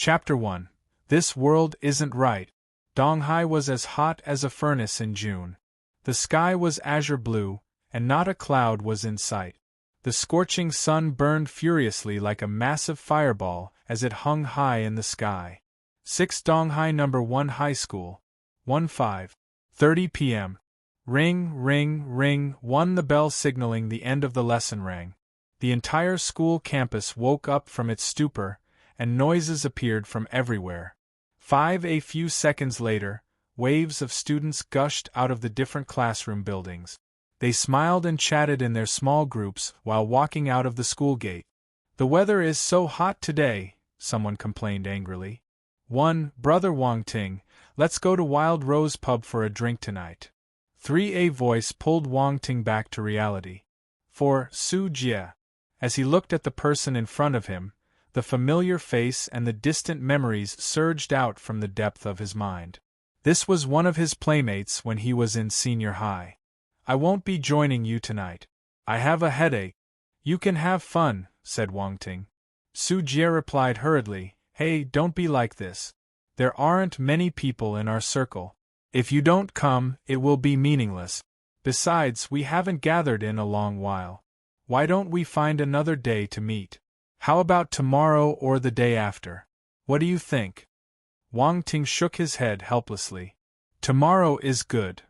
Chapter 1. This world isn't right. Donghai was as hot as a furnace in June. The sky was azure blue, and not a cloud was in sight. The scorching sun burned furiously like a massive fireball as it hung high in the sky. 6 Donghai No. 1 High School. 1:30 p.m. Ring, ring, ring, 1 The bell signaling the end of the lesson rang. The entire school campus woke up from its stupor, and noises appeared from everywhere. 5 A few seconds later, waves of students gushed out of the different classroom buildings. They smiled and chatted in their small groups while walking out of the school gate. The weather is so hot today, someone complained angrily. 1 Brother Wang Ting, let's go to Wild Rose Pub for a drink tonight. 3 A voice pulled Wang Ting back to reality. 4 Su Jie. As he looked at the person in front of him, the familiar face and the distant memories surged out from the depth of his mind. This was one of his playmates when he was in senior high. I won't be joining you tonight. I have a headache. You can have fun, said Wang Ting. Su Jie replied hurriedly, Hey, don't be like this. There aren't many people in our circle. If you don't come, it will be meaningless. Besides, we haven't gathered in a long while. Why don't we find another day to meet? How about tomorrow or the day after? What do you think? Wang Ting shook his head helplessly. Tomorrow is good.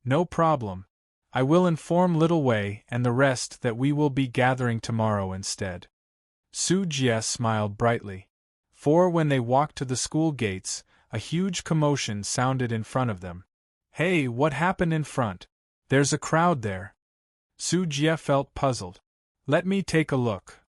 No problem. I will inform Little Wei and the rest that we will be gathering tomorrow instead. Su Jie smiled brightly. For when they walked to the school gates, a huge commotion sounded in front of them. Hey, what happened in front? There's a crowd there. Su Jie felt puzzled. Let me take a look.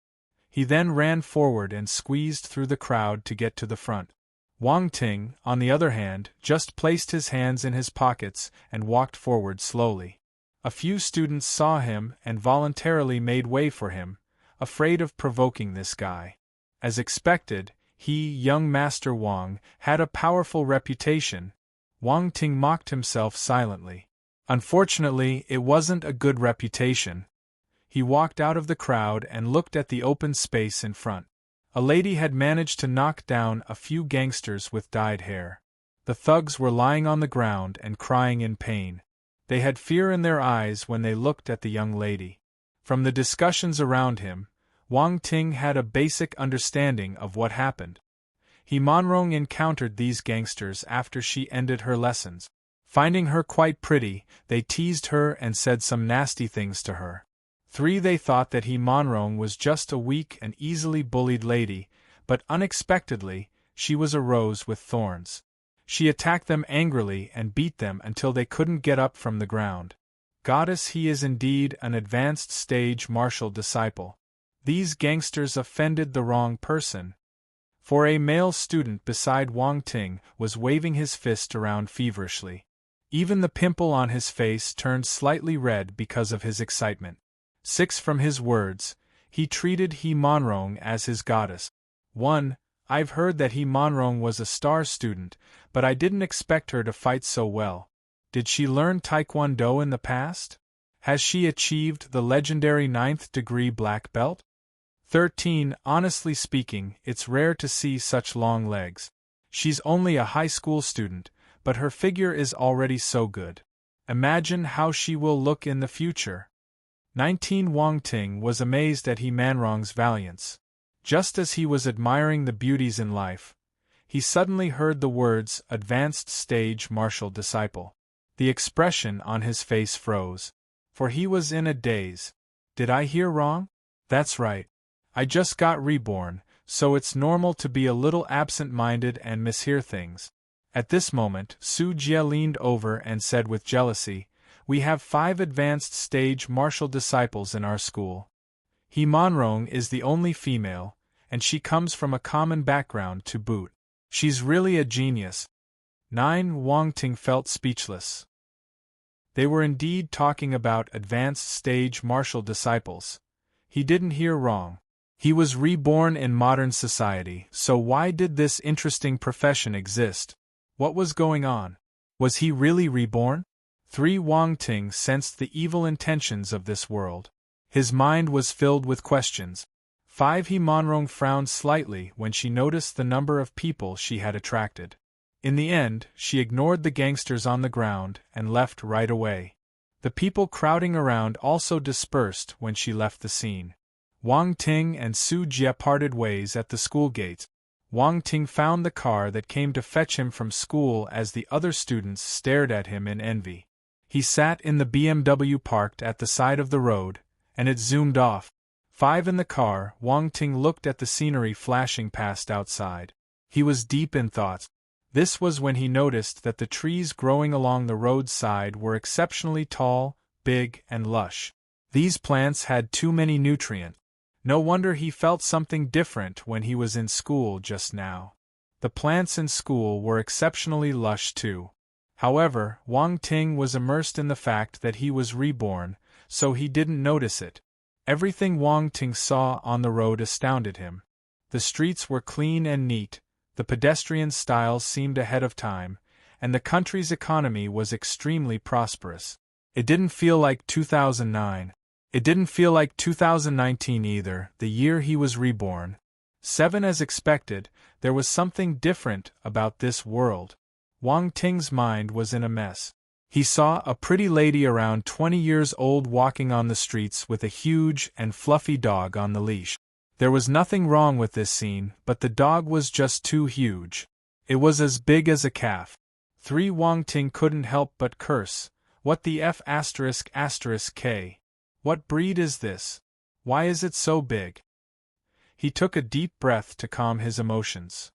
He then ran forward and squeezed through the crowd to get to the front. Wang Ting, on the other hand, just placed his hands in his pockets and walked forward slowly. A few students saw him and voluntarily made way for him, afraid of provoking this guy. As expected, he, young Master Wang, had a powerful reputation. Wang Ting mocked himself silently. Unfortunately, it wasn't a good reputation. He walked out of the crowd and looked at the open space in front. A lady had managed to knock down a few gangsters with dyed hair. The thugs were lying on the ground and crying in pain. They had fear in their eyes when they looked at the young lady. From the discussions around him, Wang Ting had a basic understanding of what happened. He Monrong encountered these gangsters after she ended her lessons. Finding her quite pretty, they teased her and said some nasty things to her. 3 They thought that He Monrong was just a weak and easily bullied lady, but unexpectedly, she was a rose with thorns. She attacked them angrily and beat them until they couldn't get up from the ground. Goddess, he is indeed an advanced stage martial disciple. These gangsters offended the wrong person. For a male student beside Wang Ting was waving his fist around feverishly. Even the pimple on his face turned slightly red because of his excitement. 6 From his words, he treated He Monrong as his goddess. 1 I've heard that He Monrong was a star student, but I didn't expect her to fight so well. Did she learn Taekwondo in the past? Has she achieved the legendary 9th degree black belt? 13 Honestly speaking, it's rare to see such long legs. She's only a high school student, but her figure is already so good. Imagine how she will look in the future. 19 Wang Ting was amazed at He Monrong's valiance. Just as he was admiring the beauties in life, he suddenly heard the words, advanced stage martial disciple. The expression on his face froze. For he was in a daze. Did I hear wrong? That's right. I just got reborn, so it's normal to be a little absent-minded and mishear things. At this moment, Su Jie leaned over and said with jealousy, We have 5 advanced stage martial disciples in our school. He Monrong is the only female, and she comes from a common background to boot. She's really a genius. 9 Wang Ting felt speechless. They were indeed talking about advanced stage martial disciples. He didn't hear wrong. He was reborn in modern society, so why did this interesting profession exist? What was going on? Was he really reborn? 3 Wang Ting sensed the evil intentions of this world. His mind was filled with questions. 5. He Monrong frowned slightly when she noticed the number of people she had attracted. In the end, she ignored the gangsters on the ground and left right away. The people crowding around also dispersed when she left the scene. Wang Ting and Su Jie parted ways at the school gates. Wang Ting found the car that came to fetch him from school as the other students stared at him in envy. He sat in the BMW parked at the side of the road, and it zoomed off. 5. In the car, Wang Ting looked at the scenery flashing past outside. He was deep in thought. This was when he noticed that the trees growing along the roadside were exceptionally tall, big, and lush. These plants had too many nutrients. No wonder he felt something different when he was in school just now. The plants in school were exceptionally lush too. However, Wang Ting was immersed in the fact that he was reborn, so he didn't notice it. Everything Wang Ting saw on the road astounded him. The streets were clean and neat, the pedestrian styles seemed ahead of time, and the country's economy was extremely prosperous. It didn't feel like 2009. It didn't feel like 2019 either, the year he was reborn. 7. As expected, there was something different about this world. Wang Ting's mind was in a mess. He saw a pretty lady around 20 years old walking on the streets with a huge and fluffy dog on the leash. There was nothing wrong with this scene, but the dog was just too huge. It was as big as a calf. 3. Wang Ting couldn't help but curse. What the F***? What breed is this? Why is it so big? He took a deep breath to calm his emotions.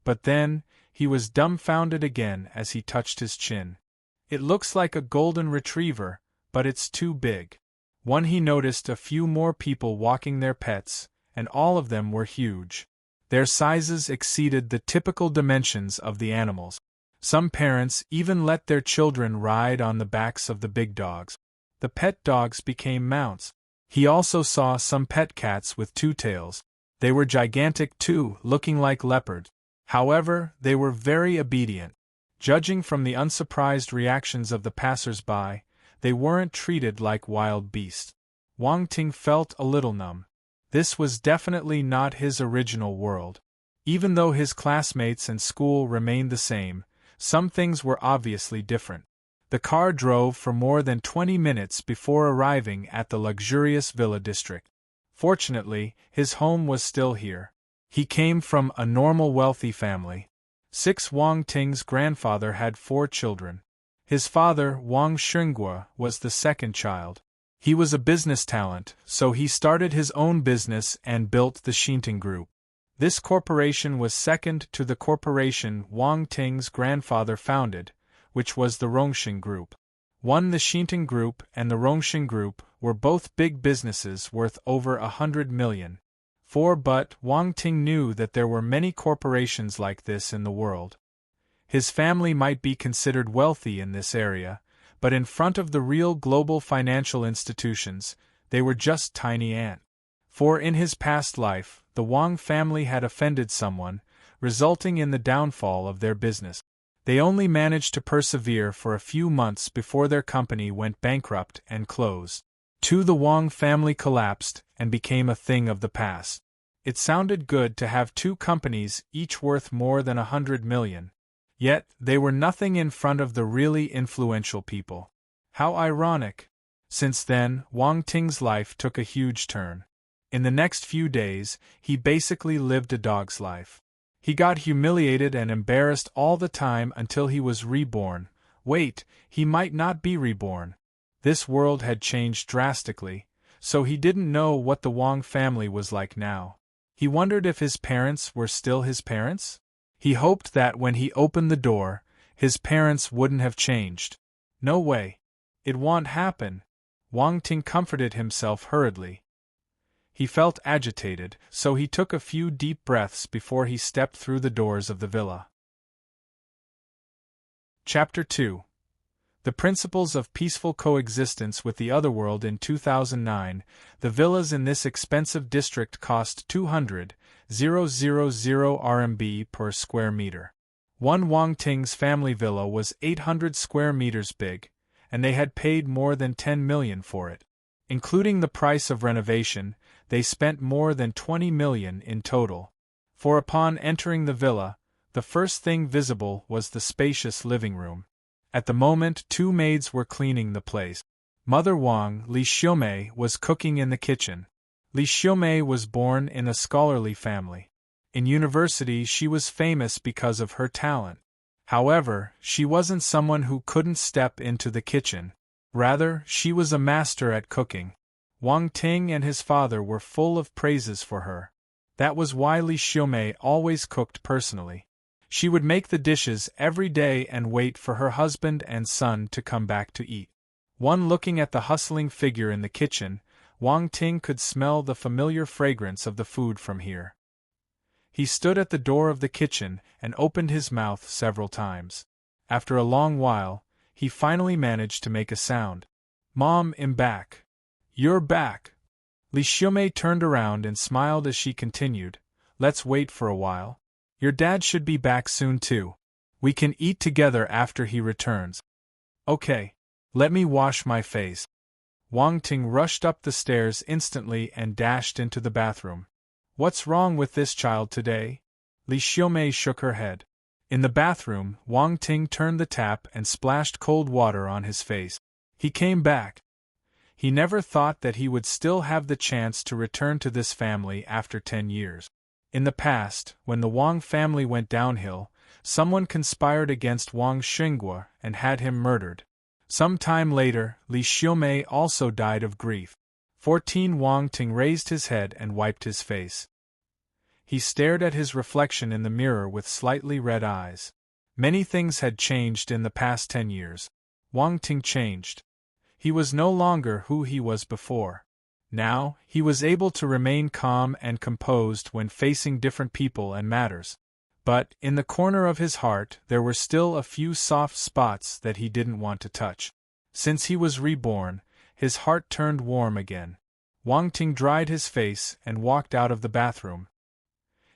But then, he was dumbfounded again as he touched his chin. It looks like a golden retriever, but it's too big. 1. He noticed a few more people walking their pets, and all of them were huge. Their sizes exceeded the typical dimensions of the animals. Some parents even let their children ride on the backs of the big dogs. The pet dogs became mounts. He also saw some pet cats with 2 tails. They were gigantic too, looking like leopards. However, they were very obedient. Judging from the unsurprised reactions of the passers-by, they weren't treated like wild beasts. Wang Ting felt a little numb. This was definitely not his original world. Even though his classmates and school remained the same, some things were obviously different. The car drove for more than 20 minutes before arriving at the luxurious villa district. Fortunately, his home was still here. He came from a normal wealthy family. 6. Wang Ting's grandfather had 4 children. His father, Wang Xinghua, was the second child. He was a business talent, so he started his own business and built the Xinting Group. This corporation was second to the corporation Wang Ting's grandfather founded, which was the Rongxing Group. 1. The Xinting Group and the Rongxing Group were both big businesses worth over 100 million. 4. But Wang Ting knew that there were many corporations like this in the world. His family might be considered wealthy in this area, but in front of the real global financial institutions, they were just tiny ants. For in his past life, the Wang family had offended someone, resulting in the downfall of their business. They only managed to persevere for a few months before their company went bankrupt and closed. 2. The Wang family collapsed and became a thing of the past. It sounded good to have 2 companies each worth more than 100 million. Yet, they were nothing in front of the really influential people. How ironic! Since then, Wang Ting's life took a huge turn. In the next few days, he basically lived a dog's life. He got humiliated and embarrassed all the time until he was reborn. Wait, he might not be reborn. This world had changed drastically, so he didn't know what the Wang family was like now. He wondered if his parents were still his parents? He hoped that when he opened the door, his parents wouldn't have changed. No way. It won't happen. Wang Ting comforted himself hurriedly. He felt agitated, so he took a few deep breaths before he stepped through the doors of the villa. Chapter 2. The Principles of Peaceful Coexistence with the Otherworld. In 2009, the villas in this expensive district cost 200,000 RMB per square meter. 1. Wang Ting's family villa was 800 square meters big, and they had paid more than 10 million for it. Including the price of renovation, They spent more than 20 million in total. For upon entering the villa, the first thing visible was the spacious living room. At the moment 2 maids were cleaning the place. Mother Wang, Li Xiumei, was cooking in the kitchen. Li Xiumei was born in a scholarly family. In university she was famous because of her talent. However, she wasn't someone who couldn't step into the kitchen. Rather, she was a master at cooking. Wang Ting and his father were full of praises for her. That was why Li Xiumei always cooked personally. She would make the dishes every day and wait for her husband and son to come back to eat. One looking at the hustling figure in the kitchen, Wang Ting could smell the familiar fragrance of the food from here. He stood at the door of the kitchen and opened his mouth several times. After a long while, he finally managed to make a sound. "Mom, I'm back." "You're back." Li Xiumei turned around and smiled as she continued, "Let's wait for a while. Your dad should be back soon too. We can eat together after he returns." "Okay. Let me wash my face." Wang Ting rushed up the stairs instantly and dashed into the bathroom. "What's wrong with this child today?" Li Xiumei shook her head. In the bathroom, Wang Ting turned the tap and splashed cold water on his face. He came back. He never thought that he would still have the chance to return to this family after 10 years. In the past, when the Wang family went downhill, someone conspired against Wang Xinghua and had him murdered. Some time later, Li Xiumei also died of grief. 14 Wang Ting raised his head and wiped his face. He stared at his reflection in the mirror with slightly red eyes. Many things had changed in the past 10 years. Wang Ting changed. He was no longer who he was before. Now, he was able to remain calm and composed when facing different people and matters. But, in the corner of his heart, there were still a few soft spots that he didn't want to touch. Since he was reborn, his heart turned warm again. Wang Ting dried his face and walked out of the bathroom.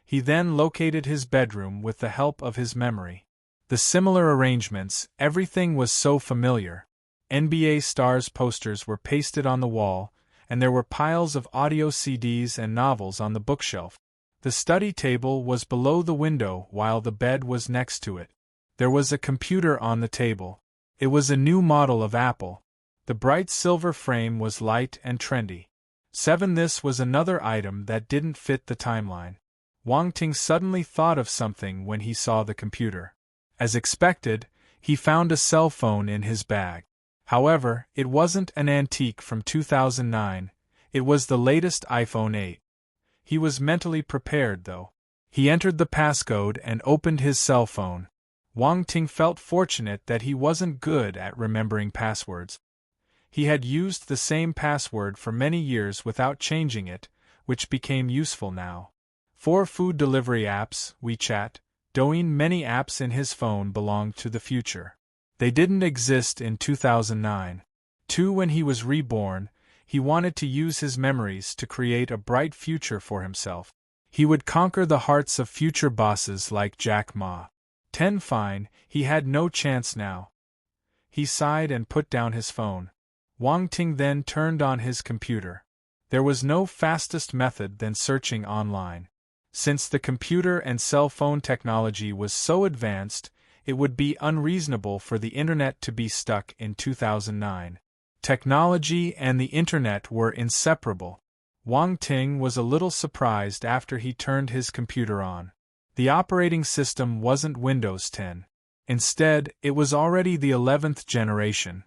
He then located his bedroom with the help of his memory. The similar arrangements, everything was so familiar. NBA stars posters were pasted on the wall, and there were piles of audio CDs and novels on the bookshelf. The study table was below the window while the bed was next to it. There was a computer on the table. It was a new model of Apple. The bright silver frame was light and trendy. 7. This was another item that didn't fit the timeline. Wang Ting suddenly thought of something when he saw the computer. As expected, he found a cell phone in his bag. However, it wasn't an antique from 2009, it was the latest iPhone 8. He was mentally prepared though. He entered the passcode and opened his cell phone. Wang Ting felt fortunate that he wasn't good at remembering passwords. He had used the same password for many years without changing it, which became useful now. 4 food delivery apps, WeChat, Douyin. Many apps in his phone belonged to the future. They didn't exist in 2009. 2. When he was reborn, he wanted to use his memories to create a bright future for himself. He would conquer the hearts of future bosses like Jack Ma. 10. Fine, he had no chance now. He sighed and put down his phone. Wang Ting then turned on his computer. There was no fastest method than searching online. Since the computer and cell phone technology was so advanced, it would be unreasonable for the internet to be stuck in 2009. Technology and the internet were inseparable. Wang Ting was a little surprised after he turned his computer on. The operating system wasn't Windows 10. Instead, it was already the 11th generation.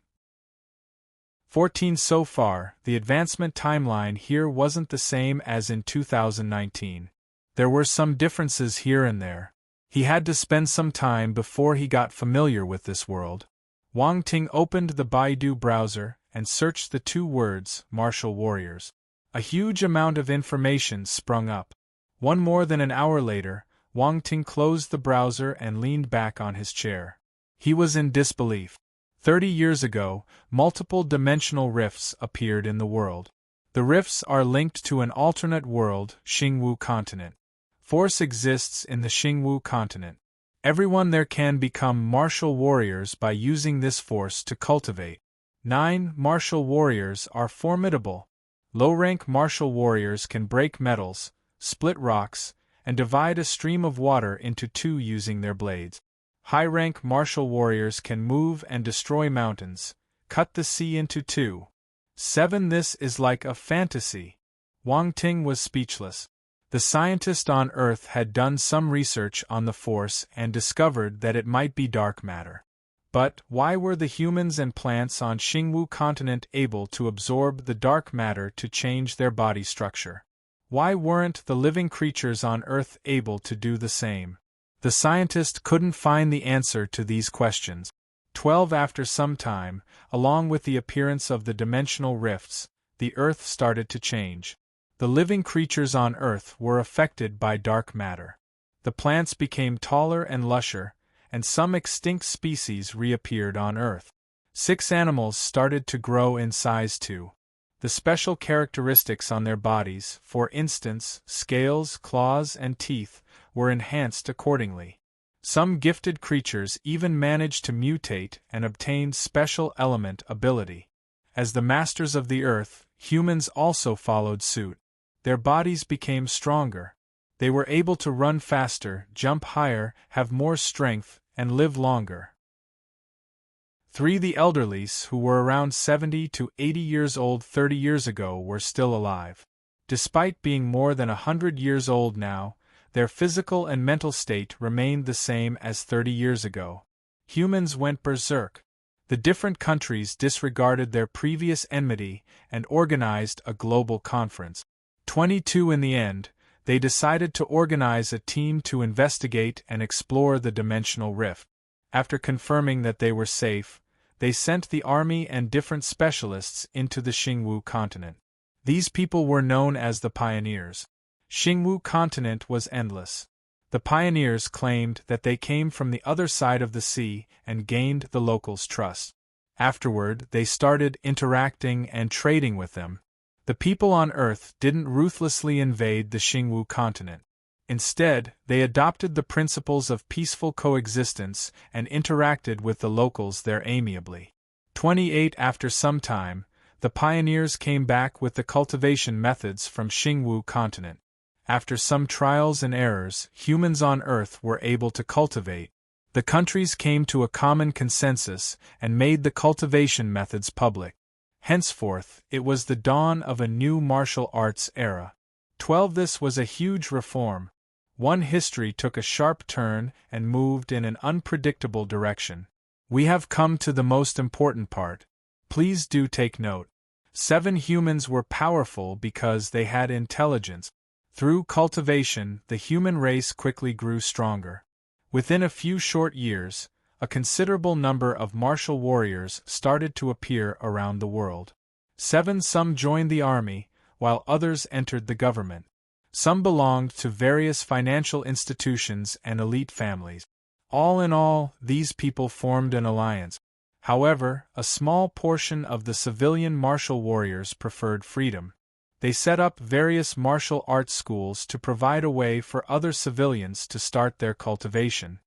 14. So far, the advancement timeline here wasn't the same as in 2019. There were some differences here and there. He had to spend some time before he got familiar with this world. Wang Ting opened the Baidu browser and searched the 2 words, martial warriors. A huge amount of information sprung up. More than an hour later, Wang Ting closed the browser and leaned back on his chair. He was in disbelief. 30 years ago, multiple dimensional rifts appeared in the world. The rifts are linked to an alternate world, Xingwu continent. Force exists in the Xingwu continent. Everyone there can become martial warriors by using this force to cultivate. 9. Martial warriors are formidable. Low-rank martial warriors can break metals, split rocks, and divide a stream of water into two using their blades. High-rank martial warriors can move and destroy mountains, cut the sea into two. 7. This is like a fantasy. Wang Ting was speechless. The scientist on Earth had done some research on the Force and discovered that it might be dark matter. But why were the humans and plants on Xingwu continent able to absorb the dark matter to change their body structure? Why weren't the living creatures on Earth able to do the same? The scientist couldn't find the answer to these questions. 12. After some time, along with the appearance of the dimensional rifts, the Earth started to change. The living creatures on Earth were affected by dark matter. The plants became taller and lusher, and some extinct species reappeared on Earth. 6. Animals started to grow in size too. The special characteristics on their bodies, for instance, scales, claws, and teeth, were enhanced accordingly. Some gifted creatures even managed to mutate and obtain special element ability. As the masters of the Earth, humans also followed suit. Their bodies became stronger. They were able to run faster, jump higher, have more strength, and live longer. 3. The elderlies, who were around 70 to 80 years old 30 years ago, were still alive. Despite being more than 100 years old now, their physical and mental state remained the same as 30 years ago. Humans went berserk. The different countries disregarded their previous enmity and organized a global conference. 22. In the end, they decided to organize a team to investigate and explore the dimensional rift. After confirming that they were safe, they sent the army and different specialists into the Xingwu continent. These people were known as the pioneers. Xingwu continent was endless. The pioneers claimed that they came from the other side of the sea and gained the locals' trust. Afterward, they started interacting and trading with them. The people on Earth didn't ruthlessly invade the Xingwu continent. Instead, they adopted the principles of peaceful coexistence and interacted with the locals there amiably. 28. After some time, the pioneers came back with the cultivation methods from Xingwu continent. After some trials and errors, humans on Earth were able to cultivate. The countries came to a common consensus and made the cultivation methods public. Henceforth, it was the dawn of a new martial arts era. 12. This was a huge reform. One history took a sharp turn and moved in an unpredictable direction. We have come to the most important part. Please do take note. 7. Humans were powerful because they had intelligence. Through cultivation, the human race quickly grew stronger. Within a few short years, a considerable number of martial warriors started to appear around the world. 7. Some joined the army, while others entered the government. Some belonged to various financial institutions and elite families. All in all, these people formed an alliance. However, a small portion of the civilian martial warriors preferred freedom. They set up various martial arts schools to provide a way for other civilians to start their cultivation.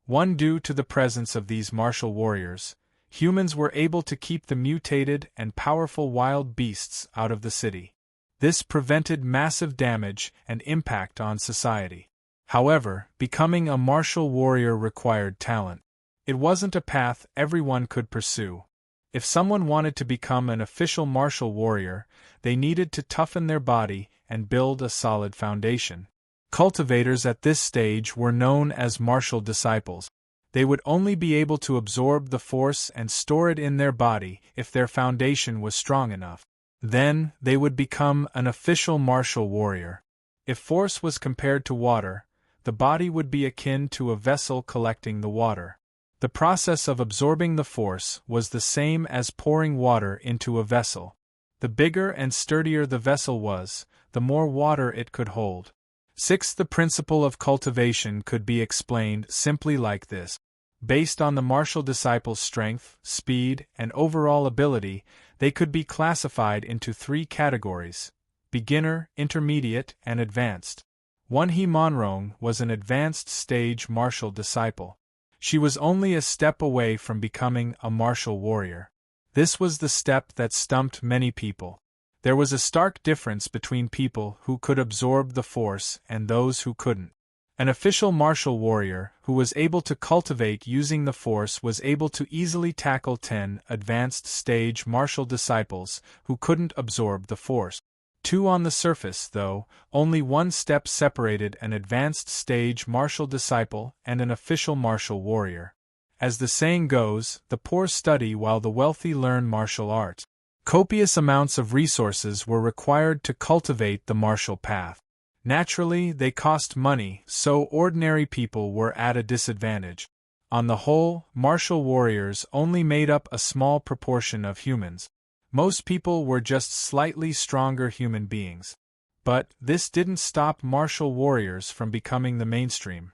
Due to the presence of these martial warriors, humans were able to keep the mutated and powerful wild beasts out of the city. This prevented massive damage and impact on society. However, becoming a martial warrior required talent. It wasn't a path everyone could pursue. If someone wanted to become an official martial warrior, they needed to toughen their body and build a solid foundation. Cultivators at this stage were known as martial disciples. They would only be able to absorb the force and store it in their body if their foundation was strong enough. Then, they would become an official martial warrior. If force was compared to water, the body would be akin to a vessel collecting the water. The process of absorbing the force was the same as pouring water into a vessel. The bigger and sturdier the vessel was, the more water it could hold. 6. The principle of cultivation could be explained simply like this. Based on the martial disciples' strength, speed, and overall ability, they could be classified into 3 categories: beginner, intermediate, and advanced. He Monrong was an advanced stage martial disciple. She was only a step away from becoming a martial warrior. This was the step that stumped many people. There was a stark difference between people who could absorb the Force and those who couldn't. An official martial warrior who was able to cultivate using the Force was able to easily tackle 10 advanced stage martial disciples who couldn't absorb the Force. 2 on the surface, though, only one step separated an advanced stage martial disciple and an official martial warrior. As the saying goes, the poor study while the wealthy learn martial arts. Copious amounts of resources were required to cultivate the martial path. Naturally, they cost money, so ordinary people were at a disadvantage. On the whole, martial warriors only made up a small proportion of humans. Most people were just slightly stronger human beings. But this didn't stop martial warriors from becoming the mainstream.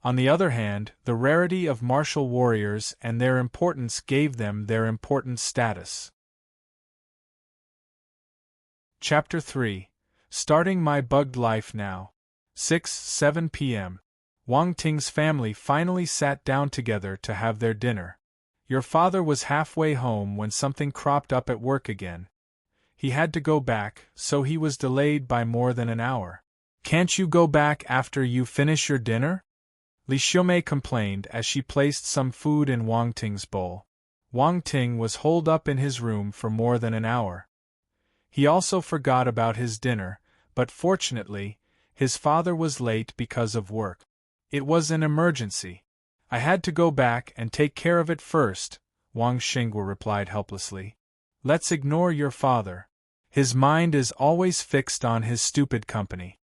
On the other hand, the rarity of martial warriors and their importance gave them their important status. Chapter 3. Starting my bugged life now. 6:07 p.m. Wang Ting's family finally sat down together to have their dinner. Your father was halfway home when something cropped up at work again. He had to go back, so he was delayed by more than an hour. Can't you go back after you finish your dinner? Li Xiumei complained as she placed some food in Wang Ting's bowl. Wang Ting was holed up in his room for more than an hour. He also forgot about his dinner, but fortunately, his father was late because of work. It was an emergency. I had to go back and take care of it first, Wang Xinghua replied helplessly. Let's ignore your father. His mind is always fixed on his stupid company.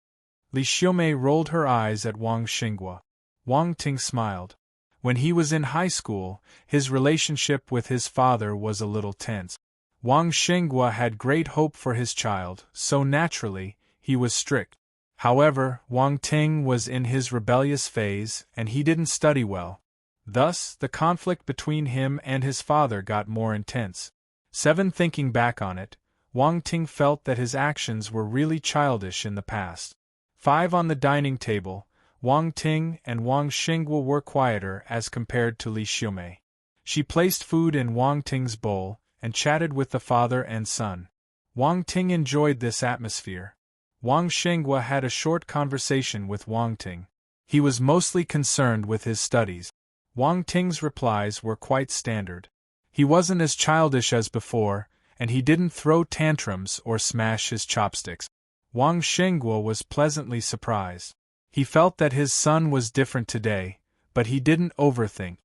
Li Xiumei rolled her eyes at Wang Xinghua. Wang Ting smiled. When he was in high school, his relationship with his father was a little tense. Wang Xinghua had great hope for his child, so naturally, he was strict. However, Wang Ting was in his rebellious phase, and he didn't study well. Thus, the conflict between him and his father got more intense. Thinking back on it, Wang Ting felt that his actions were really childish in the past. 5 on the dining table, Wang Ting and Wang Xinghua were quieter as compared to Li Xiumei. She placed food in Wang Ting's bowl and chatted with the father and son. Wang Ting enjoyed this atmosphere. Wang Xinghua had a short conversation with Wang Ting. He was mostly concerned with his studies. Wang Ting's replies were quite standard. He wasn't as childish as before, and he didn't throw tantrums or smash his chopsticks. Wang Xinghua was pleasantly surprised. He felt that his son was different today, but he didn't overthink.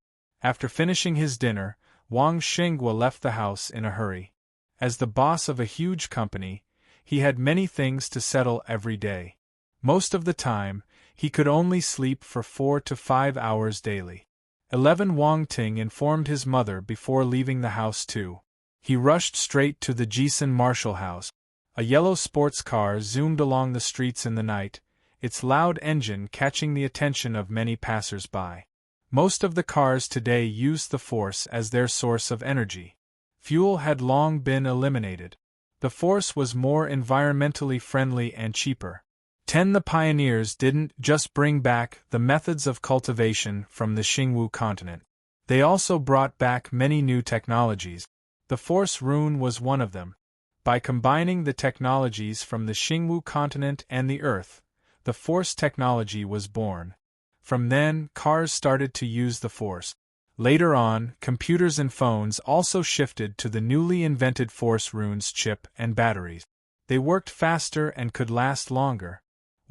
After finishing his dinner, Wang Xinghua left the house in a hurry. As the boss of a huge company, he had many things to settle every day. Most of the time, he could only sleep for 4 to 5 hours daily. 11 Wang Ting informed his mother before leaving the house too. He rushed straight to the Jisun Marshal House. A yellow sports car zoomed along the streets in the night, its loud engine catching the attention of many passers-by. Most of the cars today used the Force as their source of energy. Fuel had long been eliminated. The Force was more environmentally friendly and cheaper. The pioneers didn't just bring back the methods of cultivation from the Xingwu continent. They also brought back many new technologies. The Force rune was one of them. By combining the technologies from the Xingwu continent and the Earth, the Force technology was born. From then, cars started to use the Force. Later on, computers and phones also shifted to the newly invented Force runes chip and batteries. They worked faster and could last longer.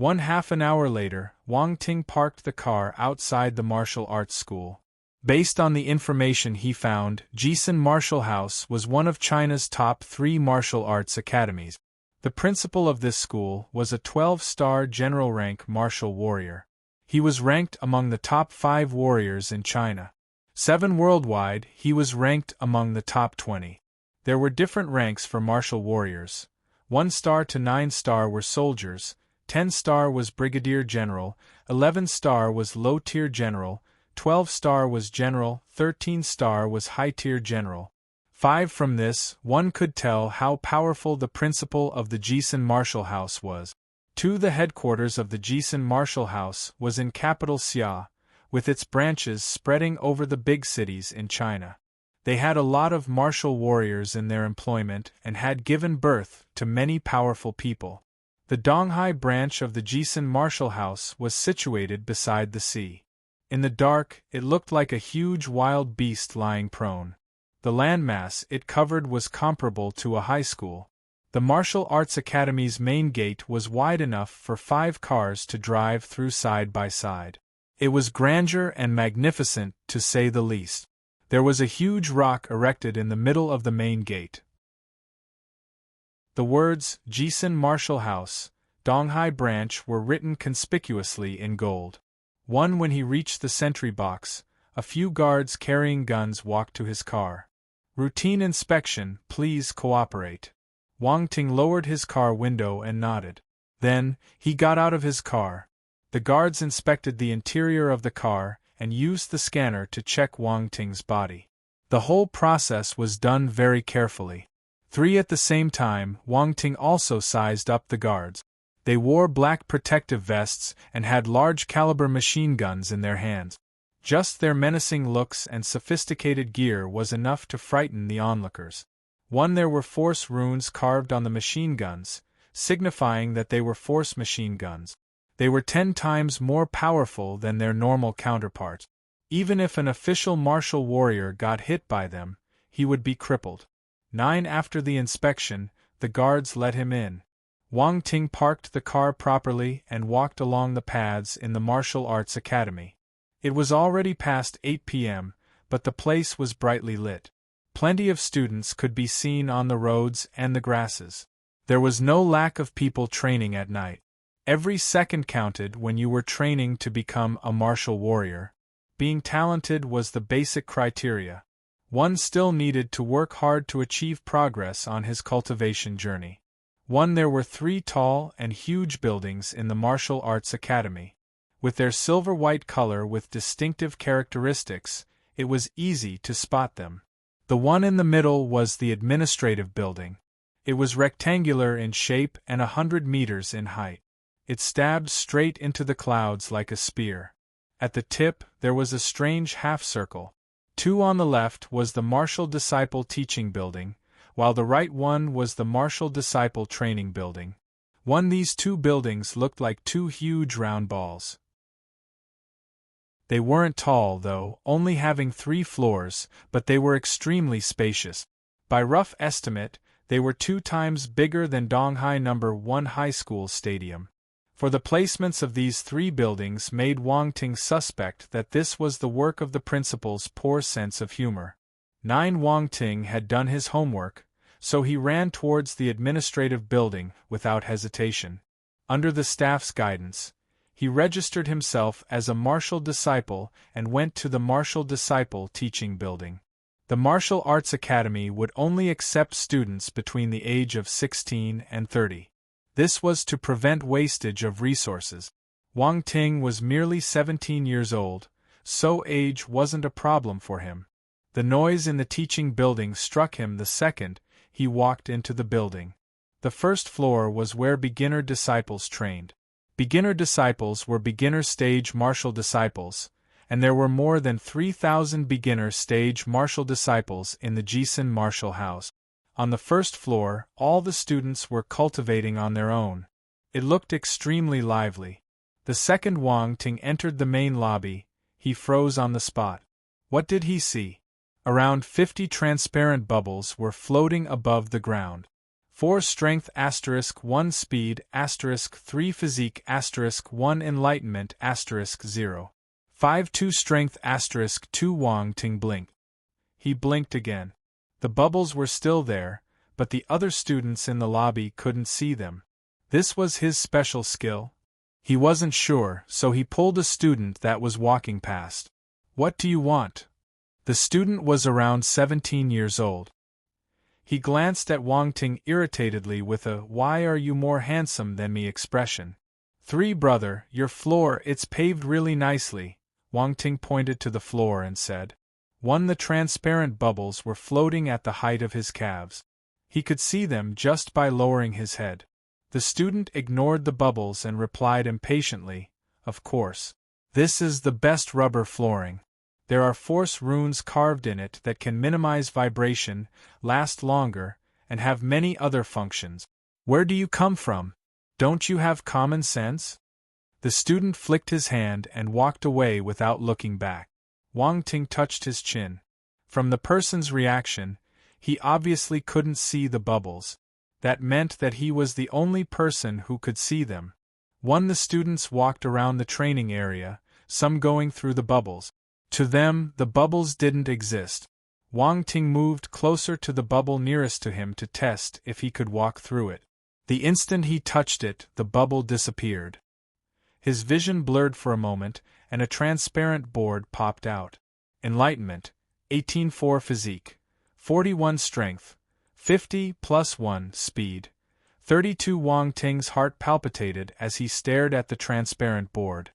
Half an hour later, Wang Ting parked the car outside the martial arts school. Based on the information he found, Jisun Martial House was one of China's top 3 martial arts academies. The principal of this school was a 12-star general rank martial warrior. He was ranked among the top 5 warriors in China. 7 worldwide, he was ranked among the top 20. There were different ranks for martial warriors. 1-star to 9-star were soldiers, 10-star was brigadier general, 11-star was low-tier general, 12-star was general, 13-star was high-tier general. 5 From this, one could tell how powerful the principal of the Jisun Martial House was. 2 The headquarters of the Jisun Martial House was in capital Xia, with its branches spreading over the big cities in China. They had a lot of martial warriors in their employment and had given birth to many powerful people. The Donghai branch of the Jisun Martial House was situated beside the sea. In the dark, it looked like a huge wild beast lying prone. The landmass it covered was comparable to a high school. The Martial Arts Academy's main gate was wide enough for 5 cars to drive through side by side. It was grandeur and magnificent, to say the least. There was a huge rock erected in the middle of the main gate. The words, Jisun Martial House, Donghai Branch were written conspicuously in gold. When he reached the sentry box, a few guards carrying guns walked to his car. Routine inspection, please cooperate. Wang Ting lowered his car window and nodded. Then, he got out of his car. The guards inspected the interior of the car and used the scanner to check Wang Ting's body. The whole process was done very carefully. 3 at the same time, Wang Ting also sized up the guards. They wore black protective vests and had large-caliber machine guns in their hands. Just their menacing looks and sophisticated gear was enough to frighten the onlookers. There were force runes carved on the machine guns, signifying that they were force machine guns. They were 10 times more powerful than their normal counterparts. Even if an official martial warrior got hit by them, he would be crippled. 9 After the inspection, the guards let him in. Wang Ting parked the car properly and walked along the paths in the Martial Arts Academy. It was already past 8 p.m., but the place was brightly lit. Plenty of students could be seen on the roads and the grasses. There was no lack of people training at night. Every second counted when you were training to become a martial warrior. Being talented was the basic criteria. One still needed to work hard to achieve progress on his cultivation journey. There were 3 tall and huge buildings in the Martial Arts Academy. With their silver-white color with distinctive characteristics, it was easy to spot them. The one in the middle was the administrative building. It was rectangular in shape and 100 meters in height. It stabbed straight into the clouds like a spear. At the tip, there was a strange half-circle. 2 on the left was the Martial Disciple Teaching Building, while the right one was the Martial Disciple Training Building. These 2 buildings looked like 2 huge round balls. They weren't tall, though, only having 3 floors, but they were extremely spacious. By rough estimate, they were 2 times bigger than Donghai No. 1 High School Stadium. For the placements of these 3 buildings made Wang Ting suspect that this was the work of the principal's poor sense of humor. 9 Wang Ting had done his homework, so he ran towards the administrative building without hesitation. Under the staff's guidance, he registered himself as a martial disciple and went to the Martial Disciple Teaching Building. The Martial Arts Academy would only accept students between the age of 16 and 30. This was to prevent wastage of resources. Wang Ting was merely 17 years old, so age wasn't a problem for him. The noise in the teaching building struck him the second he walked into the building. The first floor was where beginner disciples trained. Beginner disciples were beginner stage martial disciples, and there were more than 3,000 beginner stage martial disciples in the Jisun Martial House. On the first floor, all the students were cultivating on their own. It looked extremely lively. The second Wang Ting entered the main lobby, he froze on the spot. What did he see? Around 50 transparent bubbles were floating above the ground. 4 strength * 1 speed * 3 physique * 1 enlightenment * 0. 5 2 strength * 2 Wang Ting blinked. He blinked again. The bubbles were still there, but the other students in the lobby couldn't see them. This was his special skill? He wasn't sure, so he pulled a student that was walking past. What do you want? The student was around 17 years old. He glanced at Wang Ting irritatedly with a "why are you more handsome than me" expression. 3 brother, your floor, it's paved really nicely. Wang Ting pointed to the floor and said. The transparent bubbles were floating at the height of his calves. He could see them just by lowering his head. The student ignored the bubbles and replied impatiently, "Of course. This is the best rubber flooring." There are force runes carved in it that can minimize vibration, last longer, and have many other functions. Where do you come from? Don't you have common sense? The student flicked his hand and walked away without looking back. Wang Ting touched his chin. From the person's reaction, he obviously couldn't see the bubbles. That meant that he was the only person who could see them. The students walked around the training area, some going through the bubbles. To them, the bubbles didn't exist. Wang Ting moved closer to the bubble nearest to him to test if he could walk through it. The instant he touched it, the bubble disappeared. His vision blurred for a moment, and a transparent board popped out. Enlightenment, 18-4 Physique, 41 Strength, 50 + 1 Speed, 32. Wang Ting's heart palpitated as he stared at the transparent board.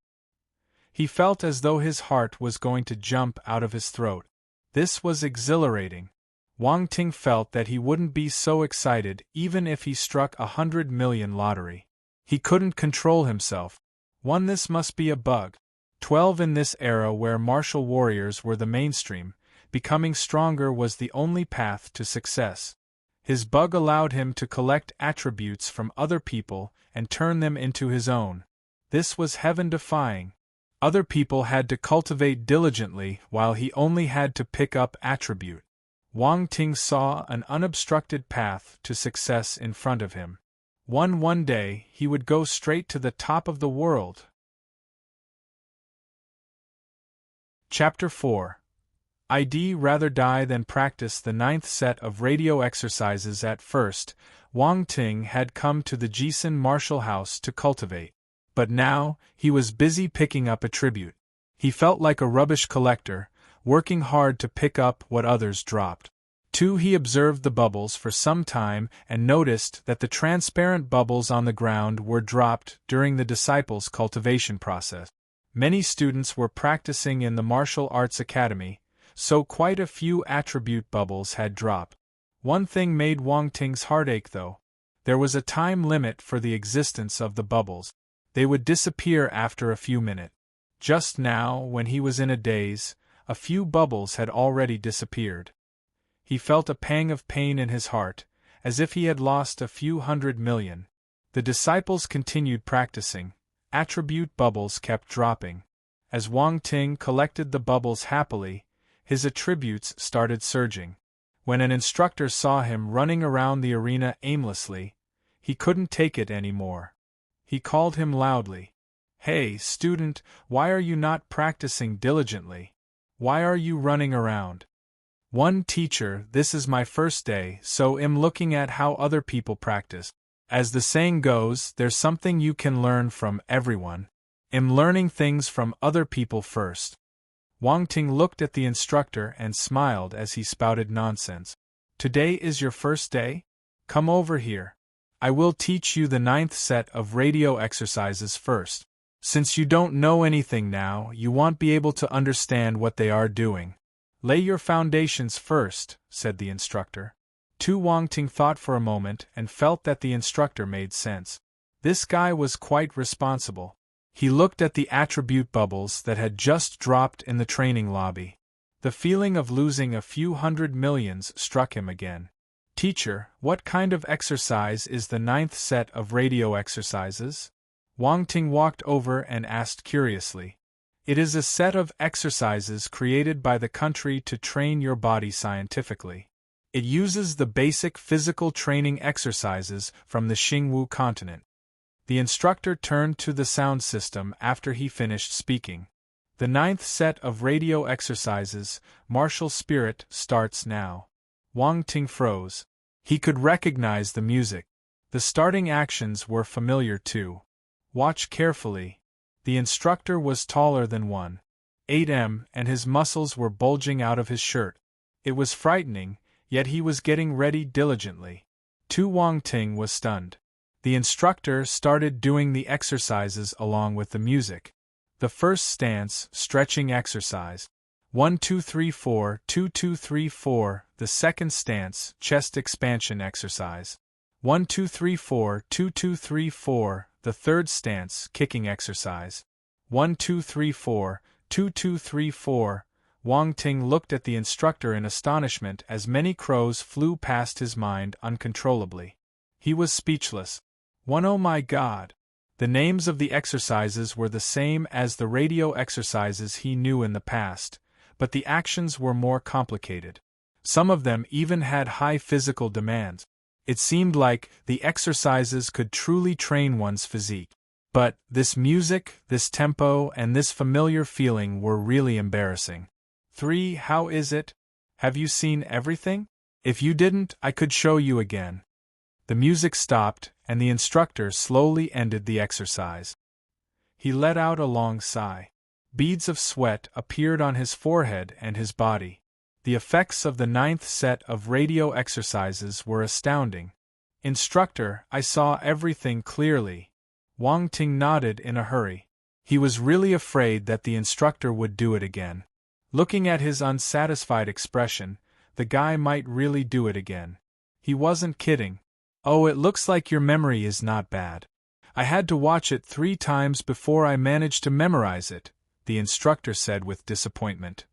He felt as though his heart was going to jump out of his throat. This was exhilarating. Wang Ting felt that he wouldn't be so excited even if he struck 100 million lottery. He couldn't control himself. This must be a bug. 12. In this era where martial warriors were the mainstream, becoming stronger was the only path to success. His bug allowed him to collect attributes from other people and turn them into his own. This was heaven-defying. Other people had to cultivate diligently while he only had to pick up attribute. Wang Ting saw an unobstructed path to success in front of him. One day, he would go straight to the top of the world. Chapter 4. I'd rather die than practice the 9th set of radio exercises. At first, Wang Ting had come to the Jisun martial house to cultivate. But now, he was busy picking up attribute. He felt like a rubbish collector, working hard to pick up what others dropped. He observed the bubbles for some time and noticed that the transparent bubbles on the ground were dropped during the disciples' cultivation process. Many students were practicing in the martial arts academy, so quite a few attribute bubbles had dropped. One thing made Wang Ting's heart ache though. There was a time limit for the existence of the bubbles. They would disappear after a few minutes. Just now, when he was in a daze, a few bubbles had already disappeared. He felt a pang of pain in his heart, as if he had lost a few 100 million. The disciples continued practicing. Attribute bubbles kept dropping. As Wang Ting collected the bubbles happily, his attributes started surging. When an instructor saw him running around the arena aimlessly, he couldn't take it anymore. He called him loudly. "Hey, student, why are you not practicing diligently? Why are you running around?" "Teacher, this is my first day, so I'm looking at how other people practice. As the saying goes, there's something you can learn from everyone. I'm learning things from other people first." Wang Ting looked at the instructor and smiled as he spouted nonsense. "Today is your first day? Come over here. I will teach you the 9th set of radio exercises first. Since you don't know anything now, you won't be able to understand what they are doing. Lay your foundations first," said the instructor. Wang Ting thought for a moment and felt that the instructor made sense. This guy was quite responsible. He looked at the attribute bubbles that had just dropped in the training lobby. The feeling of losing a few 100 millions struck him again. "Teacher, what kind of exercise is the 9th set of radio exercises?" Wang Ting walked over and asked curiously. "It is a set of exercises created by the country to train your body scientifically. It uses the basic physical training exercises from the Xingwu continent." The instructor turned to the sound system after he finished speaking. "The 9th set of radio exercises, Martial Spirit, starts now." Wang Ting froze. He could recognize the music. The starting actions were familiar too. "Watch carefully." The instructor was taller than 1.8 and his muscles were bulging out of his shirt. It was frightening, yet he was getting ready diligently. Wang Ting was stunned. The instructor started doing the exercises along with the music. The first stance, stretching exercise. 1 2 3 4 2 2 3 4. The second stance, chest expansion exercise. 1 2 3 4 2 2 3 4. The third stance, kicking exercise. 1 2 3 4 2 2 3 4. Wang Ting looked at the instructor in astonishment as many crows flew past his mind uncontrollably. He was speechless. Oh my God! The names of the exercises were the same as the radio exercises he knew in the past, but the actions were more complicated. Some of them even had high physical demands. It seemed like the exercises could truly train one's physique. But this music, this tempo, and this familiar feeling were really embarrassing. 3. How is it? Have you seen everything? If you didn't, I could show you again. The music stopped, and the instructor slowly ended the exercise. He let out a long sigh. Beads of sweat appeared on his forehead and his body. The effects of the 9th set of radio exercises were astounding. Instructor, I saw everything clearly. Wang Ting nodded in a hurry. He was really afraid that the instructor would do it again. Looking at his unsatisfied expression, the guy might really do it again. He wasn't kidding. Oh, it looks like your memory is not bad. I had to watch it 3 times before I managed to memorize it, the instructor said with disappointment.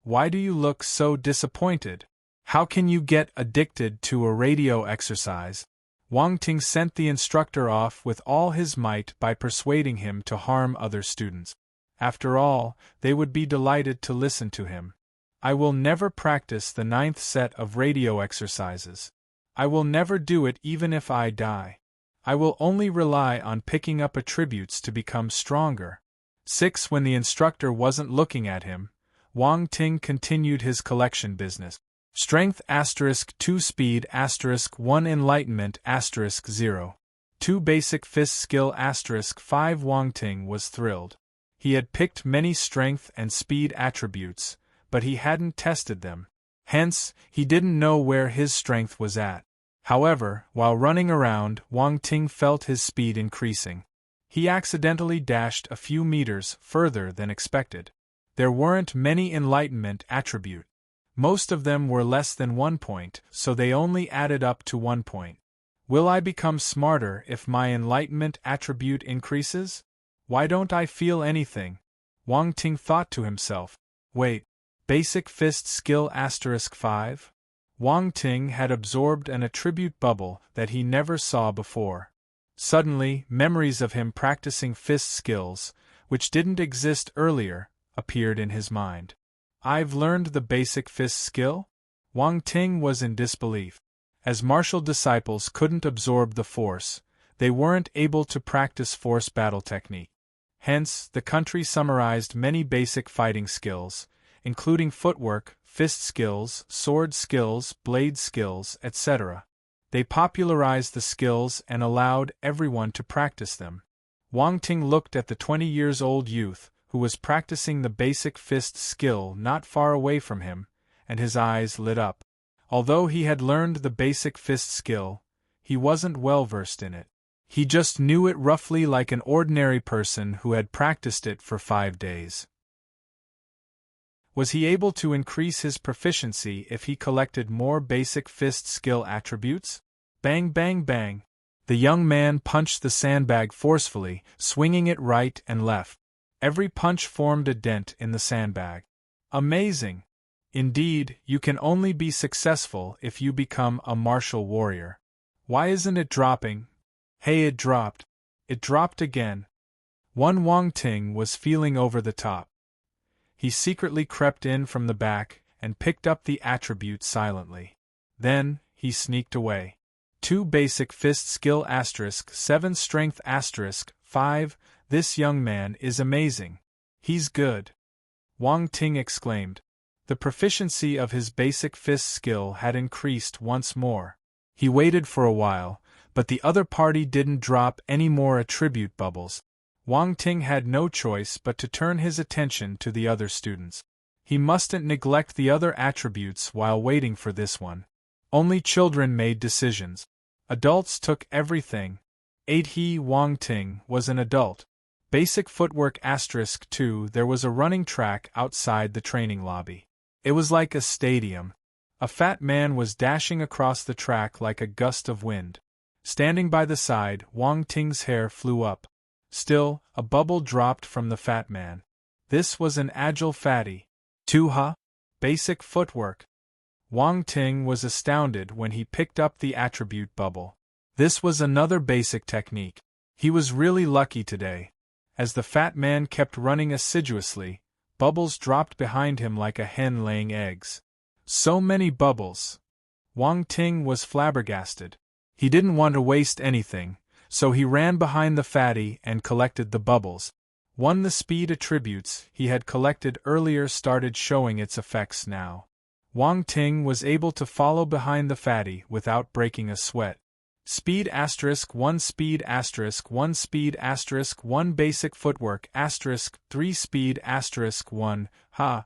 Why do you look so disappointed? How can you get addicted to a radio exercise? Wang Ting sent the instructor off with all his might by persuading him to harm other students. After all, they would be delighted to listen to him. I will never practice the 9th set of radio exercises. I will never do it even if I die. I will only rely on picking up attributes to become stronger. 6. When the instructor wasn't looking at him, Wang Ting continued his collection business. Strength *2 speed *1 enlightenment *0. 2 basic fist skill *5. Wang Ting was thrilled. He had picked many strength and speed attributes, but he hadn't tested them. Hence, he didn't know where his strength was at. However, while running around, Wang Ting felt his speed increasing. He accidentally dashed a few meters further than expected. There weren't many enlightenment attributes. Most of them were less than 1 point, so they only added up to 1 point. Will I become smarter if my enlightenment attribute increases? Why don't I feel anything? Wang Ting thought to himself. Wait, basic fist skill *5? Wang Ting had absorbed an attribute bubble that he never saw before. Suddenly, memories of him practicing fist skills, which didn't exist earlier, appeared in his mind. I've learned the basic fist skill? Wang Ting was in disbelief. As martial disciples couldn't absorb the force, they weren't able to practice force battle technique. Hence, the country summarized many basic fighting skills, including footwork, fist skills, sword skills, blade skills, etc. They popularized the skills and allowed everyone to practice them. Wang Ting looked at the 20-year-old youth, who was practicing the basic fist skill not far away from him, and his eyes lit up. Although he had learned the basic fist skill, he wasn't well versed in it. He just knew it roughly like an ordinary person who had practiced it for 5 days. Was he able to increase his proficiency if he collected more basic fist skill attributes? Bang, bang, bang. The young man punched the sandbag forcefully, swinging it right and left. Every punch formed a dent in the sandbag. Amazing! Indeed, you can only be successful if you become a martial warrior. Why isn't it dropping? Hey, it dropped. It dropped again. Wang Ting was feeling over the top. He secretly crept in from the back and picked up the attribute silently. Then, he sneaked away. 2 basic fist skill *7 strength *5. This young man is amazing. He's good. Wang Ting exclaimed. The proficiency of his basic fist skill had increased once more. He waited for a while, but the other party didn't drop any more attribute bubbles. Wang Ting had no choice but to turn his attention to the other students. He mustn't neglect the other attributes while waiting for this one. Only children made decisions. Adults took everything. 8. Wang Ting was an adult. Basic footwork *2. There was a running track outside the training lobby. It was like a stadium. A fat man was dashing across the track like a gust of wind. Standing by the side, Wang Ting's hair flew up. Still, a bubble dropped from the fat man. This was an agile fatty. Tuha? Basic footwork. Wang Ting was astounded when he picked up the attribute bubble. This was another basic technique. He was really lucky today. As the fat man kept running assiduously, bubbles dropped behind him like a hen laying eggs. So many bubbles! Wang Ting was flabbergasted. He didn't want to waste anything, so he ran behind the fatty and collected the bubbles. The speed attributes he had collected earlier started showing its effects now. Wang Ting was able to follow behind the fatty without breaking a sweat. Speed *1 speed *1 speed *1 basic footwork *3 speed *1 ha,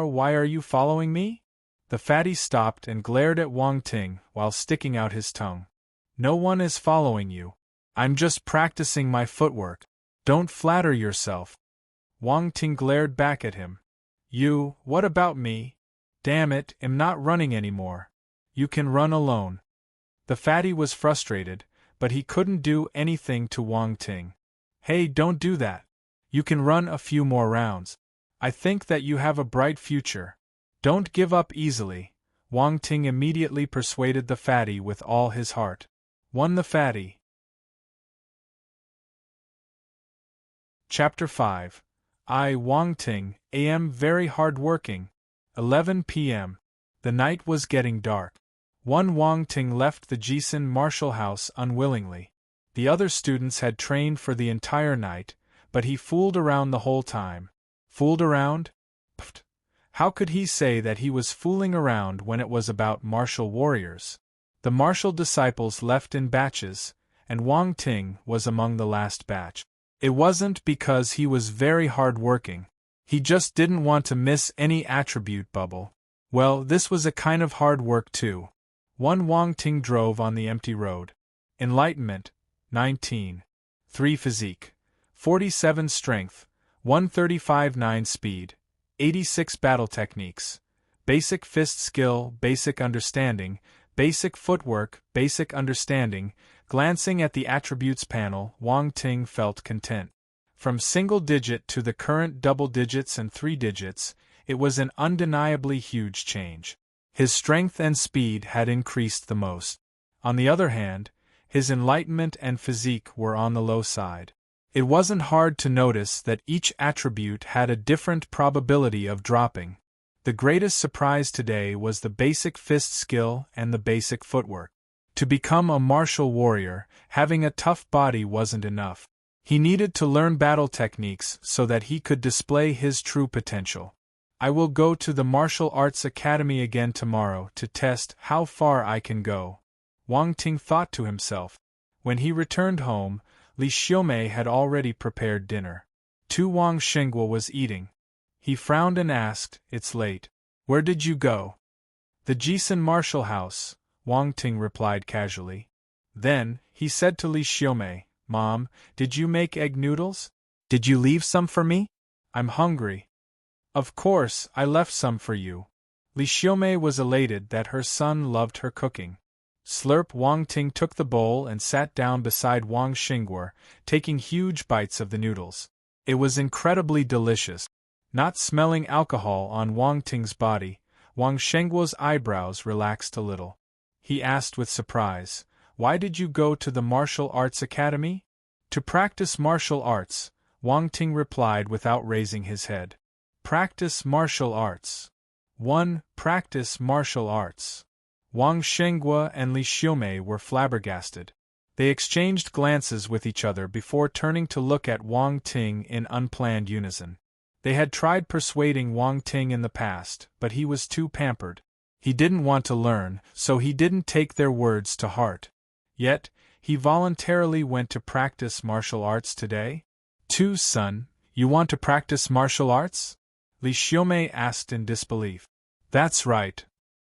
why are you following me? The fatty stopped and glared at Wang Ting while sticking out his tongue. No one is following you. I'm just practicing my footwork. Don't flatter yourself. Wang Ting glared back at him. You, what about me? Damn it, I'm not running anymore. You can run alone. The fatty was frustrated, but he couldn't do anything to Wang Ting. Hey, don't do that. You can run a few more rounds. I think that you have a bright future. Don't give up easily. Wang Ting immediately persuaded the fatty with all his heart. The fatty. Chapter 5. Wang Ting, am very hard-working. 11 p.m. The night was getting dark. Wang Ting left the Jisun martial house unwillingly. The other students had trained for the entire night, but he fooled around the whole time. Fooled around? Pfft. How could he say that he was fooling around when it was about martial warriors? The martial disciples left in batches, and Wang Ting was among the last batch. It wasn't because he was very hard-working. He just didn't want to miss any attribute bubble. Well, this was a kind of hard work too. Wang Ting drove on the empty road. Enlightenment, 19. 3 physique. 47 strength. 135 9 speed. 86 battle techniques. Basic fist skill, basic understanding, basic footwork, basic understanding. Glancing at the attributes panel, Wang Ting felt content. From single digit to the current double digits and 3 digits, it was an undeniably huge change. His strength and speed had increased the most. On the other hand, his enlightenment and physique were on the low side. It wasn't hard to notice that each attribute had a different probability of dropping. The greatest surprise today was the basic fist skill and the basic footwork. To become a martial warrior, having a tough body wasn't enough. He needed to learn battle techniques so that he could display his true potential. I will go to the martial arts academy again tomorrow to test how far I can go. Wang Ting thought to himself. When he returned home, Li Xiaomei had already prepared dinner. Wang Xinghua was eating. He frowned and asked, "It's late. Where did you go?" "The Jisun martial house," Wang Ting replied casually. Then, he said to Li Xiaomei, "Mom, did you make egg noodles? Did you leave some for me? I'm hungry." "Of course, I left some for you." Li Xiaomei was elated that her son loved her cooking. Slurp. Wang Ting took the bowl and sat down beside Wang Xinghua, taking huge bites of the noodles. It was incredibly delicious. Not smelling alcohol on Wang Ting's body, Wang Shengguo's eyebrows relaxed a little. He asked with surprise, "Why did you go to the martial arts academy?" "To practice martial arts," Wang Ting replied without raising his head. "Practice martial arts." Practice martial arts. Wang Xinghua and Li Xiaomei were flabbergasted. They exchanged glances with each other before turning to look at Wang Ting in unplanned unison. They had tried persuading Wang Ting in the past, but he was too pampered. He didn't want to learn, so he didn't take their words to heart. Yet, he voluntarily went to practice martial arts today? Son, you want to practice martial arts?" Li Xiaomei asked in disbelief. "That's right."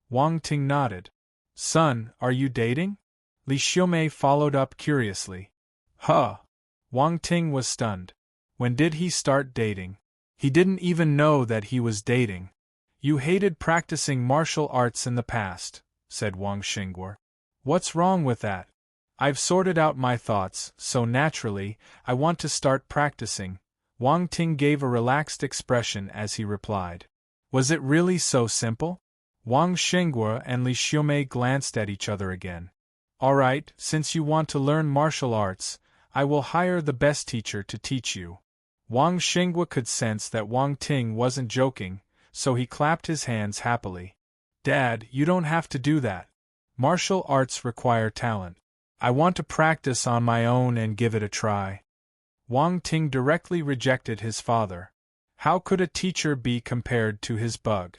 Wang Ting nodded. "Son, are you dating?" Li Xiaomei followed up curiously. "Huh." Wang Ting was stunned. When did he start dating? He didn't even know that he was dating. "You hated practicing martial arts in the past," said Wang Xinghua. "What's wrong with that? I've sorted out my thoughts, so naturally, I want to start practicing," Wang Ting gave a relaxed expression as he replied. Was it really so simple? Wang Xinghua and Li Xiumei glanced at each other again. All right, since you want to learn martial arts, I will hire the best teacher to teach you. Wang Xinghua could sense that Wang Ting wasn't joking, so he clapped his hands happily. Dad, you don't have to do that. Martial arts require talent. I want to practice on my own and give it a try. Wang Ting directly rejected his father. How could a teacher be compared to his bug?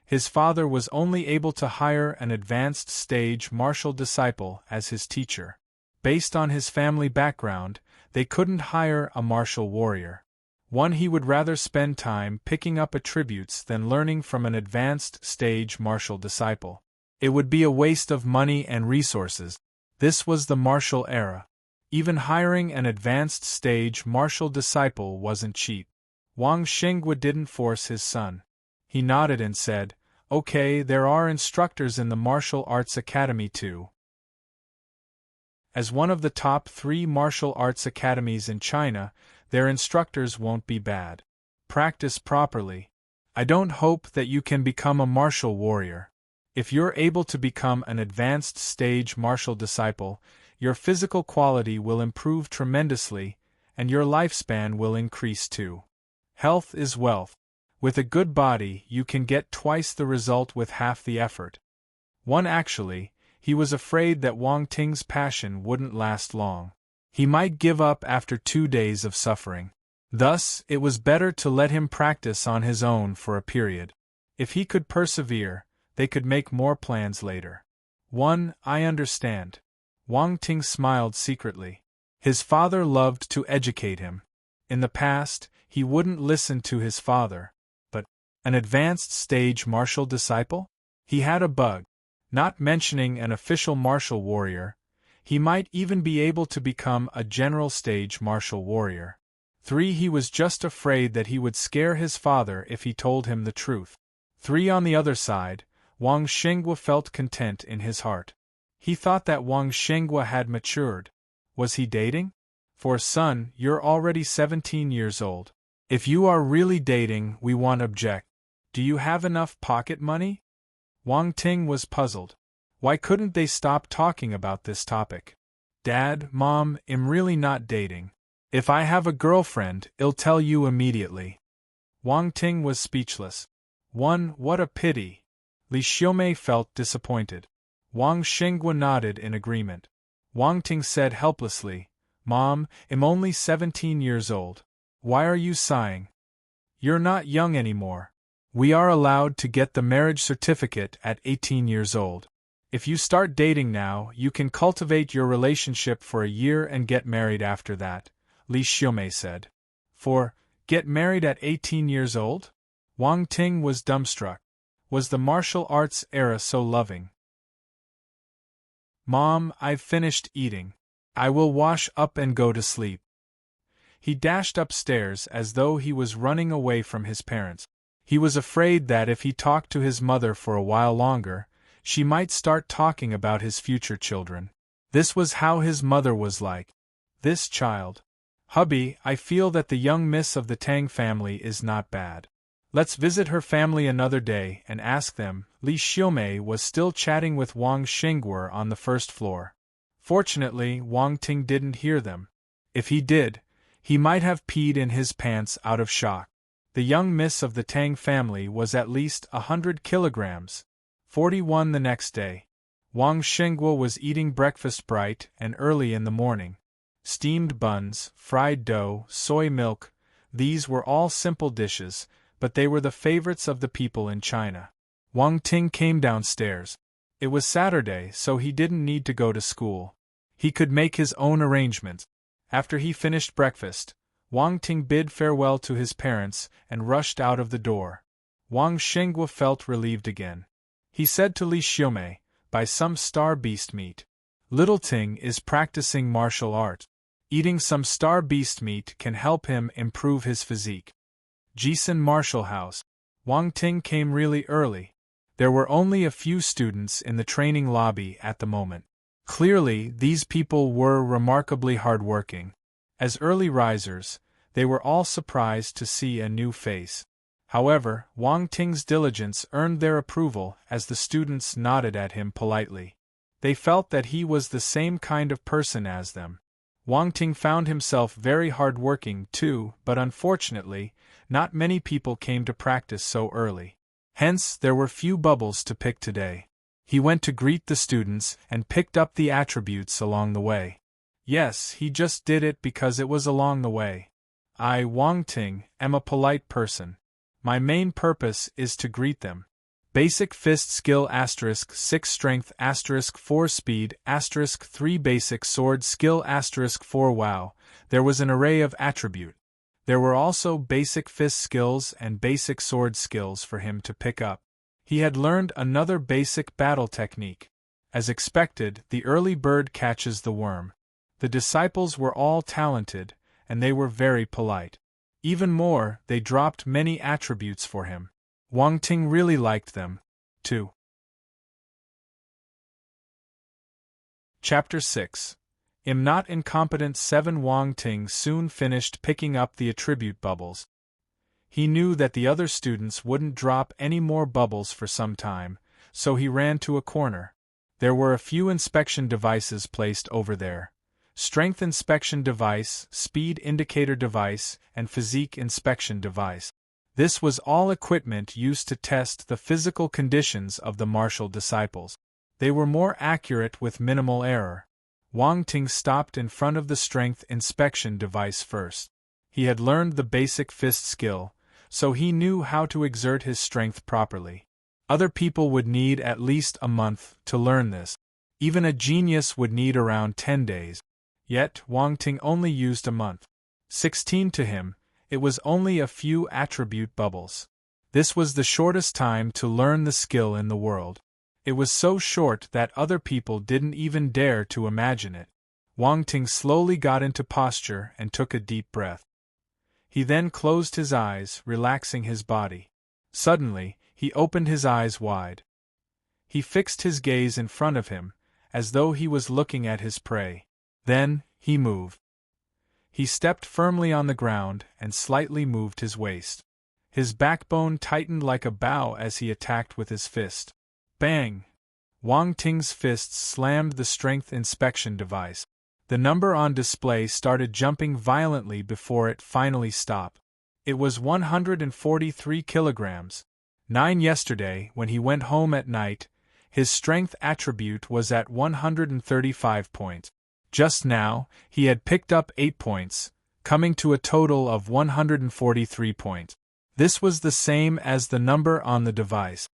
His father was only able to hire an advanced stage martial disciple as his teacher. Based on his family background, they couldn't hire a martial warrior. One he would rather spend time picking up attributes than learning from an advanced stage martial disciple. It would be a waste of money and resources. This was the martial era. Even hiring an advanced stage martial disciple wasn't cheap. Wang Xinghua didn't force his son. He nodded and said, Okay, there are instructors in the martial arts academy too. As one of the top 3 martial arts academies in China, their instructors won't be bad. Practice properly. I don't hope that you can become a martial warrior. If you're able to become an advanced stage martial disciple, your physical quality will improve tremendously, and your lifespan will increase too. Health is wealth. With a good body, you can get twice the result with half the effort. Actually, he was afraid that Wang Ting's passion wouldn't last long. He might give up after 2 days of suffering. Thus, it was better to let him practice on his own for a period. If he could persevere, they could make more plans later. I understand. Wang Ting smiled secretly. His father loved to educate him. In the past, he wouldn't listen to his father. But, an advanced stage martial disciple? He had a bug. Not mentioning an official martial warrior, he might even be able to become a general stage martial warrior. He was just afraid that he would scare his father if he told him the truth. On the other side, Wang Xinghua felt content in his heart. He thought that Wang Xinghua had matured. Was he dating? Son, you're already 17 years old. If you are really dating, we won't object. Do you have enough pocket money? Wang Ting was puzzled. Why couldn't they stop talking about this topic? Dad, Mom, I'm really not dating. If I have a girlfriend, I'll tell you immediately. Wang Ting was speechless. What a pity. Li Xiumei felt disappointed. Wang Xinghua nodded in agreement. Wang Ting said helplessly, Mom, I'm only 17 years old. Why are you sighing? You're not young anymore. We are allowed to get the marriage certificate at 18 years old. If you start dating now, you can cultivate your relationship for a year and get married after that, Li Xiumei said. Get married at 18 years old? Wang Ting was dumbstruck. Was the martial arts era so loving? Mom, I've finished eating. I will wash up and go to sleep. He dashed upstairs as though he was running away from his parents. He was afraid that if he talked to his mother for a while longer, she might start talking about his future children. This was how his mother was like. This child. Hubby, I feel that the young miss of the Tang family is not bad. Let's visit her family another day and ask them. Li Xiumei was still chatting with Wang Xinghua on the first floor. Fortunately, Wang Ting didn't hear them. If he did, he might have peed in his pants out of shock. The young miss of the Tang family was at least 100 kilograms. 41 the next day. Wang Xinghua was eating breakfast bright and early in the morning. Steamed buns, fried dough, soy milk, these were all simple dishes, but they were the favorites of the people in China. Wang Ting came downstairs. It was Saturday, so he didn't need to go to school. He could make his own arrangements. After he finished breakfast, Wang Ting bid farewell to his parents and rushed out of the door. Wang Xinghua felt relieved again. He said to Li Xiumei, "Buy some star beast meat. Little Ting is practicing martial art. Eating some star beast meat can help him improve his physique." Jisun Martial House. Wang Ting came really early. There were only a few students in the training lobby at the moment. Clearly, these people were remarkably hardworking. As early risers, They were all surprised to see a new face. However, Wang Ting's diligence earned their approval as the students nodded at him politely. They felt that he was the same kind of person as them. Wang Ting found himself very hard-working too, but unfortunately, not many people came to practice so early. Hence, there were few bubbles to pick today. He went to greet the students and picked up the attributes along the way. Yes, he just did it because it was along the way. I, Wang Ting, am a polite person. My main purpose is to greet them. Basic fist skill *6 strength *4 speed *3 basic sword skill *4 wow. There was an array of attribute. There were also basic fist skills and basic sword skills for him to pick up. He had learned another basic battle technique. As expected, the early bird catches the worm. The disciples were all talented, and they were very polite. Even more, they dropped many attributes for him. Wang Ting really liked them, too. Chapter 6. Am Not Incompetent 7. Wang Ting soon finished picking up the attribute bubbles. He knew that the other students wouldn't drop any more bubbles for some time, so he ran to a corner. There were a few inspection devices placed over there. Strength inspection device, speed indicator device, and physique inspection device. This was all equipment used to test the physical conditions of the martial disciples. They were more accurate with minimal error. Wang Ting stopped in front of the strength inspection device first. He had learned the basic fist skill, so he knew how to exert his strength properly. Other people would need at least a month to learn this. Even a genius would need around 10 days. Yet, Wang Ting only used a month. 16 to him, it was only a few attribute bubbles. This was the shortest time to learn the skill in the world. It was so short that other people didn't even dare to imagine it. Wang Ting slowly got into posture and took a deep breath. He then closed his eyes, relaxing his body. Suddenly, he opened his eyes wide. He fixed his gaze in front of him, as though he was looking at his prey. Then, he moved. He stepped firmly on the ground and slightly moved his waist. His backbone tightened like a bow as he attacked with his fist. Bang! Wang Ting's fists slammed the strength inspection device. The number on display started jumping violently before it finally stopped. It was 143 kilograms. 9 yesterday, when he went home at night, his strength attribute was at 135 points. Just now, he had picked up 8 points, coming to a total of 143 points. This was the same as the number on the device.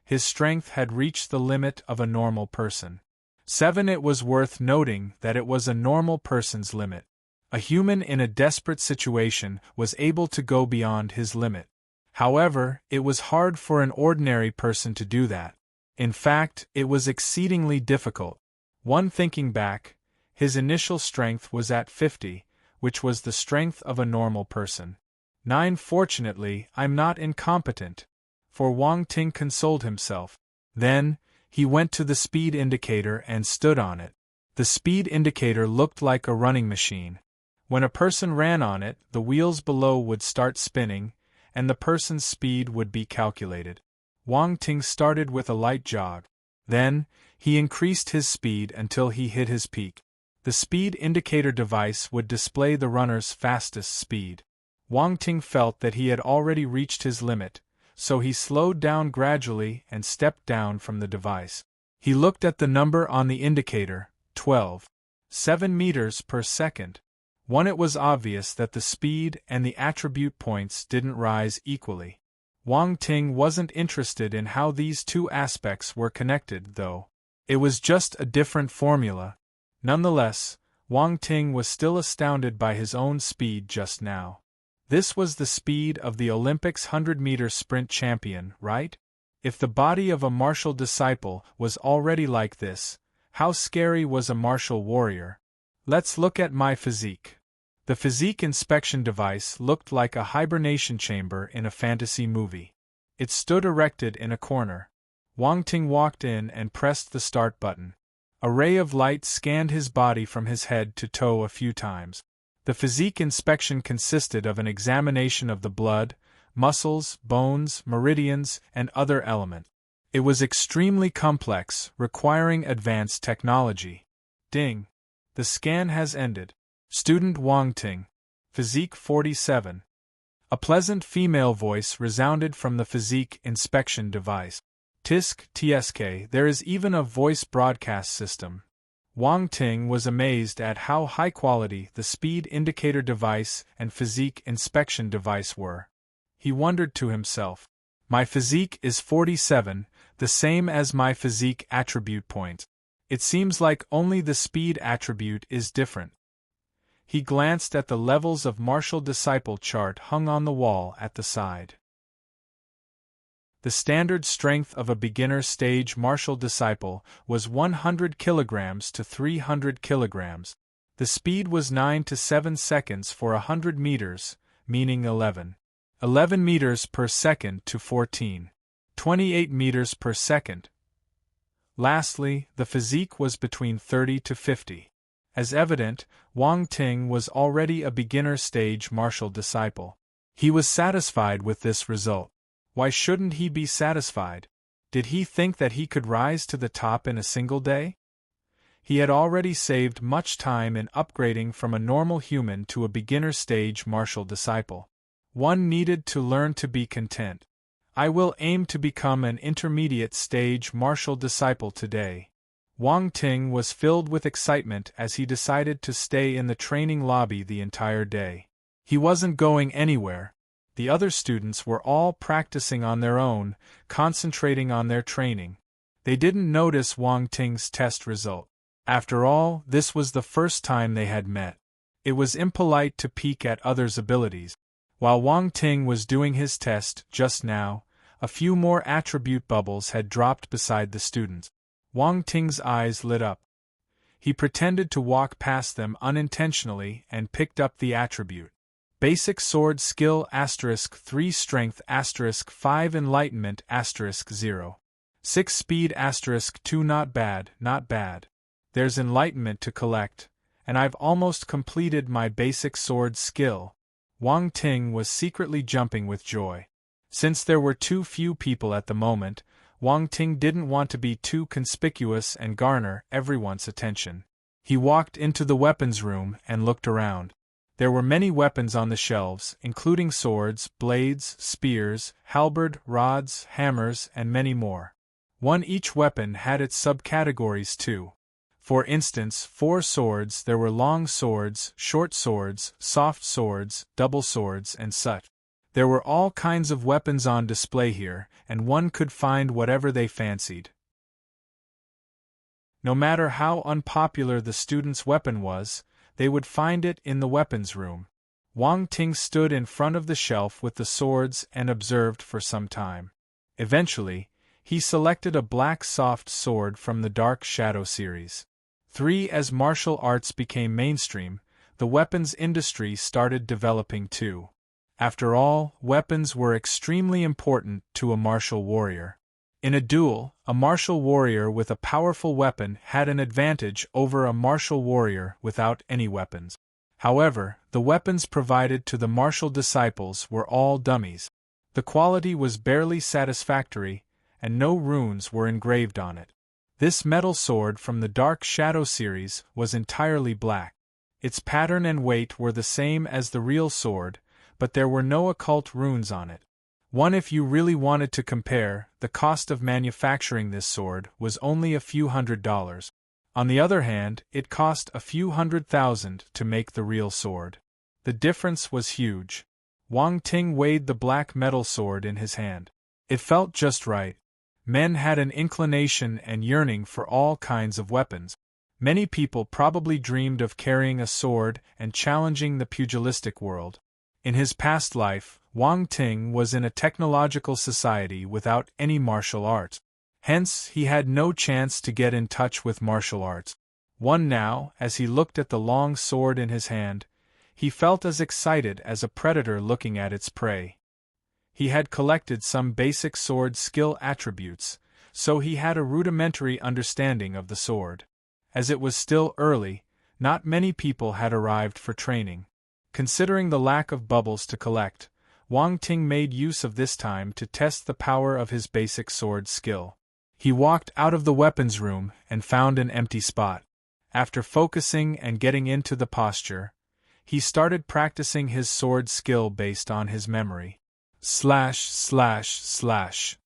His strength had reached the limit of a normal person. 7. It was worth noting that it was a normal person's limit. A human in a desperate situation was able to go beyond his limit. However, it was hard for an ordinary person to do that. In fact, it was exceedingly difficult. One thinking back, his initial strength was at 50, which was the strength of a normal person. 9. Fortunately, I'm not incompetent, for Wang Ting consoled himself. Then, he went to the speed indicator and stood on it. The speed indicator looked like a running machine. When a person ran on it, the wheels below would start spinning, and the person's speed would be calculated. Wang Ting started with a light jog. Then, he increased his speed until he hit his peak. The speed indicator device would display the runner's fastest speed. Wang Ting felt that he had already reached his limit, so he slowed down gradually and stepped down from the device. He looked at the number on the indicator, 12.7 meters per second. 1. It was obvious that the speed and the attribute points didn't rise equally. Wang Ting wasn't interested in how these two aspects were connected, though. It was just a different formula. Nonetheless, Wang Ting was still astounded by his own speed just now. This was the speed of the Olympics 100-meter sprint champion, right? If the body of a martial disciple was already like this, how scary was a martial warrior? Let's look at my physique. The physique inspection device looked like a hibernation chamber in a fantasy movie. It stood erected in a corner. Wang Ting walked in and pressed the start button. A ray of light scanned his body from his head to toe a few times. The physique inspection consisted of an examination of the blood, muscles, bones, meridians, and other elements. It was extremely complex, requiring advanced technology. Ding. The scan has ended. Student Wang Ting. Physique 47. A pleasant female voice resounded from the physique inspection device. TSK, there is even a voice broadcast system. Wang Ting was amazed at how high quality the speed indicator device and physique inspection device were. He wondered to himself, my physique is 47, the same as my physique attribute point. It seems like only the speed attribute is different. He glanced at the levels of martial disciple chart hung on the wall at the side. The standard strength of a beginner stage martial disciple was 100 kilograms to 300 kilograms. The speed was 9 to 7 seconds for 100 meters, meaning 11 meters per second to 28 meters per second. Lastly, the physique was between 30 to 50. As evident, Wang Ting was already a beginner stage martial disciple. He was satisfied with this result. Why shouldn't he be satisfied? Did he think that he could rise to the top in a single day? He had already saved much time in upgrading from a normal human to a beginner stage martial disciple. One needed to learn to be content. I will aim to become an intermediate stage martial disciple today. Wang Ting was filled with excitement as he decided to stay in the training lobby the entire day. He wasn't going anywhere. The other students were all practicing on their own, concentrating on their training. They didn't notice Wang Ting's test result. After all, this was the first time they had met. It was impolite to peek at others' abilities. While Wang Ting was doing his test just now, a few more attribute bubbles had dropped beside the students. Wang Ting's eyes lit up. He pretended to walk past them unintentionally and picked up the attribute. Basic sword skill *3 strength *5 enlightenment *0. 6 speed *2 not bad, not bad. There's enlightenment to collect, and I've almost completed my basic sword skill. Wang Ting was secretly jumping with joy. Since there were too few people at the moment, Wang Ting didn't want to be too conspicuous and garner everyone's attention. He walked into the weapons room and looked around. There were many weapons on the shelves, including swords, blades, spears, halberd, rods, hammers, and many more. Each weapon had its subcategories too. For instance, for swords there were long swords, short swords, soft swords, double swords, and such. There were all kinds of weapons on display here, and one could find whatever they fancied. No matter how unpopular the student's weapon was, they would find it in the weapons room. Wang Ting stood in front of the shelf with the swords and observed for some time. Eventually, he selected a black soft sword from the Dark Shadow series. As martial arts became mainstream, the weapons industry started developing too. After all, weapons were extremely important to a martial warrior. In a duel, a martial warrior with a powerful weapon had an advantage over a martial warrior without any weapons. However, the weapons provided to the martial disciples were all dummies. The quality was barely satisfactory, and no runes were engraved on it. This metal sword from the Dark Shadow series was entirely black. Its pattern and weight were the same as the real sword, but there were no occult runes on it. If you really wanted to compare, the cost of manufacturing this sword was only a few $100s. On the other hand, it cost a few $100,000 to make the real sword. The difference was huge. Wang Ting weighed the black metal sword in his hand. It felt just right. Men had an inclination and yearning for all kinds of weapons. Many people probably dreamed of carrying a sword and challenging the pugilistic world. In his past life, Wang Ting was in a technological society without any martial arts. Hence, he had no chance to get in touch with martial arts. Now, as he looked at the long sword in his hand, he felt as excited as a predator looking at its prey. He had collected some basic sword skill attributes, so he had a rudimentary understanding of the sword. As it was still early, not many people had arrived for training. Considering the lack of bubbles to collect, Wang Ting made use of this time to test the power of his basic sword skill. He walked out of the weapons room and found an empty spot. After focusing and getting into the posture, he started practicing his sword skill based on his memory. Slash, slash, slash.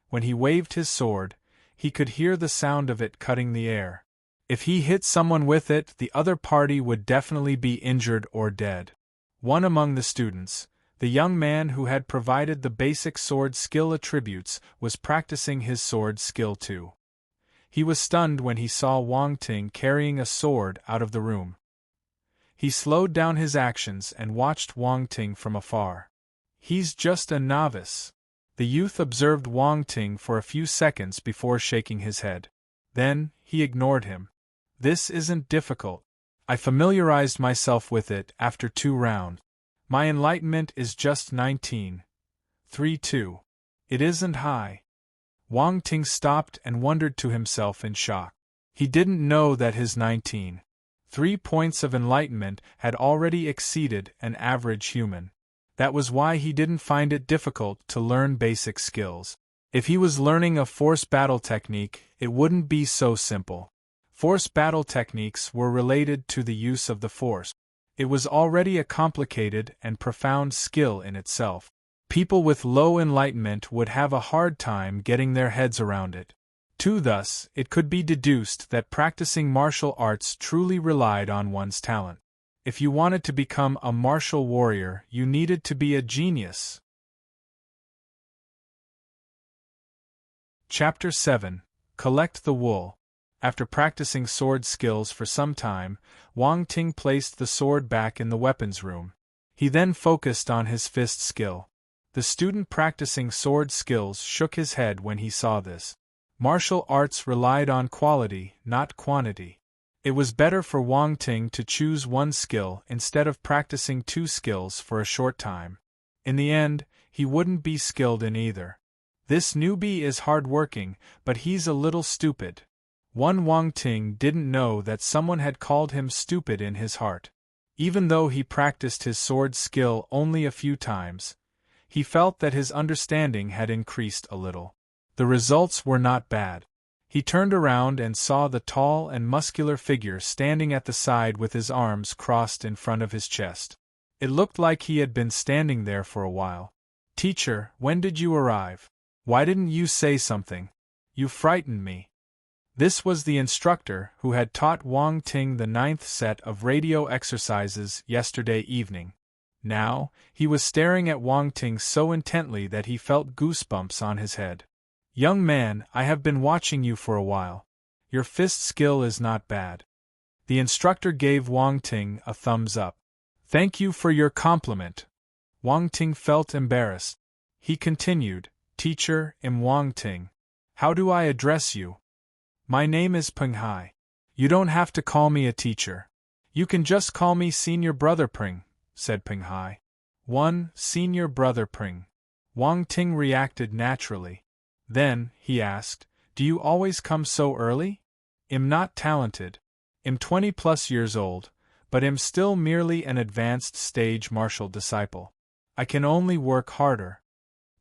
When he waved his sword, he could hear the sound of it cutting the air. If he hit someone with it, the other party would definitely be injured or dead. One among the students, the young man who had provided the basic sword skill attributes, was practicing his sword skill too. He was stunned when he saw Wang Ting carrying a sword out of the room. He slowed down his actions and watched Wang Ting from afar. He's just a novice. The youth observed Wang Ting for a few seconds before shaking his head. Then, he ignored him. This isn't difficult. I familiarized myself with it after 2 rounds. My enlightenment is just 19. 3-2. It isn't high. Wang Ting stopped and wondered to himself in shock. He didn't know that his 19. 3 points of enlightenment had already exceeded an average human. That was why he didn't find it difficult to learn basic skills. If he was learning a force battle technique, it wouldn't be so simple. Force battle techniques were related to the use of the force. It was already a complicated and profound skill in itself. People with low enlightenment would have a hard time getting their heads around it. Thus, it could be deduced that practicing martial arts truly relied on one's talent. If you wanted to become a martial warrior, you needed to be a genius. Chapter 7. Collect the Wool. After practicing sword skills for some time, Wang Ting placed the sword back in the weapons room. He then focused on his fist skill. The student practicing sword skills shook his head when he saw this. Martial arts relied on quality, not quantity. It was better for Wang Ting to choose one skill instead of practicing 2 skills for a short time. In the end, he wouldn't be skilled in either. This newbie is hard-working, but he's a little stupid. Wang Ting didn't know that someone had called him stupid in his heart. Even though he practiced his sword skill only a few times, he felt that his understanding had increased a little. The results were not bad. He turned around and saw the tall and muscular figure standing at the side with his arms crossed in front of his chest. It looked like he had been standing there for a while. "Teacher, when did you arrive? Why didn't you say something? You frightened me." This was the instructor who had taught Wang Ting the 9th set of radio exercises yesterday evening. Now, he was staring at Wang Ting so intently that he felt goosebumps on his head. "Young man, I have been watching you for a while. Your fist skill is not bad." The instructor gave Wang Ting a thumbs up. "Thank you for your compliment." Wang Ting felt embarrassed. He continued, "Teacher, Wang Ting. How do I address you?" "My name is Peng Hai. You don't have to call me a teacher. You can just call me Senior Brother Peng," said Peng Hai. Senior Brother Peng. Wang Ting reacted naturally. Then, he asked, "Do you always come so early?" "I'm not talented. I'm 20+ years old, but I'm still merely an advanced stage martial disciple. I can only work harder."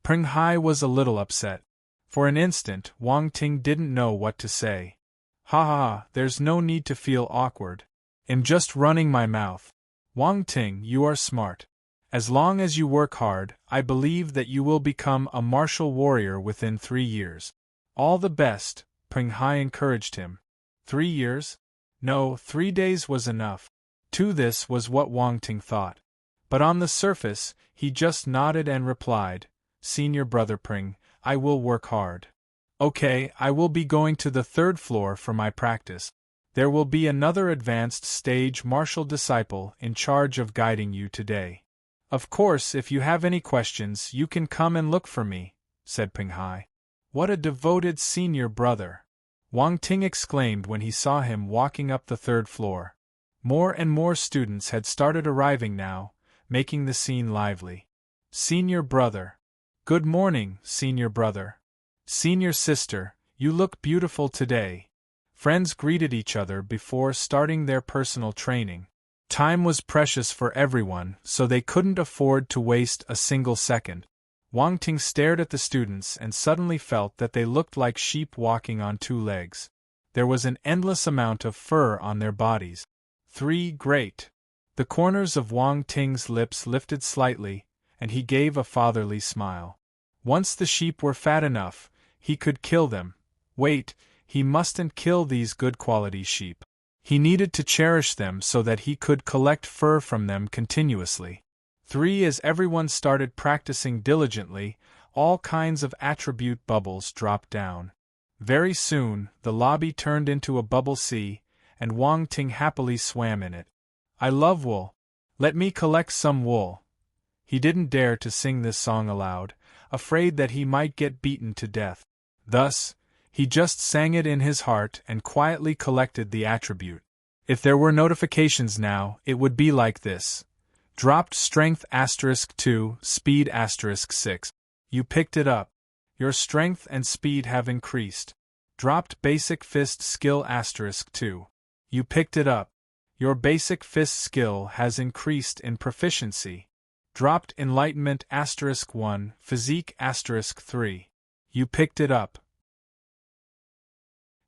Peng Hai was a little upset. For an instant, Wang Ting didn't know what to say. "Ha ha ha, there's no need to feel awkward. I'm just running my mouth. Wang Ting, you are smart. As long as you work hard, I believe that you will become a martial warrior within 3 years. All the best," Peng Hai encouraged him. 3 years? No, 3 days was enough. This was what Wang Ting thought. But on the surface, he just nodded and replied, "Senior Brother Peng, I will work hard. Okay, I will be going to the 3rd floor for my practice. There will be another advanced stage martial disciple in charge of guiding you today. Of course, if you have any questions, you can come and look for me," said Peng Hai. "What a devoted senior brother!" Wang Ting exclaimed when he saw him walking up the 3rd floor. More and more students had started arriving now, making the scene lively. "Senior brother. Good morning, senior brother. Senior sister, you look beautiful today." Friends greeted each other before starting their personal training. Time was precious for everyone, so they couldn't afford to waste a single second. Wang Ting stared at the students and suddenly felt that they looked like sheep walking on two legs. There was an endless amount of fur on their bodies. 3. Great! The corners of Wang Ting's lips lifted slightly, and he gave a fatherly smile. Once the sheep were fat enough, he could kill them. Wait, he mustn't kill these good-quality sheep. He needed to cherish them so that he could collect fur from them continuously. 3. As everyone started practicing diligently, all kinds of attribute bubbles dropped down. Very soon, the lobby turned into a bubble sea, and Wang Ting happily swam in it. I love wool. Let me collect some wool. He didn't dare to sing this song aloud, afraid that he might get beaten to death. Thus, he just sang it in his heart and quietly collected the attribute. If there were notifications now, it would be like this. Dropped strength *2, speed *6. You picked it up. Your strength and speed have increased. Dropped basic fist skill *2. You picked it up. Your basic fist skill has increased in proficiency. Dropped enlightenment *1, physique *3. You picked it up.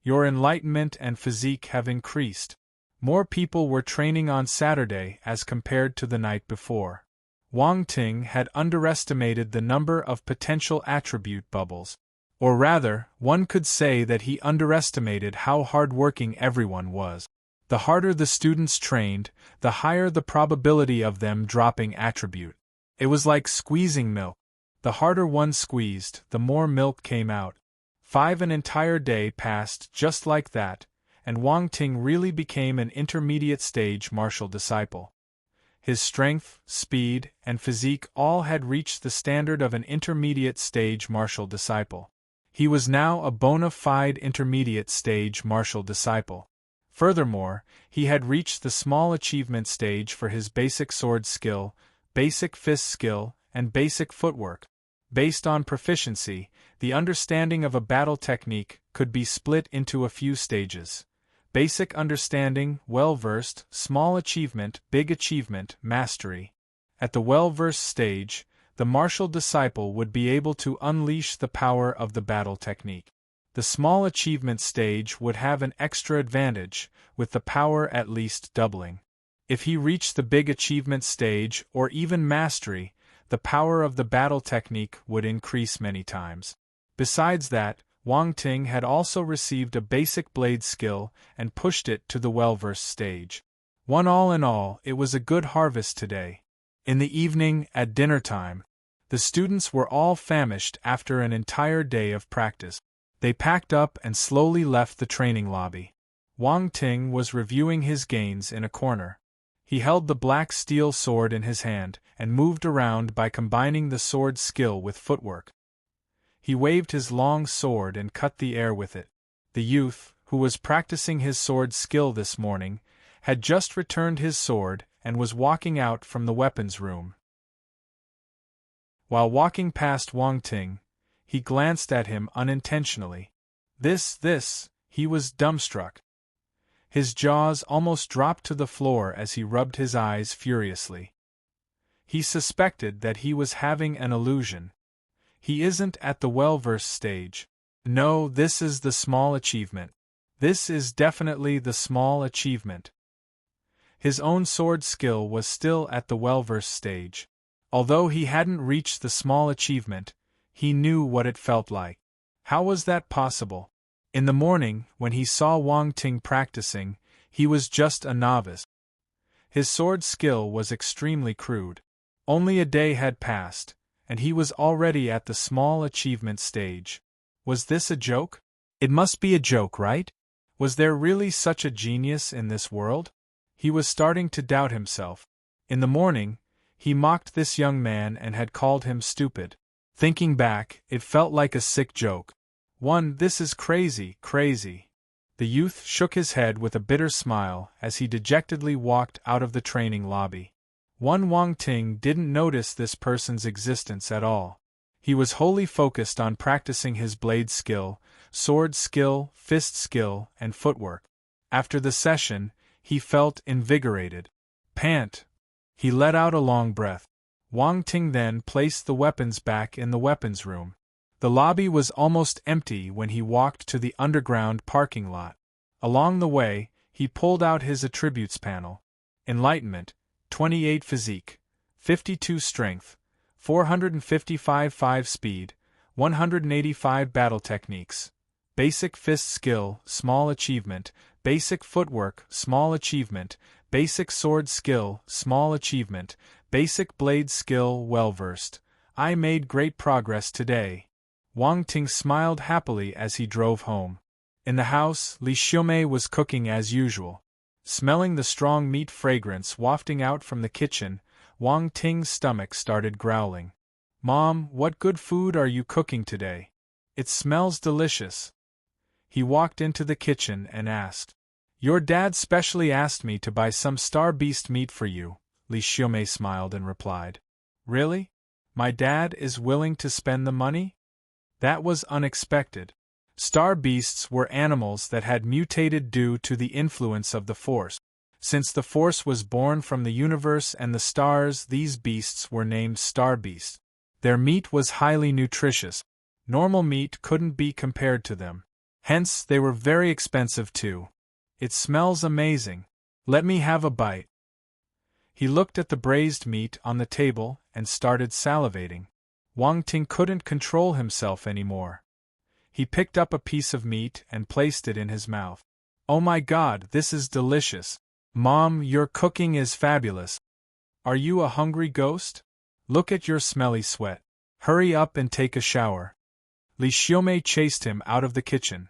Your enlightenment and physique have increased. More people were training on Saturday as compared to the night before. Wang Ting had underestimated the number of potential attribute bubbles. Or rather, one could say that he underestimated how hard-working everyone was. The harder the students trained, the higher the probability of them dropping attribute. It was like squeezing milk. The harder one squeezed, the more milk came out. 5. An entire day passed just like that, and Wang Ting really became an intermediate stage martial disciple. His strength, speed, and physique all had reached the standard of an intermediate stage martial disciple. He was now a bona fide intermediate stage martial disciple. Furthermore, he had reached the small achievement stage for his basic sword skill, basic fist skill, and basic footwork. Based on proficiency, the understanding of a battle technique could be split into a few stages. Basic understanding, well-versed, small achievement, big achievement, mastery. At the well-versed stage, the martial disciple would be able to unleash the power of the battle technique. The small achievement stage would have an extra advantage, with the power at least doubling. If he reached the big achievement stage or even mastery, the power of the battle technique would increase many times. Besides that, Wang Ting had also received a basic blade skill and pushed it to the well-versed stage. All in all, it was a good harvest today. In the evening, at dinner time, the students were all famished after an entire day of practice. They packed up and slowly left the training lobby. Wang Ting was reviewing his gains in a corner. He held the black steel sword in his hand and moved around by combining the sword skill with footwork. He waved his long sword and cut the air with it. The youth, who was practicing his sword skill this morning, had just returned his sword and was walking out from the weapons room. While walking past Wang Ting, he glanced at him unintentionally. He was dumbstruck. His jaws almost dropped to the floor as he rubbed his eyes furiously. He suspected that he was having an illusion. He isn't at the well-versed stage. No, this is the small achievement. This is definitely the small achievement. His own sword skill was still at the well-versed stage. Although he hadn't reached the small achievement, he knew what it felt like. How was that possible? In the morning, when he saw Wang Ting practicing, he was just a novice. His sword skill was extremely crude. Only a day had passed, and he was already at the small achievement stage. Was this a joke? It must be a joke, right? Was there really such a genius in this world? He was starting to doubt himself. In the morning, he mocked this young man and had called him stupid. Thinking back, it felt like a sick joke. This is crazy. The youth shook his head with a bitter smile as he dejectedly walked out of the training lobby. Wang Ting didn't notice this person's existence at all. He was wholly focused on practicing his blade skill, sword skill, fist skill, and footwork. After the session, he felt invigorated. Pant! He let out a long breath. Wang Ting then placed the weapons back in the weapons room. The lobby was almost empty when he walked to the underground parking lot. Along the way, he pulled out his attributes panel. Enlightenment, 28 physique, 52 strength, 455 5 speed, 185 battle techniques. Basic fist skill, small achievement. Basic footwork, small achievement. Basic sword skill, small achievement. Basic blade skill, well versed. I made great progress today. Wang Ting smiled happily as he drove home. In the house, Li Xiaomei was cooking as usual. Smelling the strong meat fragrance wafting out from the kitchen, Wang Ting's stomach started growling. Mom, what good food are you cooking today? It smells delicious. He walked into the kitchen and asked. Your dad specially asked me to buy some star beast meat for you, Li Xiaomei smiled and replied. Really? My dad is willing to spend the money? That was unexpected. Star beasts were animals that had mutated due to the influence of the Force. Since the Force was born from the universe and the stars, these beasts were named star beasts. Their meat was highly nutritious. Normal meat couldn't be compared to them. Hence, they were very expensive too. It smells amazing. Let me have a bite. He looked at the braised meat on the table and started salivating. Wang Ting couldn't control himself anymore. He picked up a piece of meat and placed it in his mouth. Oh my God, this is delicious. Mom, your cooking is fabulous. Are you a hungry ghost? Look at your smelly sweat. Hurry up and take a shower. Li Xiaomei chased him out of the kitchen.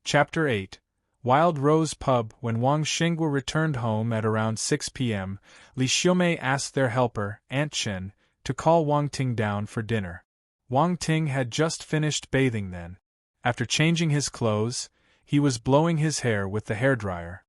Chapter 8 Wild Rose Pub. When Wang Xinghua returned home at around 6 p.m., Li Xiaomei asked their helper, Aunt Chen, to call Wang Ting down for dinner. Wang Ting had just finished bathing then. After changing his clothes, he was blowing his hair with the hairdryer.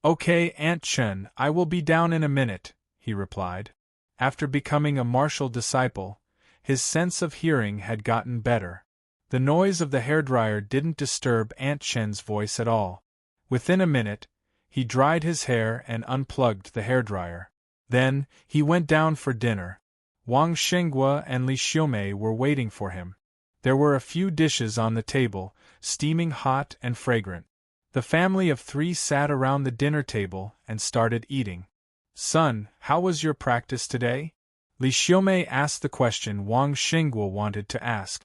Okay, Aunt Chen, I will be down in a minute, he replied. After becoming a martial disciple, his sense of hearing had gotten better. The noise of the hairdryer didn't disturb Aunt Chen's voice at all. Within a minute, he dried his hair and unplugged the hairdryer. Then, he went down for dinner. Wang Xinghua and Li Xiaomei were waiting for him. There were a few dishes on the table, steaming hot and fragrant. The family of 3 sat around the dinner table and started eating. Son, how was your practice today? Li Xiaomei asked the question Wang Xinghua wanted to ask.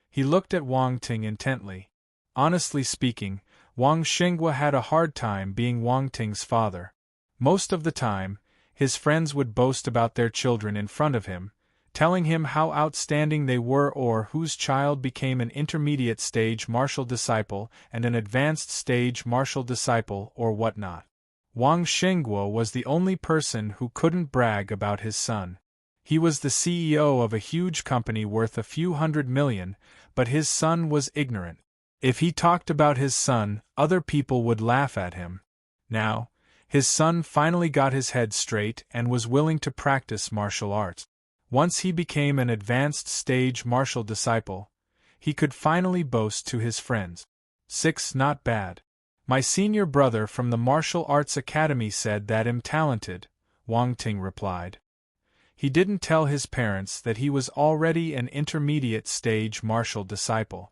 He looked at Wang Ting intently. Honestly speaking, Wang Xinghua had a hard time being Wang Ting's father. Most of the time, his friends would boast about their children in front of him, telling him how outstanding they were or whose child became an intermediate stage martial disciple and an advanced stage martial disciple or whatnot. Wang Xinghua was the only person who couldn't brag about his son. He was the CEO of a huge company worth a few $100 million, but his son was ignorant. If he talked about his son, other people would laugh at him. Now, his son finally got his head straight and was willing to practice martial arts. Once he became an advanced stage martial disciple, he could finally boast to his friends. 6 Not bad. My senior brother from the Martial Arts Academy said that I'm talented, Wang Ting replied. He didn't tell his parents that he was already an intermediate stage martial disciple.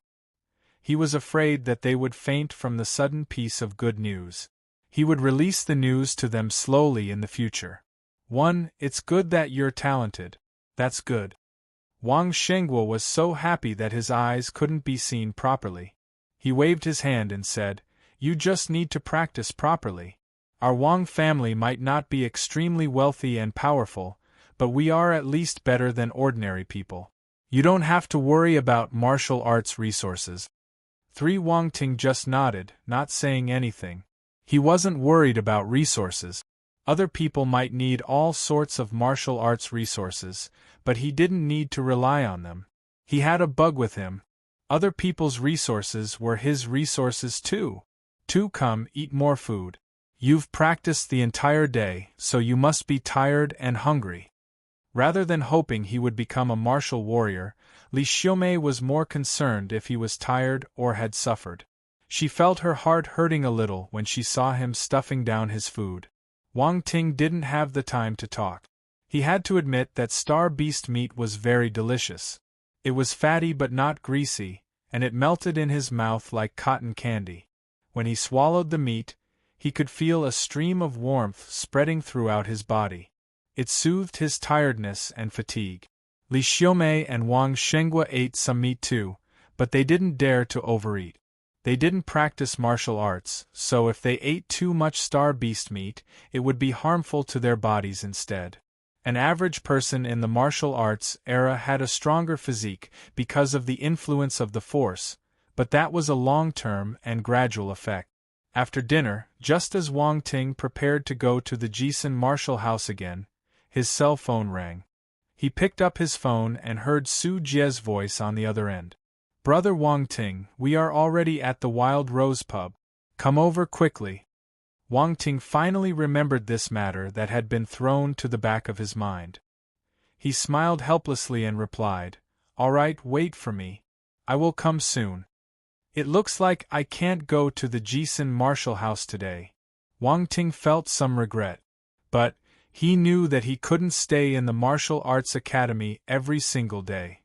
He was afraid that they would faint from the sudden piece of good news. He would release the news to them slowly in the future. 1. It's good that you're talented. That's good. Wang Xinghua was so happy that his eyes couldn't be seen properly. He waved his hand and said, You just need to practice properly. Our Wang family might not be extremely wealthy and powerful, but we are at least better than ordinary people. You don't have to worry about martial arts resources. 3. Wang Ting just nodded, not saying anything. He wasn't worried about resources. Other people might need all sorts of martial arts resources, but he didn't need to rely on them. He had a bug with him. Other people's resources were his resources too. 2. Come, eat more food. You've practiced the entire day, so you must be tired and hungry. Rather than hoping he would become a martial warrior, Li Xiaomei was more concerned if he was tired or had suffered. She felt her heart hurting a little when she saw him stuffing down his food. Wang Ting didn't have the time to talk. He had to admit that star beast meat was very delicious. It was fatty but not greasy, and it melted in his mouth like cotton candy. When he swallowed the meat, he could feel a stream of warmth spreading throughout his body. It soothed his tiredness and fatigue. Li Xiaomei and Wang Shenghua ate some meat too, but they didn't dare to overeat. They didn't practice martial arts, so if they ate too much star beast meat, it would be harmful to their bodies instead. An average person in the martial arts era had a stronger physique because of the influence of the Force, but that was a long-term and gradual effect. After dinner, just as Wang Ting prepared to go to the Jisun Martial House again, his cell phone rang. He picked up his phone and heard Su Jie's voice on the other end. "Brother Wang Ting, we are already at the Wild Rose pub. Come over quickly." Wang Ting finally remembered this matter that had been thrown to the back of his mind. He smiled helplessly and replied, "All right, wait for me. I will come soon." "It looks like I can't go to the Jisun Martial House today." Wang Ting felt some regret. But he knew that he couldn't stay in the martial arts academy every single day.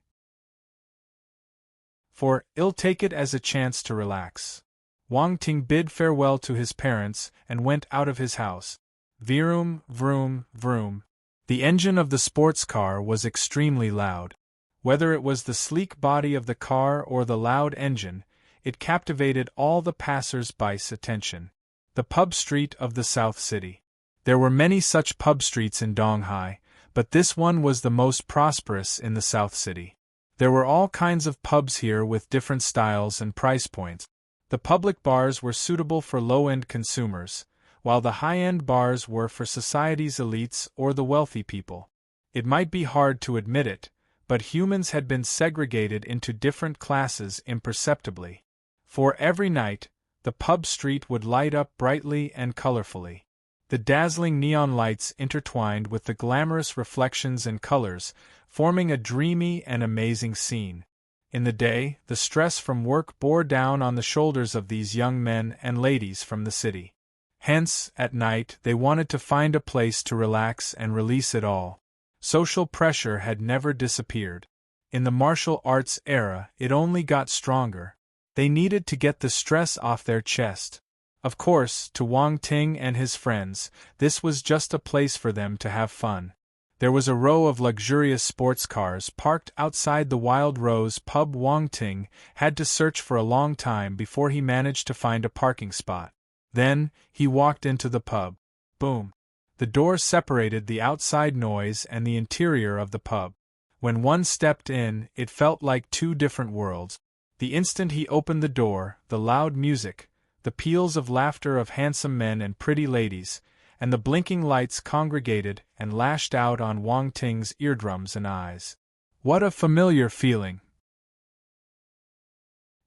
For he'll take it as a chance to relax. Wang Ting bid farewell to his parents and went out of his house. Vroom, vroom, vroom. The engine of the sports car was extremely loud. Whether it was the sleek body of the car or the loud engine, it captivated all the passers-by's attention. The pub street of the South City. There were many such pub streets in Donghai, but this one was the most prosperous in the South City. There were all kinds of pubs here with different styles and price points. The public bars were suitable for low-end consumers, while the high-end bars were for society's elites or the wealthy people. It might be hard to admit it, but humans had been segregated into different classes imperceptibly. For every night, the pub street would light up brightly and colorfully. The dazzling neon lights intertwined with the glamorous reflections and colors, forming a dreamy and amazing scene. In the day, the stress from work bore down on the shoulders of these young men and ladies from the city. Hence, at night, they wanted to find a place to relax and release it all. Social pressure had never disappeared. In the martial arts era, it only got stronger. They needed to get the stress off their chest. Of course, to Wang Ting and his friends, this was just a place for them to have fun. There was a row of luxurious sports cars parked outside the Wild Rose pub. Wang Ting had to search for a long time before he managed to find a parking spot. Then, he walked into the pub. Boom! The door separated the outside noise and the interior of the pub. When one stepped in, it felt like two different worlds. The instant he opened the door, the loud music, the peals of laughter of handsome men and pretty ladies, and the blinking lights congregated and lashed out on Wang Ting's eardrums and eyes. What a familiar feeling!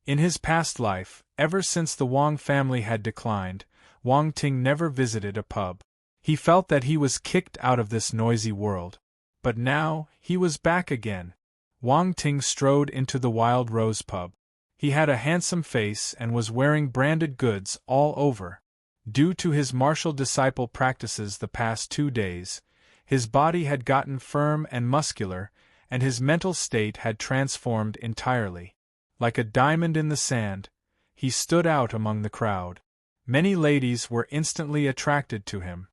In his past life, ever since the Wang family had declined, Wang Ting never visited a pub. He felt that he was kicked out of this noisy world. But now, he was back again. Wang Ting strode into the Wild Rose pub. He had a handsome face and was wearing branded goods all over. Due to his martial disciple practices the past 2 days, his body had gotten firm and muscular, and his mental state had transformed entirely. Like a diamond in the sand, he stood out among the crowd. Many ladies were instantly attracted to him.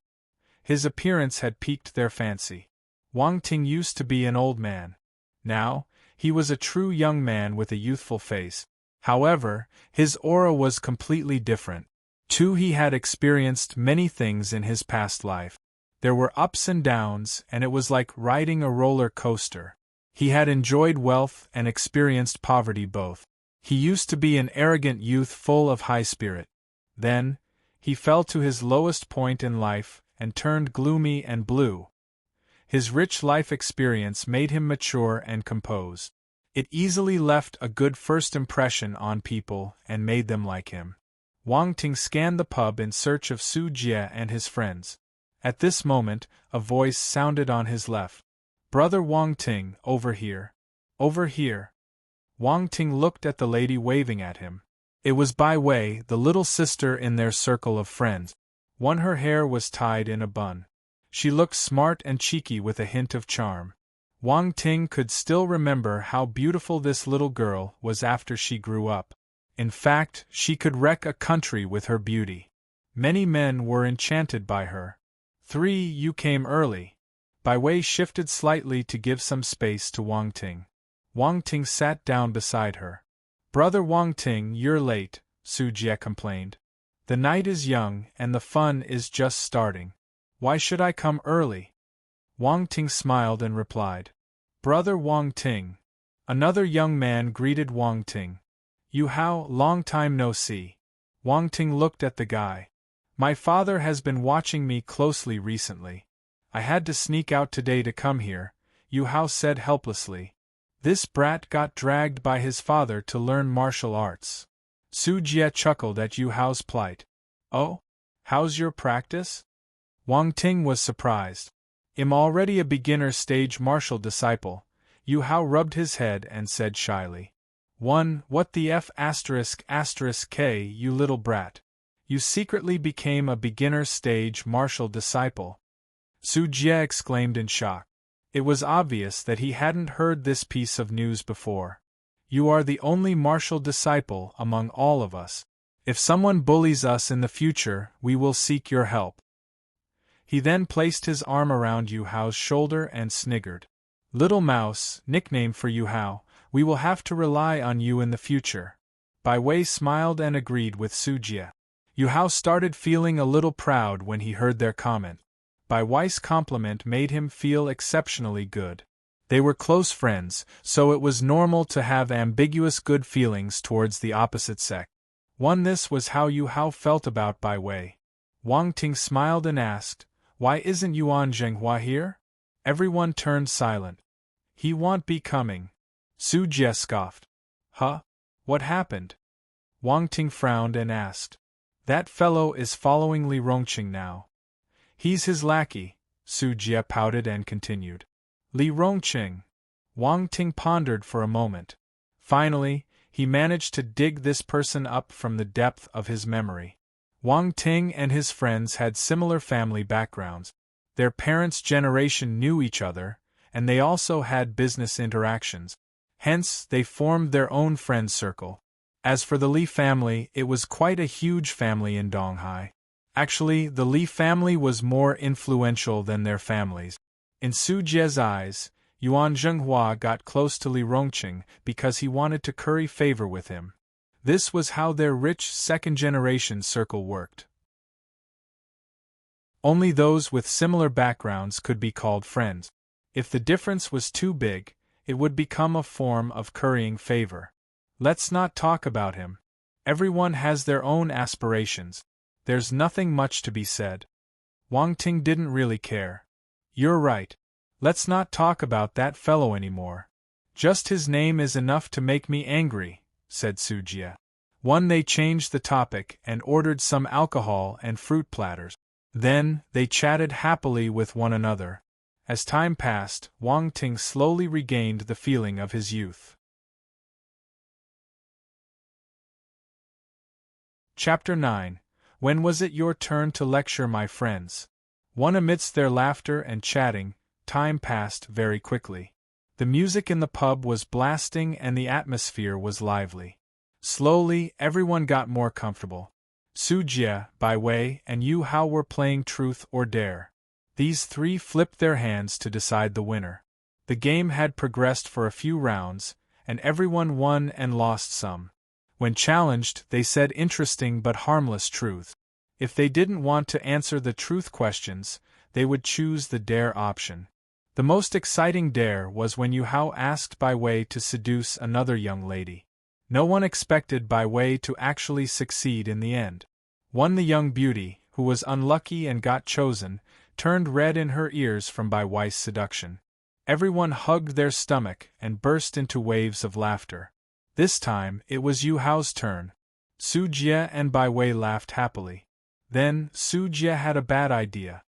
His appearance had piqued their fancy. Wang Ting used to be an old man. Now, he was a true young man with a youthful face. However, his aura was completely different. Too, he had experienced many things in his past life. There were ups and downs, and it was like riding a roller coaster. He had enjoyed wealth and experienced poverty both. He used to be an arrogant youth full of high spirit. Then, he fell to his lowest point in life and turned gloomy and blue. His rich life experience made him mature and composed. It easily left a good first impression on people and made them like him. Wang Ting scanned the pub in search of Su Jie and his friends. At this moment, a voice sounded on his left. "Brother Wang Ting, over here. Over here." Wang Ting looked at the lady waving at him. It was Bai Wei, the little sister in their circle of friends. Her hair was tied in a bun. She looked smart and cheeky with a hint of charm. Wang Ting could still remember how beautiful this little girl was after she grew up. In fact, she could wreck a country with her beauty. Many men were enchanted by her. You came early. Bai Wei shifted slightly to give some space to Wang Ting. Wang Ting sat down beside her. Brother Wang Ting, you're late, Su Jie complained. The night is young and the fun is just starting. Why should I come early? Wang Ting smiled and replied. Brother Wang Ting. Another young man greeted Wang Ting. You how, long time no see. Wang Ting looked at the guy. My father has been watching me closely recently. I had to sneak out today to come here, Yu Hao said helplessly. This brat got dragged by his father to learn martial arts. Su Jie chuckled at Yu Hao's plight. Oh? How's your practice? Wang Ting was surprised. I'm already a beginner stage martial disciple. Yu Hao rubbed his head and said shyly. What the F*** K, you little brat. You secretly became a beginner stage martial disciple. Su Jie exclaimed in shock. It was obvious that he hadn't heard this piece of news before. You are the only martial disciple among all of us. If someone bullies us in the future, we will seek your help. He then placed his arm around Yu Hao's shoulder and sniggered. Little Mouse, nickname for Yu Hao, we will have to rely on you in the future. Bai Wei smiled and agreed with Su Jie. Yu Hao started feeling a little proud when he heard their comment. Bai Wei's compliment made him feel exceptionally good. They were close friends, so it was normal to have ambiguous good feelings towards the opposite sex. This was how Yu Hao felt about Bai Wei. Wang Ting smiled and asked, Why isn't Yuan Zhenghua here? Everyone turned silent. He won't be coming. Su Jie scoffed. Huh? What happened? Wang Ting frowned and asked. That fellow is following Li Rongqing now. He's his lackey, Su Jie pouted and continued. Li Rongqing. Wang Ting pondered for a moment. Finally, he managed to dig this person up from the depth of his memory. Wang Ting and his friends had similar family backgrounds. Their parents' generation knew each other, and they also had business interactions. Hence, they formed their own friend circle. As for the Li family, it was quite a huge family in Donghai. Actually, the Li family was more influential than their families. In Su Jie's eyes, Yuan Zhenghua got close to Li Rongqing because he wanted to curry favor with him. This was how their rich second-generation circle worked. Only those with similar backgrounds could be called friends. If the difference was too big, it would become a form of currying favor. Let's not talk about him. Everyone has their own aspirations. There's nothing much to be said. Wang Ting didn't really care. You're right. Let's not talk about that fellow anymore. Just his name is enough to make me angry, said Su Jie. They changed the topic and ordered some alcohol and fruit platters. Then, they chatted happily with one another. As time passed, Wang Ting slowly regained the feeling of his youth. Chapter 9. When was it your turn to lecture, my friends? Amidst their laughter and chatting, time passed very quickly. The music in the pub was blasting and the atmosphere was lively. Slowly, everyone got more comfortable. Su Jie, Bai Wei, and Yu Hao were playing Truth or Dare. These three flipped their hands to decide the winner. The game had progressed for a few rounds, and everyone won and lost some. When challenged, they said interesting but harmless truths. If they didn't want to answer the truth questions, they would choose the dare option. The most exciting dare was when Yu Hao asked Bai Wei to seduce another young lady. No one expected Bai Wei to actually succeed in the end. The young beauty, who was unlucky and got chosen, turned red in her ears from Bai Wei's seduction. Everyone hugged their stomach and burst into waves of laughter. This time, it was Yu Hao's turn. Su Jie and Bai Wei laughed happily. Then, Su Jie had a bad idea.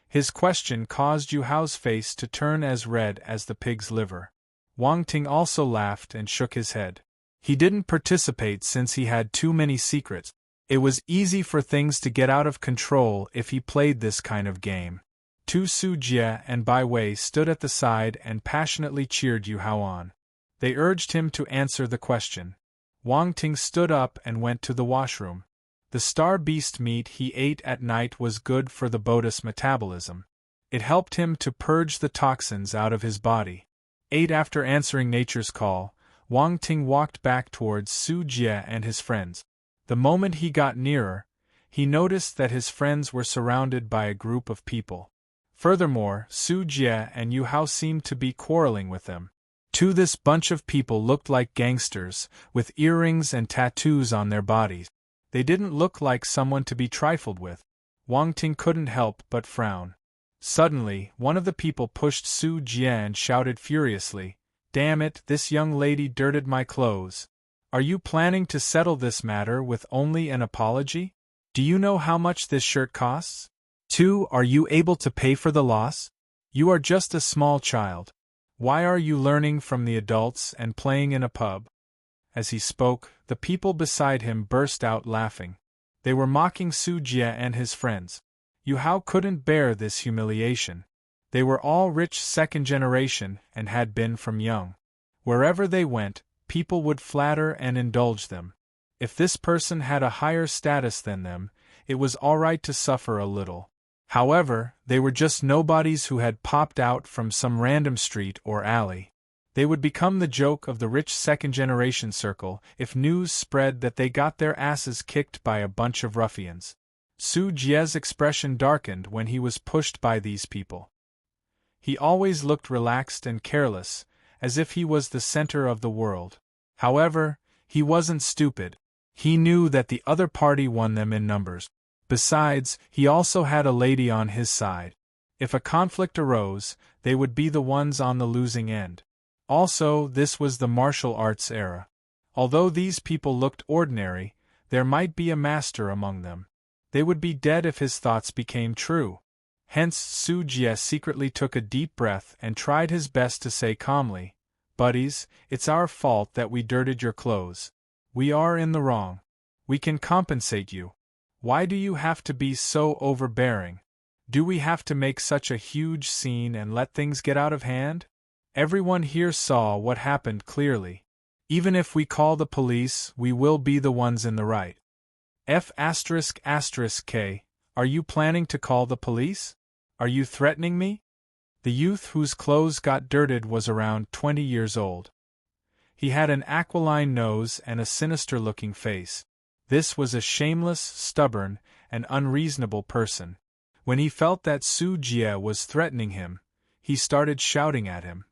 His question caused Yu Hao's face to turn as red as the pig's liver. Wang Ting also laughed and shook his head. He didn't participate since he had too many secrets. It was easy for things to get out of control if he played this kind of game. Tu Sujie and Bai Wei stood at the side and passionately cheered Yu Hao on. They urged him to answer the question. Wang Ting stood up and went to the washroom. The star beast meat he ate at night was good for the Bodhi's metabolism. It helped him to purge the toxins out of his body. After answering nature's call, Wang Ting walked back towards Su Jie and his friends. The moment he got nearer, he noticed that his friends were surrounded by a group of people. Furthermore, Su Jie and Yu Hao seemed to be quarreling with them. This bunch of people looked like gangsters, with earrings and tattoos on their bodies. They didn't look like someone to be trifled with. Wang Ting couldn't help but frown. Suddenly, one of the people pushed Su Jie and shouted furiously, "Damn it, this young lady dirted my clothes. Are you planning to settle this matter with only an apology? Do you know how much this shirt costs? 2. Are you able to pay for the loss? You are just a small child. Why are you learning from the adults and playing in a pub?" As he spoke, the people beside him burst out laughing. They were mocking Su Jie and his friends. Yu Hao couldn't bear this humiliation. They were all rich second generation and had been from young. Wherever they went, people would flatter and indulge them. If this person had a higher status than them, it was all right to suffer a little. However, they were just nobodies who had popped out from some random street or alley. They would become the joke of the rich second-generation circle if news spread that they got their asses kicked by a bunch of ruffians. Su Jie's expression darkened when he was pushed by these people. He always looked relaxed and careless, as if he was the center of the world. However, he wasn't stupid. He knew that the other party won them in numbers. Besides, he also had a lady on his side. If a conflict arose, they would be the ones on the losing end. Also, this was the martial arts era. Although these people looked ordinary, there might be a master among them. They would be dead if his thoughts became true. Hence, Su Jie secretly took a deep breath and tried his best to say calmly, "Buddies, it's our fault that we dirted your clothes. We are in the wrong. We can compensate you. Why do you have to be so overbearing? Do we have to make such a huge scene and let things get out of hand? Everyone here saw what happened clearly. Even if we call the police, we will be the ones in the right. K, are you planning to call the police? Are you threatening me?" The youth whose clothes got dirted was around 20 years old. He had an aquiline nose and a sinister-looking face. This was a shameless, stubborn, and unreasonable person. When he felt that Su Jie was threatening him, he started shouting at him.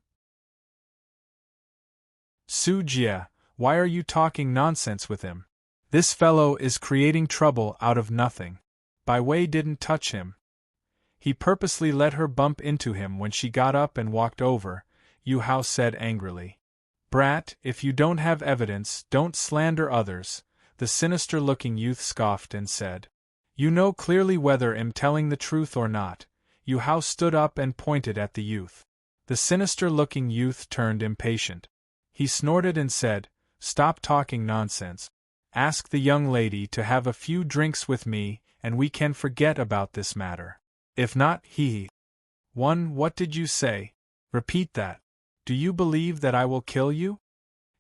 "Su Jie, why are you talking nonsense with him? This fellow is creating trouble out of nothing." Bai Wei didn't touch him. He purposely let her bump into him when she got up and walked over, Yu Hao said angrily. "Brat, if you don't have evidence, don't slander others," the sinister-looking youth scoffed and said. "You know clearly whether I'm telling the truth or not." Yu Hao stood up and pointed at the youth. The sinister-looking youth turned impatient. He snorted and said, "Stop talking nonsense. Ask the young lady to have a few drinks with me and we can forget about this matter. If not, What did you say? Repeat that. Do you believe that I will kill you?"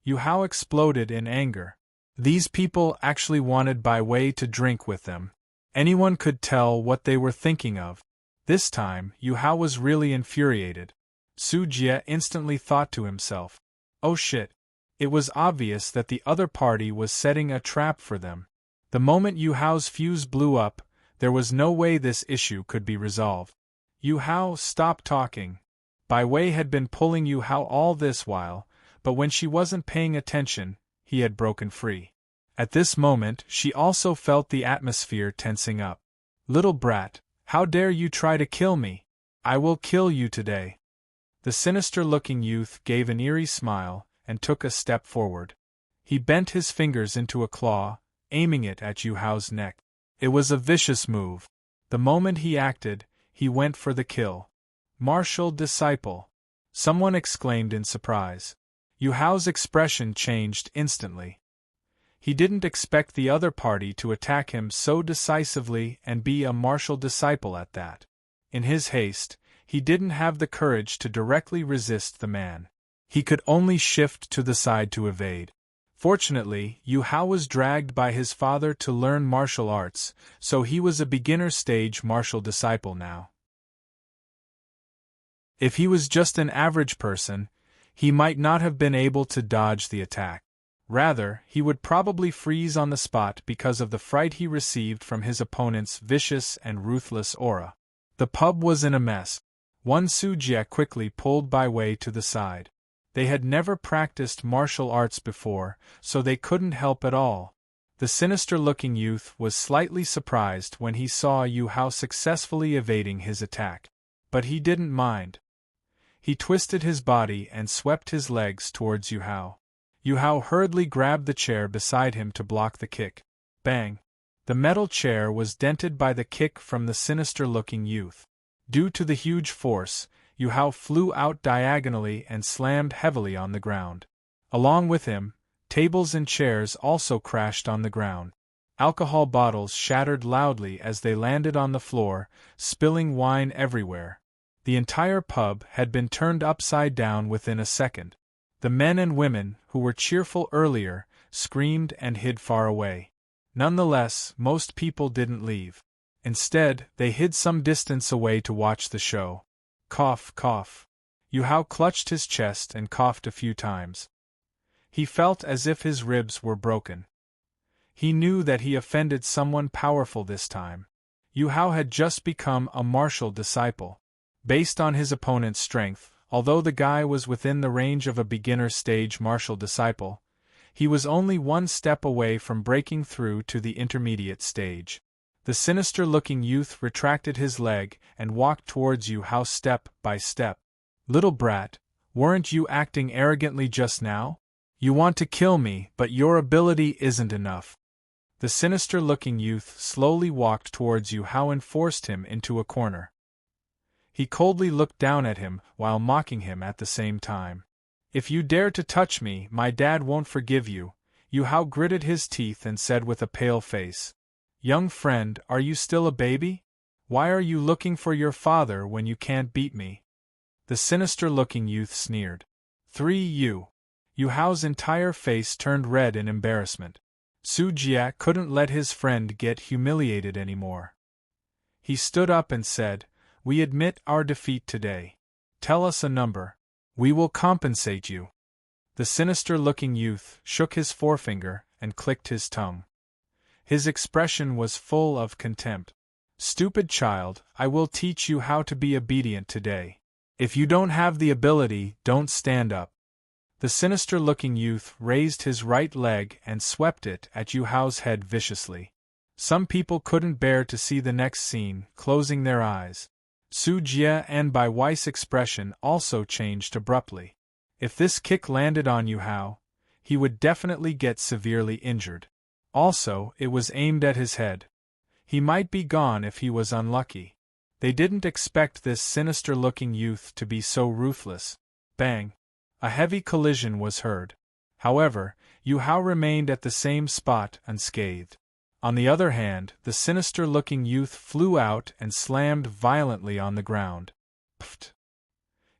Yu Hao exploded in anger. These people actually wanted Bai Wei to drink with them. Anyone could tell what they were thinking of. This time, Yu Hao was really infuriated. Su Jie instantly thought to himself, "Oh shit." It was obvious that the other party was setting a trap for them. The moment Yu Hao's fuse blew up, there was no way this issue could be resolved. "Yu Hao, stop talking." Bai Wei had been pulling Yu Hao all this while, but when she wasn't paying attention, he had broken free. At this moment, she also felt the atmosphere tensing up. "Little brat, how dare you try to kill me? I will kill you today." The sinister-looking youth gave an eerie smile and took a step forward. He bent his fingers into a claw, aiming it at Yu Hao's neck. It was a vicious move. The moment he acted, he went for the kill. "Martial disciple!" someone exclaimed in surprise. Yu Hao's expression changed instantly. He didn't expect the other party to attack him so decisively and be a martial disciple at that. In his haste, he didn't have the courage to directly resist the man. He could only shift to the side to evade. Fortunately, Yu Hao was dragged by his father to learn martial arts, so he was a beginner-stage martial disciple now. If he was just an average person, he might not have been able to dodge the attack. Rather, he would probably freeze on the spot because of the fright he received from his opponent's vicious and ruthless aura. The pub was in a mess. One Sujia quickly pulled Bai Wei to the side. They had never practiced martial arts before, so they couldn't help at all. The sinister-looking youth was slightly surprised when he saw Yu Hao successfully evading his attack. But he didn't mind. He twisted his body and swept his legs towards Yu Hao. Yu Hao hurriedly grabbed the chair beside him to block the kick. Bang! The metal chair was dented by the kick from the sinister-looking youth. Due to the huge force, Yu Hao flew out diagonally and slammed heavily on the ground. Along with him, tables and chairs also crashed on the ground. Alcohol bottles shattered loudly as they landed on the floor, spilling wine everywhere. The entire pub had been turned upside down within a second. The men and women, who were cheerful earlier, screamed and hid far away. Nonetheless, most people didn't leave. Instead, they hid some distance away to watch the show. Cough, cough. Yu Hao clutched his chest and coughed a few times. He felt as if his ribs were broken. He knew that he offended someone powerful this time. Yu Hao had just become a martial disciple. Based on his opponent's strength, although the guy was within the range of a beginner-stage martial disciple, he was only one step away from breaking through to the intermediate stage. The sinister-looking youth retracted his leg and walked towards Yu Hao step by step. "Little brat, weren't you acting arrogantly just now? You want to kill me, but your ability isn't enough." The sinister-looking youth slowly walked towards Yu Hao and forced him into a corner. He coldly looked down at him while mocking him at the same time. "If you dare to touch me, my dad won't forgive you," Yu Hao gritted his teeth and said with a pale face. "Young friend, are you still a baby? Why are you looking for your father when you can't beat me?" The sinister-looking youth sneered. Yu Hao's entire face turned red in embarrassment. Su Jia couldn't let his friend get humiliated anymore. He stood up and said, "We admit our defeat today. Tell us a number. We will compensate you." The sinister-looking youth shook his forefinger and clicked his tongue. His expression was full of contempt. "Stupid child, I will teach you how to be obedient today. If you don't have the ability, don't stand up." The sinister-looking youth raised his right leg and swept it at Yu Hao's head viciously. Some people couldn't bear to see the next scene, closing their eyes. Su Jia and Bai Wei's expression also changed abruptly. If this kick landed on Yu Hao, he would definitely get severely injured. Also, it was aimed at his head. He might be gone if he was unlucky. They didn't expect this sinister-looking youth to be so ruthless. Bang! A heavy collision was heard. However, Yu Hao remained at the same spot unscathed. On the other hand, the sinister-looking youth flew out and slammed violently on the ground. Pfft!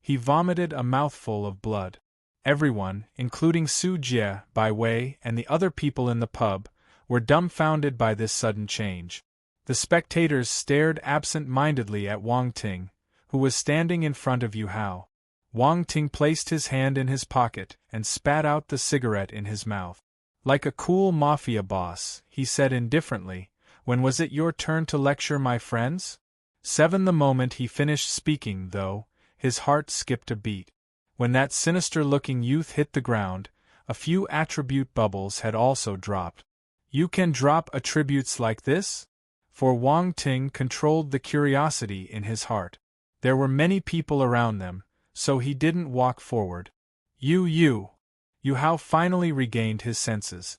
He vomited a mouthful of blood. Everyone, including Su Jie, Bai Wei, and the other people in the pub, were dumbfounded by this sudden change. The spectators stared absent-mindedly at Wang Ting, who was standing in front of Yu Hao. Wang Ting placed his hand in his pocket and spat out the cigarette in his mouth. Like a cool mafia boss, he said indifferently, "When was it your turn to lecture my friends?" The moment he finished speaking, though, his heart skipped a beat. When that sinister-looking youth hit the ground, a few attribute bubbles had also dropped. "You can drop attributes like this?" For Wang Ting controlled the curiosity in his heart. There were many people around them, so he didn't walk forward. Yu Hao finally regained his senses.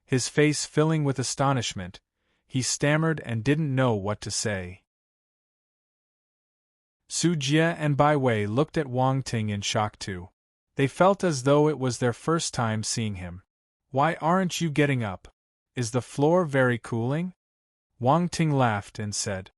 His face filling with astonishment, he stammered and didn't know what to say. Su Jie and Bai Wei looked at Wang Ting in shock too. They felt as though it was their first time seeing him. "Why aren't you getting up? Is the floor very cooling?" Wang Ting laughed and said,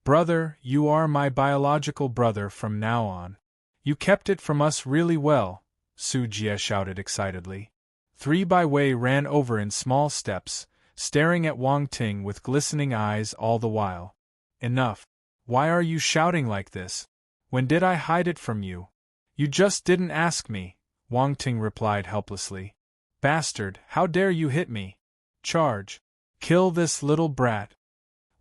"Brother, you are my biological brother from now on. You kept it from us really well," Su Jie shouted excitedly. 3 Bai Wei ran over in small steps, staring at Wang Ting with glistening eyes all the while. "Enough. Why are you shouting like this? When did I hide it from you?" "You just didn't ask me," Wang Ting replied helplessly. "Bastard, how dare you hit me? Charge! Kill this little brat!"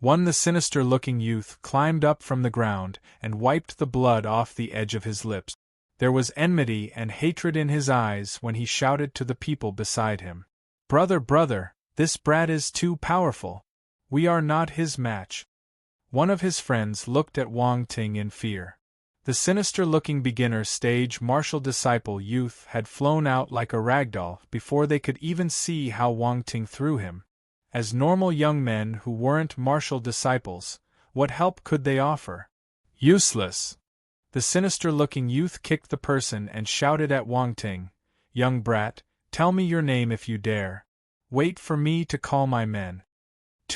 The sinister-looking youth climbed up from the ground and wiped the blood off the edge of his lips. There was enmity and hatred in his eyes when he shouted to the people beside him. Brother, this brat is too powerful. We are not his match." One of his friends looked at Wang Ting in fear. The sinister-looking beginner stage martial disciple youth had flown out like a ragdoll before they could even see how Wang Ting threw him. As normal young men who weren't martial disciples, what help could they offer? Useless! The sinister-looking youth kicked the person and shouted at Wang Ting, "Young brat, tell me your name if you dare. Wait for me to call my men."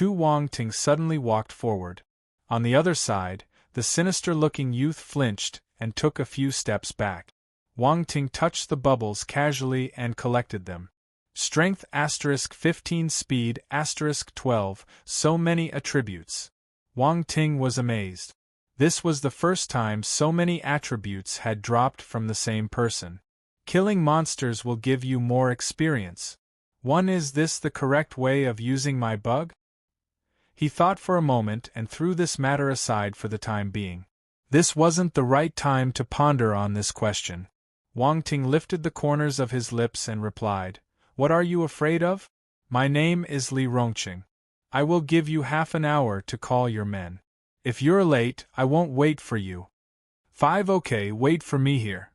Wang Ting suddenly walked forward. On the other side, the sinister-looking youth flinched and took a few steps back. Wang Ting touched the bubbles casually and collected them. Strength *15, speed *12, so many attributes. Wang Ting was amazed. This was the first time so many attributes had dropped from the same person. Killing monsters will give you more experience. Is this the correct way of using my bug? He thought for a moment and threw this matter aside for the time being. This wasn't the right time to ponder on this question. Wang Ting lifted the corners of his lips and replied, "What are you afraid of? My name is Li Rongqing. I will give you half an hour to call your men. If you're late, I won't wait for you." 5 Okay, wait for me here.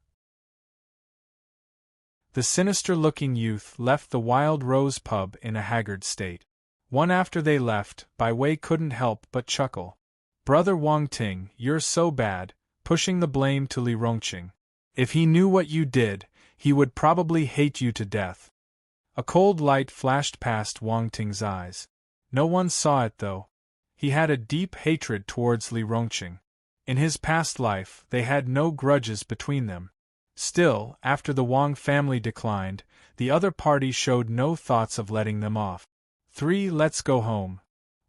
The sinister-looking youth left the Wild Rose pub in a haggard state. After they left, Bai Wei couldn't help but chuckle. "Brother Wang Ting, you're so bad," pushing the blame to Li Rongqing. "If he knew what you did, he would probably hate you to death." A cold light flashed past Wang Ting's eyes. No one saw it though. He had a deep hatred towards Li Rongqing. In his past life, they had no grudges between them. Still, after the Wang family declined, the other party showed no thoughts of letting them off. 3 Let's go home.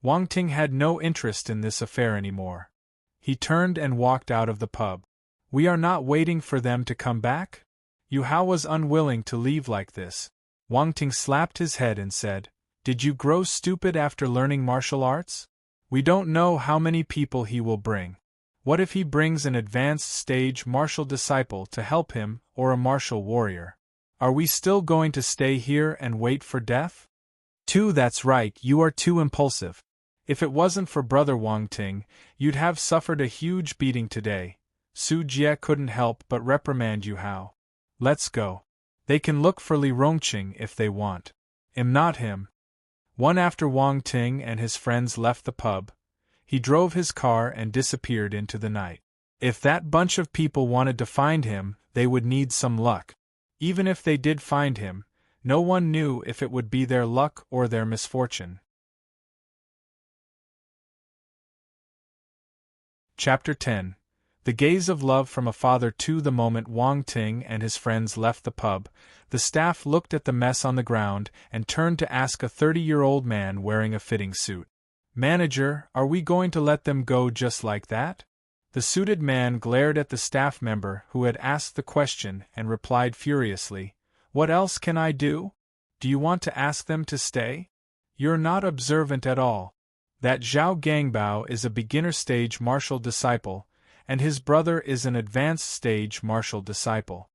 Wang Ting had no interest in this affair anymore. He turned and walked out of the pub. "We are not waiting for them to come back?" Yu Hao was unwilling to leave like this. Wang Ting slapped his head and said, "Did you grow stupid after learning martial arts? We don't know how many people he will bring. What if he brings an advanced stage martial disciple to help him, or a martial warrior? Are we still going to stay here and wait for death?" 2 That's right, you are too impulsive. If it wasn't for Brother Wang Ting, you'd have suffered a huge beating today. Su Jie couldn't help but reprimand Yu Hao. "Let's go. They can look for Li Rongqing if they want. Not him." After Wang Ting and his friends left the pub, he drove his car and disappeared into the night. If that bunch of people wanted to find him, they would need some luck. Even if they did find him, no one knew if it would be their luck or their misfortune. Chapter 10. The gaze of love from a father. The moment Wang Ting and his friends left the pub, the staff looked at the mess on the ground and turned to ask a 30-year-old man wearing a fitting suit. "Manager, are we going to let them go just like that?" The suited man glared at the staff member who had asked the question and replied furiously, "What else can I do? Do you want to ask them to stay? You're not observant at all. That Zhao Gangbao is a beginner stage martial disciple, and his brother is an advanced stage martial disciple.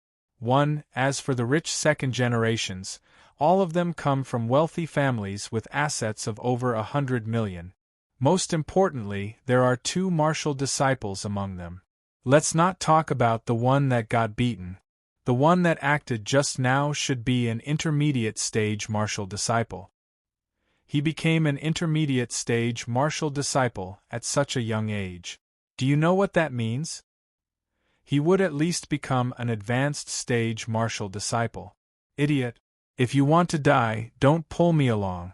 As for the rich second generations, all of them come from wealthy families with assets of over 100 million. Most importantly, there are 2 martial disciples among them. Let's not talk about the one that got beaten. The one that acted just now should be an intermediate stage martial disciple. He became an intermediate stage martial disciple at such a young age. Do you know what that means? He would at least become an advanced stage martial disciple. Idiot. If you want to die, don't pull me along.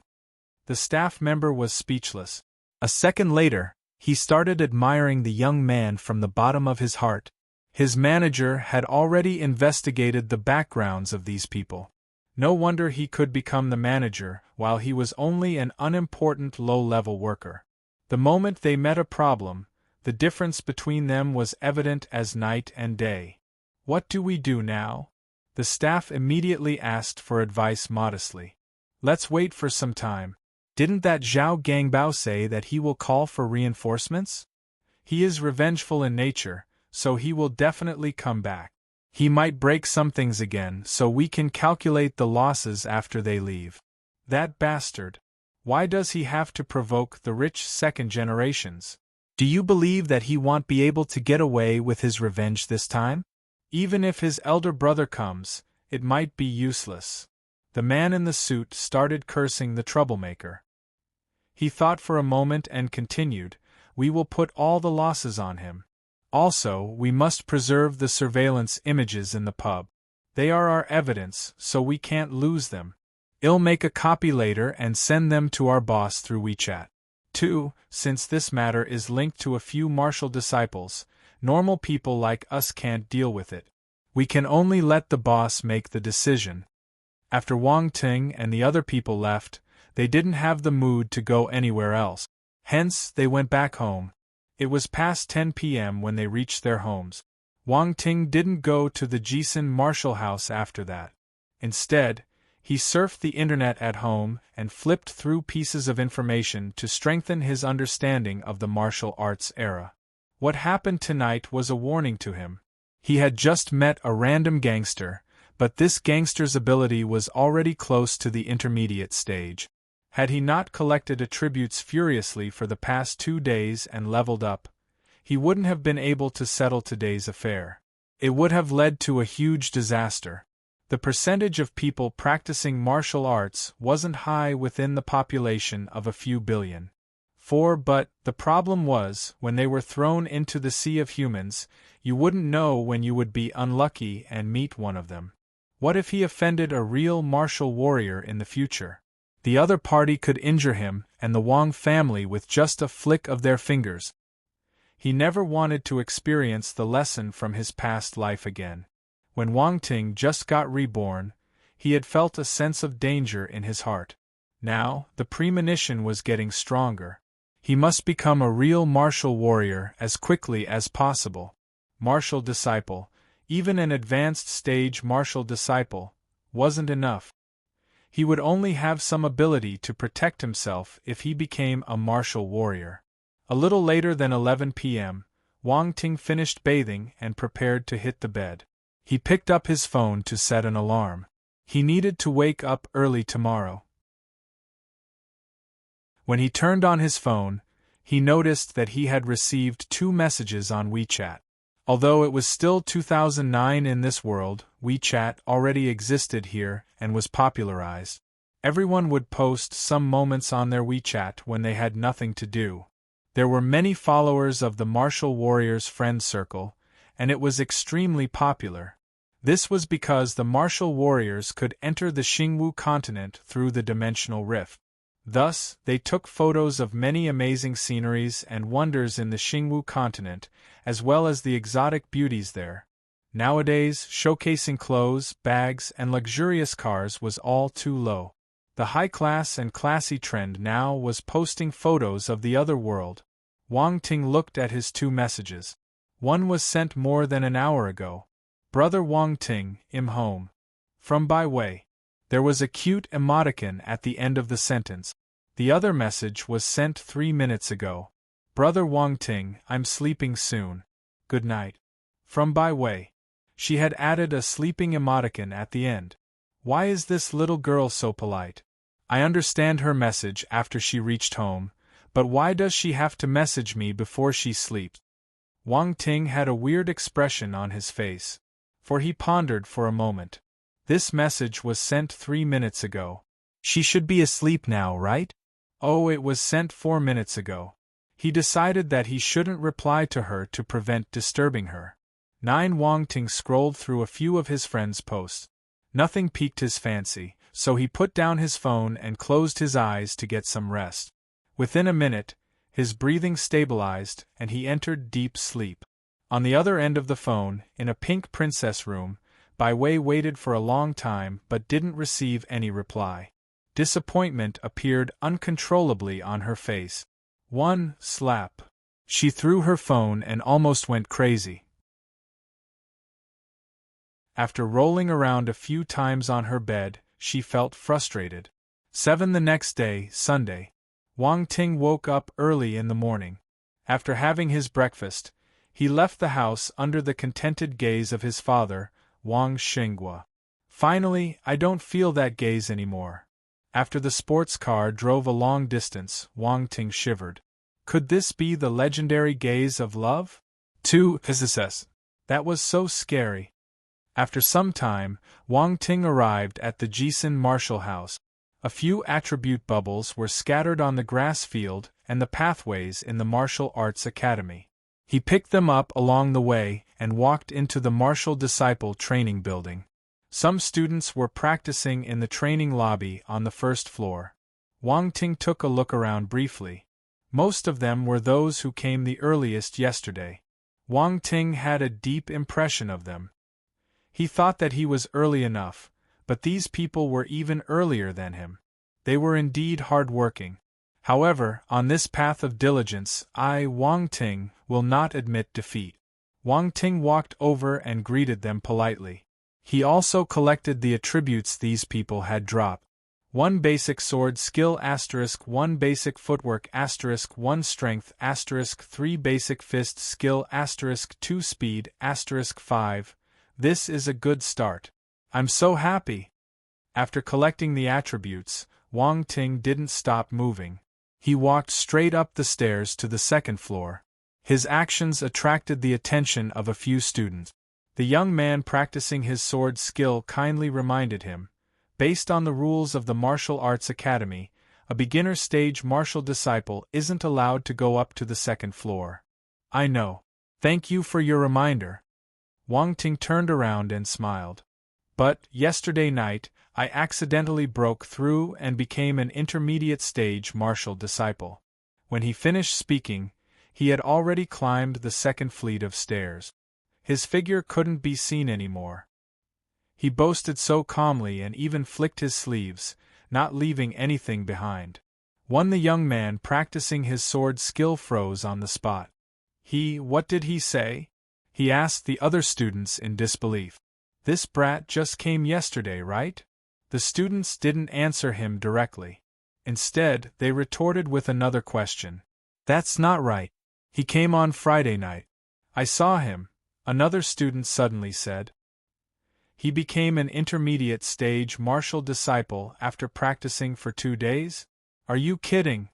The staff member was speechless. A second later, he started admiring the young man from the bottom of his heart. His manager had already investigated the backgrounds of these people. No wonder he could become the manager while he was only an unimportant low-level worker. The moment they met a problem, the difference between them was evident as night and day. What do we do now? The staff immediately asked for advice modestly. Let's wait for some time. Didn't that Zhao Gangbao say that he will call for reinforcements? He is revengeful in nature, so he will definitely come back. He might break some things again, so we can calculate the losses after they leave. That bastard. Why does he have to provoke the rich second generations? Do you believe that he won't be able to get away with his revenge this time? Even if his elder brother comes, it might be useless. The man in the suit started cursing the troublemaker. He thought for a moment and continued, "We will put all the losses on him. Also, we must preserve the surveillance images in the pub. They are our evidence, so we can't lose them. I'll make a copy later and send them to our boss through WeChat. 2. Since this matter is linked to a few martial disciples, normal people like us can't deal with it. We can only let the boss make the decision." After Wang Ting and the other people left, they didn't have the mood to go anywhere else. Hence, they went back home. It was past 10 p.m. when they reached their homes. Wang Ting didn't go to the Jisun martial house after that. Instead, he surfed the internet at home and flipped through pieces of information to strengthen his understanding of the martial arts era. What happened tonight was a warning to him. He had just met a random gangster, but this gangster's ability was already close to the intermediate stage. Had he not collected attributes furiously for the past 2 days and leveled up, he wouldn't have been able to settle today's affair. It would have led to a huge disaster. The percentage of people practicing martial arts wasn't high within the population of a few billion. But the problem was, when they were thrown into the sea of humans, you wouldn't know when you would be unlucky and meet one of them. What if he offended a real martial warrior in the future? The other party could injure him and the Wang family with just a flick of their fingers. He never wanted to experience the lesson from his past life again. When Wang Ting just got reborn, he had felt a sense of danger in his heart. Now, the premonition was getting stronger. He must become a real martial warrior as quickly as possible. Martial disciple, even an advanced stage martial disciple, wasn't enough. He would only have some ability to protect himself if he became a martial warrior. A little later than 11 p.m., Wang Ting finished bathing and prepared to hit the bed. He picked up his phone to set an alarm. He needed to wake up early tomorrow. When he turned on his phone, he noticed that he had received 2 messages on WeChat. Although it was still 2009 in this world, WeChat already existed here and was popularized. Everyone would post some moments on their WeChat when they had nothing to do. There were many followers of the martial warriors' friend circle, and it was extremely popular. This was because the martial warriors could enter the Xingwu continent through the dimensional rift. Thus, they took photos of many amazing sceneries and wonders in the Xingwu continent, as well as the exotic beauties there. Nowadays, showcasing clothes, bags, and luxurious cars was all too low. The high-class and classy trend now was posting photos of the other world. Wang Ting looked at his 2 messages. One was sent more than an hour ago. Brother Wang Ting, I'm home. From Bai Wei. There was a cute emoticon at the end of the sentence. The other message was sent 3 minutes ago. Brother Wang Ting, I'm sleeping soon. Good night. From Bai Wei. She had added a sleeping emoticon at the end. Why is this little girl so polite? I understand her message after she reached home, but why does she have to message me before she sleeps? Wang Ting had a weird expression on his face, for he pondered for a moment. This message was sent 3 minutes ago. She should be asleep now, right? Oh, it was sent 4 minutes ago. He decided that he shouldn't reply to her to prevent disturbing her. 9. Wang Ting scrolled through a few of his friends' posts. Nothing piqued his fancy, so he put down his phone and closed his eyes to get some rest. Within a minute, his breathing stabilized and he entered deep sleep. On the other end of the phone, in a pink princess room, Bai Wei waited for a long time but didn't receive any reply. Disappointment appeared uncontrollably on her face. One slap. She threw her phone and almost went crazy. After rolling around a few times on her bed, she felt frustrated. 7. The next day, Sunday. Wang Ting woke up early in the morning. After having his breakfast, he left the house under the contented gaze of his father, Wang Xinghua. Finally, I don't feel that gaze anymore. After the sports car drove a long distance, Wang Ting shivered. Could this be the legendary gaze of love? 2. SSS. That was so scary. After some time, Wang Ting arrived at the Jisun Martial House. A few attribute bubbles were scattered on the grass field and the pathways in the martial arts academy. He picked them up along the way and walked into the martial disciple training building. Some students were practicing in the training lobby on the first floor. Wang Ting took a look around briefly. Most of them were those who came the earliest yesterday. Wang Ting had a deep impression of them. He thought that he was early enough, but these people were even earlier than him. They were indeed hard-working. However, on this path of diligence, I, Wang Ting, will not admit defeat. Wang Ting walked over and greeted them politely. He also collected the attributes these people had dropped. 1 basic sword skill *, 1 basic footwork *, 1 strength *, 3 basic fist skill *, 2 speed *5. This is a good start. I'm so happy. After collecting the attributes, Wang Ting didn't stop moving. He walked straight up the stairs to the second floor. His actions attracted the attention of a few students. The young man practicing his sword skill kindly reminded him, based on the rules of the Martial Arts Academy, a beginner stage martial disciple isn't allowed to go up to the second floor. I know. Thank you for your reminder. Wang Ting turned around and smiled. But, yesterday night, I accidentally broke through and became an intermediate stage martial disciple. When he finished speaking, he had already climbed the second flight of stairs. His figure couldn't be seen anymore. He boasted so calmly and even flicked his sleeves, not leaving anything behind. The young man practicing his sword skill froze on the spot. What did he say? He asked the other students in disbelief. This brat just came yesterday, right? The students didn't answer him directly. Instead, they retorted with another question. That's not right. He came on Friday night. I saw him, another student suddenly said. He became an intermediate stage martial disciple after practicing for 2 days? Are you kidding?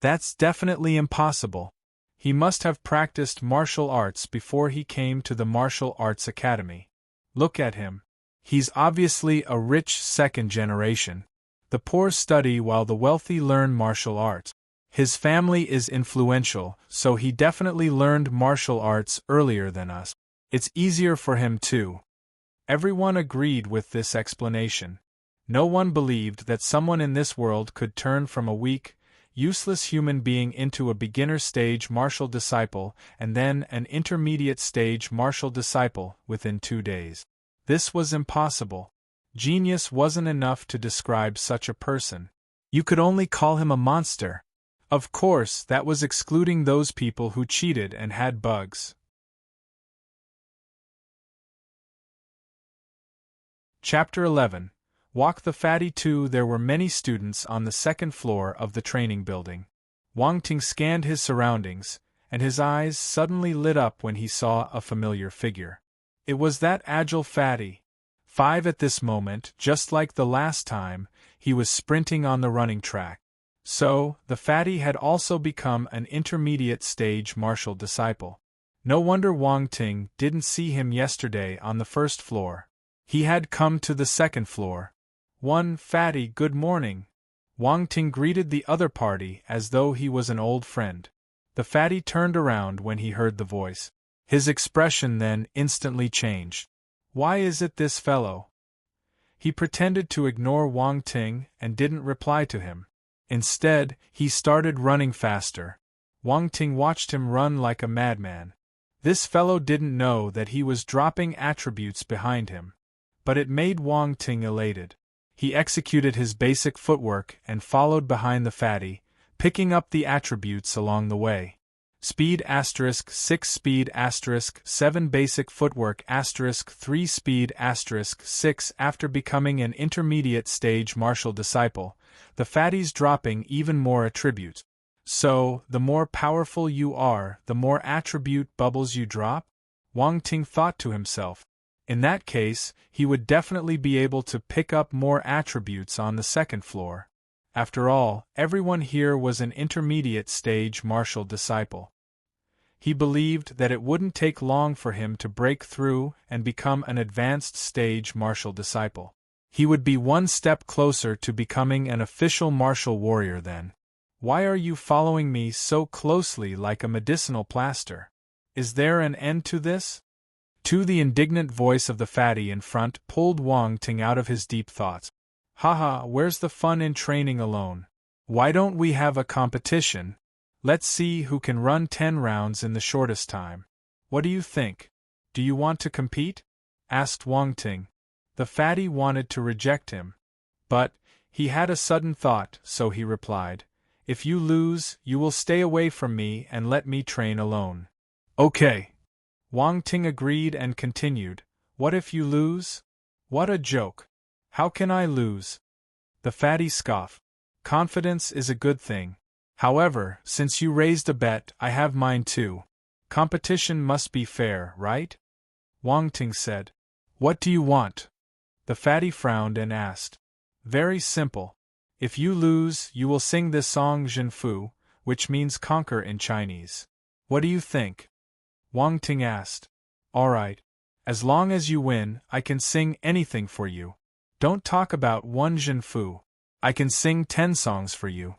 That's definitely impossible. He must have practiced martial arts before he came to the Martial Arts Academy. Look at him. He's obviously a rich second generation. The poor study while the wealthy learn martial arts. His family is influential, so he definitely learned martial arts earlier than us. It's easier for him too. Everyone agreed with this explanation. No one believed that someone in this world could turn from a weak, useless human being into a beginner stage martial disciple and then an intermediate stage martial disciple within 2 days. This was impossible. Genius wasn't enough to describe such a person. You could only call him a monster. Of course, that was excluding those people who cheated and had bugs. Chapter 11. Walk the Fatty 2. There were many students on the second floor of the training building. Wang Ting scanned his surroundings, and his eyes suddenly lit up when he saw a familiar figure. It was that agile Fatty. 5 at this moment, just like the last time, he was sprinting on the running track. So, the Fatty had also become an intermediate stage martial disciple. No wonder Wang Ting didn't see him yesterday on the first floor. He had come to the second floor. Fatty, good morning. Wang Ting greeted the other party as though he was an old friend. The Fatty turned around when he heard the voice. His expression then instantly changed. Why is it this fellow? He pretended to ignore Wang Ting and didn't reply to him. Instead, he started running faster. Wang Ting watched him run like a madman. This fellow didn't know that he was dropping attributes behind him. But it made Wang Ting elated. He executed his basic footwork and followed behind the fatty, picking up the attributes along the way. Speed *6 speed *7 basic footwork *3 speed *6. After becoming an intermediate stage martial disciple, the fatty's dropping even more attributes. So, the more powerful you are, the more attribute bubbles you drop? Wang Ting thought to himself. In that case, he would definitely be able to pick up more attributes on the second floor. After all, everyone here was an intermediate stage martial disciple. He believed that it wouldn't take long for him to break through and become an advanced stage martial disciple. He would be one step closer to becoming an official martial warrior then. Why are you following me so closely like a medicinal plaster? Is there an end to this? To the indignant voice of the fatty in front pulled Wang Ting out of his deep thoughts. Haha, where's the fun in training alone? Why don't we have a competition? Let's see who can run 10 rounds in the shortest time. What do you think? Do you want to compete? Asked Wang Ting. The fatty wanted to reject him. But he had a sudden thought, so he replied, If you lose, you will stay away from me and let me train alone. Okay. Wang Ting agreed and continued, What if you lose? What a joke. How can I lose? The fatty scoffed. Confidence is a good thing. However, since you raised a bet, I have mine too. Competition must be fair, right? Wang Ting said. What do you want? The fatty frowned and asked. Very simple. If you lose, you will sing this song Zhenfu, which means conquer in Chinese. What do you think? Wang Ting asked. All right. As long as you win, I can sing anything for you. Don't talk about one Zhenfu. I can sing 10 songs for you.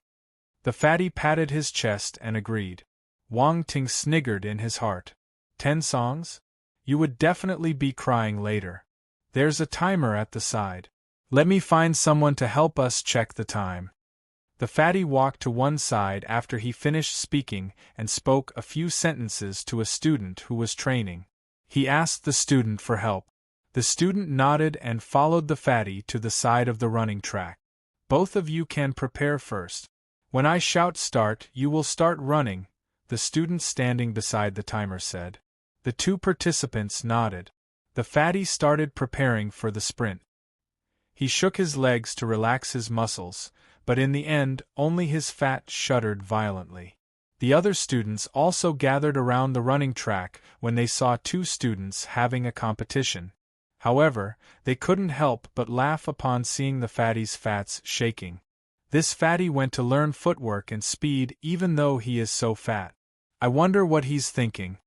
The fatty patted his chest and agreed. Wang Ting sniggered in his heart. 10 songs? You would definitely be crying later. There's a timer at the side. Let me find someone to help us check the time. The fatty walked to one side after he finished speaking and spoke a few sentences to a student who was training. He asked the student for help. The student nodded and followed the fatty to the side of the running track. Both of you can prepare first. When I shout start, you will start running, the student standing beside the timer said. The two participants nodded. The fatty started preparing for the sprint. He shook his legs to relax his muscles, but in the end, only his fat shuddered violently. The other students also gathered around the running track when they saw two students having a competition. However, they couldn't help but laugh upon seeing the fatty's fats shaking. This fatty went to learn footwork and speed even though he is so fat. I wonder what he's thinking.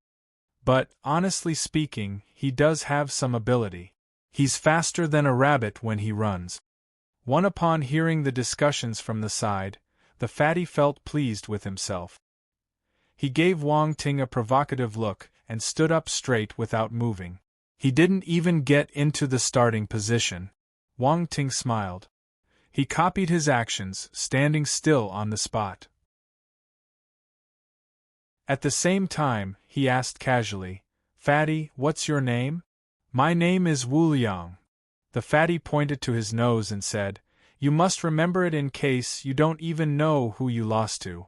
But, honestly speaking, he does have some ability. He's faster than a rabbit when he runs. Upon hearing the discussions from the side, the fatty felt pleased with himself. He gave Wang Ting a provocative look and stood up straight without moving. He didn't even get into the starting position. Wang Ting smiled. He copied his actions, standing still on the spot. At the same time, he asked casually, Fatty, what's your name? My name is Wu Liang. The fatty pointed to his nose and said, You must remember it in case you don't even know who you lost to.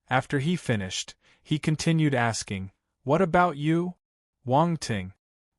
After he finished, he continued asking, What about you? Wang Ting.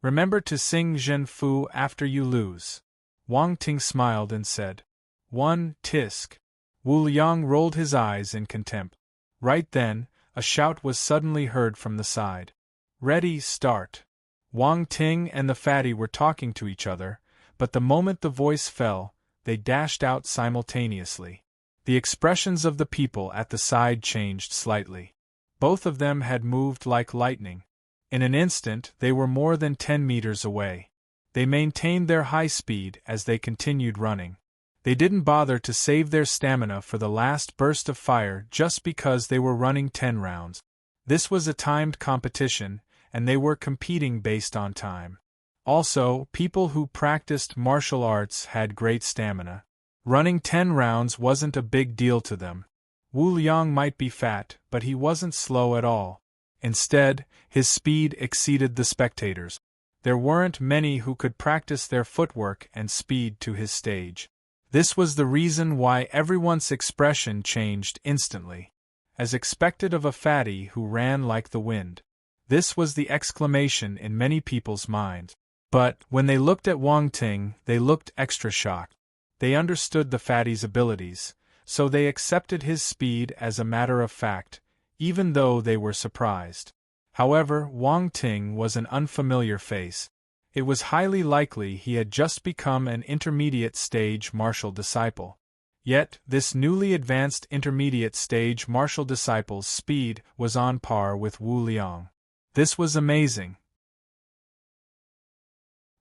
Remember to sing Zhenfu after you lose. Wang Ting smiled and said, One, tisk. Wu Liang rolled his eyes in contempt. Right then, a shout was suddenly heard from the side. Ready, start. Wang Ting and the fatty were talking to each other, but the moment the voice fell, they dashed out simultaneously. The expressions of the people at the side changed slightly. Both of them had moved like lightning. In an instant, they were more than 10 meters away. They maintained their high speed as they continued running. They didn't bother to save their stamina for the last burst of fire just because they were running 10 rounds. This was a timed competition, and they were competing based on time. Also, people who practiced martial arts had great stamina. Running 10 rounds wasn't a big deal to them. Wu Liang might be fat, but he wasn't slow at all. Instead, his speed exceeded the spectators. There weren't many who could practice their footwork and speed to his stage. This was the reason why everyone's expression changed instantly. As expected of a fatty who ran like the wind. This was the exclamation in many people's minds. But, when they looked at Wang Ting, they looked extra shocked. They understood the fatty's abilities, so they accepted his speed as a matter of fact, even though they were surprised. However, Wang Ting was an unfamiliar face. It was highly likely he had just become an intermediate stage martial disciple. Yet, this newly advanced intermediate stage martial disciple's speed was on par with Wu Liang. This was amazing.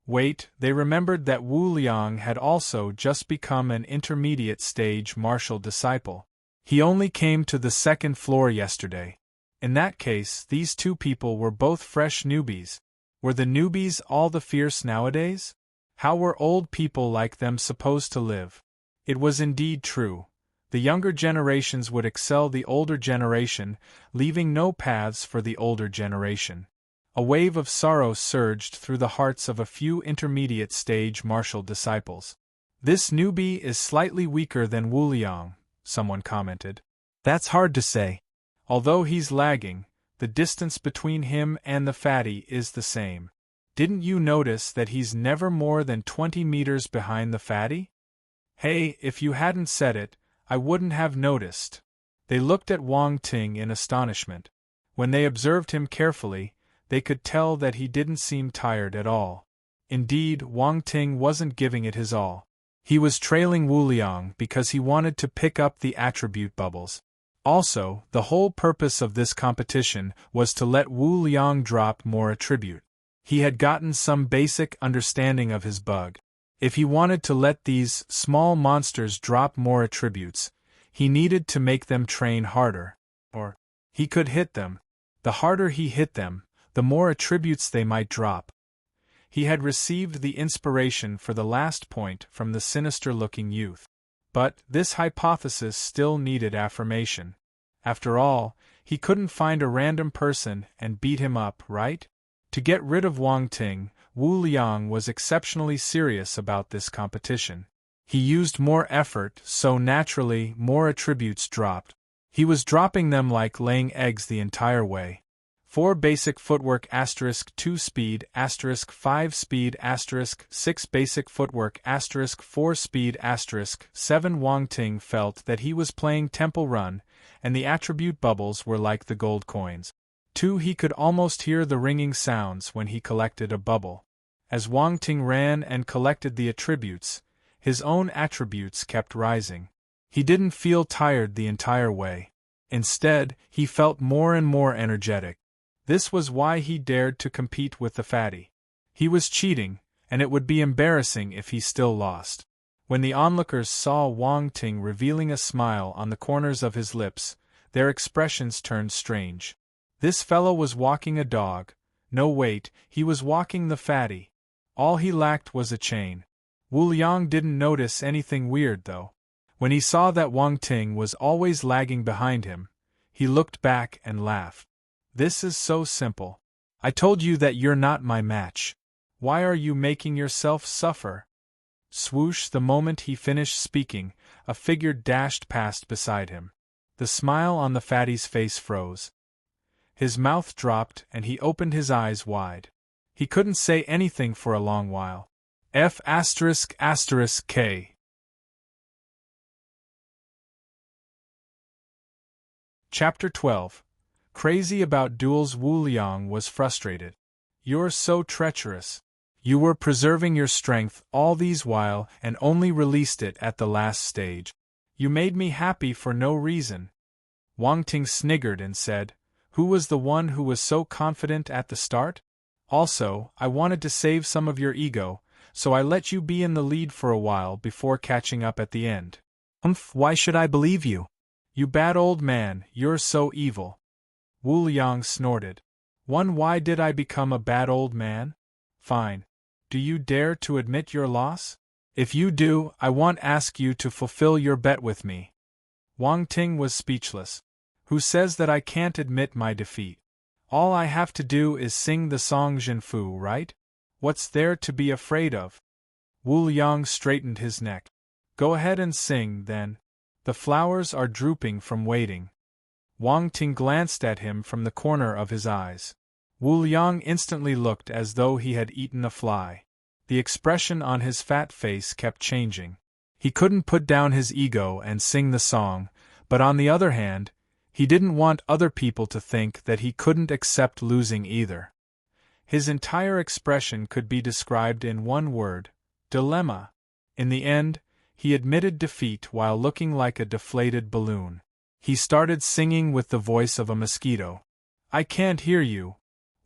Wait, they remembered that Wu Liang had also just become an intermediate stage martial disciple. He only came to the second floor yesterday. In that case, these two people were both fresh newbies. Were the newbies all the fierce nowadays? How were old people like them supposed to live? It was indeed true. The younger generations would excel the older generation, leaving no paths for the older generation. A wave of sorrow surged through the hearts of a few intermediate stage martial disciples. This newbie is slightly weaker than Wu Liang, someone commented. That's hard to say. Although he's lagging, the distance between him and the fatty is the same. Didn't you notice that he's never more than 20 meters behind the fatty? Hey, if you hadn't said it, I wouldn't have noticed. They looked at Wang Ting in astonishment. When they observed him carefully, they could tell that he didn't seem tired at all. Indeed, Wang Ting wasn't giving it his all. He was trailing Wu Liang because he wanted to pick up the attribute bubbles. Also, the whole purpose of this competition was to let Wu Liang drop more attribute. He had gotten some basic understanding of his bug. If he wanted to let these small monsters drop more attributes, he needed to make them train harder. Or, he could hit them. The harder he hit them, the more attributes they might drop. He had received the inspiration for the last point from the sinister-looking youth. But this hypothesis still needed affirmation. After all, he couldn't find a random person and beat him up, right? To get rid of Wang Ting, Wu Liang was exceptionally serious about this competition. He used more effort, so naturally more attributes dropped. He was dropping them like laying eggs the entire way. 4 basic footwork * 2 speed * 5 speed * 6 basic footwork * 4 speed * 7 Wang Ting felt that he was playing Temple Run, and the attribute bubbles were like the gold coins. 2 He could almost hear the ringing sounds when he collected a bubble. As Wang Ting ran and collected the attributes, his own attributes kept rising. He didn't feel tired the entire way. Instead, he felt more and more energetic. This was why he dared to compete with the fatty. He was cheating, and it would be embarrassing if he still lost. When the onlookers saw Wang Ting revealing a smile on the corners of his lips, their expressions turned strange. This fellow was walking a dog. No wait, he was walking the fatty. All he lacked was a chain. Wu Liang didn't notice anything weird though. When he saw that Wang Ting was always lagging behind him, he looked back and laughed. This is so simple. I told you that you're not my match. Why are you making yourself suffer? Swoosh! The moment he finished speaking, a figure dashed past beside him. The smile on the fatty's face froze. His mouth dropped and he opened his eyes wide. He couldn't say anything for a long while. F***K. Chapter 12. Crazy about duels. Wu Liang was frustrated. You're so treacherous. You were preserving your strength all these while and only released it at the last stage. You made me happy for no reason. Wang Ting sniggered and said, Who was the one who was so confident at the start? Also, I wanted to save some of your ego, so I let you be in the lead for a while before catching up at the end. Why should I believe you? You bad old man, you're so evil. Wu Liang snorted. Why did I become a bad old man? Fine. Do you dare to admit your loss? If you do, I won't ask you to fulfill your bet with me. Wang Ting was speechless. Who says that I can't admit my defeat? All I have to do is sing the song Zhenfu, right? What's there to be afraid of? Wu Liang straightened his neck. Go ahead and sing, then. The flowers are drooping from waiting. Wang Ting glanced at him from the corner of his eyes. Wu Liang instantly looked as though he had eaten a fly. The expression on his fat face kept changing. He couldn't put down his ego and sing the song, but on the other hand, he didn't want other people to think that he couldn't accept losing either. His entire expression could be described in one word: dilemma. In the end, he admitted defeat while looking like a deflated balloon. He started singing with the voice of a mosquito. I can't hear you.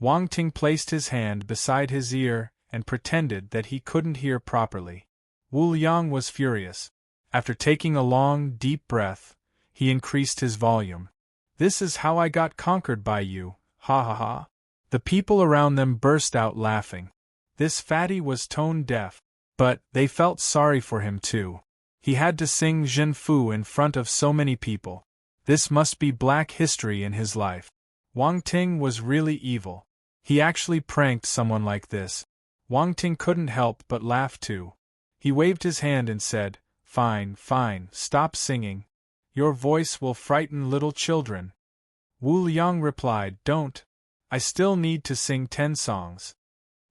Wang Ting placed his hand beside his ear and pretended that he couldn't hear properly. Wu Liang was furious. After taking a long, deep breath, he increased his volume. This is how I got conquered by you, ha ha ha. The people around them burst out laughing. This fatty was tone deaf, but they felt sorry for him too. He had to sing Zhenfu in front of so many people. This must be black history in his life. Wang Ting was really evil. He actually pranked someone like this. Wang Ting couldn't help but laugh too. He waved his hand and said, Fine, fine, stop singing. Your voice will frighten little children. Wu Liang replied, Don't. I still need to sing 10 songs.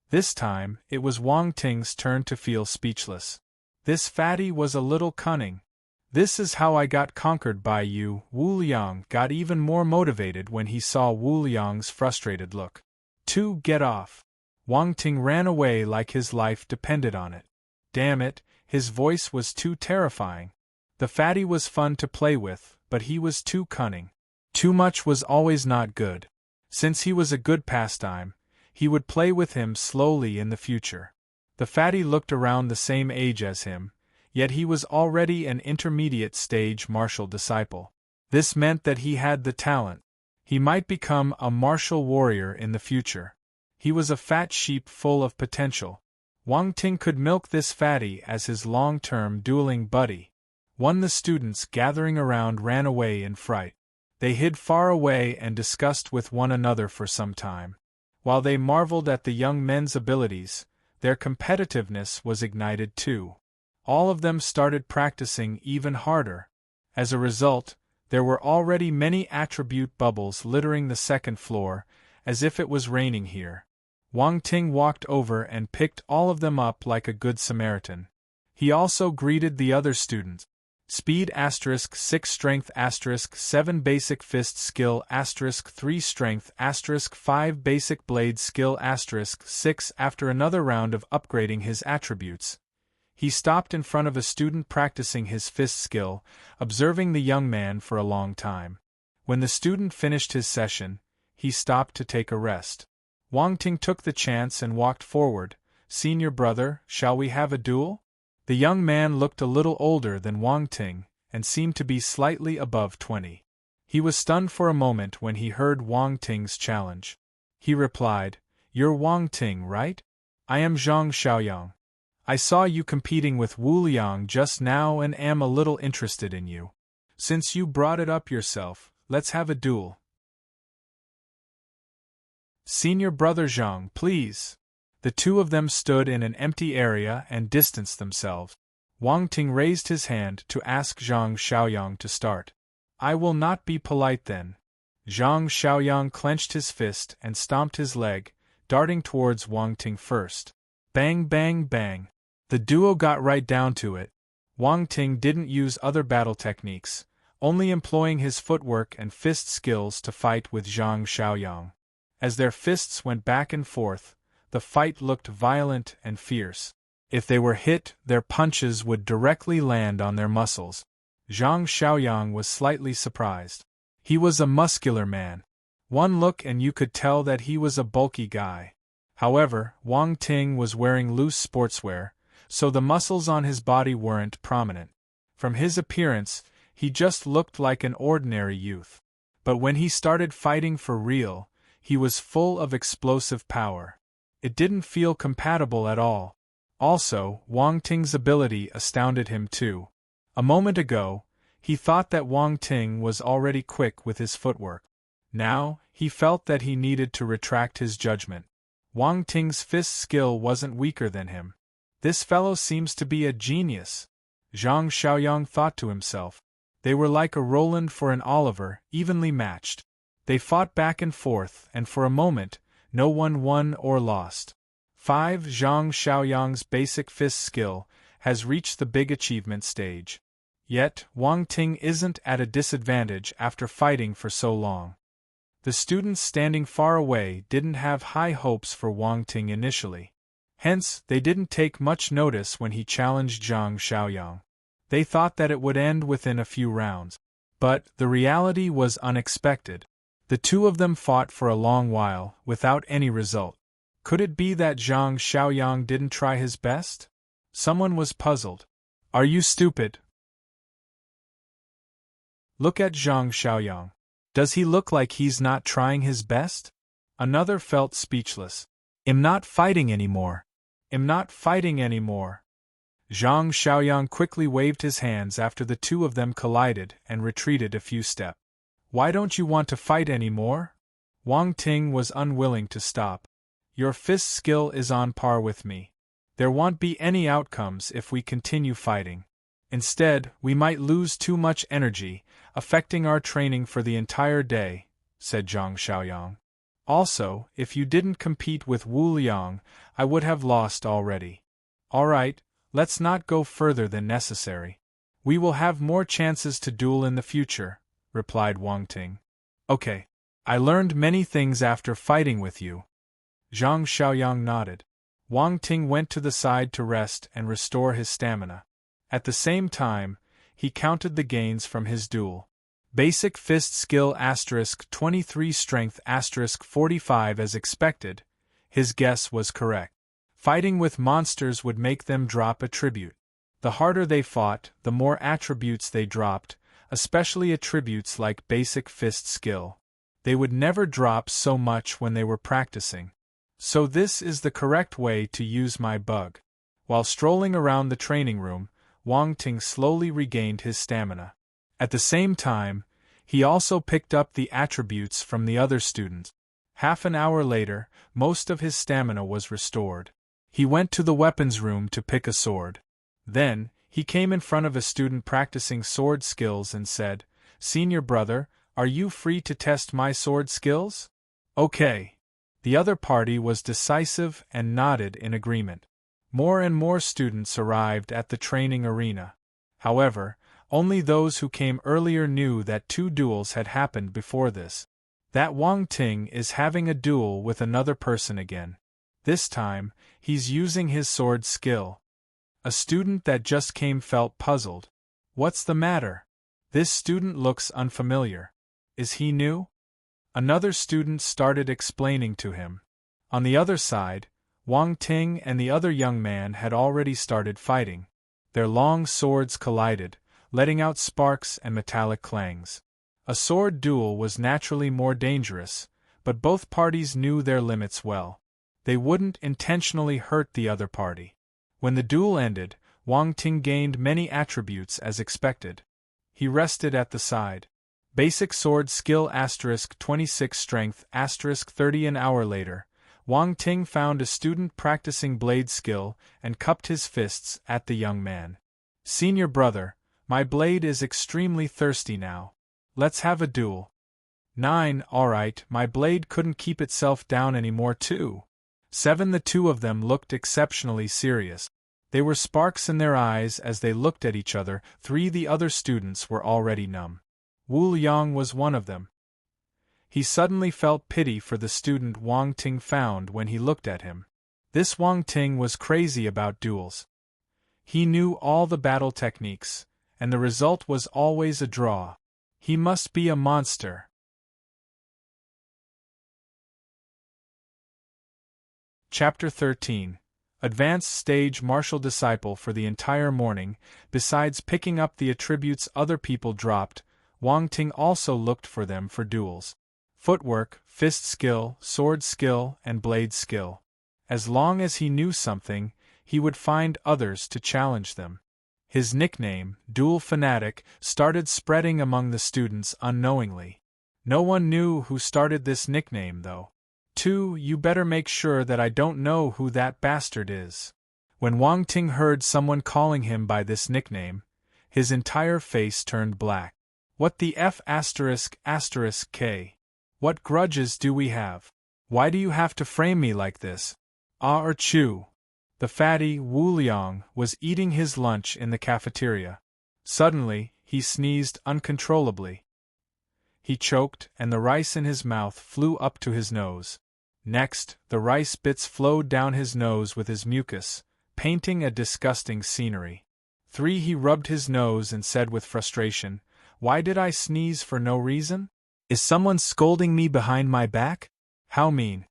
This time, it was Wang Ting's turn to feel speechless. This fatty was a little cunning. This is how I got conquered by you. Wu Liang got even more motivated when he saw Wu Liang's frustrated look. Get off. Wang Ting ran away like his life depended on it. Damn it, his voice was too terrifying. The fatty was fun to play with, but he was too cunning. Too much was always not good. Since he was a good pastime, he would play with him slowly in the future. The fatty looked around the same age as him, yet he was already an intermediate stage martial disciple. This meant that he had the talent. He might become a martial warrior in the future. He was a fat sheep full of potential. Wang Ting could milk this fatty as his long-term dueling buddy. The students gathering around ran away in fright. They hid far away and discussed with one another for some time. While they marveled at the young men's abilities, their competitiveness was ignited too. All of them started practicing even harder. As a result, there were already many attribute bubbles littering the second floor, as if it was raining here. Wang Ting walked over and picked all of them up like a good Samaritan. He also greeted the other students. Speed *6 strength *7 basic fist skill *3 strength *5 basic blade skill *6. After another round of upgrading his attributes, he stopped in front of a student practicing his fist skill, observing the young man for a long time. When the student finished his session, he stopped to take a rest. Wang Ting took the chance and walked forward. Senior brother, shall we have a duel? The young man looked a little older than Wang Ting, and seemed to be slightly above 20. He was stunned for a moment when he heard Wang Ting's challenge. He replied, You're Wang Ting, right? I am Zhang Xiaoyang. I saw you competing with Wu Liang just now and am a little interested in you. Since you brought it up yourself, let's have a duel. Senior brother Zhang, please. The two of them stood in an empty area and distanced themselves. Wang Ting raised his hand to ask Zhang Xiaoyang to start. I will not be polite then. Zhang Xiaoyang clenched his fist and stomped his leg, darting towards Wang Ting first. Bang bang bang. The duo got right down to it. Wang Ting didn't use other battle techniques, only employing his footwork and fist skills to fight with Zhang Xiaoyang. As their fists went back and forth, the fight looked violent and fierce. If they were hit, their punches would directly land on their muscles. Zhang Xiaoyang was slightly surprised. He was a muscular man. One look and you could tell that he was a bulky guy. However, Wang Ting was wearing loose sportswear, so the muscles on his body weren't prominent. From his appearance, he just looked like an ordinary youth. But when he started fighting for real, He was full of explosive power. It didn't feel compatible at all. Also, Wang Ting's ability astounded him too. A moment ago, he thought that Wang Ting was already quick with his footwork. Now, he felt that he needed to retract his judgment. Wang Ting's fist skill wasn't weaker than him. This fellow seems to be a genius, Zhang Xiaoyang thought to himself. They were like a Roland for an Oliver, evenly matched. They fought back and forth, and for a moment, no one won or lost. 5. Zhang Xiaoyang's basic fist skill has reached the big achievement stage. Yet, Wang Ting isn't at a disadvantage after fighting for so long. The students standing far away didn't have high hopes for Wang Ting initially. Hence, they didn't take much notice when he challenged Zhang Xiaoyang. They thought that it would end within a few rounds. But the reality was unexpected. The two of them fought for a long while, without any result. Could it be that Zhang Xiaoyang didn't try his best? Someone was puzzled. Are you stupid? Look at Zhang Xiaoyang. Does he look like he's not trying his best? Another felt speechless. I'm not fighting anymore. I'm not fighting anymore. Zhang Xiaoyang quickly waved his hands after the two of them collided and retreated a few steps. Why don't you want to fight anymore? Wang Ting was unwilling to stop. Your fist skill is on par with me. There won't be any outcomes if we continue fighting. Instead, we might lose too much energy, affecting our training for the entire day, said Zhang Xiaoyang. Also, if you didn't compete with Wu Liang, I would have lost already. All right, let's not go further than necessary. We will have more chances to duel in the future, replied Wang Ting. Okay. I learned many things after fighting with you. Zhang Xiaoyang nodded. Wang Ting went to the side to rest and restore his stamina. At the same time, he counted the gains from his duel. Basic fist skill *23 strength *45 as expected. His guess was correct. Fighting with monsters would make them drop attribute. The harder they fought, the more attributes they dropped, especially attributes like basic fist skill. They would never drop so much when they were practicing. So this is the correct way to use my bug. While strolling around the training room, Wang Ting slowly regained his stamina. At the same time, he also picked up the attributes from the other students. Half an hour later, most of his stamina was restored. He went to the weapons room to pick a sword. Then, he came in front of a student practicing sword skills and said, "Senior brother, are you free to test my sword skills?" "Okay." The other party was decisive and nodded in agreement. More and more students arrived at the training arena. However, only those who came earlier knew that 2 duels had happened before this. That Wang Ting is having a duel with another person again. This time, he's using his sword skill. A student that just came felt puzzled. What's the matter? This student looks unfamiliar. Is he new? Another student started explaining to him. On the other side, Wang Ting and the other young man had already started fighting. Their long swords collided, letting out sparks and metallic clangs. A sword duel was naturally more dangerous, but both parties knew their limits well. They wouldn't intentionally hurt the other party. When the duel ended, Wang Ting gained many attributes as expected. He rested at the side. Basic sword skill *26 strength *30 an hour later, Wang Ting found a student practicing blade skill and cupped his fists at the young man. "Senior brother, my blade is extremely thirsty now. Let's have a duel." 9. Alright, my blade couldn't keep itself down anymore too. 7. The two of them looked exceptionally serious. There were sparks in their eyes as they looked at each other. 3. The other students were already numb. Wu Liang was one of them. He suddenly felt pity for the student Wang Ting found when he looked at him. This Wang Ting was crazy about duels. He knew all the battle techniques, and the result was always a draw. He must be a monster. Chapter 13. Advanced Stage Martial Disciple. For the entire morning, besides picking up the attributes other people dropped, Wang Ting also looked for them for duels. footwork, fist skill, sword skill, and blade skill. As long as he knew something, he would find others to challenge them. His nickname, Duel Fanatic, started spreading among the students unknowingly. No one knew who started this nickname, though. 2. You better make sure that I don't know who that bastard is. When Wang Ting heard someone calling him by this nickname, his entire face turned black. What the F*** K? What grudges do we have? Why do you have to frame me like this? Ah Chu. The fatty Wu Liang was eating his lunch in the cafeteria. Suddenly, he sneezed uncontrollably. He choked, and the rice in his mouth flew up to his nose. Next, the rice bits flowed down his nose with his mucus, painting a disgusting scenery. 3. He rubbed his nose and said with frustration, "Why did I sneeze for no reason? Is someone scolding me behind my back? How mean."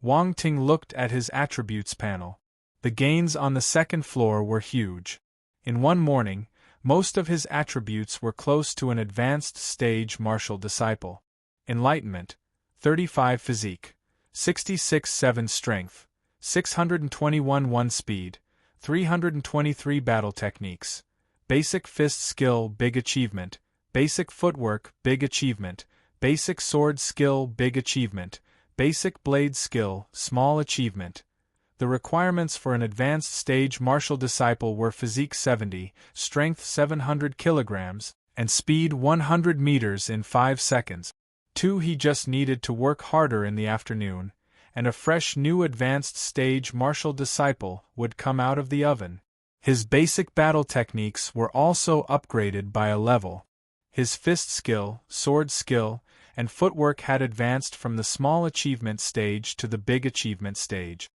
Wang Ting looked at his attributes panel. The gains on the second floor were huge. In one morning, most of his attributes were close to an advanced stage martial disciple. Enlightenment, 35 physique, 66-7 strength, 621-1 speed, 323 battle techniques. Basic fist skill, big achievement. Basic footwork, big achievement. Basic sword skill, big achievement. Basic blade skill, small achievement. The requirements for an advanced stage martial disciple were physique 70, strength 700 kilograms, and speed 100 meters in 5 seconds. 2. He just needed to work harder in the afternoon, and a fresh new advanced stage martial disciple would come out of the oven. His basic battle techniques were also upgraded by a level. His fist skill, sword skill, and footwork had advanced from the small achievement stage to the big achievement stage.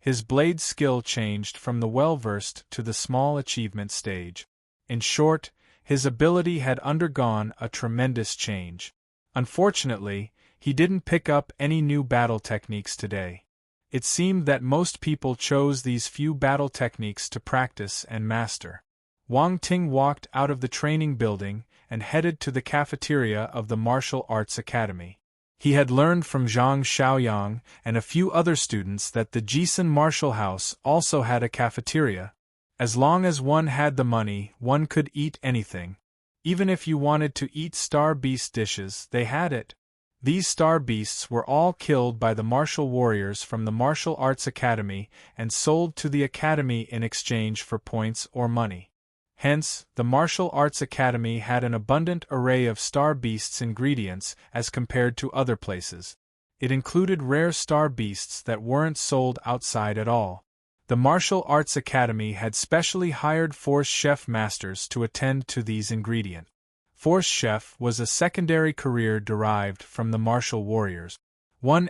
His blade skill changed from the well-versed to the small achievement stage. In short, his ability had undergone a tremendous change. Unfortunately, he didn't pick up any new battle techniques today. It seemed that most people chose these few battle techniques to practice and master. Wang Ting walked out of the training building and headed to the cafeteria of the Martial Arts Academy. He had learned from Zhang Xiaoyang and a few other students that the Jisun Martial House also had a cafeteria. As long as one had the money, one could eat anything. Even if you wanted to eat star beast dishes, they had it. These star beasts were all killed by the martial warriors from the Martial Arts Academy and sold to the academy in exchange for points or money. Hence, the Martial Arts Academy had an abundant array of star beasts ingredients as compared to other places. It included rare star beasts that weren't sold outside at all. The Martial Arts Academy had specially hired force chef masters to attend to these ingredients. Force chef was a secondary career derived from the martial warriors.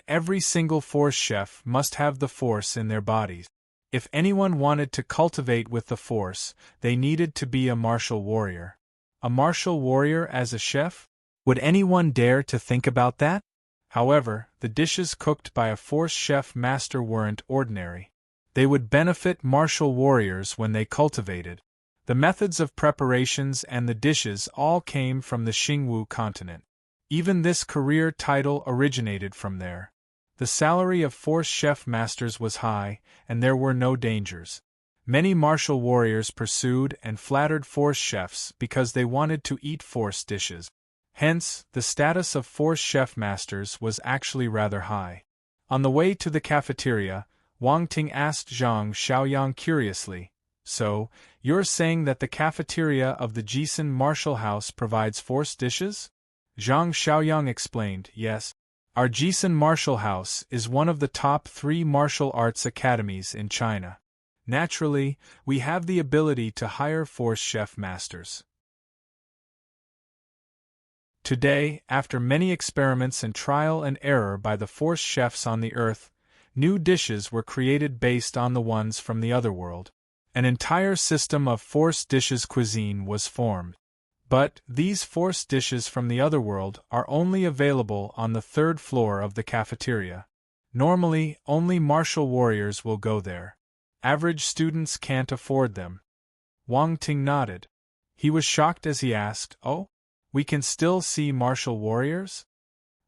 Every single force chef must have the force in their bodies. If anyone wanted to cultivate with the force, they needed to be a martial warrior. A martial warrior as a chef? Would anyone dare to think about that? However, the dishes cooked by a force chef master weren't ordinary. They would benefit martial warriors when they cultivated. The methods of preparations and the dishes all came from the Xingwu continent. Even this career title originated from there. The salary of force chef masters was high, and there were no dangers. Many martial warriors pursued and flattered force chefs because they wanted to eat force dishes. Hence, the status of force chef masters was actually rather high. On the way to the cafeteria, Wang Ting asked Zhang Xiaoyang curiously, "So, you're saying that the cafeteria of the Jisun Martial House provides force dishes?" Zhang Xiaoyang explained, "Yes. Our Jisun Martial House is one of the top 3 martial arts academies in China. Naturally, we have the ability to hire force chef masters." Today, after many experiments and trial and error by the force chefs on the Earth, new dishes were created based on the ones from the other world. An entire system of force dishes cuisine was formed. But these force dishes from the other world are only available on the 3rd floor of the cafeteria. Normally, only martial warriors will go there. Average students can't afford them. Wang Ting nodded. He was shocked as he asked, "Oh? We can still see martial warriors?"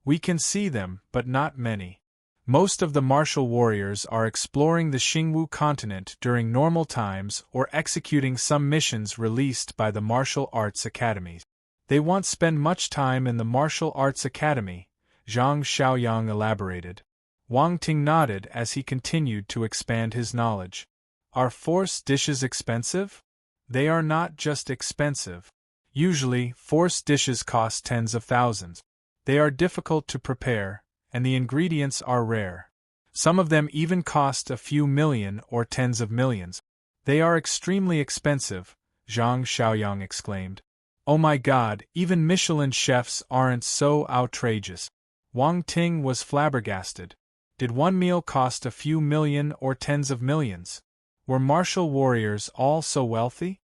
We can see them, but not many. Most of the martial warriors are exploring the Xingwu continent during normal times or executing some missions released by the martial arts academies. They won't spend much time in the martial arts academy, Zhang Xiaoyang elaborated. Wang Ting nodded as he continued to expand his knowledge. Are force dishes expensive? They are not just expensive. Usually, force dishes cost tens of thousands. They are difficult to prepare, and the ingredients are rare. Some of them even cost a few million or tens of millions. They are extremely expensive, Zhang Xiaoyang exclaimed. Oh my God, even Michelin chefs aren't so outrageous. Wang Ting was flabbergasted. Did one meal cost a few million or tens of millions? Were martial warriors all so wealthy?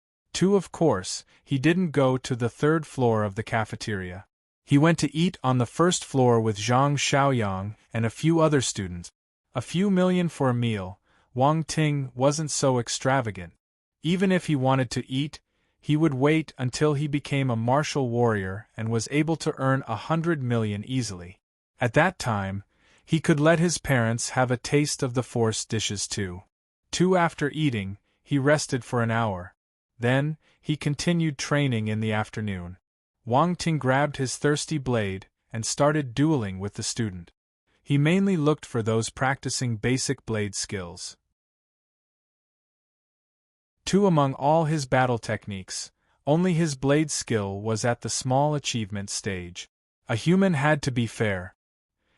Of course, he didn't go to the third floor of the cafeteria. He went to eat on the first floor with Zhang Xiaoyang and a few other students. A few million for a meal, Wang Ting wasn't so extravagant. Even if he wanted to eat, he would wait until he became a martial warrior and was able to earn 100 million easily. At that time, he could let his parents have a taste of the force dishes too. After eating, he rested for an hour. Then, he continued training in the afternoon. Wang Ting grabbed his thirsty blade and started dueling with the student. He mainly looked for those practicing basic blade skills. Among all his battle techniques, only his blade skill was at the small achievement stage. A human had to be fair.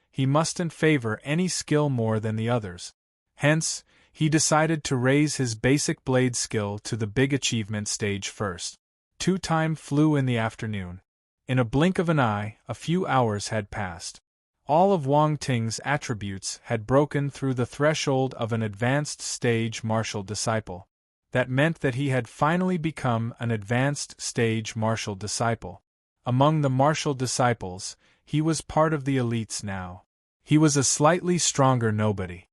He mustn't favor any skill more than the others. Hence, he decided to raise his basic blade skill to the big achievement stage first. Time flew in the afternoon. In a blink of an eye, a few hours had passed. All of Wang Ting's attributes had broken through the threshold of an advanced stage martial disciple. That meant that he had finally become an advanced stage martial disciple. Among the martial disciples, he was part of the elites now. He was a slightly stronger nobody.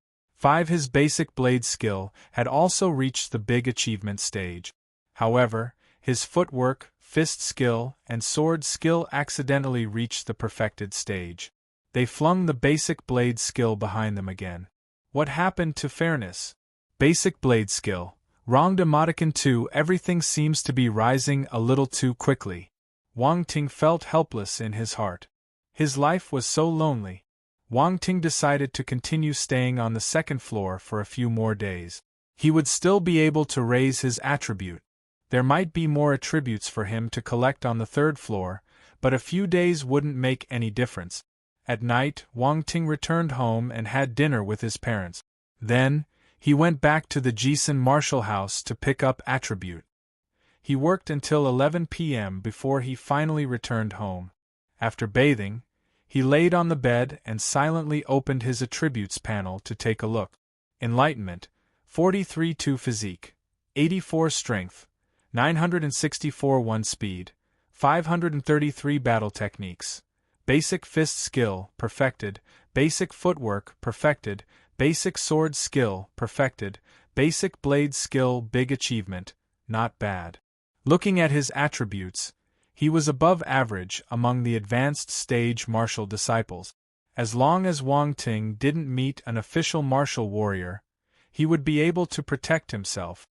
His basic blade skill had also reached the big achievement stage. However, his footwork, fist skill, and sword skill accidentally reached the perfected stage. They flung the basic blade skill behind them again. What happened to fairness? Basic blade skill. Wrong Demoticon 2. Everything seems to be rising a little too quickly. Wang Ting felt helpless in his heart. His life was so lonely. Wang Ting decided to continue staying on the second floor for a few more days. He would still be able to raise his attribute. There might be more attributes for him to collect on the third floor, but a few days wouldn't make any difference. At night, Wang Ting returned home and had dinner with his parents. Then, he went back to the Jisun Martial House to pick up attribute. He worked until 11 p.m. before he finally returned home. After bathing, he laid on the bed and silently opened his attributes panel to take a look. Enlightenment, 43-2 physique, 84 strength, 964 1 speed, 533 battle techniques, basic fist skill, perfected, basic footwork, perfected, basic sword skill, perfected, basic blade skill, big achievement, not bad. Looking at his attributes, he was above average among the advanced stage martial disciples. As long as Wang Ting didn't meet an official martial warrior, he would be able to protect himself.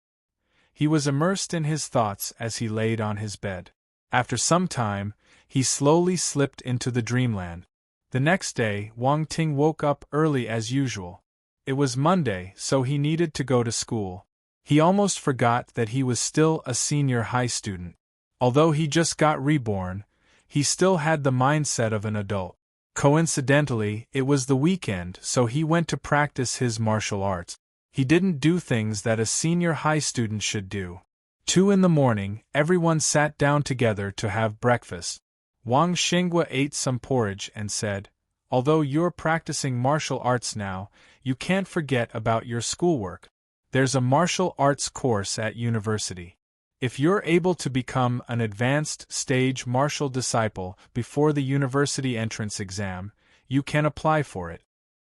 He was immersed in his thoughts as he laid on his bed. After some time, he slowly slipped into the dreamland. The next day, Wang Ting woke up early as usual. It was Monday, so he needed to go to school. He almost forgot that he was still a senior high student. Although he just got reborn, he still had the mindset of an adult. Coincidentally, it was the weekend, so he went to practice his martial arts. He didn't do things that a senior high student should do. 2 in the morning, everyone sat down together to have breakfast. Wang Xinghua ate some porridge and said, "Although you're practicing martial arts now, you can't forget about your schoolwork. There's a martial arts course at university. If you're able to become an advanced stage martial disciple before the university entrance exam, you can apply for it.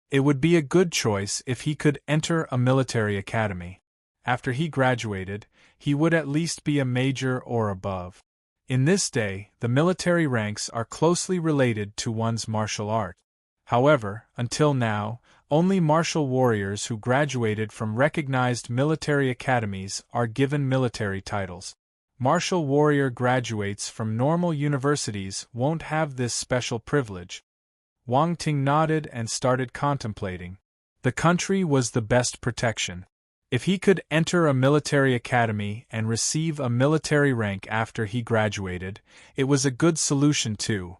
It would be a good choice if he could enter a military academy. After he graduated, he would at least be a major or above. In this day, the military ranks are closely related to one's martial art. However, until now, only martial warriors who graduated from recognized military academies are given military titles. Martial warrior graduates from normal universities won't have this special privilege. Wang Ting nodded and started contemplating. The country was the best protection. If he could enter a military academy and receive a military rank after he graduated, it was a good solution too.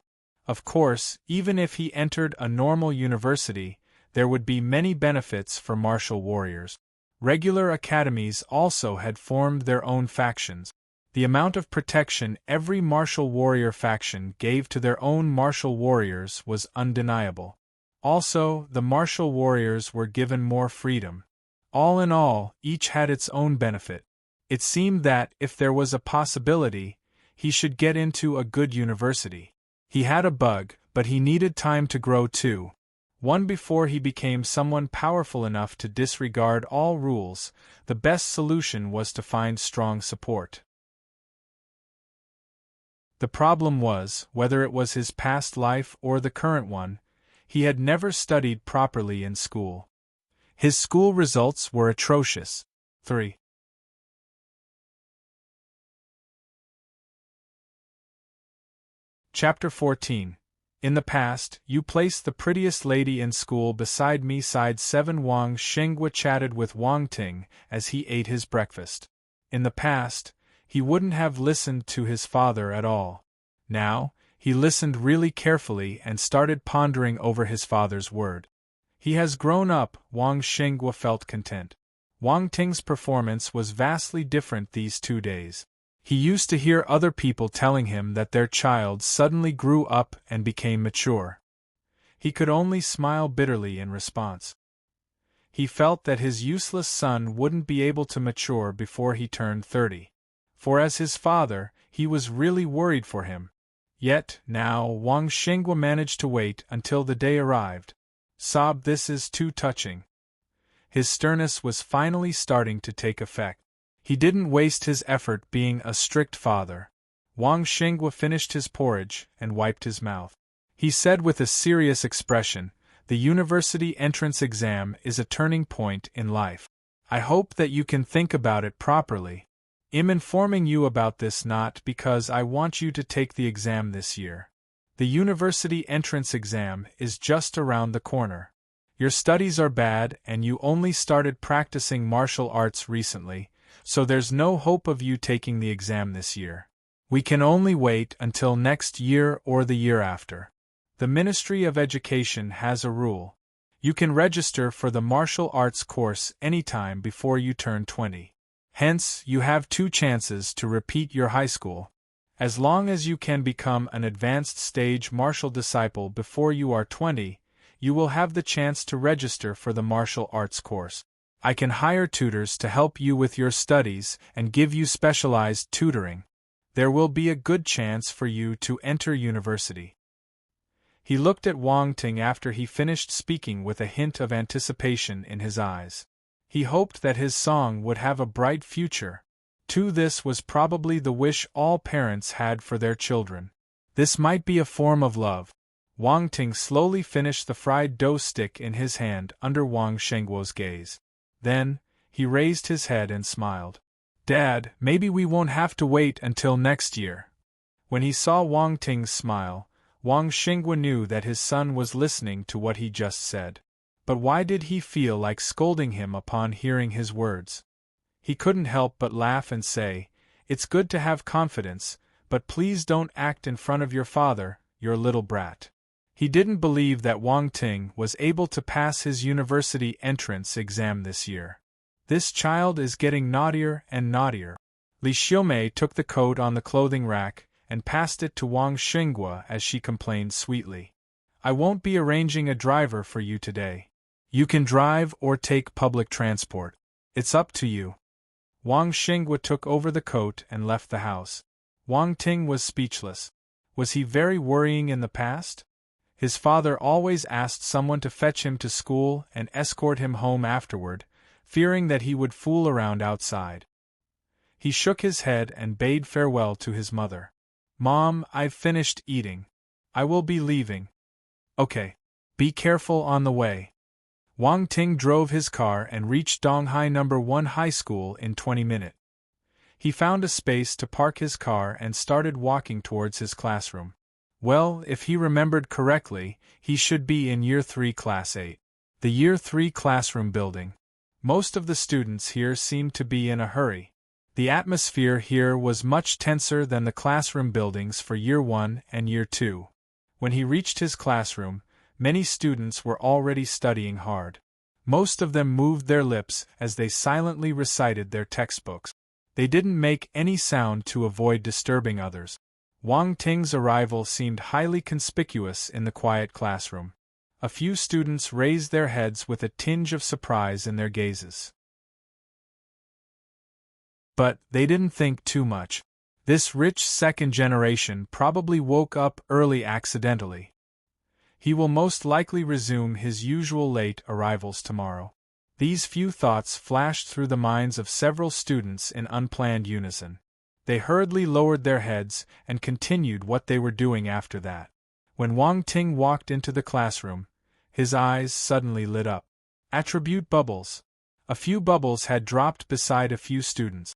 Of course, even if he entered a normal university, there would be many benefits for martial warriors. Regular academies also had formed their own factions. The amount of protection every martial warrior faction gave to their own martial warriors was undeniable. Also, the martial warriors were given more freedom. All in all, each had its own benefit. It seemed that, if there was a possibility, he should get into a good university. He had a bug, but he needed time to grow too. One before he became someone powerful enough to disregard all rules. The best solution was to find strong support. The problem was, whether it was his past life or the current one, he had never studied properly in school. His school results were atrocious. 3. Chapter 14. In the past, you placed the prettiest lady in school beside me. Side 7. Wang Xinghua chatted with Wang Ting as he ate his breakfast. In the past, he wouldn't have listened to his father at all. Now, he listened really carefully and started pondering over his father's word. He has grown up. Wang Xinghua felt content. Wang Ting's performance was vastly different these 2 days. He used to hear other people telling him that their child suddenly grew up and became mature. He could only smile bitterly in response. He felt that his useless son wouldn't be able to mature before he turned 30. For as his father, he was really worried for him. Yet, now, Wang Xinghua managed to wait until the day arrived. Sob, this is too touching. His sternness was finally starting to take effect. He didn't waste his effort being a strict father. Wang Xinghua finished his porridge and wiped his mouth. He said with a serious expression, "The university entrance exam is a turning point in life. I hope that you can think about it properly. I'm informing you about this not because I want you to take the exam this year. The university entrance exam is just around the corner. Your studies are bad and you only started practicing martial arts recently, so there's no hope of you taking the exam this year. We can only wait until next year or the year after. The Ministry of Education has a rule. You can register for the martial arts course anytime before you turn 20. Hence, you have 2 chances to repeat your high school. As long as you can become an advanced stage martial disciple before you are 20, you will have the chance to register for the martial arts course. I can hire tutors to help you with your studies and give you specialized tutoring. There will be a good chance for you to enter university." He looked at Wang Ting after he finished speaking with a hint of anticipation in his eyes. He hoped that his song would have a bright future. This was probably the wish all parents had for their children. This might be a form of love. Wang Ting slowly finished the fried dough stick in his hand under Wang Shengguo's gaze. Then, he raised his head and smiled. "Dad, maybe we won't have to wait until next year." When he saw Wang Ting's smile, Wang Xinghua knew that his son was listening to what he just said. But why did he feel like scolding him upon hearing his words? He couldn't help but laugh and say, "It's good to have confidence, but please don't act in front of your father, your little brat." He didn't believe that Wang Ting was able to pass his university entrance exam this year. This child is getting naughtier and naughtier. Li Xiaomei took the coat on the clothing rack and passed it to Wang Xinghua as she complained sweetly. "I won't be arranging a driver for you today. You can drive or take public transport. It's up to you." Wang Xinghua took over the coat and left the house. Wang Ting was speechless. Was he very worrying in the past? His father always asked someone to fetch him to school and escort him home afterward, fearing that he would fool around outside. He shook his head and bade farewell to his mother. Mom, I've finished eating. I will be leaving. Okay. Be careful on the way. Wang Ting drove his car and reached Donghai No. 1 High School in 20 minutes. He found a space to park his car and started walking towards his classroom. Well, if he remembered correctly, he should be in Year 3 Class 8. The Year 3 classroom building. Most of the students here seemed to be in a hurry. The atmosphere here was much tenser than the classroom buildings for Year 1 and Year 2. When he reached his classroom, many students were already studying hard. Most of them moved their lips as they silently recited their textbooks. They didn't make any sound to avoid disturbing others. Wang Ting's arrival seemed highly conspicuous in the quiet classroom. A few students raised their heads with a tinge of surprise in their gazes. But they didn't think too much. This rich second generation probably woke up early accidentally. He will most likely resume his usual late arrivals tomorrow. These few thoughts flashed through the minds of several students in unplanned unison. They hurriedly lowered their heads and continued what they were doing after that. When Wang Ting walked into the classroom, his eyes suddenly lit up. Attribute bubbles. A few bubbles had dropped beside a few students.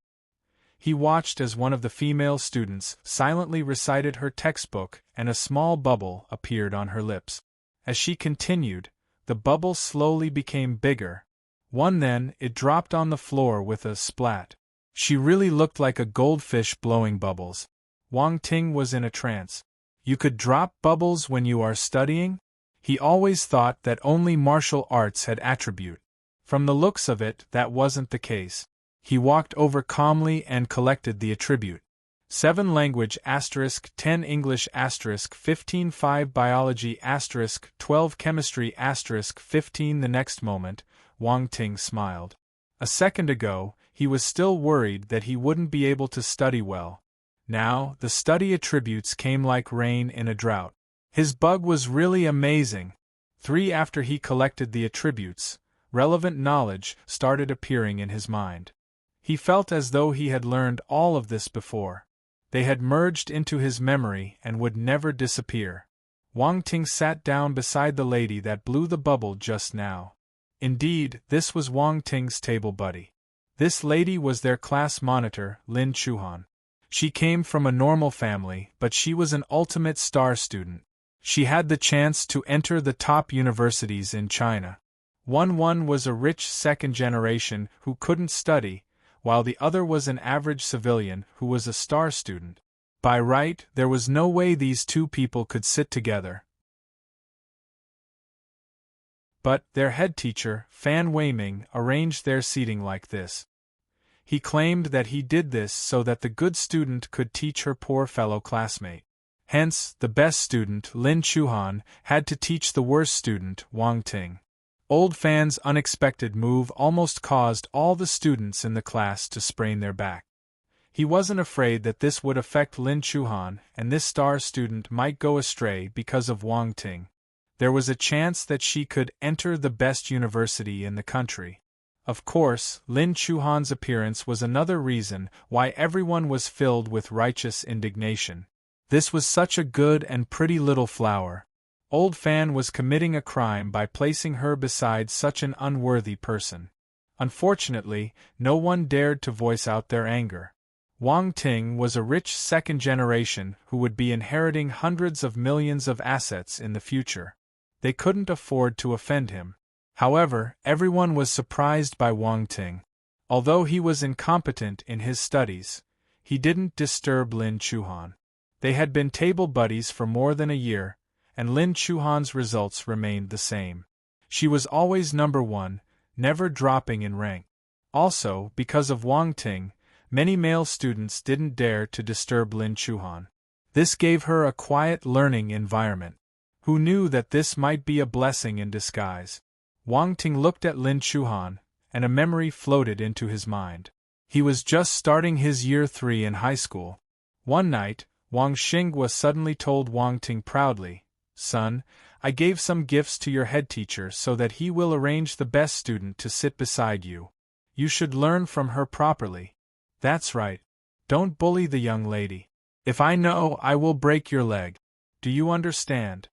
He watched as one of the female students silently recited her textbook and a small bubble appeared on her lips. As she continued, the bubble slowly became bigger. Then it dropped on the floor with a splat. She really looked like a goldfish blowing bubbles. Wang Ting was in a trance. You could drop bubbles when you are studying? He always thought that only martial arts had attribute. From the looks of it, that wasn't the case. He walked over calmly and collected the attribute. 7 language * 10 English * 15 5 biology * 12 chemistry * 15. The next moment, Wang Ting smiled. A second ago, he was still worried that he wouldn't be able to study well. Now, the study attributes came like rain in a drought. His bug was really amazing. 3 After he collected the attributes, relevant knowledge started appearing in his mind. He felt as though he had learned all of this before. They had merged into his memory and would never disappear. Wang Ting sat down beside the lady that blew the bubble just now. Indeed, this was Wang Ting's table buddy. This lady was their class monitor, Lin Chuhan. She came from a normal family, but she was an ultimate star student. She had the chance to enter the top universities in China. One was a rich second generation who couldn't study, while the other was an average civilian who was a star student. By right, there was no way these two people could sit together. But their head teacher, Fan Weiming, arranged their seating like this. He claimed that he did this so that the good student could teach her poor fellow classmate. Hence, the best student, Lin Chuhan, had to teach the worst student, Wang Ting. Old Fan's unexpected move almost caused all the students in the class to sprain their back. He wasn't afraid that this would affect Lin Chuhan and this star student might go astray because of Wang Ting. There was a chance that she could enter the best university in the country. Of course, Lin Chuhan's appearance was another reason why everyone was filled with righteous indignation. This was such a good and pretty little flower. Old Fan was committing a crime by placing her beside such an unworthy person. Unfortunately, no one dared to voice out their anger. Wang Ting was a rich second generation who would be inheriting hundreds of millions of assets in the future. They couldn't afford to offend him. However, everyone was surprised by Wang Ting. Although he was incompetent in his studies, he didn't disturb Lin Chuhan. They had been table buddies for more than a year, and Lin Chuhan's results remained the same. She was always number 1, never dropping in rank. Also, because of Wang Ting, many male students didn't dare to disturb Lin Chuhan. This gave her a quiet learning environment. Who knew that this might be a blessing in disguise? Wang Ting looked at Lin Chuhan, and a memory floated into his mind. He was just starting his year 3 in high school. One night, Wang Xinghua suddenly told Wang Ting proudly, "Son, I gave some gifts to your head teacher so that he will arrange the best student to sit beside you. You should learn from her properly." "That's right. Don't bully the young lady." If I know, I will break your leg. Do you understand?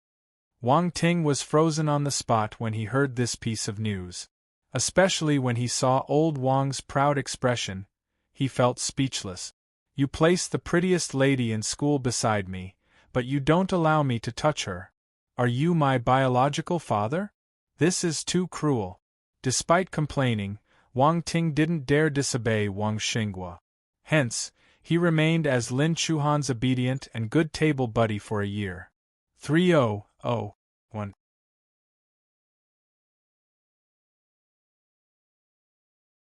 Wang Ting was frozen on the spot when he heard this piece of news. Especially when he saw old Wang's proud expression, he felt speechless. You place the prettiest lady in school beside me, but you don't allow me to touch her. Are you my biological father? This is too cruel. Despite complaining, Wang Ting didn't dare disobey Wang Xinghua. Hence, he remained as Lin Chuhan's obedient and good table buddy for a year. 3001.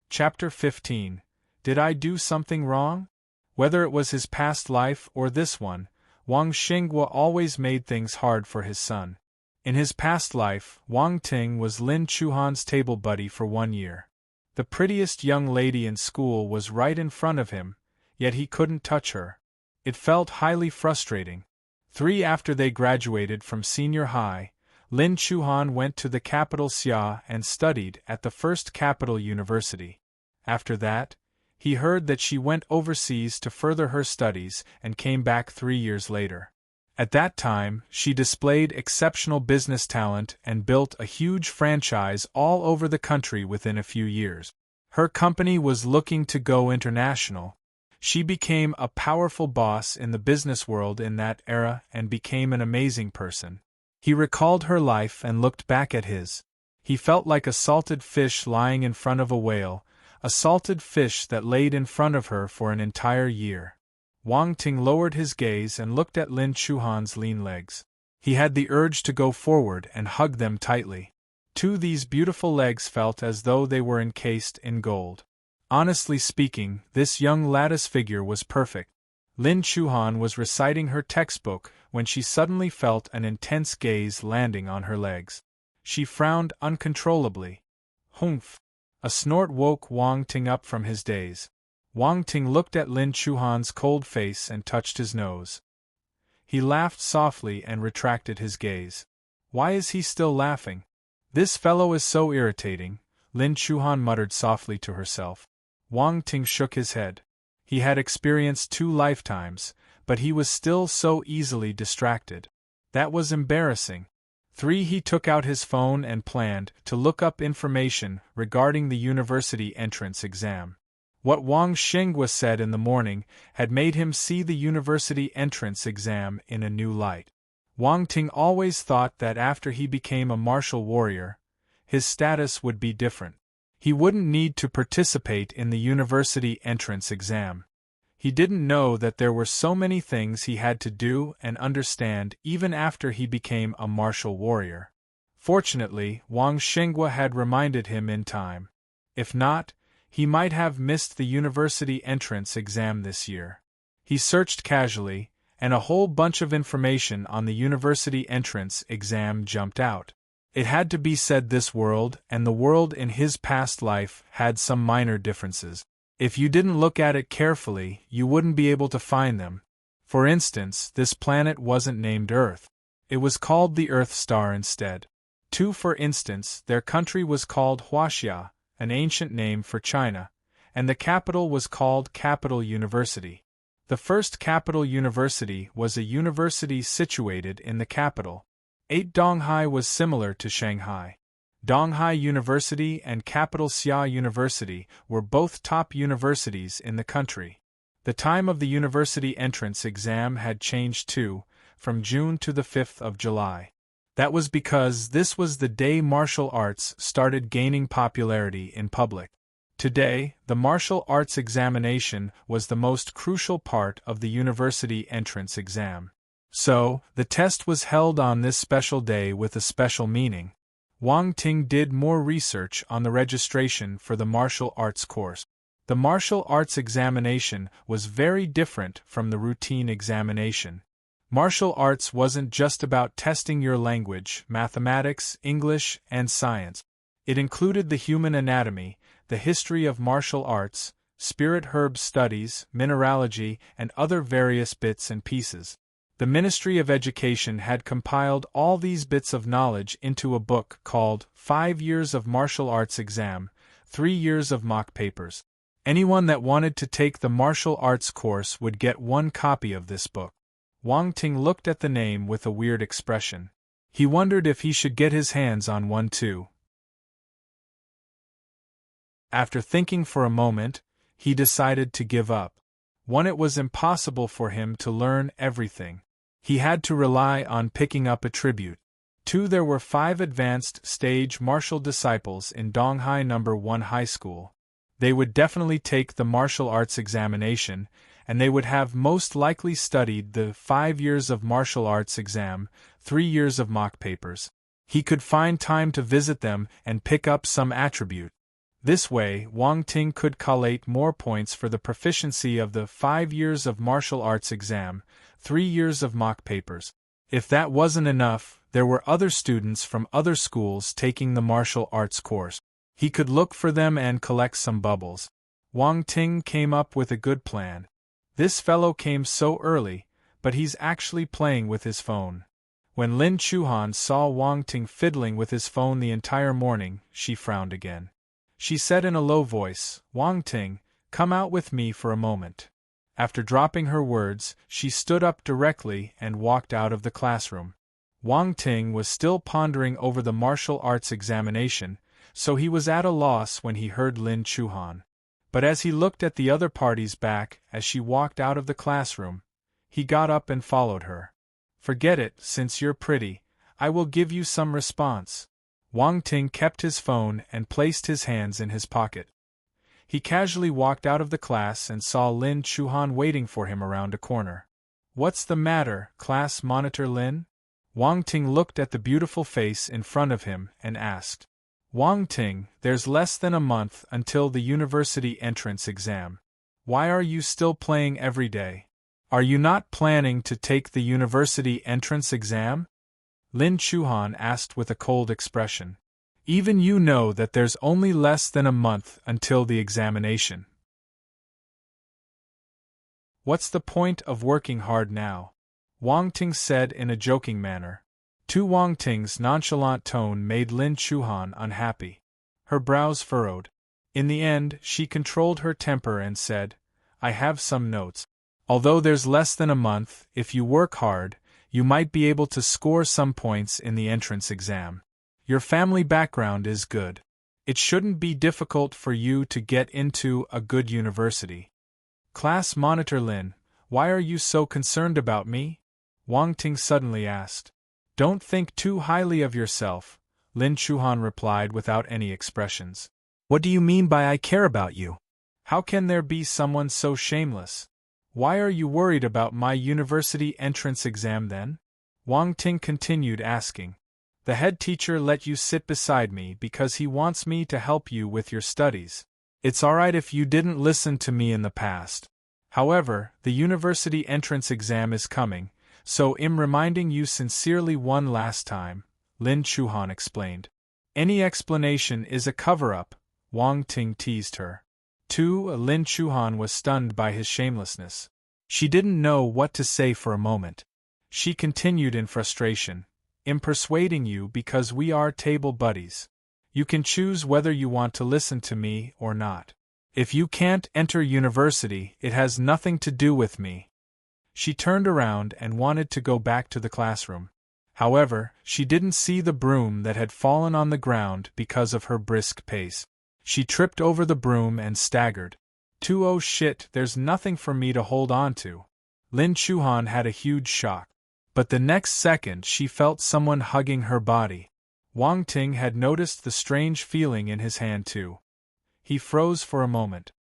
Chapter 15. Did I do something wrong? Whether it was his past life or this one, Wang Xinghua always made things hard for his son. In his past life, Wang Ting was Lin Chuhan's table buddy for 1 year. The prettiest young lady in school was right in front of him, yet he couldn't touch her. It felt highly frustrating. 3 after they graduated from senior high, Lin Chuhan went to the capital Xia and studied at the first capital university. After that, he heard that she went overseas to further her studies and came back 3 years later. At that time, she displayed exceptional business talent and built a huge franchise all over the country within a few years. Her company was looking to go international. She became a powerful boss in the business world in that era and became an amazing person. He recalled her life and looked back at his. He felt like a salted fish lying in front of a whale, a salted fish that laid in front of her for an entire year. Wang Ting lowered his gaze and looked at Lin Chuhan's lean legs. He had the urge to go forward and hug them tightly. These beautiful legs felt as though they were encased in gold. Honestly speaking, this young lattice figure was perfect. Lin Chuhan was reciting her textbook when she suddenly felt an intense gaze landing on her legs. She frowned uncontrollably. Humph! A snort woke Wang Ting up from his daze. Wang Ting looked at Lin Chuhan's cold face and touched his nose. He laughed softly and retracted his gaze. Why is he still laughing? This fellow is so irritating, Lin Chuhan muttered softly to herself. Wang Ting shook his head. He had experienced 2 lifetimes, but he was still so easily distracted. That was embarrassing. 3 He took out his phone and planned to look up information regarding the university entrance exam. What Wang Xinghua said in the morning had made him see the university entrance exam in a new light. Wang Ting always thought that after he became a martial warrior, his status would be different. He wouldn't need to participate in the university entrance exam. He didn't know that there were so many things he had to do and understand even after he became a martial warrior. Fortunately, Wang Xinghua had reminded him in time. If not, he might have missed the university entrance exam this year. He searched casually, and a whole bunch of information on the university entrance exam jumped out. It had to be said this world and the world in his past life had some minor differences. If you didn't look at it carefully, you wouldn't be able to find them. For instance, this planet wasn't named Earth. It was called the Earth Star instead. For instance, their country was called Huaxia, an ancient name for China, and the capital was called Capital University. The first capital university was a university situated in the capital. 8 Donghai was similar to Shanghai. Donghai University and Capital Xia University were both top universities in the country. The time of the university entrance exam had changed too, from June to the 5th of July. That was because this was the day martial arts started gaining popularity in public. Today, the martial arts examination was the most crucial part of the university entrance exam. So, the test was held on this special day with a special meaning. Wang Ting did more research on the registration for the martial arts course. The martial arts examination was very different from the routine examination. Martial arts wasn't just about testing your language, mathematics, English, and science. It included the human anatomy, the history of martial arts, spirit herb studies, mineralogy, and other various bits and pieces. The Ministry of Education had compiled all these bits of knowledge into a book called 5 Years of Martial Arts Exam, 3 Years of Mock Papers. Anyone that wanted to take the martial arts course would get one copy of this book. Wang Ting looked at the name with a weird expression. He wondered if he should get his hands on one too. After thinking for a moment, he decided to give up. 1. It was impossible for him to learn everything. He had to rely on picking up a tribute. 2. There were 5 advanced stage martial disciples in Donghai No. 1 High School. They would definitely take the martial arts examination, and they would have most likely studied the 5 years of martial arts exam, 3 years of mock papers. He could find time to visit them and pick up some attribute. This way, Wang Ting could collate more points for the proficiency of the 5 years of martial arts exam, 3 years of mock papers. If that wasn't enough, there were other students from other schools taking the martial arts course. He could look for them and collect some bubbles. Wang Ting came up with a good plan. This fellow came so early, but he's actually playing with his phone. When Lin Chuhan saw Wang Ting fiddling with his phone the entire morning, she frowned again. She said in a low voice, "Wang Ting, come out with me for a moment." After dropping her words, she stood up directly and walked out of the classroom. Wang Ting was still pondering over the martial arts examination, so he was at a loss when he heard Lin Chuhan. But as he looked at the other party's back as she walked out of the classroom, he got up and followed her. "Forget it, since you're pretty, I will give you some response." Wang Ting kept his phone and placed his hands in his pocket. He casually walked out of the class and saw Lin Chuhan waiting for him around a corner. "What's the matter, class monitor Lin?" Wang Ting looked at the beautiful face in front of him and asked. "Wang Ting, there's less than a month until the university entrance exam. Why are you still playing every day? Are you not planning to take the university entrance exam?" Lin Chuhan asked with a cold expression. "Even you know that there's only less than a month until the examination. What's the point of working hard now?" Wang Ting said in a joking manner. Wang Ting's nonchalant tone made Lin Chuhan unhappy. Her brows furrowed. In the end, she controlled her temper and said, "I have some notes. Although there's less than a month, if you work hard, you might be able to score some points in the entrance exam. Your family background is good. It shouldn't be difficult for you to get into a good university." "Class monitor Lin, why are you so concerned about me?" Wang Ting suddenly asked. "Don't think too highly of yourself," Lin Chuhan replied without any expressions. "What do you mean by I care about you? How can there be someone so shameless? Why are you worried about my university entrance exam then?" Wang Ting continued asking. "The head teacher let you sit beside me because he wants me to help you with your studies. It's alright if you didn't listen to me in the past. However, the university entrance exam is coming, so I'm reminding you sincerely one last time," Lin Chuhan explained. "Any explanation is a cover-up," Wang Ting teased her. Lin Chuhan was stunned by his shamelessness. She didn't know what to say for a moment. She continued in frustration, "I'm persuading you because we are table buddies. You can choose whether you want to listen to me or not. If you can't enter university, it has nothing to do with me." She turned around and wanted to go back to the classroom. However, she didn't see the broom that had fallen on the ground because of her brisk pace. She tripped over the broom and staggered. Oh shit, there's nothing for me to hold on to." Lin Chuhan had a huge shock. But the next second she felt someone hugging her body. Wang Ting had noticed the strange feeling in his hand too. He froze for a moment.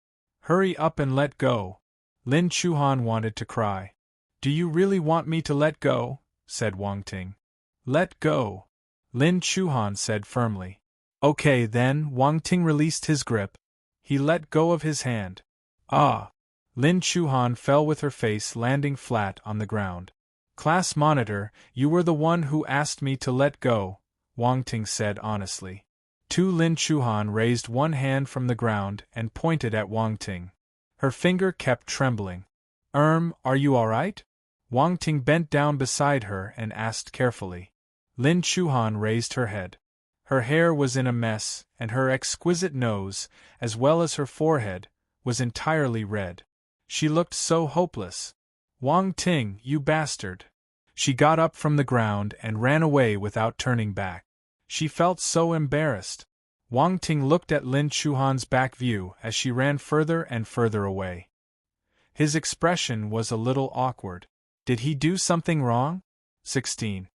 "Hurry up and let go." Lin Chuhan wanted to cry. "Do you really want me to let go?" said Wang Ting. "Let go," Lin Chuhan said firmly. "Okay then." Wang Ting released his grip. He let go of his hand. "Ah!" Lin Chuhan fell with her face landing flat on the ground. "Class monitor, you were the one who asked me to let go," Wang Ting said honestly. Lin Chuhan raised one hand from the ground and pointed at Wang Ting. Her finger kept trembling. Are you alright?" Wang Ting bent down beside her and asked carefully. Lin Chuhan raised her head. Her hair was in a mess, and her exquisite nose, as well as her forehead, was entirely red. She looked so hopeless. "Wang Ting, you bastard!" She got up from the ground and ran away without turning back. She felt so embarrassed. Wang Ting looked at Lin Chuhan's back view as she ran further and further away. His expression was a little awkward. Did he do something wrong? 16.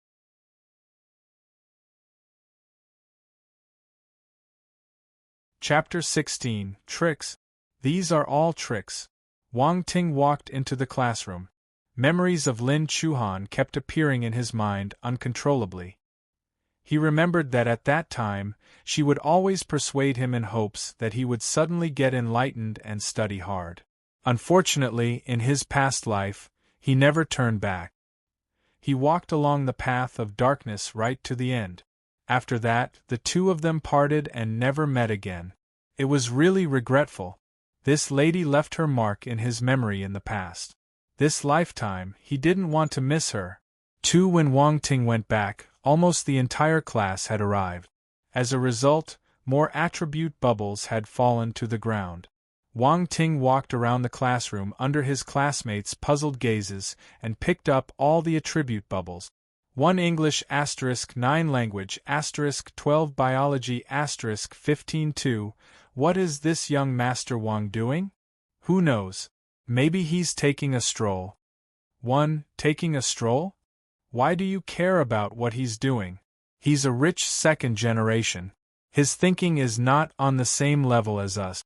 Chapter 16, Tricks. These are all tricks. Wang Ting walked into the classroom. Memories of Lin Chuhan kept appearing in his mind uncontrollably. He remembered that at that time, she would always persuade him in hopes that he would suddenly get enlightened and study hard. Unfortunately, in his past life, he never turned back. He walked along the path of darkness right to the end. After that, the two of them parted and never met again. It was really regretful. This lady left her mark in his memory in the past. This lifetime, he didn't want to miss her. When Wang Ting went back, almost the entire class had arrived. As a result, more attribute bubbles had fallen to the ground. Wang Ting walked around the classroom under his classmates' puzzled gazes and picked up all the attribute bubbles. 1 English * 9 language * 12 biology * 15 What is this young Master Wang doing? Who knows? Maybe he's taking a stroll. 1. Taking a stroll? Why do you care about what he's doing? He's a rich second generation. His thinking is not on the same level as us.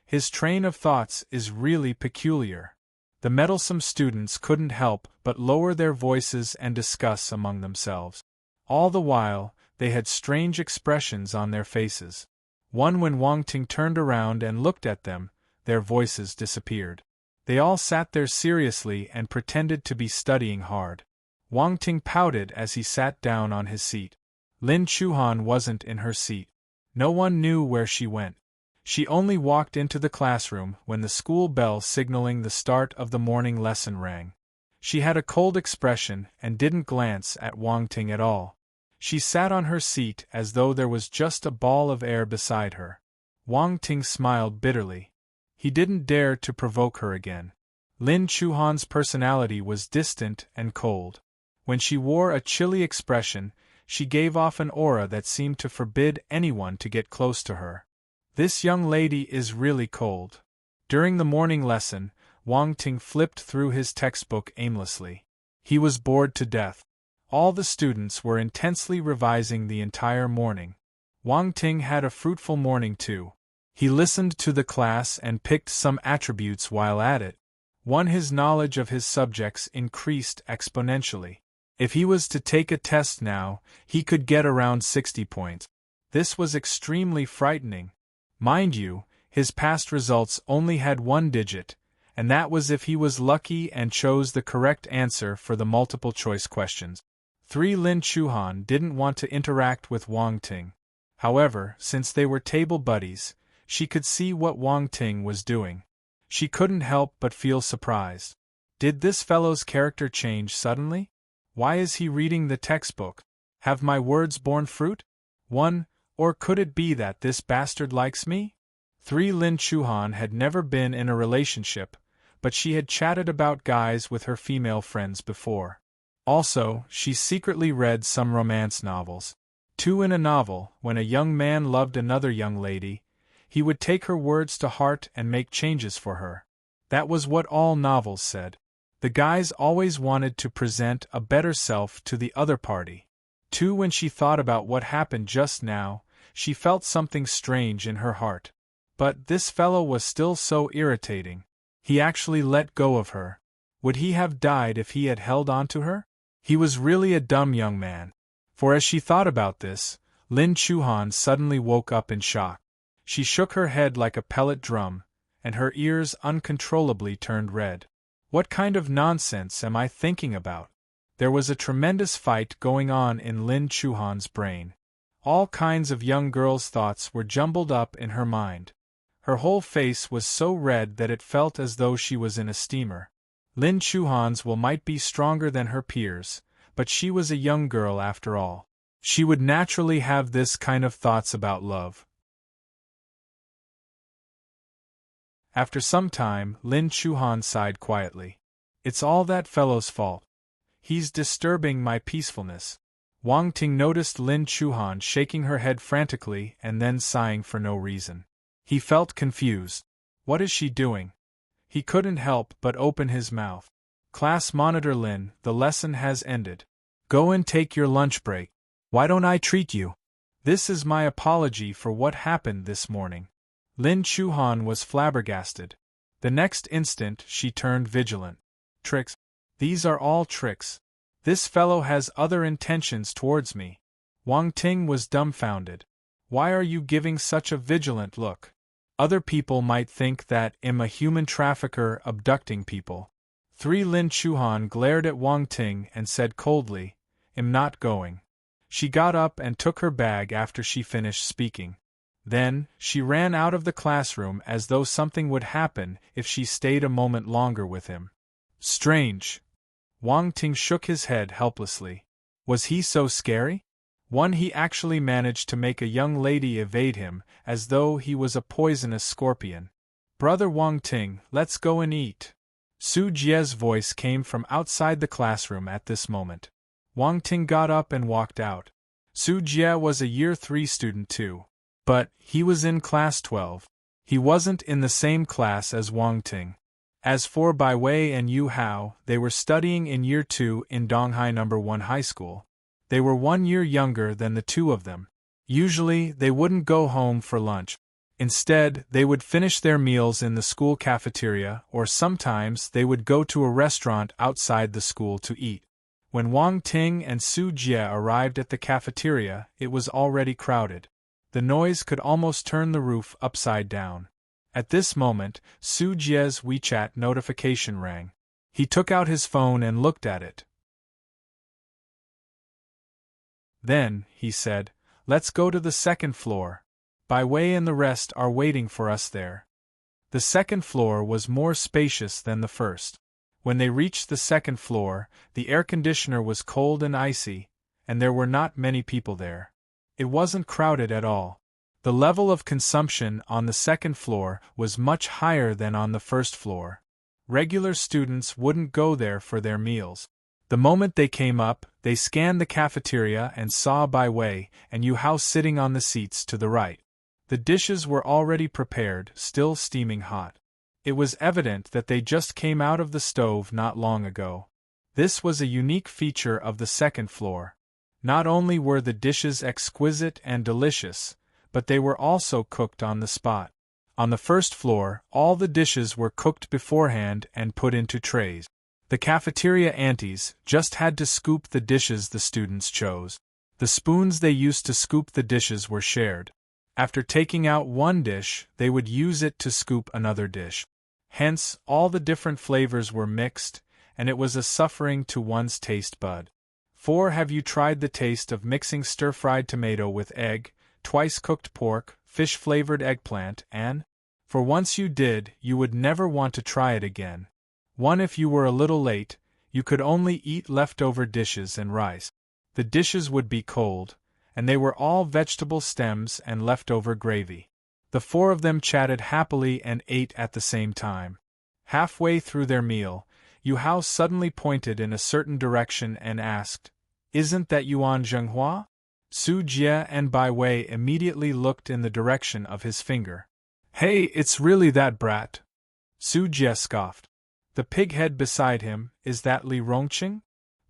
His train of thoughts is really peculiar. The meddlesome students couldn't help but lower their voices and discuss among themselves. All the while, they had strange expressions on their faces. When Wang Ting turned around and looked at them, their voices disappeared. They all sat there seriously and pretended to be studying hard. Wang Ting pouted as he sat down on his seat. Lin Chuhan wasn't in her seat. No one knew where she went. She only walked into the classroom when the school bell signaling the start of the morning lesson rang. She had a cold expression and didn't glance at Wang Ting at all. She sat on her seat as though there was just a ball of air beside her. Wang Ting smiled bitterly. He didn't dare to provoke her again. Lin Chuhan's personality was distant and cold. When she wore a chilly expression, she gave off an aura that seemed to forbid anyone to get close to her. This young lady is really cold. During the morning lesson, Wang Ting flipped through his textbook aimlessly. He was bored to death. All the students were intensely revising the entire morning. Wang Ting had a fruitful morning too. He listened to the class and picked some attributes while at it. His knowledge of his subjects increased exponentially. If he was to take a test now, he could get around 60 points. This was extremely frightening. Mind you, his past results only had one digit, and that was if he was lucky and chose the correct answer for the multiple-choice questions. Lin Chuhan didn't want to interact with Wang Ting. However, since they were table buddies, she could see what Wang Ting was doing. She couldn't help but feel surprised. Did this fellow's character change suddenly? Why is he reading the textbook? Have my words borne fruit? Or could it be that this bastard likes me? Lin Chuhan had never been in a relationship, but she had chatted about guys with her female friends before. Also, she secretly read some romance novels. In a novel, when a young man loved another young lady, he would take her words to heart and make changes for her. That was what all novels said. The guys always wanted to present a better self to the other party. When she thought about what happened just now, she felt something strange in her heart. But this fellow was still so irritating. He actually let go of her. Would he have died if he had held on to her? He was really a dumb young man. For as she thought about this, Lin Chuhan suddenly woke up in shock. She shook her head like a pellet drum, and her ears uncontrollably turned red. What kind of nonsense am I thinking about? There was a tremendous fight going on in Lin Chuhan's brain. All kinds of young girls' thoughts were jumbled up in her mind. Her whole face was so red that it felt as though she was in a steamer. Lin Chuhan's will might be stronger than her peers, but she was a young girl after all. She would naturally have this kind of thoughts about love. After some time, Lin Chuhan sighed quietly. It's all that fellow's fault. He's disturbing my peacefulness. Wang Ting noticed Lin Chuhan shaking her head frantically and then sighing for no reason. He felt confused. What is she doing? He couldn't help but open his mouth. Class monitor Lin, the lesson has ended. Go and take your lunch break. Why don't I treat you? This is my apology for what happened this morning. Lin Chuhan was flabbergasted. The next instant she turned vigilant. Tricks? These are all tricks. This fellow has other intentions towards me. Wang Ting was dumbfounded. Why are you giving such a vigilant look? Other people might think that I'm a human trafficker abducting people. Lin Chuhan glared at Wang Ting and said coldly, I'm not going. She got up and took her bag after she finished speaking. Then, she ran out of the classroom as though something would happen if she stayed a moment longer with him. Strange. Wang Ting shook his head helplessly. Was he so scary? He actually managed to make a young lady evade him, as though he was a poisonous scorpion. Brother Wang Ting, let's go and eat. Su Jie's voice came from outside the classroom at this moment. Wang Ting got up and walked out. Su Jie was a Year 3 student too. But, he was in class 12. He wasn't in the same class as Wang Ting. As for Bai Wei and Yu Hao, they were studying in Year 2 in Donghai No. 1 High School. They were 1 year younger than the two of them. Usually, they wouldn't go home for lunch. Instead, they would finish their meals in the school cafeteria, or sometimes they would go to a restaurant outside the school to eat. When Wang Ting and Su Jie arrived at the cafeteria, it was already crowded. The noise could almost turn the roof upside down. At this moment, Su Jie's WeChat notification rang. He took out his phone and looked at it. Then, he said, let's go to the second floor. Bai Wei and the rest are waiting for us there. The second floor was more spacious than the first. When they reached the second floor, the air conditioner was cold and icy, and there were not many people there. It wasn't crowded at all. The level of consumption on the second floor was much higher than on the first floor. Regular students wouldn't go there for their meals. The moment they came up, they scanned the cafeteria and saw Bai Wei and Yu Hao sitting on the seats to the right. The dishes were already prepared, still steaming hot. It was evident that they just came out of the stove not long ago. This was a unique feature of the second floor. Not only were the dishes exquisite and delicious, but they were also cooked on the spot. On the first floor, all the dishes were cooked beforehand and put into trays. The cafeteria aunties just had to scoop the dishes the students chose. The spoons they used to scoop the dishes were shared. After taking out one dish, they would use it to scoop another dish. Hence, all the different flavors were mixed, and it was a suffering to one's taste bud. Have you tried the taste of mixing stir-fried tomato with egg, twice-cooked pork, fish-flavored eggplant, and? For once you did, you would never want to try it again. If you were a little late, you could only eat leftover dishes and rice. The dishes would be cold, and they were all vegetable stems and leftover gravy. The four of them chatted happily and ate at the same time. Halfway through their meal, Yu Hao suddenly pointed in a certain direction and asked, Isn't that Yuan Zhenghua? Su Jie and Bai Wei immediately looked in the direction of his finger. Hey, it's really that brat! Su Jie scoffed. The pighead beside him, is that Li Rongqing?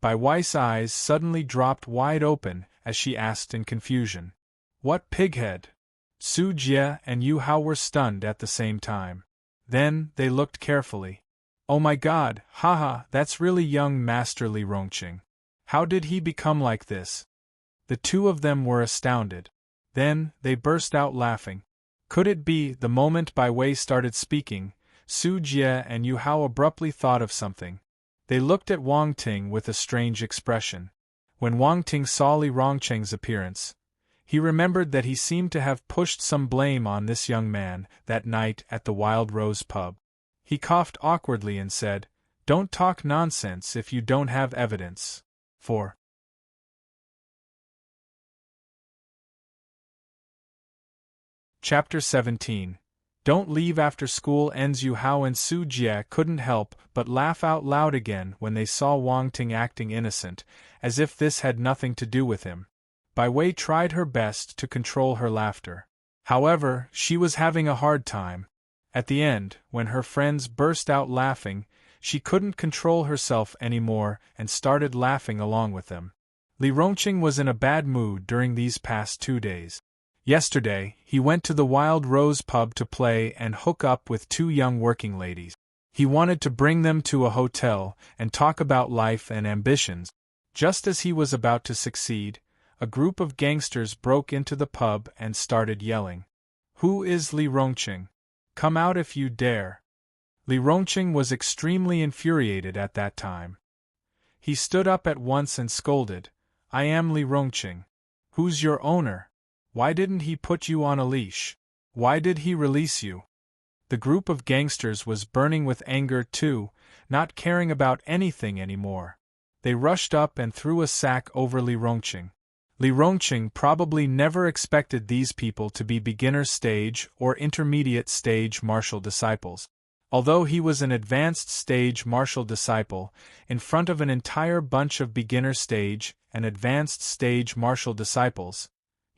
Bai Wei's eyes suddenly dropped wide open as she asked in confusion. What pighead? Su Jie and Yu Hao were stunned at the same time. Then, they looked carefully. Oh my god, haha, that's really young Master Li Rongqing. How did he become like this? The two of them were astounded. Then, they burst out laughing. Could it be, the moment Bai Wei started speaking, Su Jie and Yu Hao abruptly thought of something. They looked at Wang Ting with a strange expression. When Wang Ting saw Li Rongqing's appearance, he remembered that he seemed to have pushed some blame on this young man that night at the Wild Rose pub. He coughed awkwardly and said, Don't talk nonsense if you don't have evidence. Chapter 17. Don't leave after school ends. Yu Hao and Su Jie couldn't help but laugh out loud again when they saw Wang Ting acting innocent, as if this had nothing to do with him. Bai Wei tried her best to control her laughter. However, she was having a hard time. At the end, when her friends burst out laughing, she couldn't control herself anymore and started laughing along with them. Li Rongqing was in a bad mood during these past 2 days. Yesterday, he went to the Wild Rose pub to play and hook up with 2 young working ladies. He wanted to bring them to a hotel and talk about life and ambitions. Just as he was about to succeed, a group of gangsters broke into the pub and started yelling. "Who is Li Rongqing? Come out if you dare." Li Rongqing was extremely infuriated at that time. He stood up at once and scolded, "I am Li Rongqing. Who's your owner? Why didn't he put you on a leash? Why did he release you?" The group of gangsters was burning with anger too, not caring about anything anymore. They rushed up and threw a sack over Li Rongqing. Li Rongqing probably never expected these people to be beginner stage or intermediate stage martial disciples. Although he was an advanced stage martial disciple, in front of an entire bunch of beginner stage and advanced stage martial disciples,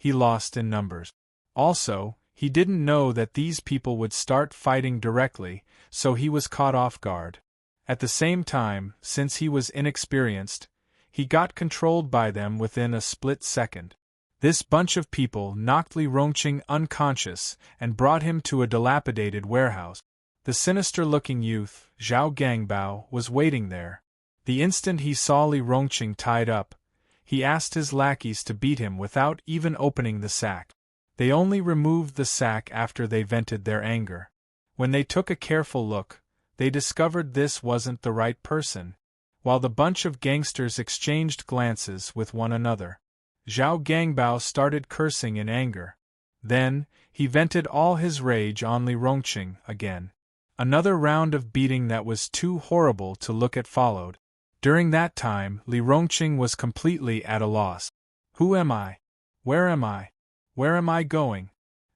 he lost in numbers. Also, he didn't know that these people would start fighting directly, so he was caught off guard. At the same time, since he was inexperienced, he got controlled by them within a split second. This bunch of people knocked Li Rongqing unconscious and brought him to a dilapidated warehouse. The sinister-looking youth, Zhao Gangbao, was waiting there. The instant he saw Li Rongqing tied up, he asked his lackeys to beat him without even opening the sack. They only removed the sack after they vented their anger. When they took a careful look, they discovered this wasn't the right person. While the bunch of gangsters exchanged glances with one another, Zhao Gangbao started cursing in anger. Then, he vented all his rage on Li Rongqing again. Another round of beating that was too horrible to look at followed. During that time, Li Rongqing was completely at a loss. Who am I? Where am I? Where am I going?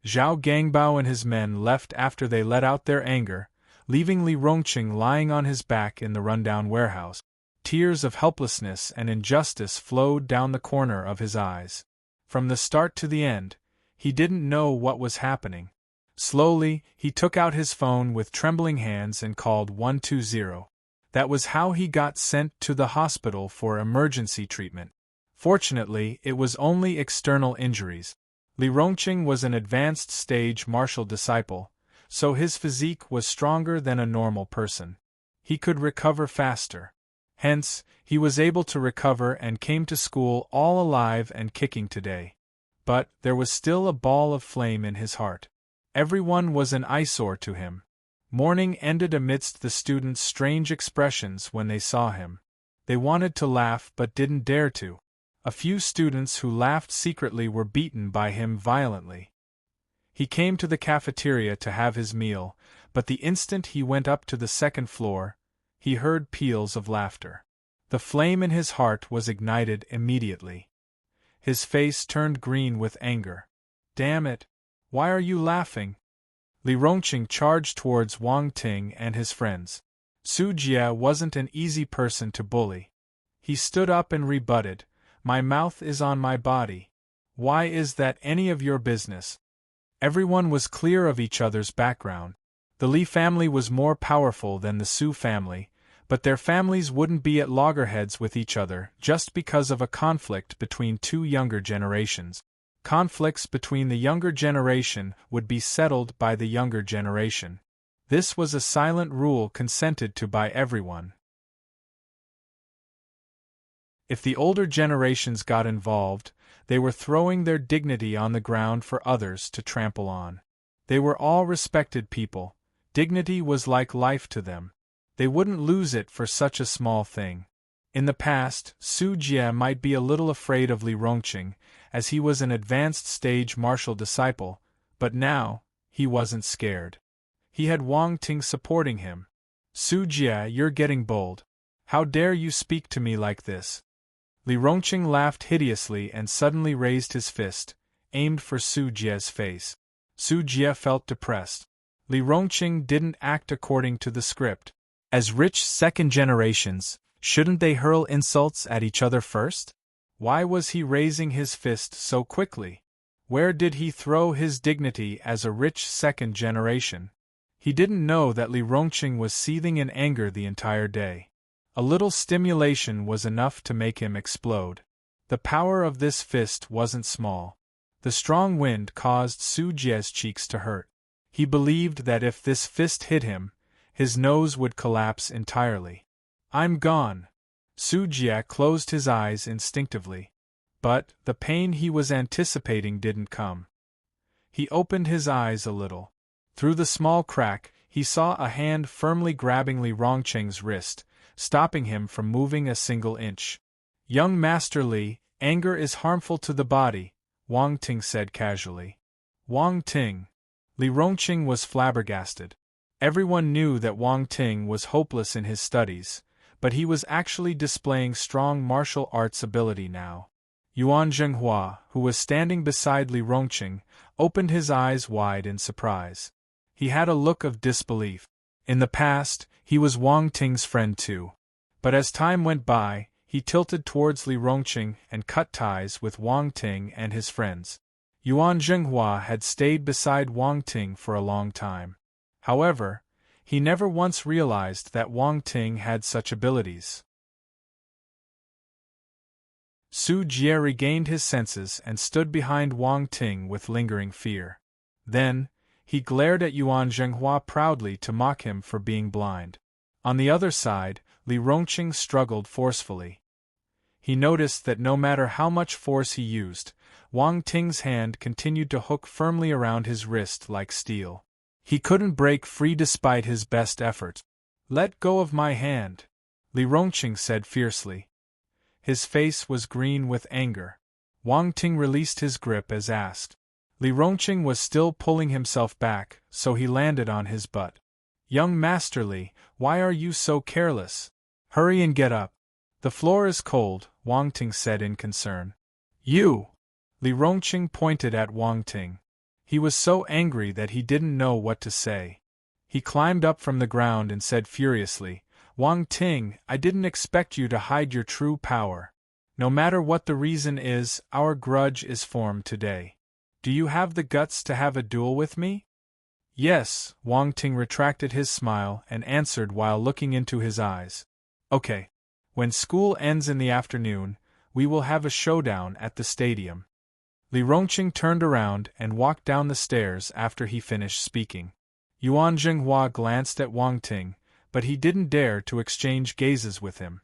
Zhao Gangbao and his men left after they let out their anger, leaving Li Rongqing lying on his back in the rundown warehouse. Tears of helplessness and injustice flowed down the corner of his eyes. From the start to the end, he didn't know what was happening. Slowly, he took out his phone with trembling hands and called 120. That was how he got sent to the hospital for emergency treatment. Fortunately, it was only external injuries. Li Rongqing was an advanced stage martial disciple, so his physique was stronger than a normal person. He could recover faster. Hence, he was able to recover and came to school all alive and kicking today. But there was still a ball of flame in his heart. Everyone was an eyesore to him. Morning ended amidst the students' strange expressions when they saw him. They wanted to laugh but didn't dare to. A few students who laughed secretly were beaten by him violently. He came to the cafeteria to have his meal, but the instant he went up to the second floor, he heard peals of laughter. The flame in his heart was ignited immediately. His face turned green with anger. "Damn it! Why are you laughing?" Li Rongqing charged towards Wang Ting and his friends. Su Jie wasn't an easy person to bully. He stood up and rebutted, "My mouth is on my body. Why is that any of your business?" Everyone was clear of each other's background. The Li family was more powerful than the Su family, but their families wouldn't be at loggerheads with each other just because of a conflict between 2 younger generations. Conflicts between the younger generation would be settled by the younger generation. This was a silent rule consented to by everyone. If the older generations got involved, they were throwing their dignity on the ground for others to trample on. They were all respected people. Dignity was like life to them. They wouldn't lose it for such a small thing. In the past, Su Jie might be a little afraid of Li Rongqing, as he was an advanced stage martial disciple, but now, he wasn't scared. He had Wang Ting supporting him. "Su Jie, you're getting bold. How dare you speak to me like this?" Li Rongqing laughed hideously and suddenly raised his fist, aimed for Su Jie's face. Su Jie felt depressed. Li Rongqing didn't act according to the script. As rich second generations, shouldn't they hurl insults at each other first? Why was he raising his fist so quickly? Where did he throw his dignity as a rich second generation? He didn't know that Li Rongqing was seething in anger the entire day. A little stimulation was enough to make him explode. The power of this fist wasn't small. The strong wind caused Su Jie's cheeks to hurt. He believed that if this fist hit him, his nose would collapse entirely. "I'm gone." Su Jie closed his eyes instinctively. But the pain he was anticipating didn't come. He opened his eyes a little. Through the small crack, he saw a hand firmly grabbing Li Rongqing's wrist, stopping him from moving a single inch. "Young Master Li, anger is harmful to the body," Wang Ting said casually. Wang Ting. Li Rongqing was flabbergasted. Everyone knew that Wang Ting was hopeless in his studies, but he was actually displaying strong martial arts ability now. Yuan Zhenghua, who was standing beside Li Rongqing, opened his eyes wide in surprise. He had a look of disbelief. In the past, he was Wang Ting's friend too. But as time went by, he tilted towards Li Rongqing and cut ties with Wang Ting and his friends. Yuan Zhenghua had stayed beside Wang Ting for a long time. However, he never once realized that Wang Ting had such abilities. Su Jie regained his senses and stood behind Wang Ting with lingering fear. Then, he glared at Yuan Zhenghua proudly to mock him for being blind. On the other side, Li Rongqing struggled forcefully. He noticed that no matter how much force he used, Wang Ting's hand continued to hook firmly around his wrist like steel. He couldn't break free despite his best effort. "Let go of my hand," Li Rongqing said fiercely. His face was green with anger. Wang Ting released his grip as asked. Li Rongqing was still pulling himself back, so he landed on his butt. "Young Master Li, why are you so careless? Hurry and get up. The floor is cold," Wang Ting said in concern. "You!" Li Rongqing pointed at Wang Ting. He was so angry that he didn't know what to say. He climbed up from the ground and said furiously, "Wang Ting, I didn't expect you to hide your true power. No matter what the reason is, our grudge is formed today. Do you have the guts to have a duel with me?" "Yes," Wang Ting retracted his smile and answered while looking into his eyes. "Okay. When school ends in the afternoon, we will have a showdown at the stadium." Li Rongqing turned around and walked down the stairs after he finished speaking. Yuan Zhenghua glanced at Wang Ting, but he didn't dare to exchange gazes with him.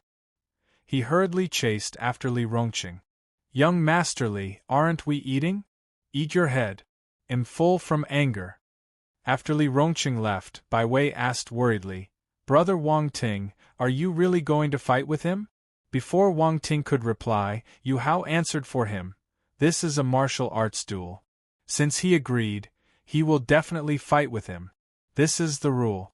He hurriedly chased after Li Rongqing. "Young Master Li, aren't we eating? Eat your head." "I'm full from anger." After Li Rongqing left, Bai Wei asked worriedly, "Brother Wang Ting, are you really going to fight with him?" Before Wang Ting could reply, Yu Hao answered for him, "This is a martial arts duel. Since he agreed, he will definitely fight with him. This is the rule."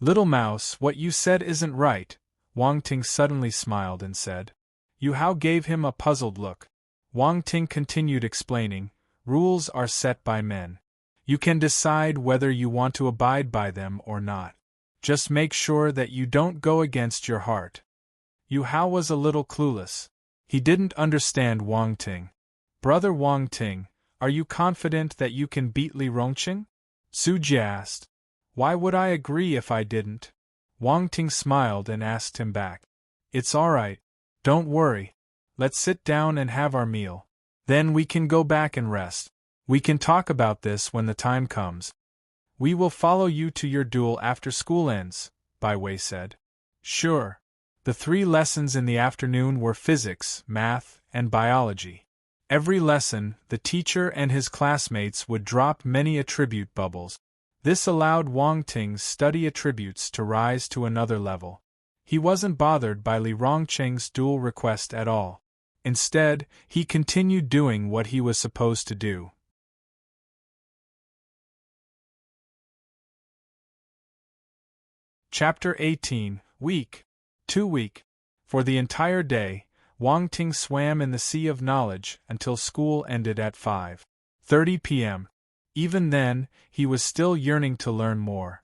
"Little mouse, what you said isn't right," Wang Ting suddenly smiled and said. Yu Hao gave him a puzzled look. Wang Ting continued explaining, "Rules are set by men. You can decide whether you want to abide by them or not. Just make sure that you don't go against your heart." Yu Hao was a little clueless. He didn't understand Wang Ting. "Brother Wang Ting, are you confident that you can beat Li Rongqing?" Su Jie asked. "Why would I agree if I didn't?" Wang Ting smiled and asked him back. "It's all right. Don't worry. Let's sit down and have our meal. Then we can go back and rest. We can talk about this when the time comes." "We will follow you to your duel after school ends," Bai Wei said. "Sure." The 3 lessons in the afternoon were physics, math, and biology. Every lesson, the teacher and his classmates would drop many attribute bubbles. This allowed Wang Ting's study attributes to rise to another level. He wasn't bothered by Li Rongqing's duel request at all. Instead, he continued doing what he was supposed to do. Chapter 18, Week 2 Week. For the entire day, Wang Ting swam in the sea of knowledge until school ended at 5:30 p.m. Even then, he was still yearning to learn more.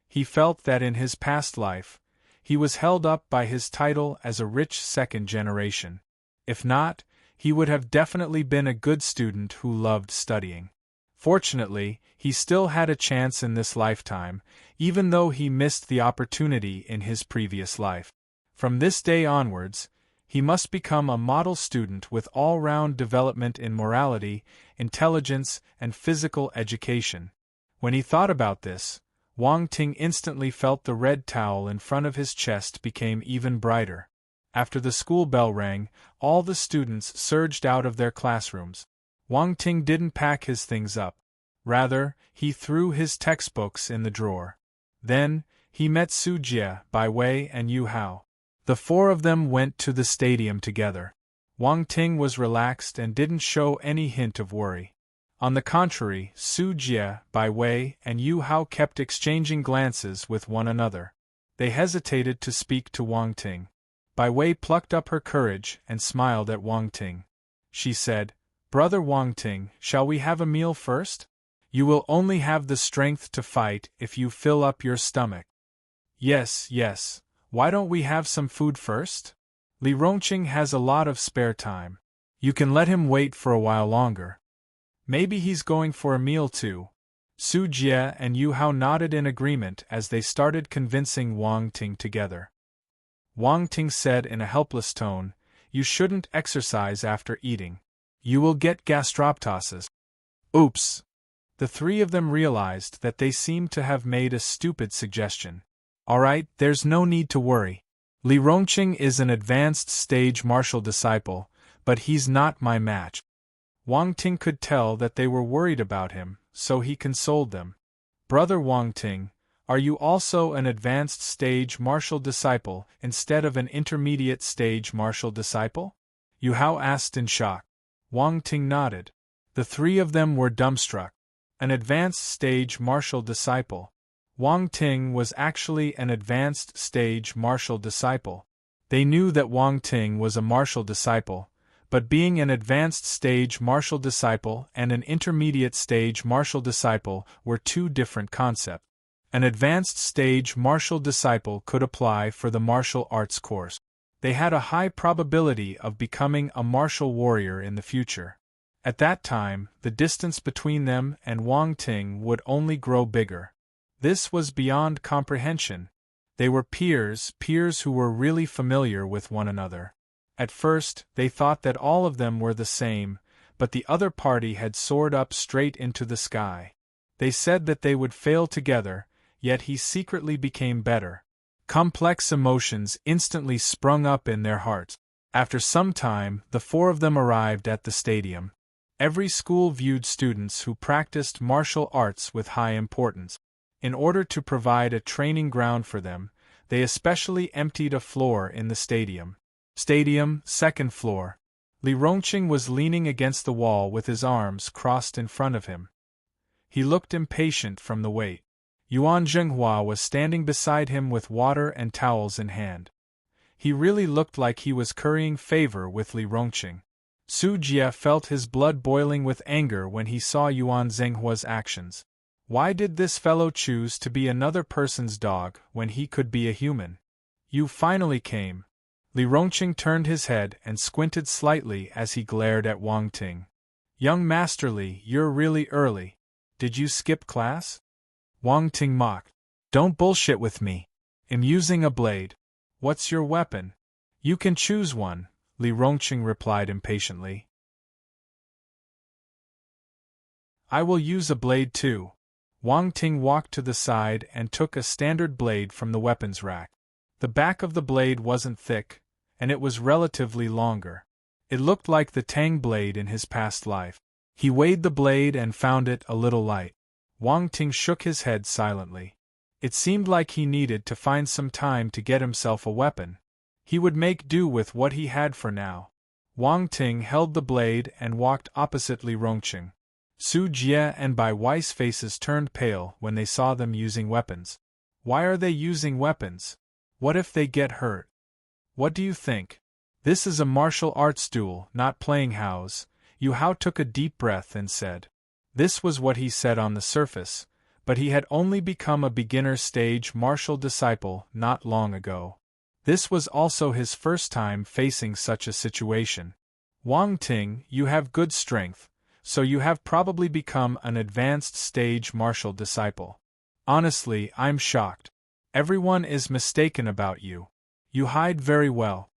He felt that in his past life, he was held up by his title as a rich second generation. If not, he would have definitely been a good student who loved studying. Fortunately, he still had a chance in this lifetime, even though he missed the opportunity in his previous life. From this day onwards, he must become a model student with all-round development in morality, intelligence, and physical education. When he thought about this, Wang Ting instantly felt the red towel in front of his chest became even brighter. After the school bell rang, all the students surged out of their classrooms. Wang Ting didn't pack his things up. Rather, he threw his textbooks in the drawer. Then, he met Su Jie, Bai Wei, and Yu Hao. The four of them went to the stadium together. Wang Ting was relaxed and didn't show any hint of worry. On the contrary, Su Jie, Bai Wei, and Yu Hao kept exchanging glances with one another. They hesitated to speak to Wang Ting. Bai Wei plucked up her courage and smiled at Wang Ting. She said, "Brother Wang Ting, shall we have a meal first? You will only have the strength to fight if you fill up your stomach." "Yes, yes. Why don't we have some food first? Li Rongqing has a lot of spare time. You can let him wait for a while longer. Maybe he's going for a meal too." Su Jie and Yu Hao nodded in agreement as they started convincing Wang Ting together. Wang Ting said in a helpless tone, "You shouldn't exercise after eating. You will get gastroptosis." Oops! The three of them realized that they seemed to have made a stupid suggestion. "Alright, there's no need to worry. Li Rongqing is an advanced stage martial disciple, but he's not my match." Wang Ting could tell that they were worried about him, so he consoled them. "Brother Wang Ting, are you also an advanced stage martial disciple instead of an intermediate stage martial disciple?" Yu Hao asked in shock. Wang Ting nodded. The three of them were dumbstruck. An advanced stage martial disciple. Wang Ting was actually an advanced stage martial disciple. They knew that Wang Ting was a martial disciple, but being an advanced stage martial disciple and an intermediate stage martial disciple were two different concepts. An advanced stage martial disciple could apply for the martial arts course. They had a high probability of becoming a martial warrior in the future. At that time, the distance between them and Wang Ting would only grow bigger. This was beyond comprehension. They were peers who were really familiar with one another. At first, they thought that all of them were the same, but the other party had soared up straight into the sky. They said that they would fail together, yet he secretly became better. Complex emotions instantly sprung up in their hearts. After some time, the four of them arrived at the stadium. Every school viewed students who practiced martial arts with high importance. In order to provide a training ground for them, they especially emptied a floor in the stadium. Stadium, second floor. Li Rongqing was leaning against the wall with his arms crossed in front of him. He looked impatient from the wait. Yuan Zhenghua was standing beside him with water and towels in hand. He really looked like he was currying favor with Li Rongqing. Su Jie felt his blood boiling with anger when he saw Yuan Zhenghua's actions. Why did this fellow choose to be another person's dog when he could be a human? "You finally came." Li Rongqing turned his head and squinted slightly as he glared at Wang Ting. "Young Master Li, you're really early. Did you skip class?" Wang Ting mocked. "Don't bullshit with me. I'm using a blade." "What's your weapon?" "You can choose one," Li Rongqing replied impatiently. "I will use a blade too." Wang Ting walked to the side and took a standard blade from the weapons rack. The back of the blade wasn't thick, and it was relatively longer. It looked like the Tang blade in his past life. He weighed the blade and found it a little light. Wang Ting shook his head silently. It seemed like he needed to find some time to get himself a weapon. He would make do with what he had for now. Wang Ting held the blade and walked opposite Li Rongqing. Su Jie and Bai Wei's faces turned pale when they saw them using weapons. Why are they using weapons? What if they get hurt? What do you think? This is a martial arts duel, not playing house. Yu Hao took a deep breath and said. This was what he said on the surface, but he had only become a beginner-stage martial disciple not long ago. This was also his first time facing such a situation. Wang Ting, you have good strength, so you have probably become an advanced-stage martial disciple. Honestly, I'm shocked. Everyone is mistaken about you. You hide very well.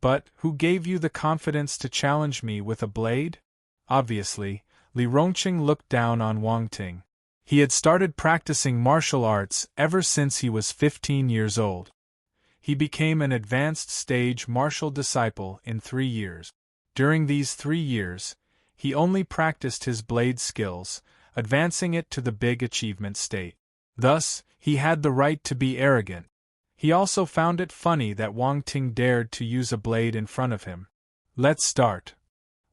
But who gave you the confidence to challenge me with a blade? Obviously, Li Rongqing looked down on Wang Ting. He had started practicing martial arts ever since he was 15 years old. He became an advanced-stage martial disciple in 3 years. During these 3 years, he only practiced his blade skills, advancing it to the big achievement state. Thus, he had the right to be arrogant. He also found it funny that Wang Ting dared to use a blade in front of him. Let's start.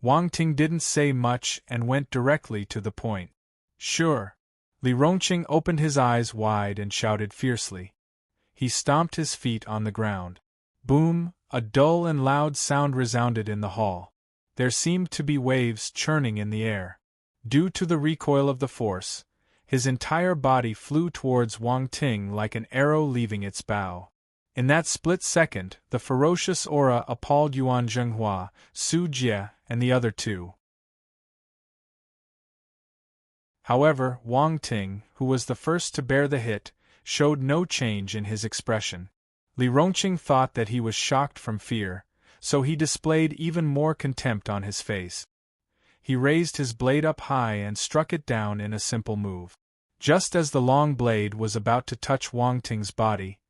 Wang Ting didn't say much and went directly to the point. Sure. Li Rongqing opened his eyes wide and shouted fiercely. He stomped his feet on the ground. Boom, a dull and loud sound resounded in the hall. There seemed to be waves churning in the air. Due to the recoil of the force, his entire body flew towards Wang Ting like an arrow leaving its bow. In that split second, the ferocious aura appalled Yuan Zhenghua, Su Jie, and the other two. However, Wang Ting, who was the first to bear the hit, showed no change in his expression. Li Rongqing thought that he was shocked from fear, so he displayed even more contempt on his face. He raised his blade up high and struck it down in a simple move. Just as the long blade was about to touch Wang Ting's body,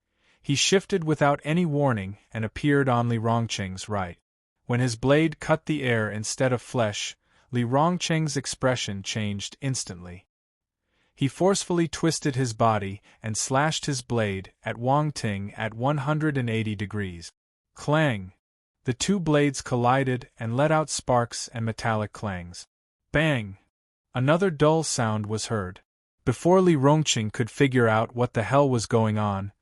he shifted without any warning and appeared on Li Rongqing's right. When his blade cut the air instead of flesh, Li Rongqing's expression changed instantly. He forcefully twisted his body and slashed his blade at Wang Ting at 180 degrees. Clang! The two blades collided and let out sparks and metallic clangs. Bang! Another dull sound was heard. Before Li Rongqing could figure out what the hell was going on,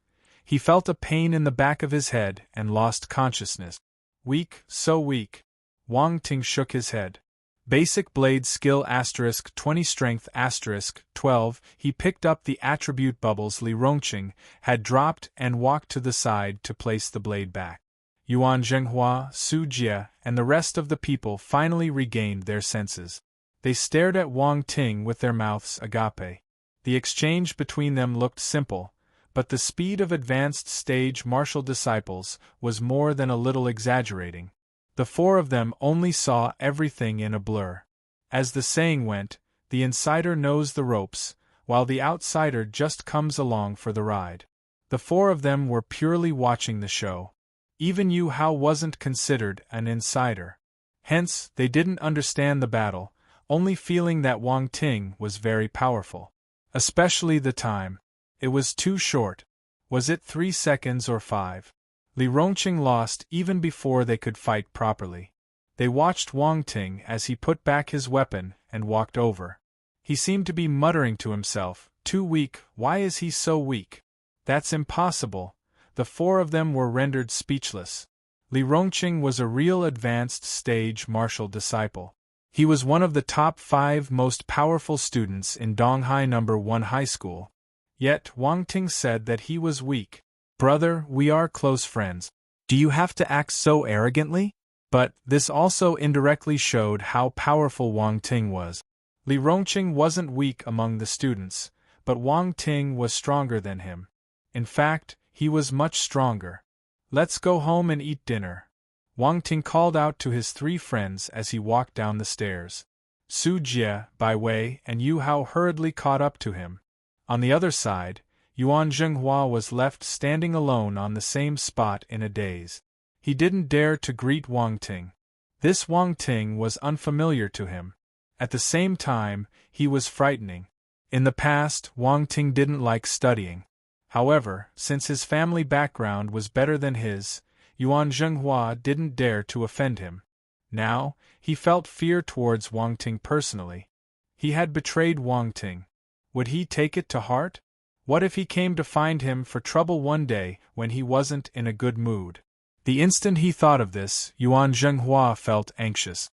he felt a pain in the back of his head and lost consciousness. Weak, so weak. Wang Ting shook his head. Basic blade skill *20 strength *12. He picked up the attribute bubbles Li Rongqing had dropped and walked to the side to place the blade back. Yuan Zhenghua, Su Jie, and the rest of the people finally regained their senses. They stared at Wang Ting with their mouths agape. The exchange between them looked simple, but the speed of advanced-stage martial disciples was more than a little exaggerating. The four of them only saw everything in a blur. As the saying went, the insider knows the ropes, while the outsider just comes along for the ride. The four of them were purely watching the show. Even Yu Hao wasn't considered an insider. Hence, they didn't understand the battle, only feeling that Wang Ting was very powerful. Especially the time. It was too short. Was it 3 seconds or 5? Li Rongqing lost even before they could fight properly. They watched Wang Ting as he put back his weapon and walked over. He seemed to be muttering to himself, "Too weak, why is he so weak? That's impossible." The four of them were rendered speechless. Li Rongqing was a real advanced-stage martial disciple. He was one of the top 5 most powerful students in Donghai No. 1 High School. Yet Wang Ting said that he was weak. "Brother, we are close friends. Do you have to act so arrogantly?" But this also indirectly showed how powerful Wang Ting was. Li Rongqing wasn't weak among the students, but Wang Ting was stronger than him. In fact, he was much stronger. "Let's go home and eat dinner," Wang Ting called out to his 3 friends as he walked down the stairs. Su Jie, Bai Wei, and Yu Hao hurriedly caught up to him. On the other side, Yuan Zhenghua was left standing alone on the same spot in a daze. He didn't dare to greet Wang Ting. This Wang Ting was unfamiliar to him. At the same time, he was frightening. In the past, Wang Ting didn't like studying. However, since his family background was better than his, Yuan Zhenghua didn't dare to offend him. Now, he felt fear towards Wang Ting personally. He had betrayed Wang Ting. Would he take it to heart? What if he came to find him for trouble one day when he wasn't in a good mood? The instant he thought of this, Yuan Zhenghua felt anxious.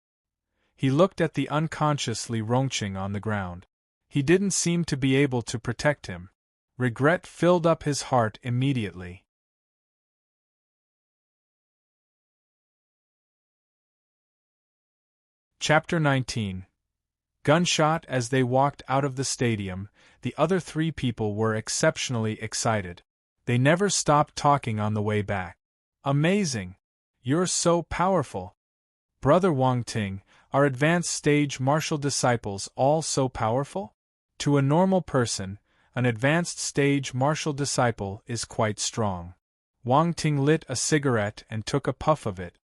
He looked at the unconscious Li Rongqing on the ground. He didn't seem to be able to protect him. Regret filled up his heart immediately. Chapter 19. Gunshot. As they walked out of the stadium, the other three people were exceptionally excited. They never stopped talking on the way back. Amazing! You're so powerful! Brother Wang Ting, are advanced stage martial disciples all so powerful? To a normal person, an advanced stage martial disciple is quite strong. Wang Ting lit a cigarette and took a puff of it.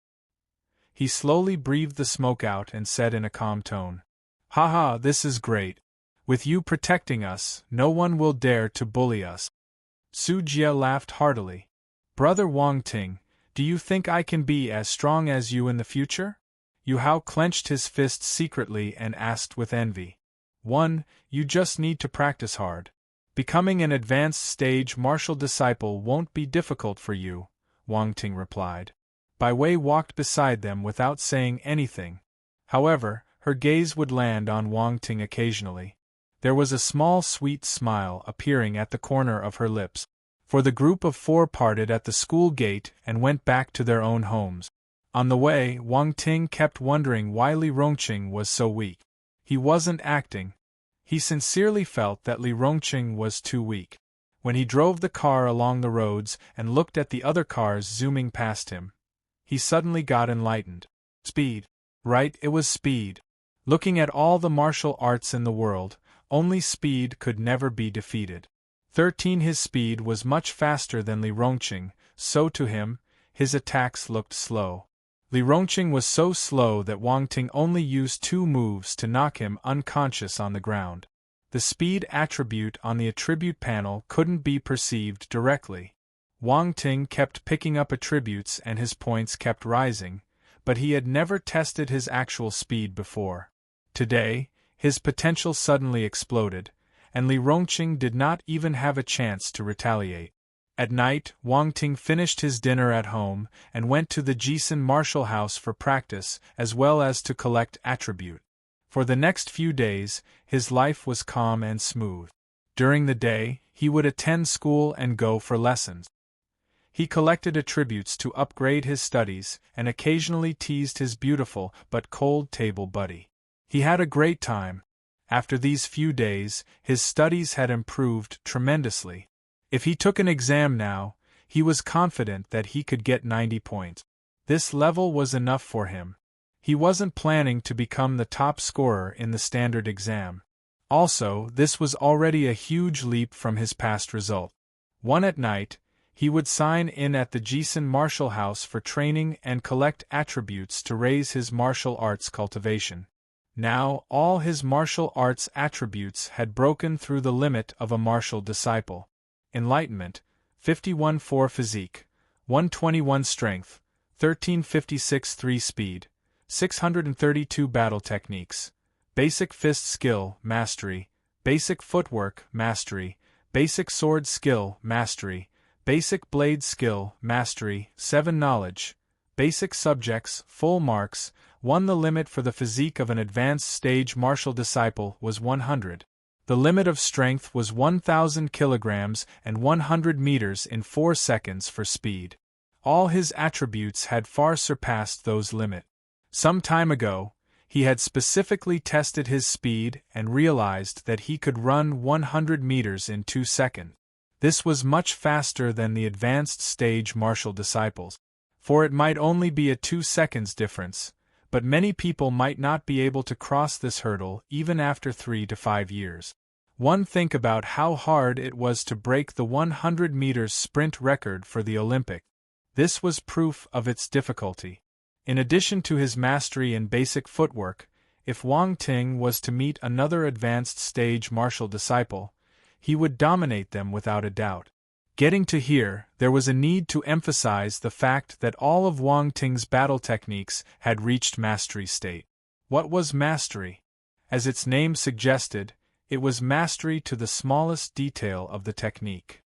He slowly breathed the smoke out and said in a calm tone, "Haha, this is great. With you protecting us, no one will dare to bully us." Su Jie laughed heartily. "Brother Wang Ting, do you think I can be as strong as you in the future?" Yu Hao clenched his fists secretly and asked with envy. You just need to practice hard. Becoming an advanced stage martial disciple won't be difficult for you," Wang Ting replied. Bai Wei walked beside them without saying anything. However, her gaze would land on Wang Ting occasionally. There was a small sweet smile appearing at the corner of her lips. For the group of four parted at the school gate and went back to their own homes. On the way, Wang Ting kept wondering why Li Rongqing was so weak. He wasn't acting. He sincerely felt that Li Rongqing was too weak. When he drove the car along the roads and looked at the other cars zooming past him, he suddenly got enlightened. Speed. Right, it was speed. Looking at all the martial arts in the world, only speed could never be defeated. 13. His speed was much faster than Li Rongqing, so to him, his attacks looked slow. Li Rongqing was so slow that Wang Ting only used 2 moves to knock him unconscious on the ground. The speed attribute on the attribute panel couldn't be perceived directly. Wang Ting kept picking up attributes and his points kept rising, but he had never tested his actual speed before. Today, his potential suddenly exploded, and Li Rongqing did not even have a chance to retaliate. At night, Wang Ting finished his dinner at home and went to the Jisun martial house for practice as well as to collect attribute. For the next few days, his life was calm and smooth. During the day, he would attend school and go for lessons. He collected attributes to upgrade his studies and occasionally teased his beautiful but cold table buddy. He had a great time. After these few days, his studies had improved tremendously. If he took an exam now, he was confident that he could get 90 points. This level was enough for him. He wasn't planning to become the top scorer in the standard exam. Also, this was already a huge leap from his past result. At night, he would sign in at the Jisun martial house for training and collect attributes to raise his martial arts cultivation. Now, all his martial arts attributes had broken through the limit of a martial disciple. Enlightenment, 51.4 physique, 121 strength, 1356 3 speed, 632 battle techniques, basic fist skill, mastery, basic footwork, mastery, basic sword skill, mastery, basic blade skill, mastery, 7 knowledge, basic subjects, full marks. The limit for the physique of an advanced stage martial disciple was 100. The limit of strength was 1,000 kilograms and 100 meters in 4 seconds for speed. All his attributes had far surpassed those limits. Some time ago, he had specifically tested his speed and realized that he could run 100 meters in 2 seconds. This was much faster than the advanced stage martial disciples. For it might only be a 2 seconds difference, but many people might not be able to cross this hurdle even after 3 to 5 years. Think about how hard it was to break the 100 meters sprint record for the Olympic. This was proof of its difficulty. In addition to his mastery in basic footwork, if Wang Ting was to meet another advanced stage martial disciple, he would dominate them without a doubt. Getting to here, there was a need to emphasize the fact that all of Wang Ting's battle techniques had reached mastery state. What was mastery? As its name suggested, it was mastery to the smallest detail of the technique.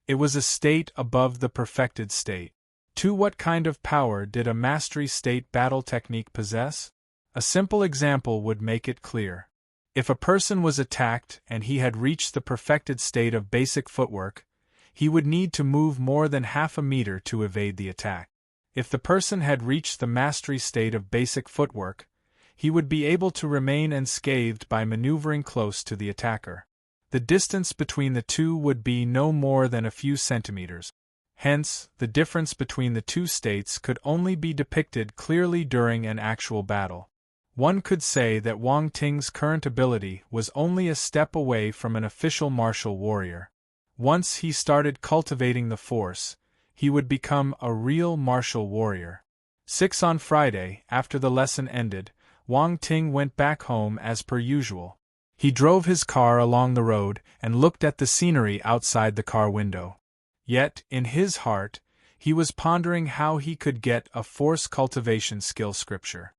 It was a state above the perfected state. 2. What kind of power did a mastery state battle technique possess? A simple example would make it clear. If a person was attacked and he had reached the perfected state of basic footwork, he would need to move more than half a meter to evade the attack. If the person had reached the mastery state of basic footwork, he would be able to remain unscathed by maneuvering close to the attacker. The distance between the two would be no more than a few centimeters. Hence, the difference between the two states could only be depicted clearly during an actual battle. One could say that Wang Ting's current ability was only a step away from an official martial warrior. Once he started cultivating the force, he would become a real martial warrior. 6. On Friday, after the lesson ended, Wang Ting went back home as per usual. He drove his car along the road and looked at the scenery outside the car window. Yet, in his heart, he was pondering how he could get a force cultivation skill scripture.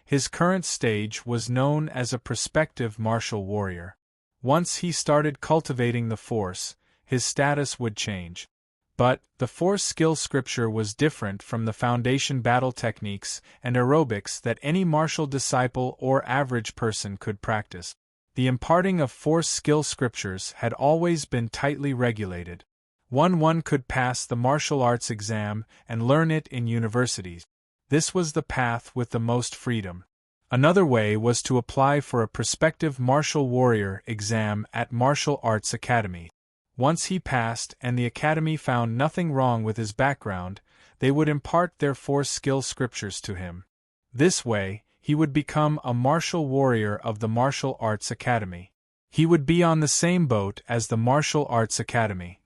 His current stage was known as a prospective martial warrior. Once he started cultivating the force, his status would change. But, the force skill scripture was different from the foundation battle techniques and aerobics that any martial disciple or average person could practice. The imparting of force skill scriptures had always been tightly regulated. One could pass the martial arts exam and learn it in universities. This was the path with the most freedom. Another way was to apply for a prospective martial warrior exam at martial arts academy. Once he passed and the academy found nothing wrong with his background, they would impart their force skill scriptures to him. This way, he would become a martial warrior of the martial arts academy. He would be on the same boat as the martial arts academy.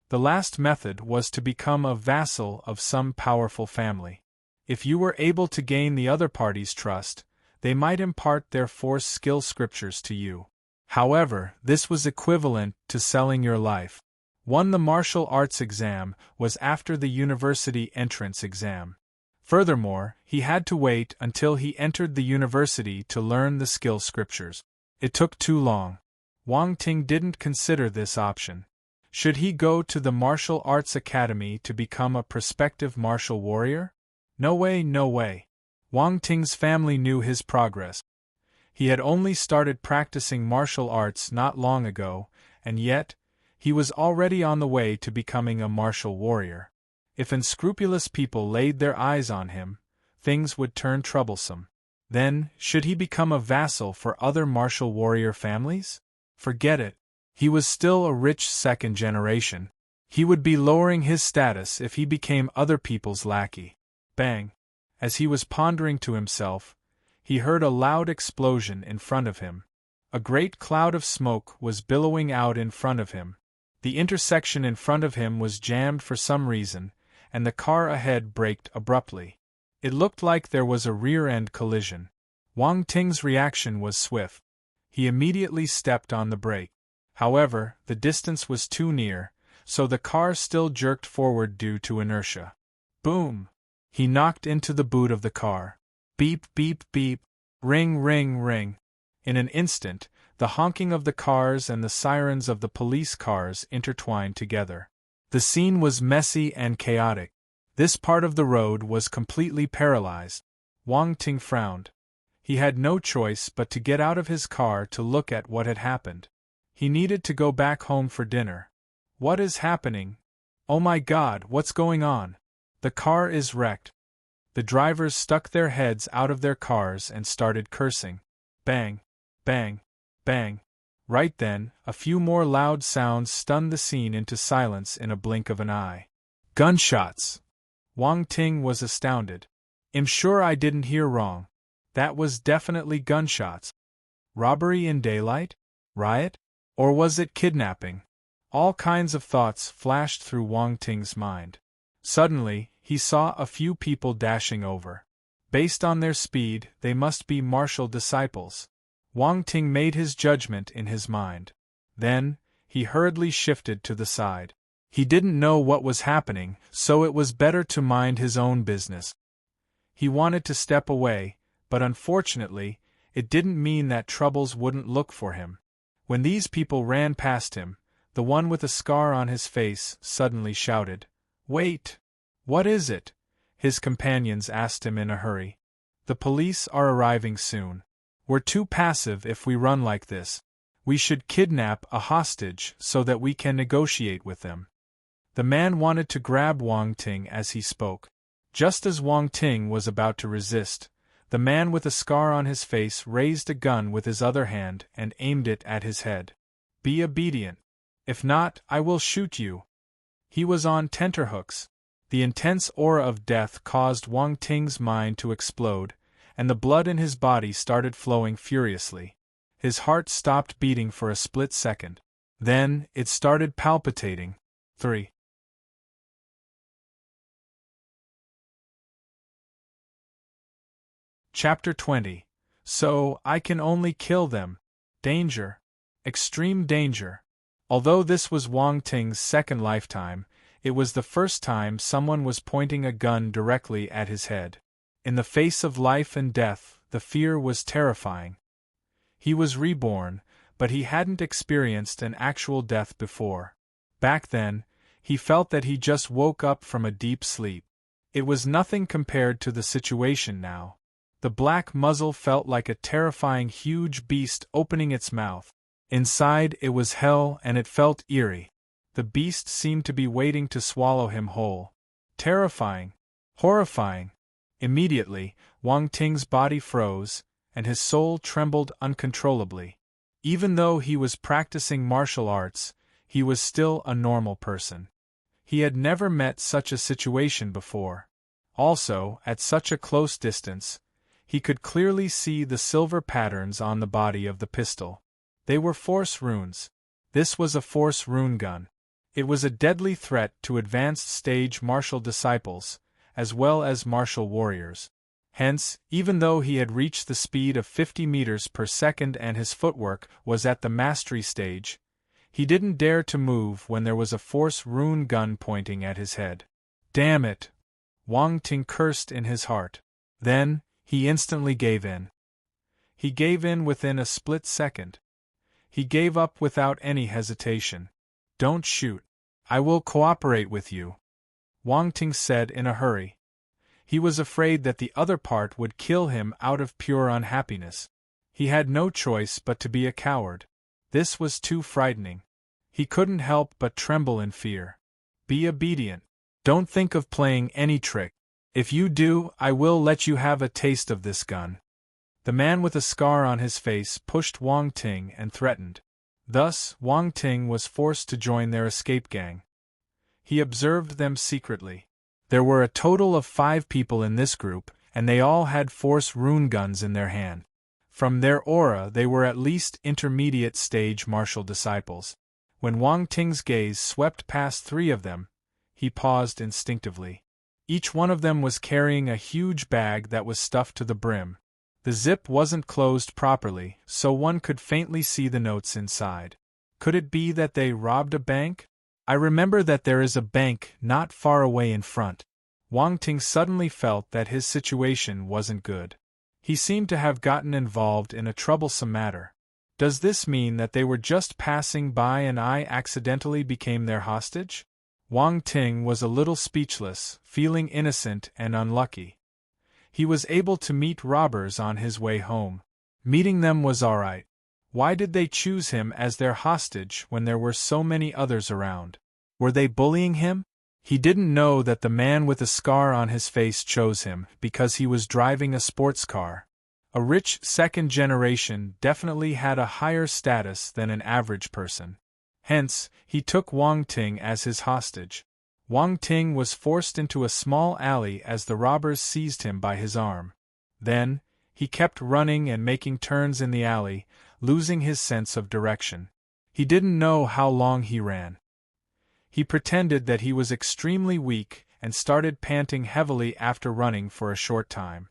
The last method was to become a vassal of some powerful family. If you were able to gain the other party's trust, they might impart their force skill scriptures to you. However, this was equivalent to selling your life. 1. The martial arts exam was after the university entrance exam. Furthermore, he had to wait until he entered the university to learn the skill scriptures. It took too long. Wang Ting didn't consider this option. Should he go to the martial arts academy to become a prospective martial warrior? No way, no way. Wang Ting's family knew his progress. He had only started practicing martial arts not long ago, and yet, he was already on the way to becoming a martial warrior. If unscrupulous people laid their eyes on him, things would turn troublesome. Then, should he become a vassal for other martial warrior families? Forget it. He was still a rich second generation. He would be lowering his status if he became other people's lackey. Bang! As he was pondering to himself, he heard a loud explosion in front of him. A great cloud of smoke was billowing out in front of him. The intersection in front of him was jammed for some reason, and the car ahead braked abruptly. It looked like there was a rear-end collision. Wang Ting's reaction was swift. He immediately stepped on the brake. However, the distance was too near, so the car still jerked forward due to inertia. Boom! He knocked into the boot of the car. Beep, beep, beep. Ring, ring, ring. In an instant, the honking of the cars and the sirens of the police cars intertwined together. The scene was messy and chaotic. This part of the road was completely paralyzed. Wang Ting frowned. He had no choice but to get out of his car to look at what had happened. He needed to go back home for dinner. What is happening? Oh my God, what's going on? The car is wrecked. The drivers stuck their heads out of their cars and started cursing. Bang! Bang! Bang! Right then, a few more loud sounds stunned the scene into silence in a blink of an eye. Gunshots! Wang Ting was astounded. I'm sure I didn't hear wrong. That was definitely gunshots. Robbery in daylight? Riot? Or was it kidnapping? All kinds of thoughts flashed through Wang Ting's mind. Suddenly, he saw a few people dashing over. Based on their speed, they must be martial disciples. Wang Ting made his judgment in his mind. Then, he hurriedly shifted to the side. He didn't know what was happening, so it was better to mind his own business. He wanted to step away, but unfortunately, it didn't mean that troubles wouldn't look for him. When these people ran past him, The one with a scar on his face suddenly shouted, "Wait! What is it?" His companions asked him in a hurry. "The police are arriving soon. We're too passive if we run like this. We should kidnap a hostage so that we can negotiate with them." The man wanted to grab Wang Ting as he spoke. Just as Wang Ting was about to resist, the man with a scar on his face raised a gun with his other hand and aimed it at his head. "Be obedient. If not, I will shoot you." He was on tenterhooks. The intense aura of death caused Wang Ting's mind to explode, and the blood in his body started flowing furiously. His heart stopped beating for a split second. Then, it started palpitating. 3. Chapter 20. So, I can only kill them. Danger. Extreme danger. Although this was Wang Ting's second lifetime, it was the first time someone was pointing a gun directly at his head. In the face of life and death, the fear was terrifying. He was reborn, but he hadn't experienced an actual death before. Back then, he felt that he just woke up from a deep sleep. It was nothing compared to the situation now. The black muzzle felt like a terrifying huge beast opening its mouth. Inside it was hell and it felt eerie. The beast seemed to be waiting to swallow him whole. Terrifying. Horrifying. Immediately, Wang Ting's body froze, and his soul trembled uncontrollably. Even though he was practicing martial arts, he was still a normal person. He had never met such a situation before. Also, at such a close distance, he could clearly see the silver patterns on the body of the pistol. They were force runes. This was a force rune gun. It was a deadly threat to advanced stage martial disciples, as well as martial warriors. Hence, even though he had reached the speed of 50 meters per second and his footwork was at the mastery stage, he didn't dare to move when there was a force rune gun pointing at his head. Damn it! Wang Ting cursed in his heart. Then, he instantly gave in. He gave in within a split second. He gave up without any hesitation. "Don't shoot. I will cooperate with you," Wang Ting said in a hurry. He was afraid that the other part would kill him out of pure unhappiness. He had no choice but to be a coward. This was too frightening. He couldn't help but tremble in fear. "Be obedient. Don't think of playing any trick. If you do, I will let you have a taste of this gun." The man with a scar on his face pushed Wang Ting and threatened. Thus, Wang Ting was forced to join their escape gang. He observed them secretly. There were a total of 5 people in this group, and they all had force rune guns in their hand. From their aura they were at least intermediate stage martial disciples. When Wang Ting's gaze swept past 3 of them, he paused instinctively. Each one of them was carrying a huge bag that was stuffed to the brim. The zip wasn't closed properly, so one could faintly see the notes inside. Could it be that they robbed a bank? "I remember that there is a bank not far away in front." Wang Ting suddenly felt that his situation wasn't good. He seemed to have gotten involved in a troublesome matter. Does this mean that they were just passing by and I accidentally became their hostage? Wang Ting was a little speechless, feeling innocent and unlucky. He was able to meet robbers on his way home. Meeting them was alright. Why did they choose him as their hostage when there were so many others around? Were they bullying him? He didn't know that the man with a scar on his face chose him because he was driving a sports car. A rich second generation definitely had a higher status than an average person. Hence, he took Wang Ting as his hostage. Wang Ting was forced into a small alley as the robbers seized him by his arm. Then, he kept running and making turns in the alley, losing his sense of direction. He didn't know how long he ran. He pretended that he was extremely weak and started panting heavily after running for a short time.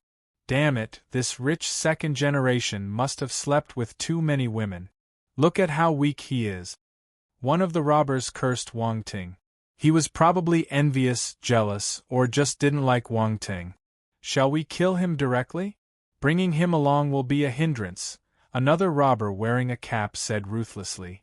Damn it, this rich second generation must have slept with too many women. Look at how weak he is. One of the robbers cursed Wang Ting. He was probably envious, jealous, or just didn't like Wang Ting. "Shall we kill him directly? Bringing him along will be a hindrance," another robber wearing a cap said ruthlessly.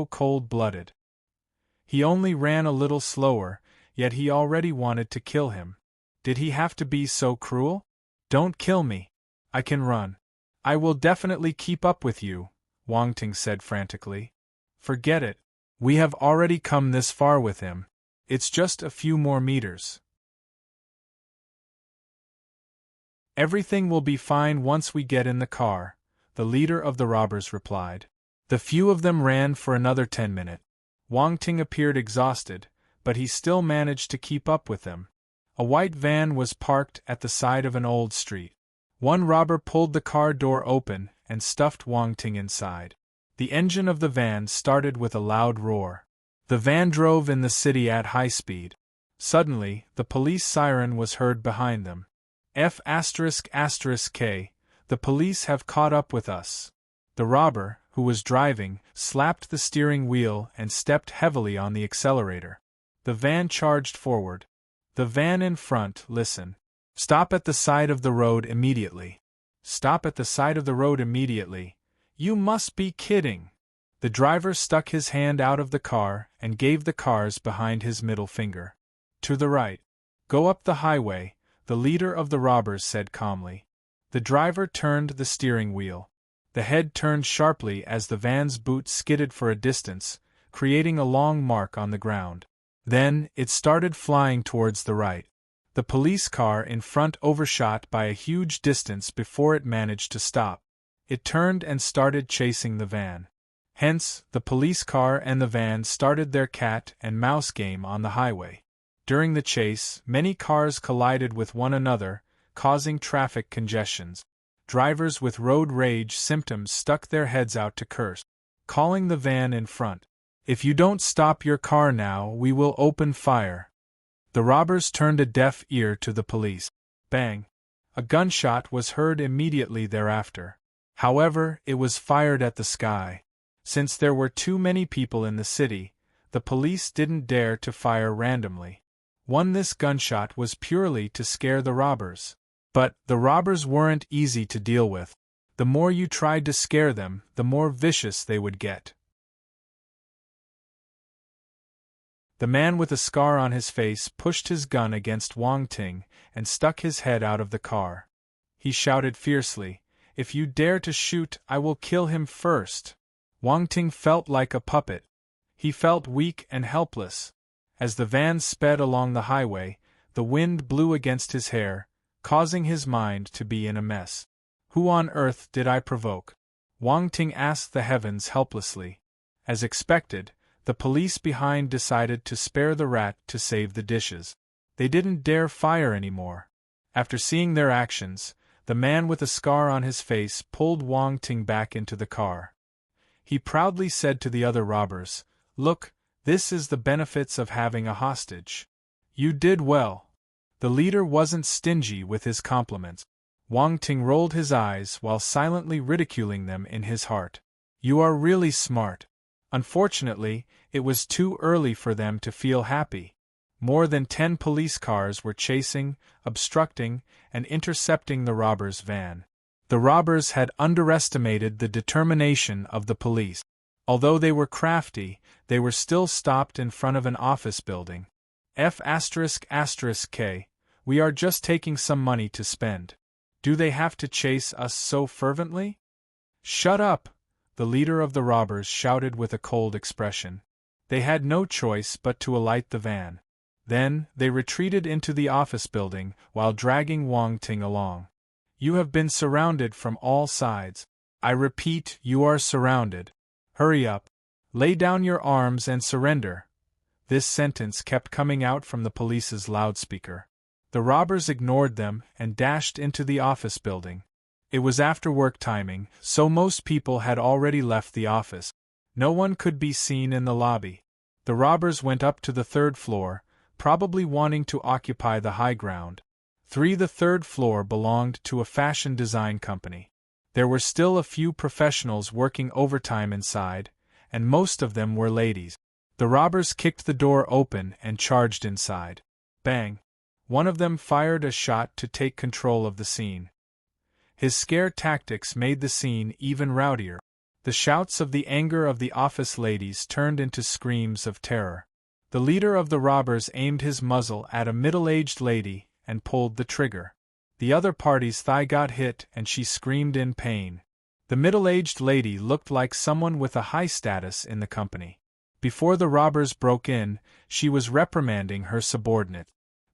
so cold-blooded. He only ran a little slower, yet he already wanted to kill him. Did he have to be so cruel? Don't kill me. I can run. I will definitely keep up with you, Wang Ting said frantically. Forget it. We have already come this far with him. It's just a few more meters. Everything will be fine once we get in the car, the leader of the robbers replied. The few of them ran for another 10 minutes. Wang Ting appeared exhausted, but he still managed to keep up with them. A white van was parked at the side of an old street. One robber pulled the car door open and stuffed Wang Ting inside. The engine of the van started with a loud roar. The van drove in the city at high speed. Suddenly, the police siren was heard behind them. F***K, the police have caught up with us. The robber, who was driving, slapped the steering wheel and stepped heavily on the accelerator. The van charged forward. The van in front, listen. Stop at the side of the road immediately. Stop at the side of the road immediately. You must be kidding. The driver stuck his hand out of the car and gave the cars behind his middle finger. To the right. Go up the highway, the leader of the robbers said calmly. The driver turned the steering wheel. The head turned sharply as the van's boot skidded for a distance, creating a long mark on the ground. Then, it started flying towards the right. The police car in front overshot by a huge distance before it managed to stop. It turned and started chasing the van. Hence, the police car and the van started their cat and mouse game on the highway. During the chase, many cars collided with one another, causing traffic congestions. Drivers with road rage symptoms stuck their heads out to curse, calling the van in front. If you don't stop your car now, we will open fire. The robbers turned a deaf ear to the police. Bang! A gunshot was heard immediately thereafter. However, it was fired at the sky. Since there were too many people in the city, the police didn't dare to fire randomly. This gunshot was purely to scare the robbers. But the robbers weren't easy to deal with. The more you tried to scare them, the more vicious they would get. The man with a scar on his face pushed his gun against Wang Ting and stuck his head out of the car. He shouted fiercely, "If you dare to shoot, I will kill him first." Wang Ting felt like a puppet. He felt weak and helpless. As the van sped along the highway, the wind blew against his hair, causing his mind to be in a mess. Who on earth did I provoke? Wang Ting asked the heavens helplessly. As expected, the police behind decided to spare the rat to save the dishes. They didn't dare fire anymore. After seeing their actions, the man with a scar on his face pulled Wang Ting back into the car. He proudly said to the other robbers, "Look, this is the benefits of having a hostage. You did well." The leader wasn't stingy with his compliments. Wang Ting rolled his eyes while silently ridiculing them in his heart. "You are really smart." Unfortunately, it was too early for them to feel happy. More than 10 police cars were chasing, obstructing, and intercepting the robbers' van. The robbers had underestimated the determination of the police. Although they were crafty, they were still stopped in front of an office building. F***K, we are just taking some money to spend. Do they have to chase us so fervently? Shut up! The leader of the robbers shouted with a cold expression. They had no choice but to alight the van. Then, they retreated into the office building while dragging Wang Ting along. You have been surrounded from all sides. I repeat, you are surrounded. Hurry up. Lay down your arms and surrender. This sentence kept coming out from the police's loudspeaker. The robbers ignored them and dashed into the office building. It was after work timing, so most people had already left the office. No one could be seen in the lobby. The robbers went up to the 3rd floor, probably wanting to occupy the high ground. The 3rd floor belonged to a fashion design company. There were still a few professionals working overtime inside, and most of them were ladies. The robbers kicked the door open and charged inside. Bang! One of them fired a shot to take control of the scene. His scare tactics made the scene even rowdier. The shouts of the anger of the office ladies turned into screams of terror. The leader of the robbers aimed his muzzle at a middle-aged lady and pulled the trigger. The other party's thigh got hit and she screamed in pain. The middle-aged lady looked like someone with a high status in the company. Before the robbers broke in, she was reprimanding her subordinate.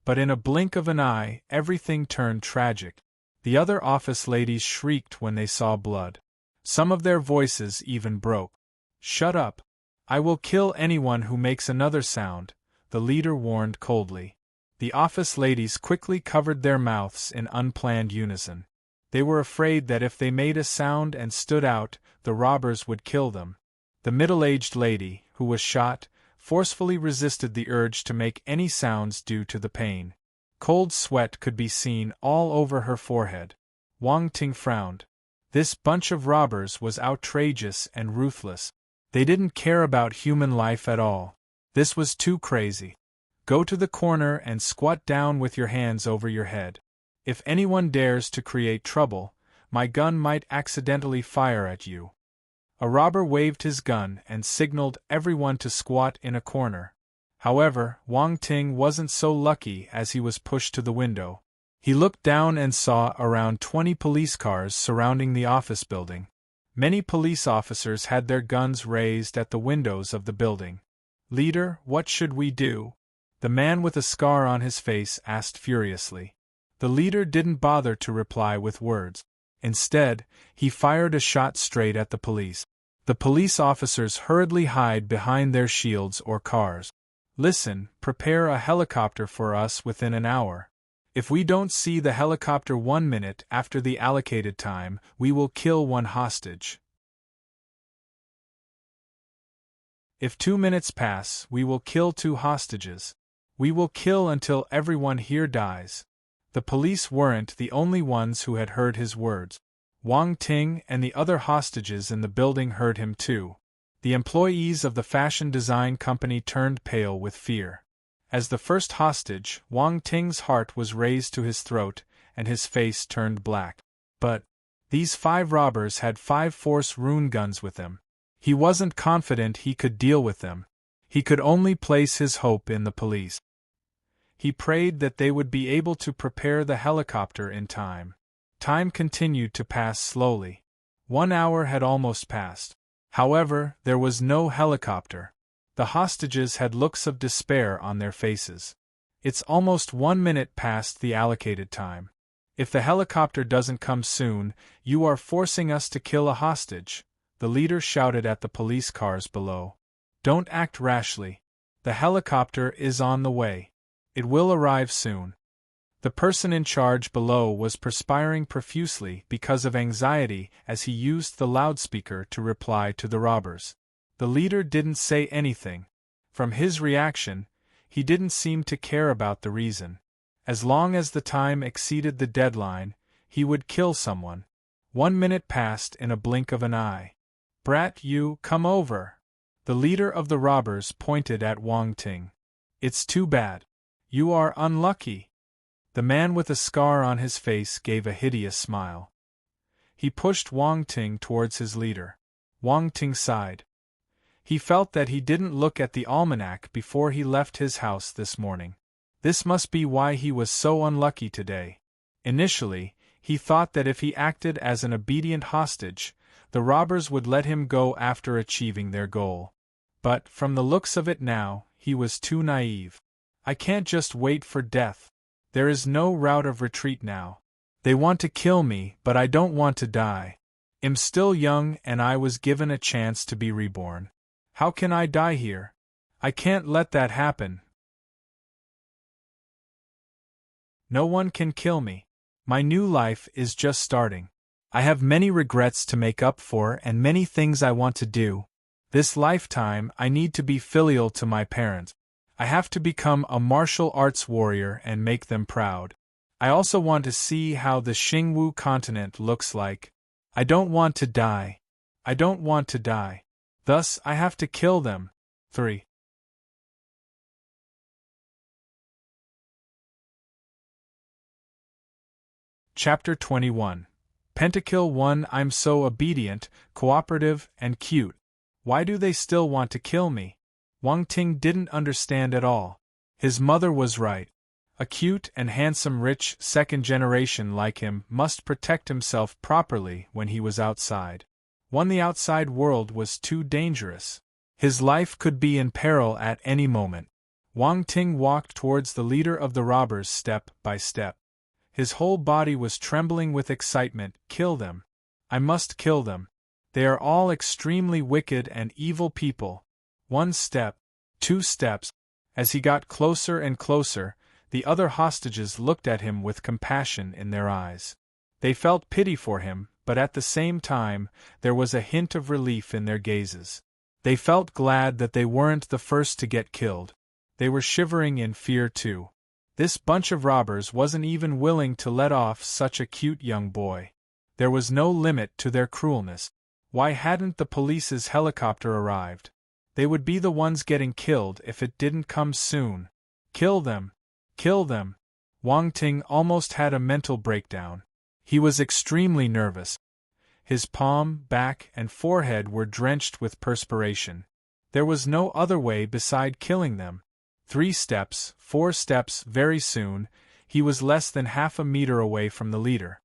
But in a blink of an eye, everything turned tragic. The other office ladies shrieked when they saw blood. Some of their voices even broke. "Shut up! I will kill anyone who makes another sound," the leader warned coldly. The office ladies quickly covered their mouths in unplanned unison. They were afraid that if they made a sound and stood out, the robbers would kill them. The middle-aged lady, who was shot, forcefully resisted the urge to make any sounds due to the pain. Cold sweat could be seen all over her forehead. Wang Ting frowned. This bunch of robbers was outrageous and ruthless. They didn't care about human life at all. This was too crazy. Go to the corner and squat down with your hands over your head. If anyone dares to create trouble, my gun might accidentally fire at you. A robber waved his gun and signaled everyone to squat in a corner. However, Wang Ting wasn't so lucky as he was pushed to the window. He looked down and saw around 20 police cars surrounding the office building. Many police officers had their guns raised at the windows of the building. "Leader, what should we do?" the man with a scar on his face asked furiously. The leader didn't bother to reply with words. Instead, he fired a shot straight at the police. The police officers hurriedly hid behind their shields or cars. "Listen, prepare a helicopter for us within an hour. If we don't see the helicopter 1 minute after the allocated time, we will kill one hostage. If 2 minutes pass, we will kill 2 hostages. We will kill until everyone here dies." The police weren't the only ones who had heard his words. Wang Ting and the other hostages in the building heard him too. The employees of the fashion design company turned pale with fear. As the first hostage, Wang Ting's heart was raised to his throat, and his face turned black. But these 5 robbers had 5 force rune guns with them. He wasn't confident he could deal with them. He could only place his hope in the police. He prayed that they would be able to prepare the helicopter in time. Time continued to pass slowly. 1 hour had almost passed. However, there was no helicopter. The hostages had looks of despair on their faces. "It's almost 1 minute past the allocated time. If the helicopter doesn't come soon, you are forcing us to kill a hostage," the leader shouted at the police cars below. "Don't act rashly. The helicopter is on the way. It will arrive soon." The person in charge below was perspiring profusely because of anxiety as he used the loudspeaker to reply to the robbers. The leader didn't say anything. From his reaction, he didn't seem to care about the reason. As long as the time exceeded the deadline, he would kill someone. 1 minute passed in a blink of an eye. "Brat, you, come over." The leader of the robbers pointed at Wang Ting. "It's too bad. You are unlucky." The man with a scar on his face gave a hideous smile. He pushed Wang Ting towards his leader. Wang Ting sighed. He felt that he didn't look at the almanac before he left his house this morning. This must be why he was so unlucky today. Initially, he thought that if he acted as an obedient hostage, the robbers would let him go after achieving their goal. But, from the looks of it now, he was too naive. "I can't just wait for death. There is no route of retreat now. They want to kill me, but I don't want to die. I'm still young and I was given a chance to be reborn. How can I die here? I can't let that happen. No one can kill me. My new life is just starting. I have many regrets to make up for and many things I want to do. This lifetime I need to be filial to my parents. I have to become a martial arts warrior and make them proud. I also want to see how the Xingwu continent looks like. I don't want to die. I don't want to die. Thus, I have to kill them." 3. Chapter 21. Pentakill 1. I'm so obedient, cooperative, and cute. Why do they still want to kill me? Wang Ting didn't understand at all. His mother was right. A cute and handsome rich second generation like him must protect himself properly when he was outside. The outside world was too dangerous. His life could be in peril at any moment. Wang Ting walked towards the leader of the robbers step by step. His whole body was trembling with excitement. Kill them. I must kill them. They are all extremely wicked and evil people. 1 step, 2 steps. As he got closer and closer, the other hostages looked at him with compassion in their eyes. They felt pity for him, but at the same time, there was a hint of relief in their gazes. They felt glad that they weren't the first to get killed. They were shivering in fear too. This bunch of robbers wasn't even willing to let off such a cute young boy. There was no limit to their cruelness. Why hadn't the police's helicopter arrived? They would be the ones getting killed if it didn't come soon. Kill them! Kill them! Wang Ting almost had a mental breakdown. He was extremely nervous. His palm, back, and forehead were drenched with perspiration. There was no other way beside killing them. 3 steps, 4 steps. Very soon, he was less than half a meter away from the leader.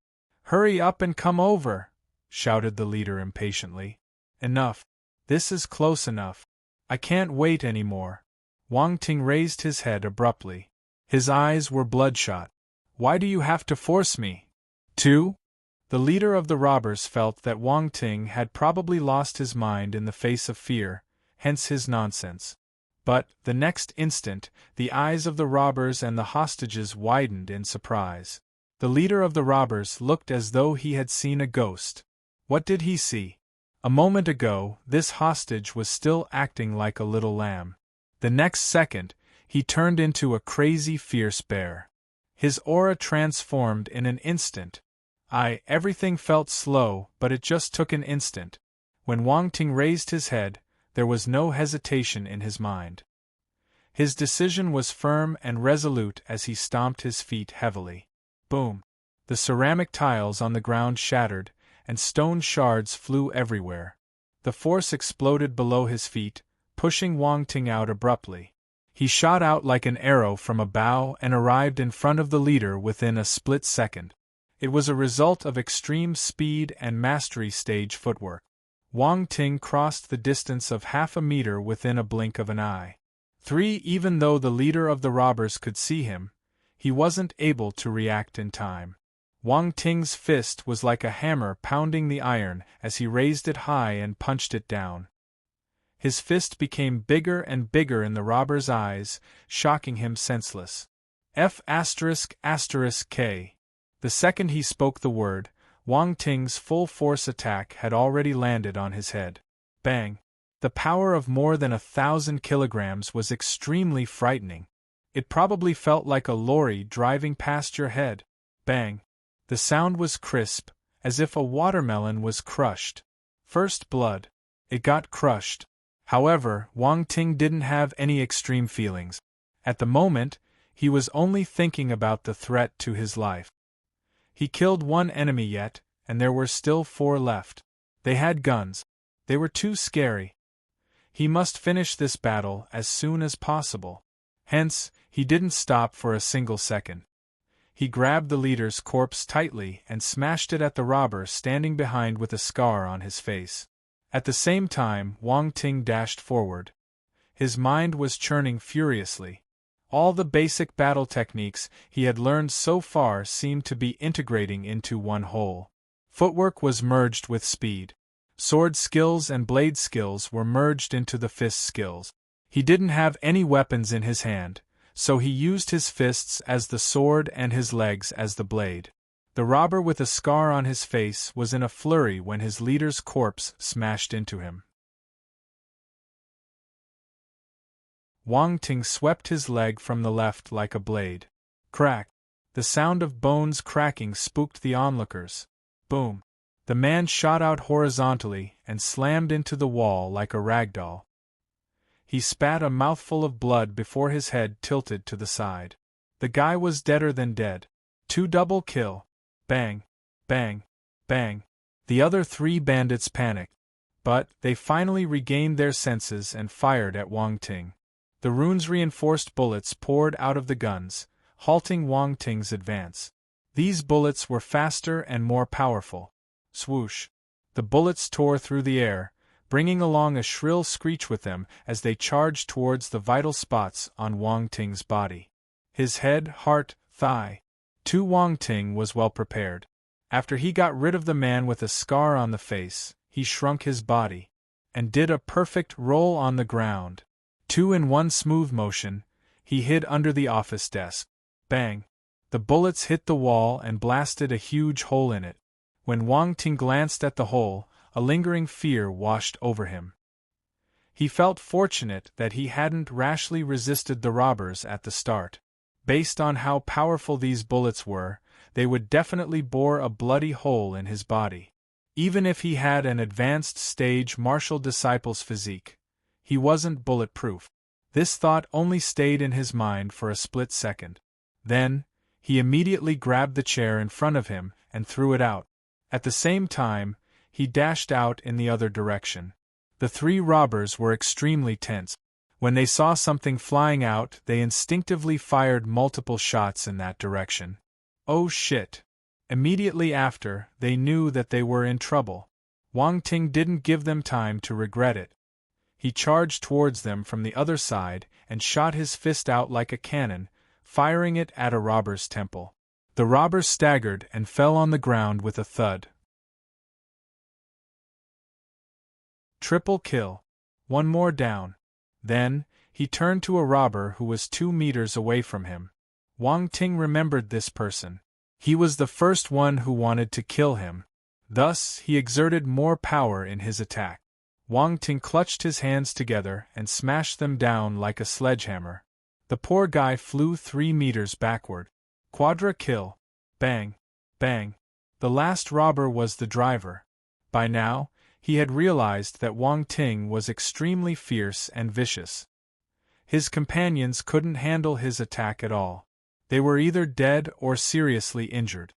Hurry up and come over, shouted the leader impatiently. Enough. This is close enough. I can't wait any more. Wang Ting raised his head abruptly. His eyes were bloodshot. Why do you have to force me? 2? The leader of the robbers felt that Wang Ting had probably lost his mind in the face of fear, hence his nonsense. But, the next instant, the eyes of the robbers and the hostages widened in surprise. The leader of the robbers looked as though he had seen a ghost. What did he see? A moment ago, this hostage was still acting like a little lamb. The next second, he turned into a crazy, fierce bear. His aura transformed in an instant. Everything felt slow, but it just took an instant. When Wang Ting raised his head, there was no hesitation in his mind. His decision was firm and resolute as he stomped his feet heavily. Boom! The ceramic tiles on the ground shattered, and stone shards flew everywhere. The force exploded below his feet, pushing Wang Ting out abruptly. He shot out like an arrow from a bow and arrived in front of the leader within a split second. It was a result of extreme speed and mastery stage footwork. Wang Ting crossed the distance of half a meter within a blink of an eye. 3. Even though the leader of the robbers could see him, he wasn't able to react in time. Wang Ting's fist was like a hammer pounding the iron as he raised it high and punched it down. His fist became bigger and bigger in the robber's eyes, shocking him senseless. F***K. The second he spoke the word, Wang Ting's full-force attack had already landed on his head. Bang! The power of more than 1,000 kilograms was extremely frightening. It probably felt like a lorry driving past your head. Bang! The sound was crisp, as if a watermelon was crushed. First blood. It got crushed. However, Wang Ting didn't have any extreme feelings. At the moment, he was only thinking about the threat to his life. He killed 1 enemy yet, and there were still 4 left. They had guns. They were too scary. He must finish this battle as soon as possible. Hence, he didn't stop for a single second. He grabbed the leader's corpse tightly and smashed it at the robber standing behind with a scar on his face. At the same time, Wang Ting dashed forward. His mind was churning furiously. All the basic battle techniques he had learned so far seemed to be integrating into one whole. Footwork was merged with speed. Sword skills and blade skills were merged into the fist skills. He didn't have any weapons in his hand, so he used his fists as the sword and his legs as the blade. The robber with a scar on his face was in a flurry when his leader's corpse smashed into him. Wang Ting swept his leg from the left like a blade. Crack! The sound of bones cracking spooked the onlookers. Boom! The man shot out horizontally and slammed into the wall like a ragdoll. He spat a mouthful of blood before his head tilted to the side. The guy was deader than dead. 2 double kill. Bang, bang, bang. The other 3 bandits panicked, but they finally regained their senses and fired at Wang Ting. The runes-reinforced bullets poured out of the guns, halting Wang Ting's advance. These bullets were faster and more powerful. Swoosh! The bullets tore through the air, bringing along a shrill screech with them as they charged towards the vital spots on Wang Ting's body. His head, heart, thigh. Wang Ting was well prepared. After he got rid of the man with a scar on the face, he shrunk his body and did a perfect roll on the ground. In one smooth motion, he hid under the office desk. Bang! The bullets hit the wall and blasted a huge hole in it. When Wang Ting glanced at the hole, a lingering fear washed over him. He felt fortunate that he hadn't rashly resisted the robbers at the start. Based on how powerful these bullets were, they would definitely bore a bloody hole in his body. Even if he had an advanced stage martial disciple's physique, he wasn't bulletproof. This thought only stayed in his mind for a split second. Then, he immediately grabbed the chair in front of him and threw it out. At the same time, he dashed out in the other direction. The 3 robbers were extremely tense. When they saw something flying out, they instinctively fired multiple shots in that direction. Oh shit! Immediately after, they knew that they were in trouble. Wang Ting didn't give them time to regret it. He charged towards them from the other side and shot his fist out like a cannon, firing it at a robber's temple. The robber staggered and fell on the ground with a thud. Triple kill. 1 more down. Then, he turned to a robber who was 2 meters away from him. Wang Ting remembered this person. He was the first one who wanted to kill him. Thus, he exerted more power in his attack. Wang Ting clutched his hands together and smashed them down like a sledgehammer. The poor guy flew 3 meters backward. Quadra kill. Bang, bang. The last robber was the driver. By now, he had realized that Wang Ting was extremely fierce and vicious. His companions couldn't handle his attack at all. They were either dead or seriously injured.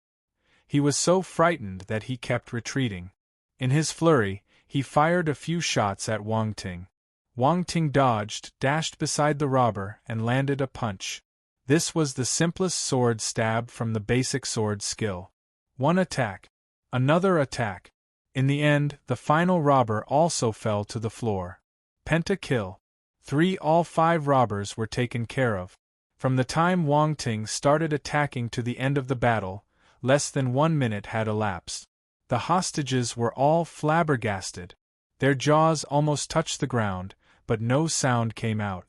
He was so frightened that he kept retreating. In his flurry, he fired a few shots at Wang Ting. Wang Ting dodged, dashed beside the robber, and landed a punch. This was the simplest sword stab from the basic sword skill. 1 attack. Another attack. In the end, the final robber also fell to the floor. Pentakill. 3. All 5 robbers were taken care of. From the time Wang Ting started attacking to the end of the battle, less than 1 minute had elapsed. The hostages were all flabbergasted. Their jaws almost touched the ground, but no sound came out.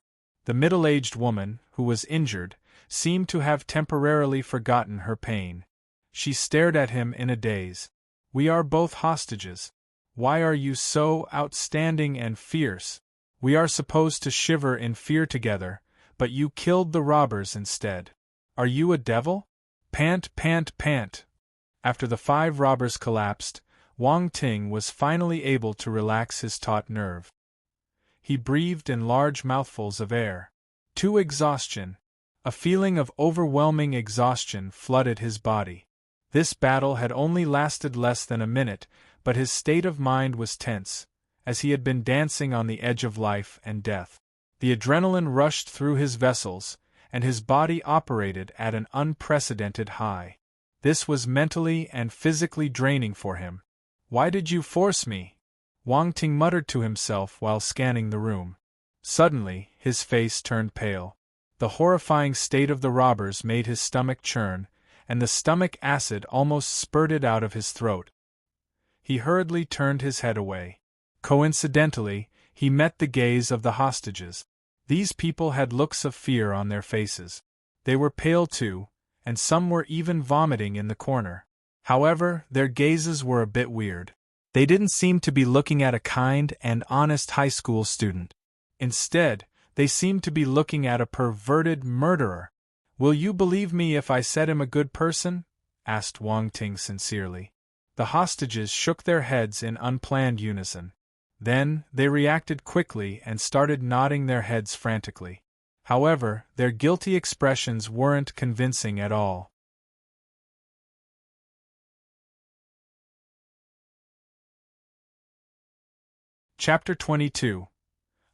The middle-aged woman, who was injured, seemed to have temporarily forgotten her pain. She stared at him in a daze. "We are both hostages. Why are you so outstanding and fierce? We are supposed to shiver in fear together, but you killed the robbers instead. Are you a devil?" Pant, pant, pant. After the 5 robbers collapsed, Wang Ting was finally able to relax his taut nerve. He breathed in large mouthfuls of air. Exhaustion. A feeling of overwhelming exhaustion flooded his body. This battle had only lasted less than a minute, but his state of mind was tense, as he had been dancing on the edge of life and death. The adrenaline rushed through his vessels, and his body operated at an unprecedented high. This was mentally and physically draining for him. "Why did you force me?" Wang Ting muttered to himself while scanning the room. Suddenly, his face turned pale. The horrifying state of the robbers made his stomach churn, and the stomach acid almost spurted out of his throat. He hurriedly turned his head away. Coincidentally, he met the gaze of the hostages. These people had looks of fear on their faces. They were pale too, and some were even vomiting in the corner. However, their gazes were a bit weird. They didn't seem to be looking at a kind and honest high school student. Instead, they seemed to be looking at a perverted murderer. "Will you believe me if I said him a good person?" asked Wang Ting sincerely. The hostages shook their heads in unplanned unison. Then, they reacted quickly and started nodding their heads frantically. However, their guilty expressions weren't convincing at all. Chapter 22.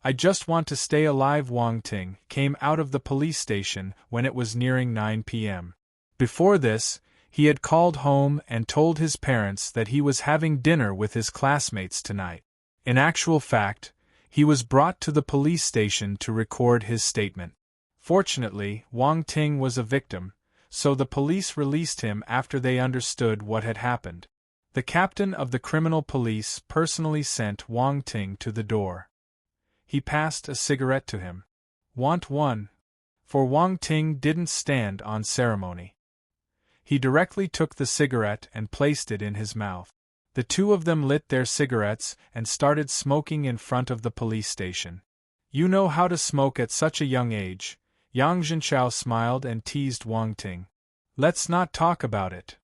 I just want to stay alive. Wang Ting came out of the police station when it was nearing 9 p.m. Before this, he had called home and told his parents that he was having dinner with his classmates tonight. In actual fact, he was brought to the police station to record his statement. Fortunately, Wang Ting was a victim, so the police released him after they understood what had happened. The captain of the criminal police personally sent Wang Ting to the door. He passed a cigarette to him. Want one? For Wang Ting didn't stand on ceremony. He directly took the cigarette and placed it in his mouth. The two of them lit their cigarettes and started smoking in front of the police station. You know how to smoke at such a young age, Yang Zhenchao smiled and teased Wang Ting. Let's not talk about it.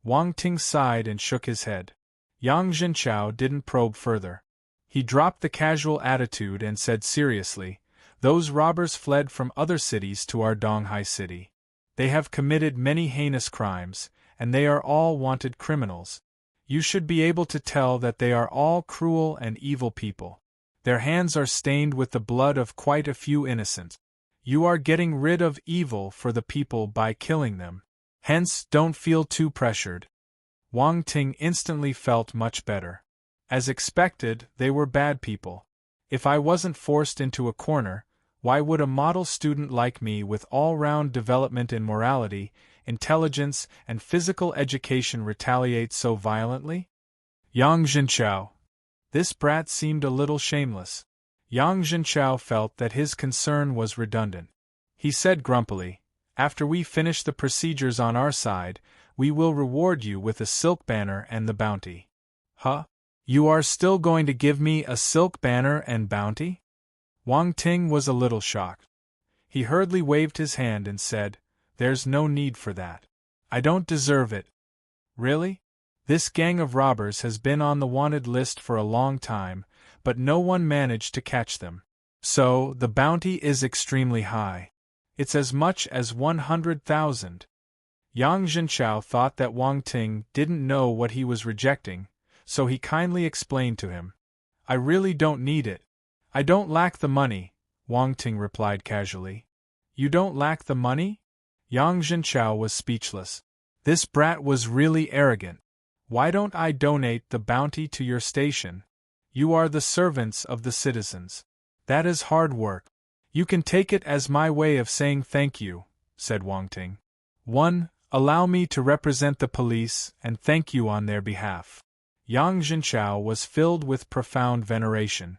Wang Ting sighed and shook his head. Yang Zhenchao didn't probe further. He dropped the casual attitude and said seriously, those robbers fled from other cities to our Donghai city. They have committed many heinous crimes, and they are all wanted criminals. You should be able to tell that they are all cruel and evil people. Their hands are stained with the blood of quite a few innocents. You are getting rid of evil for the people by killing them. Hence, don't feel too pressured. Wang Ting instantly felt much better. As expected, they were bad people. If I wasn't forced into a corner, why would a model student like me with all-round development in morality, intelligence, and physical education retaliate so violently? Yang Zhenchao. This brat seemed a little shameless. Yang Zhenchao felt that his concern was redundant. He said grumpily, after we finish the procedures on our side, we will reward you with a silk banner and the bounty. Huh? You are still going to give me a silk banner and bounty? Wang Ting was a little shocked. He hurriedly waved his hand and said, there's no need for that. I don't deserve it. Really? This gang of robbers has been on the wanted list for a long time, but no one managed to catch them. So, the bounty is extremely high. It's as much as 100,000. Yang Zhenchao thought that Wang Ting didn't know what he was rejecting, so he kindly explained to him. I really don't need it. I don't lack the money, Wang Ting replied casually. You don't lack the money? Yang Zhenchao was speechless. This brat was really arrogant. Why don't I donate the bounty to your station? You are the servants of the citizens. That is hard work. You can take it as my way of saying thank you, said Wang Ting. 1. Allow me to represent the police and thank you on their behalf. Yang Zhenchao was filled with profound veneration.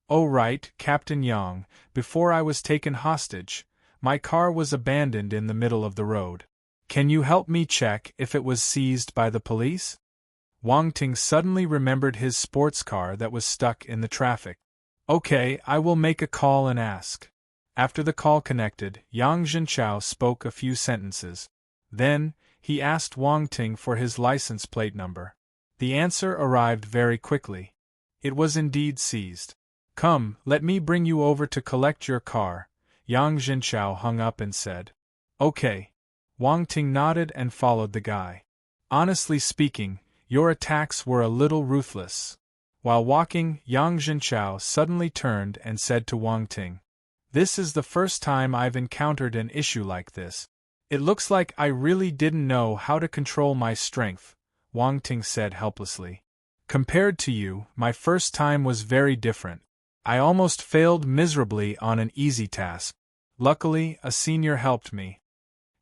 Oh right, Captain Yang, before I was taken hostage, my car was abandoned in the middle of the road. Can you help me check if it was seized by the police? Wang Ting suddenly remembered his sports car that was stuck in the traffic. Okay, I will make a call and ask. After the call connected, Yang Zhenchao spoke a few sentences. Then, he asked Wang Ting for his license plate number. The answer arrived very quickly. It was indeed seized. Come, let me bring you over to collect your car, Yang Zhenchao hung up and said. Okay. Wang Ting nodded and followed the guy. Honestly speaking, your attacks were a little ruthless. While walking, Yang Zhenchao suddenly turned and said to Wang Ting. This is the first time I've encountered an issue like this. It looks like I really didn't know how to control my strength, Wang Ting said helplessly. Compared to you, my first time was very different. I almost failed miserably on an easy task. Luckily, a senior helped me.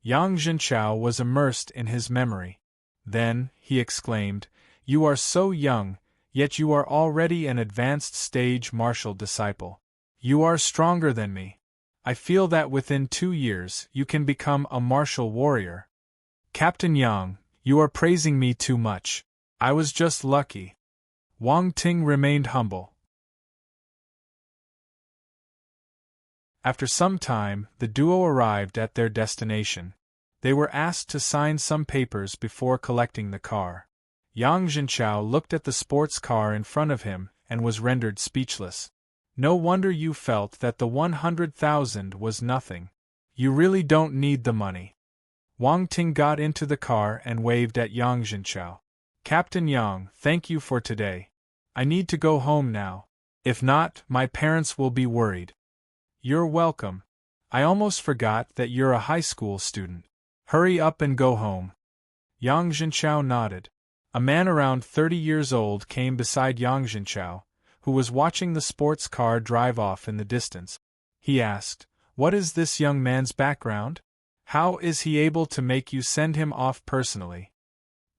Yang Zhenchao was immersed in his memory. Then, he exclaimed, you are so young, yet you are already an advanced stage martial disciple. You are stronger than me. I feel that within 2 years you can become a martial warrior. Captain Yang, you are praising me too much. I was just lucky. Wang Ting remained humble. After some time, the duo arrived at their destination. They were asked to sign some papers before collecting the car. Yang Zhenchao looked at the sports car in front of him and was rendered speechless. No wonder you felt that the 100,000 was nothing. You really don't need the money. Wang Ting got into the car and waved at Yang Zhenchao. Captain Yang, thank you for today. I need to go home now. If not, my parents will be worried. You're welcome. I almost forgot that you're a high school student. Hurry up and go home. Yang Zhenchao nodded. A man around 30 years old came beside Yang Zhenchao, who was watching the sports car drive off in the distance. He asked, "What is this young man's background? How is he able to make you send him off personally?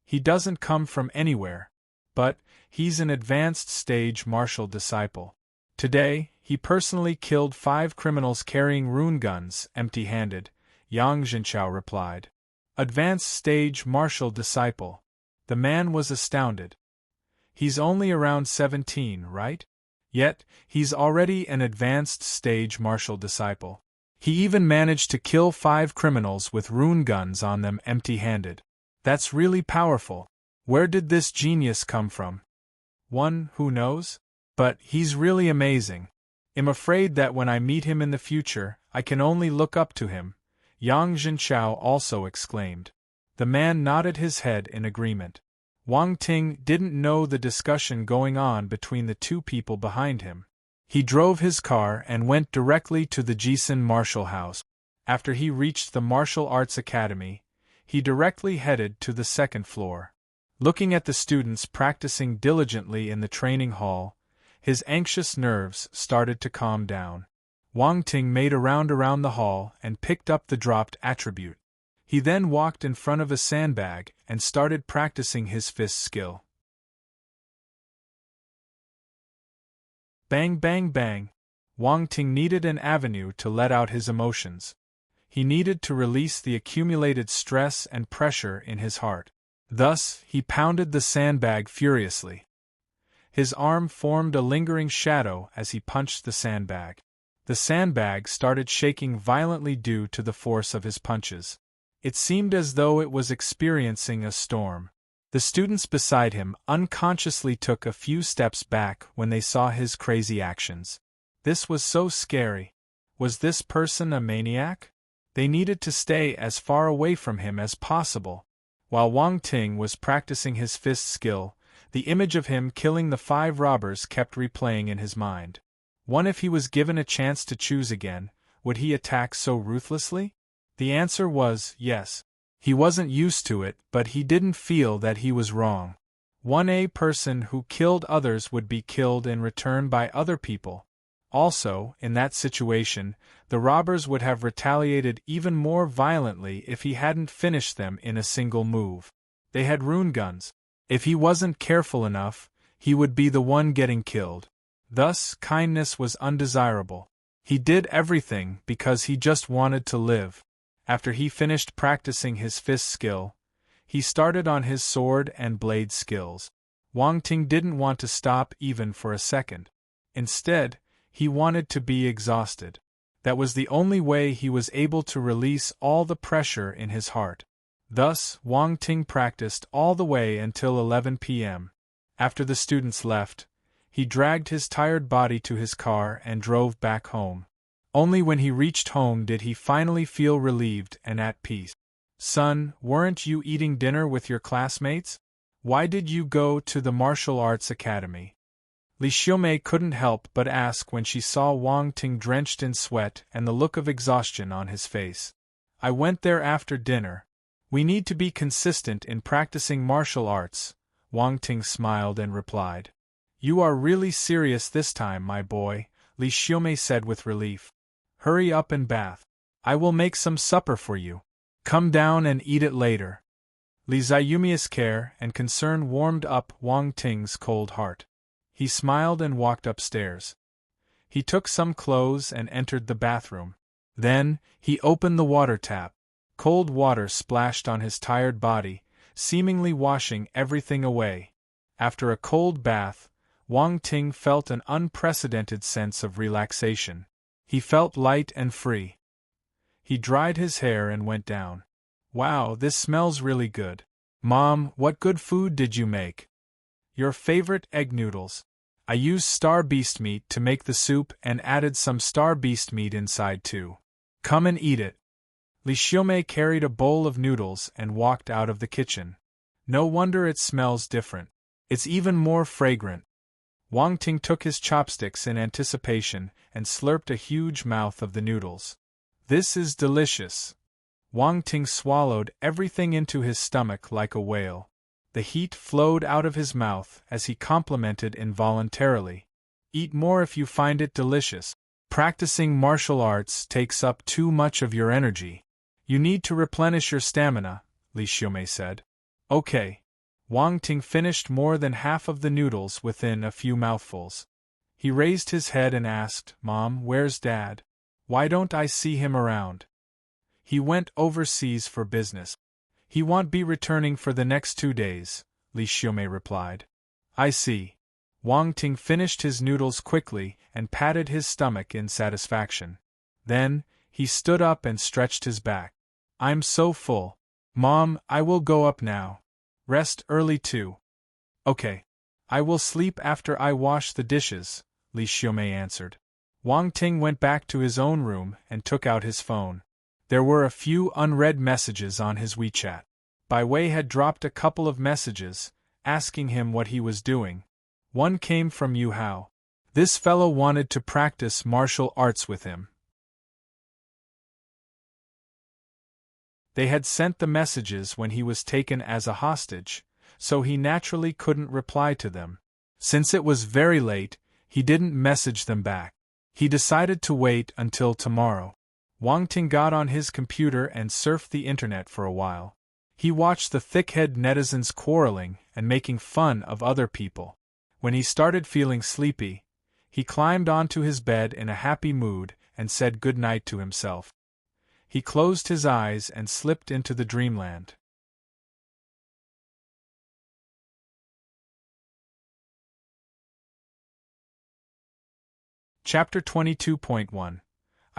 He doesn't come from anywhere, but he's an advanced stage martial disciple. Today, he personally killed 5 criminals carrying rune guns, empty-handed," Yang Zhenchao replied. Advanced stage martial disciple. The man was astounded. He's only around 17, right? Yet, he's already an advanced stage martial disciple. He even managed to kill 5 criminals with rune guns on them empty-handed. That's really powerful. Where did this genius come from? One who knows? But he's really amazing. I'm afraid that when I meet him in the future, I can only look up to him, Yang Zhenchao also exclaimed. The man nodded his head in agreement. Wang Ting didn't know the discussion going on between the 2 people behind him. He drove his car and went directly to the Jisun Martial House. After he reached the Martial Arts Academy, he directly headed to the 2nd floor. Looking at the students practicing diligently in the training hall, his anxious nerves started to calm down. Wang Ting made a round around the hall and picked up the dropped attribute. He then walked in front of a sandbag and started practicing his fist skill. Bang bang bang. Wang Ting needed an avenue to let out his emotions. He needed to release the accumulated stress and pressure in his heart. Thus, he pounded the sandbag furiously. His arm formed a lingering shadow as he punched the sandbag. The sandbag started shaking violently due to the force of his punches. It seemed as though it was experiencing a storm. The students beside him unconsciously took a few steps back when they saw his crazy actions. This was so scary. Was this person a maniac? They needed to stay as far away from him as possible. While Wang Ting was practicing his fist skill, the image of him killing the 5 robbers kept replaying in his mind. If he was given a chance to choose again, would he attack so ruthlessly? The answer was yes. He wasn't used to it, but he didn't feel that he was wrong. A person who killed others would be killed in return by other people. Also, in that situation, the robbers would have retaliated even more violently if he hadn't finished them in a single move. They had rune guns. If he wasn't careful enough, he would be the one getting killed. Thus, kindness was undesirable. He did everything because he just wanted to live. After he finished practicing his fist skill, he started on his sword and blade skills. Wang Ting didn't want to stop even for a second. Instead, he wanted to be exhausted. That was the only way he was able to release all the pressure in his heart. Thus, Wang Ting practiced all the way until 11 p.m. After the students left, he dragged his tired body to his car and drove back home. Only when he reached home did he finally feel relieved and at peace. "Son, weren't you eating dinner with your classmates? Why did you go to the martial arts academy?" Li Xiaomei couldn't help but ask when she saw Wang Ting drenched in sweat and the look of exhaustion on his face. "I went there after dinner. We need to be consistent in practicing martial arts," Wang Ting smiled and replied. "You are really serious this time, my boy," Li Xiaomei said with relief. "Hurry up and bath. I will make some supper for you. Come down and eat it later." Li Ziyumia's care and concern warmed up Wang Ting's cold heart. He smiled and walked upstairs. He took some clothes and entered the bathroom. Then, he opened the water tap. Cold water splashed on his tired body, seemingly washing everything away. After a cold bath, Wang Ting felt an unprecedented sense of relaxation. He felt light and free. He dried his hair and went down. "Wow, this smells really good. Mom, what good food did you make?" "Your favorite egg noodles. I used star beast meat to make the soup and added some star beast meat inside too. Come and eat it." Li Xiaomei carried a bowl of noodles and walked out of the kitchen. "No wonder it smells different. It's even more fragrant." Wang Ting took his chopsticks in anticipation and slurped a huge mouth of the noodles. This is delicious. Wang Ting swallowed everything into his stomach like a whale. The heat flowed out of his mouth as he complimented involuntarily. Eat more if you find it delicious. Practicing martial arts takes up too much of your energy. You need to replenish your stamina, Li Xiumei said. Okay. Wang Ting finished more than half of the noodles within a few mouthfuls. He raised his head and asked, Mom, where's Dad? Why don't I see him around? He went overseas for business. He won't be returning for the next 2 days, Li Xiumei replied. I see. Wang Ting finished his noodles quickly and patted his stomach in satisfaction. Then, he stood up and stretched his back. I'm so full. Mom, I will go up now. Rest early too. Okay. I will sleep after I wash the dishes, Li Xiumei answered. Wang Ting went back to his own room and took out his phone. There were a few unread messages on his WeChat. Bai Wei had dropped a couple of messages, asking him what he was doing. One came from Yu Hao. This fellow wanted to practice martial arts with him. They had sent the messages when he was taken as a hostage, so he naturally couldn't reply to them. Since it was very late, he didn't message them back. He decided to wait until tomorrow. Wang Ting got on his computer and surfed the internet for a while. He watched the thick-head netizens quarreling and making fun of other people. When he started feeling sleepy, he climbed onto his bed in a happy mood and said good night to himself. He closed his eyes and slipped into the dreamland. Chapter 22.1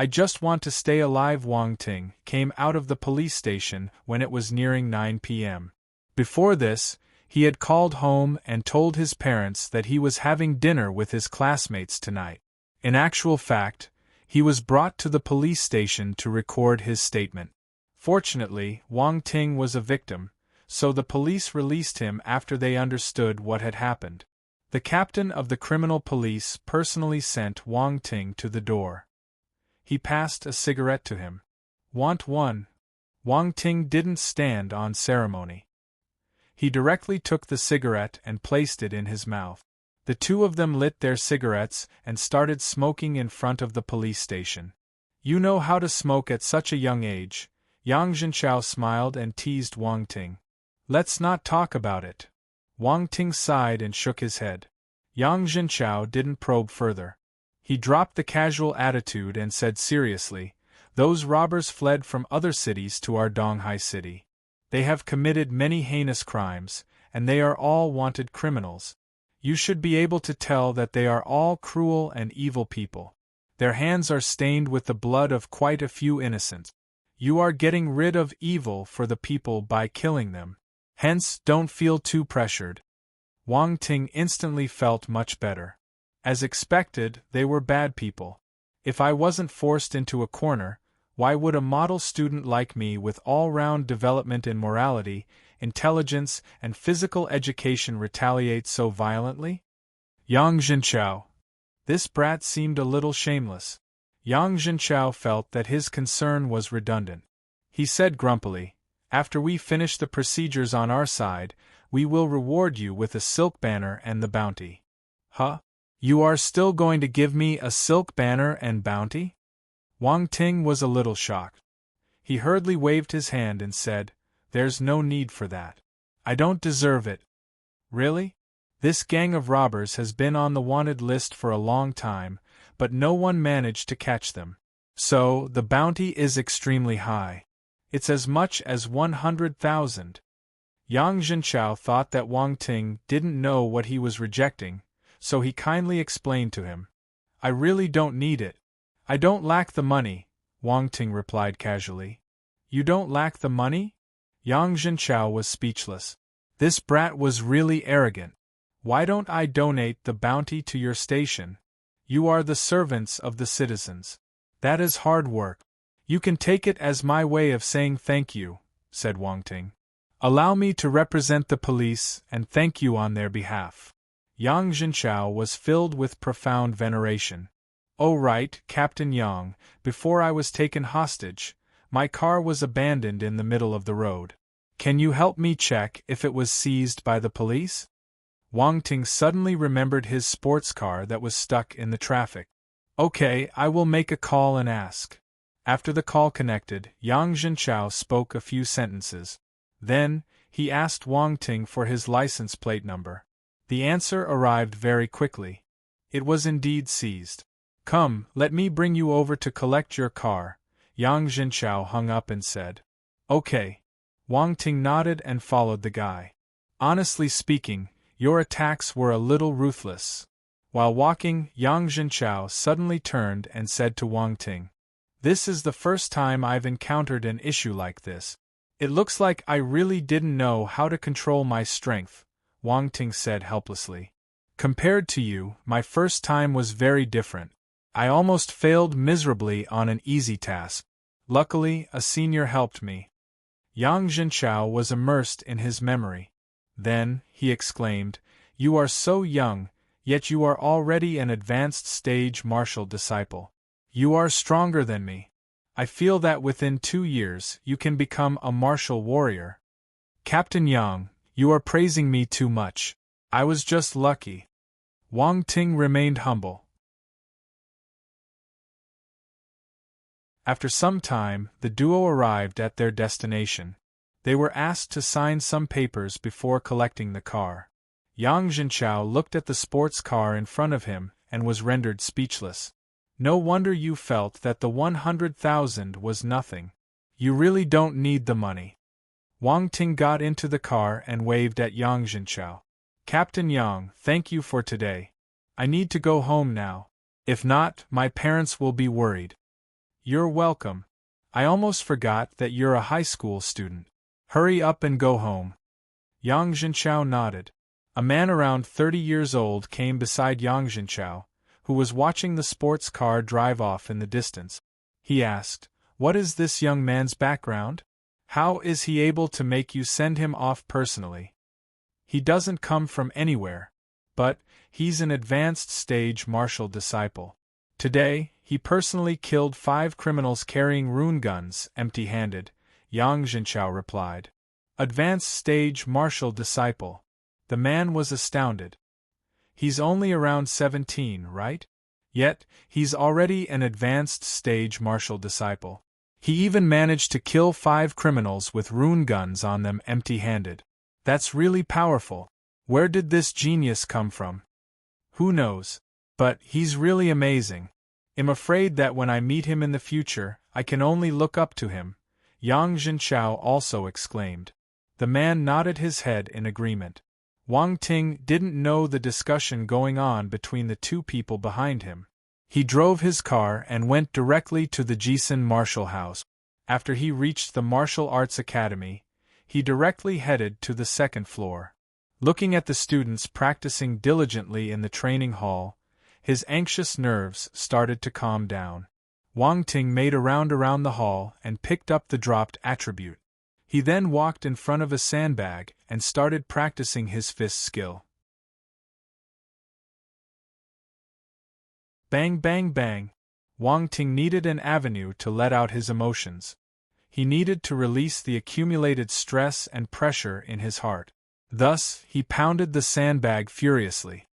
I just want to stay alive. Wang Ting came out of the police station when it was nearing 9 p.m. Before this, he had called home and told his parents that he was having dinner with his classmates tonight. In actual fact, he was brought to the police station to record his statement. Fortunately, Wang Ting was a victim, so the police released him after they understood what had happened. The captain of the criminal police personally sent Wang Ting to the door. He passed a cigarette to him. Want one? Wang Ting didn't stand on ceremony. He directly took the cigarette and placed it in his mouth. The two of them lit their cigarettes and started smoking in front of the police station. You know how to smoke at such a young age, Yang Zhenchao smiled and teased Wang Ting. Let's not talk about it. Wang Ting sighed and shook his head. Yang Zhenchao didn't probe further. He dropped the casual attitude and said seriously, those robbers fled from other cities to our Donghai city. They have committed many heinous crimes, and they are all wanted criminals. You should be able to tell that they are all cruel and evil people. Their hands are stained with the blood of quite a few innocents. You are getting rid of evil for the people by killing them. Hence, don't feel too pressured. Wang Ting instantly felt much better. As expected, they were bad people. If I wasn't forced into a corner, why would a model student like me with all-round development in morality, intelligence, and physical education retaliate so violently? Yang Zhenchao. This brat seemed a little shameless. Yang Zhenchao felt that his concern was redundant. He said grumpily, after we finish the procedures on our side, we will reward you with a silk banner and the bounty. Huh? You are still going to give me a silk banner and bounty? Wang Ting was a little shocked. He hurriedly waved his hand and said, there's no need for that. I don't deserve it. Really? This gang of robbers has been on the wanted list for a long time, but no one managed to catch them. So, the bounty is extremely high. It's as much as 100,000. Yang Zhenchao thought that Wang Ting didn't know what he was rejecting, so he kindly explained to him. I really don't need it. I don't lack the money, Wang Ting replied casually. You don't lack the money? Yang Zhenchao was speechless. This brat was really arrogant. Why don't I donate the bounty to your station? You are the servants of the citizens. That is hard work. You can take it as my way of saying thank you, said Wang Ting. Allow me to represent the police and thank you on their behalf. Yang Jinchao was filled with profound veneration. "Oh right, Captain Yang, before I was taken hostage, my car was abandoned in the middle of the road. Can you help me check if it was seized by the police?" Wang Ting suddenly remembered his sports car that was stuck in the traffic. "Okay, I will make a call and ask." After the call connected, Yang Jinchao spoke a few sentences. Then, he asked Wang Ting for his license plate number. The answer arrived very quickly. It was indeed seized. "Come, let me bring you over to collect your car," Yang Jinchao hung up and said. "Okay." Wang Ting nodded and followed the guy. "Honestly speaking, your attacks were a little ruthless." While walking, Yang Jinchao suddenly turned and said to Wang Ting, "This is the first time I've encountered an issue like this. It looks like I really didn't know how to control my strength," Wang Ting said helplessly. "Compared to you, my first time was very different. I almost failed miserably on an easy task. Luckily, a senior helped me." Yang Jinchao was immersed in his memory. Then, he exclaimed, "You are so young, yet you are already an advanced stage martial disciple. You are stronger than me. I feel that within 2 years you can become a martial warrior." "Captain Yang, you are praising me too much. I was just lucky." Wang Ting remained humble. After some time, the duo arrived at their destination. They were asked to sign some papers before collecting the car. Yang Jinchao looked at the sports car in front of him and was rendered speechless. "No wonder you felt that the 100,000 was nothing. You really don't need the money." Wang Ting got into the car and waved at Yang Jinchao. "Captain Yang, thank you for today. I need to go home now. If not, my parents will be worried." "You're welcome. I almost forgot that you're a high school student. Hurry up and go home." Yang Jinchao nodded. A man around 30 years old came beside Yang Jinchao, who was watching the sports car drive off in the distance. He asked, "What is this young man's background? How is he able to make you send him off personally?" "He doesn't come from anywhere. But, he's an advanced stage martial disciple. Today, he personally killed 5 criminals carrying rune guns, empty-handed," Yang Jinchao replied. "Advanced stage martial disciple." The man was astounded. "He's only around 17, right? Yet, he's already an advanced stage martial disciple. He even managed to kill 5 criminals with rune guns on them empty-handed. That's really powerful. Where did this genius come from? Who knows? But he's really amazing. I'm afraid that when I meet him in the future, I can only look up to him," Yang Jinchao also exclaimed. The man nodded his head in agreement. Wang Ting didn't know the discussion going on between the 2 people behind him. He drove his car and went directly to the Jisun Martial House. After he reached the Martial Arts Academy, he directly headed to the 2nd floor. Looking at the students practicing diligently in the training hall, his anxious nerves started to calm down. Wang Ting made a round around the hall and picked up the dropped attribute. He then walked in front of a sandbag and started practicing his fist skill. Bang bang bang. Wang Ting needed an avenue to let out his emotions. He needed to release the accumulated stress and pressure in his heart. Thus, he pounded the sandbag furiously.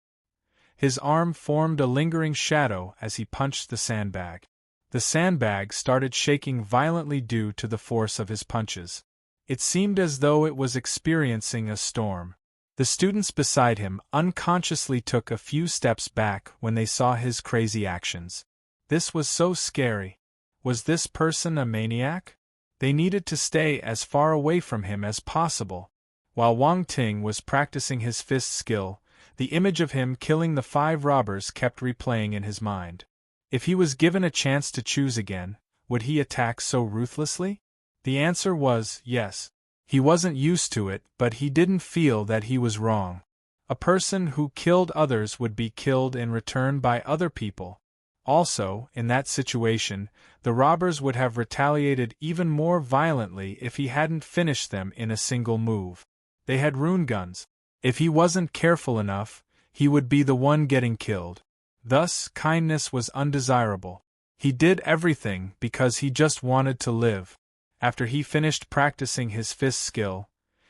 His arm formed a lingering shadow as he punched the sandbag. The sandbag started shaking violently due to the force of his punches. It seemed as though it was experiencing a storm. The students beside him unconsciously took a few steps back when they saw his crazy actions. This was so scary. Was this person a maniac? They needed to stay as far away from him as possible. While Wang Ting was practicing his fist skill, the image of him killing the 5 robbers kept replaying in his mind. If he was given a chance to choose again, would he attack so ruthlessly? The answer was yes. He wasn't used to it, but he didn't feel that he was wrong. A person who killed others would be killed in return by other people. Also, in that situation, the robbers would have retaliated even more violently if he hadn't finished them in a single move. They had rune guns. If he wasn't careful enough, he would be the one getting killed. Thus, kindness was undesirable. He did everything because he just wanted to live. After he finished practicing his fist skill,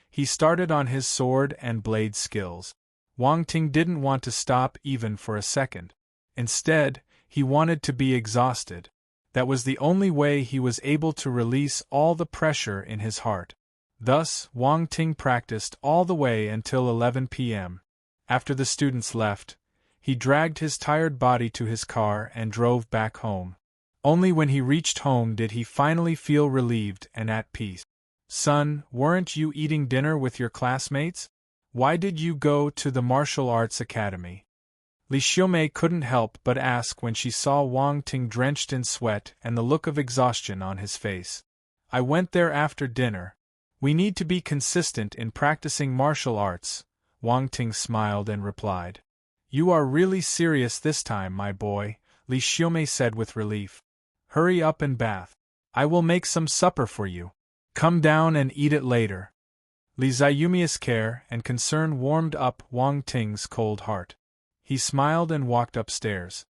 he started on his sword and blade skills. Wang Ting didn't want to stop even for a second. Instead, he wanted to be exhausted. That was the only way he was able to release all the pressure in his heart. Thus, Wang Ting practiced all the way until 11 p.m. After the students left, he dragged his tired body to his car and drove back home. Only when he reached home did he finally feel relieved and at peace. "Son, weren't you eating dinner with your classmates? Why did you go to the martial arts academy?" Li Xiaomei couldn't help but ask when she saw Wang Ting drenched in sweat and the look of exhaustion on his face. "I went there after dinner. We need to be consistent in practicing martial arts," Wang Ting smiled and replied. "You are really serious this time, my boy," Li Xiaomei said with relief. "Hurry up and bath. I will make some supper for you. Come down and eat it later." Li Ziyumia's care and concern warmed up Wang Ting's cold heart. He smiled and walked upstairs.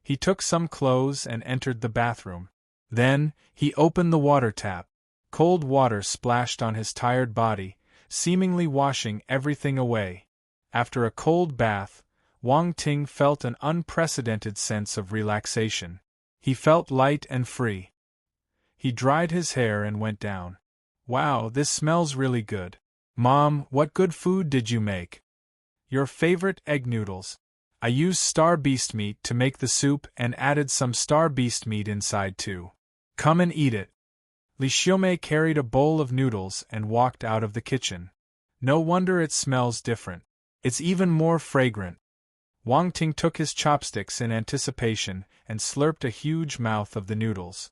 He took some clothes and entered the bathroom. Then, he opened the water tap. Cold water splashed on his tired body, seemingly washing everything away. After a cold bath, Wang Ting felt an unprecedented sense of relaxation. He felt light and free. He dried his hair and went down. "Wow, this smells really good. Mom, what good food did you make?" "Your favorite egg noodles. I used star beast meat to make the soup and added some star beast meat inside too. Come and eat it." Li Xiaomei carried a bowl of noodles and walked out of the kitchen. "No wonder it smells different. It's even more fragrant." Wang Ting took his chopsticks in anticipation and slurped a huge mouth of the noodles.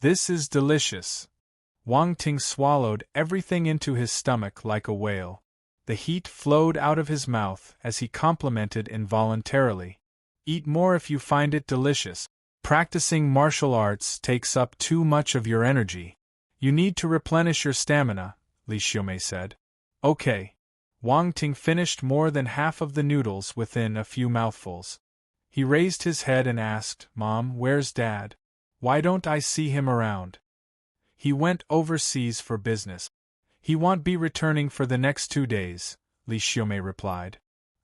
"This is delicious." Wang Ting swallowed everything into his stomach like a whale. The heat flowed out of his mouth as he complimented involuntarily. "Eat more if you find it delicious. Practicing martial arts takes up too much of your energy. You need to replenish your stamina," Li Xiaomei said. "Okay." Wang Ting finished more than half of the noodles within a few mouthfuls. He raised his head and asked, "Mom, where's Dad? Why don't I see him around?" "He went overseas for business. He won't be returning for the next 2 days," Li Xiaomei replied.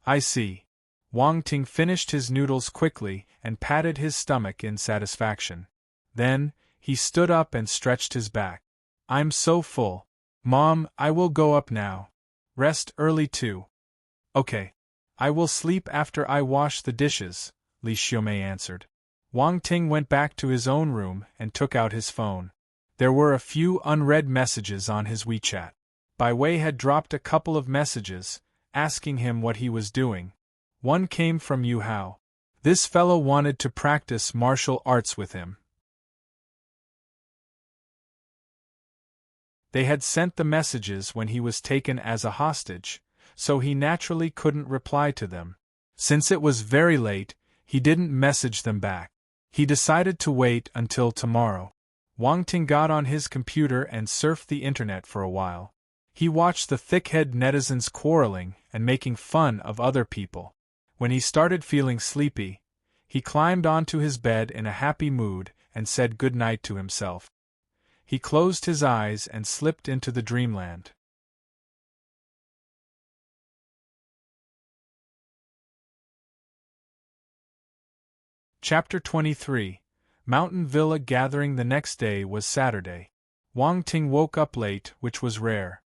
"I see." Wang Ting finished his noodles quickly and patted his stomach in satisfaction. Then, he stood up and stretched his back. "I'm so full. Mom, I will go up now. Rest early too." "Okay. I will sleep after I wash the dishes," Li Xiaomei answered. Wang Ting went back to his own room and took out his phone. There were a few unread messages on his WeChat. Bai Wei had dropped a couple of messages, asking him what he was doing. One came from Yu Hao. This fellow wanted to practice martial arts with him. They had sent the messages when he was taken as a hostage, so he naturally couldn't reply to them. Since it was very late, he didn't message them back. He decided to wait until tomorrow. Wang Ting got on his computer and surfed the internet for a while. He watched the thick-head netizens quarreling and making fun of other people. When he started feeling sleepy, he climbed onto his bed in a happy mood and said good night to himself. He closed his eyes and slipped into the dreamland. Chapter 23. Mountain Villa Gathering. The next day was Saturday. Wang Ting woke up late, which was rare.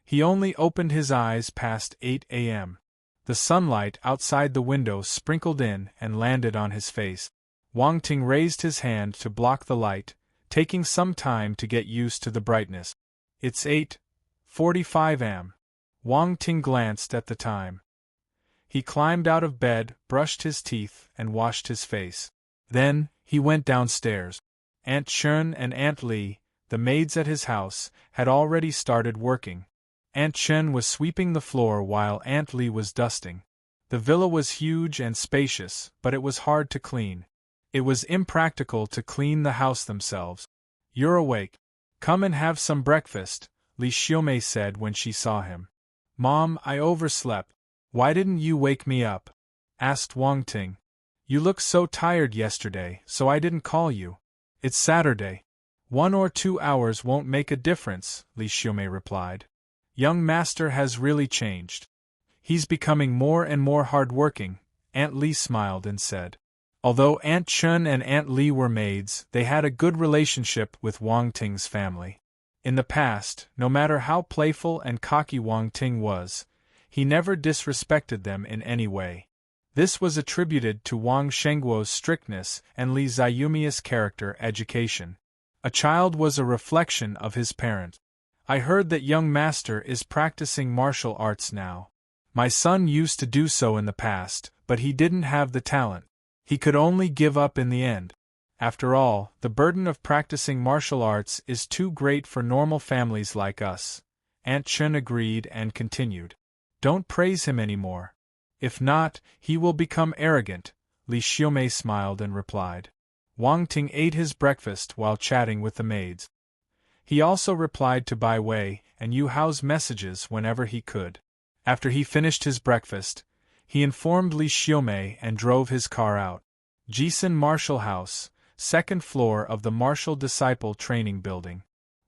He only opened his eyes past 8 a.m. The sunlight outside the window sprinkled in and landed on his face. Wang Ting raised his hand to block the light, taking some time to get used to the brightness. "It's 8:45 am. Wang Ting glanced at the time. He climbed out of bed, brushed his teeth, and washed his face. Then, he went downstairs. Aunt Chen and Aunt Li, the maids at his house, had already started working. Aunt Chen was sweeping the floor while Aunt Li was dusting. The villa was huge and spacious, but it was hard to clean. It was impractical to clean the house themselves. "You're awake. Come and have some breakfast," Li Xiaomei said when she saw him. "Mom, I overslept. Why didn't you wake me up? Asked Wang Ting. You looked so tired yesterday, so I didn't call you. It's Saturday. 1 or 2 hours won't make a difference, Li Xiaomei replied. Young master has really changed. He's becoming more and more hard-working, Aunt Li smiled and said. Although Aunt Chun and Aunt Li were maids, they had a good relationship with Wang Ting's family. In the past, no matter how playful and cocky Wang Ting was, he never disrespected them in any way. This was attributed to Wang Shengguo's strictness and Li Ziyumia's character education. A child was a reflection of his parent. I heard that young master is practicing martial arts now. My son used to do so in the past, but he didn't have the talent. He could only give up in the end. After all, the burden of practicing martial arts is too great for normal families like us. Aunt Chun agreed and continued. Don't praise him anymore. If not, he will become arrogant, Li Xiaomei smiled and replied. Wang Ting ate his breakfast while chatting with the maids. He also replied to Bai Wei and Yu Hao's messages whenever he could. After he finished his breakfast, he informed Li Xiaomei and drove his car out. Jisun Martial House, 2nd floor of the Martial Disciple Training Building.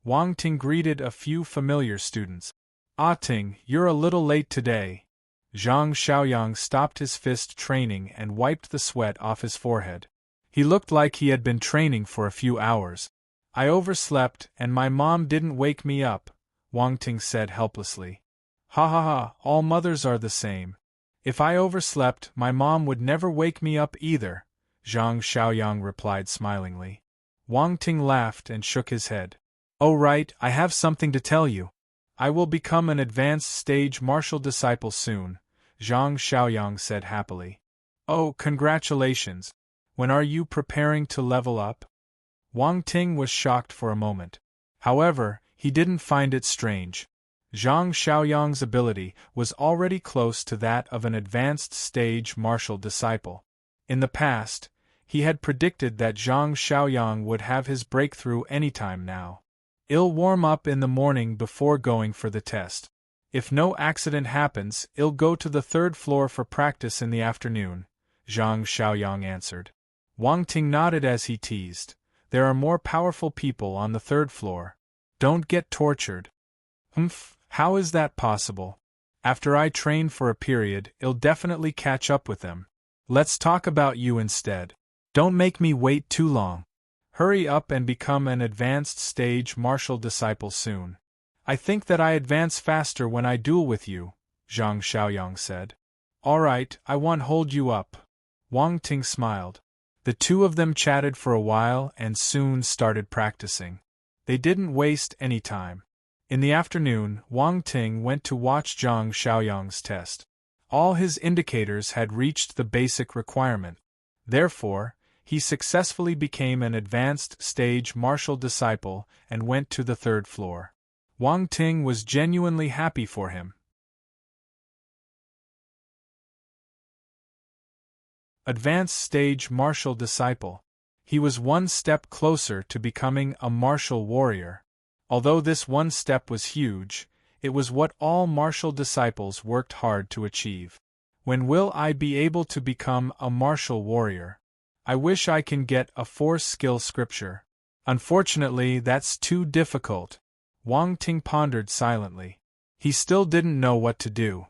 Wang Ting greeted a few familiar students. Ah Ting, you're a little late today. Zhang Xiaoyang stopped his fist training and wiped the sweat off his forehead. He looked like he had been training for a few hours. I overslept and my mom didn't wake me up, Wang Ting said helplessly. Ha ha ha, all mothers are the same. If I overslept, my mom would never wake me up either, Zhang Xiaoyang replied smilingly. Wang Ting laughed and shook his head. Oh right, I have something to tell you. I will become an advanced stage martial disciple soon, Zhang Xiaoyang said happily. Oh, congratulations. When are you preparing to level up? Wang Ting was shocked for a moment. However, he didn't find it strange. Zhang Xiaoyang's ability was already close to that of an advanced stage martial disciple. In the past, he had predicted that Zhang Xiaoyang would have his breakthrough anytime now. I'll warm up in the morning before going for the test. If no accident happens, I'll go to the 3rd floor for practice in the afternoon, Zhang Xiaoyang answered. Wang Ting nodded as he teased. There are more powerful people on the 3rd floor. Don't get tortured. Humph, how is that possible? After I train for a period, I'll definitely catch up with them. Let's talk about you instead. Don't make me wait too long. Hurry up and become an advanced stage martial disciple soon. I think that I advance faster when I duel with you, Zhang Xiaoyang said. All right, I won't hold you up. Wang Ting smiled. The two of them chatted for a while and soon started practicing. They didn't waste any time. In the afternoon, Wang Ting went to watch Zhang Xiaoyang's test. All his indicators had reached the basic requirement. Therefore, he successfully became an advanced stage martial disciple and went to the 3rd floor. Wang Ting was genuinely happy for him. Advanced stage martial disciple. He was one step closer to becoming a martial warrior. Although this one step was huge, it was what all martial disciples worked hard to achieve. When will I be able to become a martial warrior? I wish I can get a 4-skill scripture. Unfortunately, that's too difficult. Wang Ting pondered silently. He still didn't know what to do.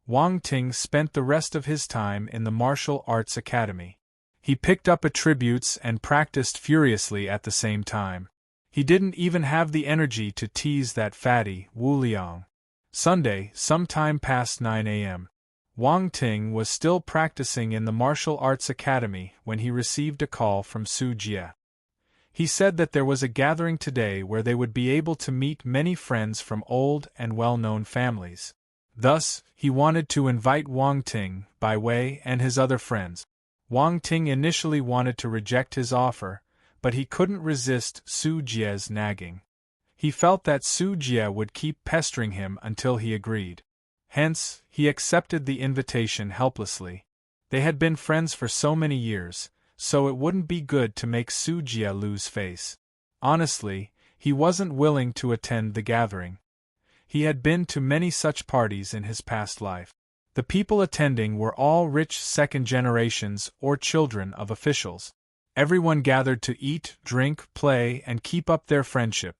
Wang Ting spent the rest of his time in the martial arts academy. He picked up attributes and practiced furiously at the same time. He didn't even have the energy to tease that fatty Wu Liang. Sunday, sometime past 9 a.m. Wang Ting was still practicing in the martial arts academy when he received a call from Su Jie. He said that there was a gathering today where they would be able to meet many friends from old and well-known families. Thus, he wanted to invite Wang Ting, Bai Wei, and his other friends. Wang Ting initially wanted to reject his offer, but he couldn't resist Su Jie's nagging. He felt that Su Jie would keep pestering him until he agreed. Hence, he accepted the invitation helplessly. They had been friends for so many years, so it wouldn't be good to make Su Jie lose face. Honestly, he wasn't willing to attend the gathering. He had been to many such parties in his past life. The people attending were all rich second generations or children of officials. Everyone gathered to eat, drink, play, and keep up their friendship.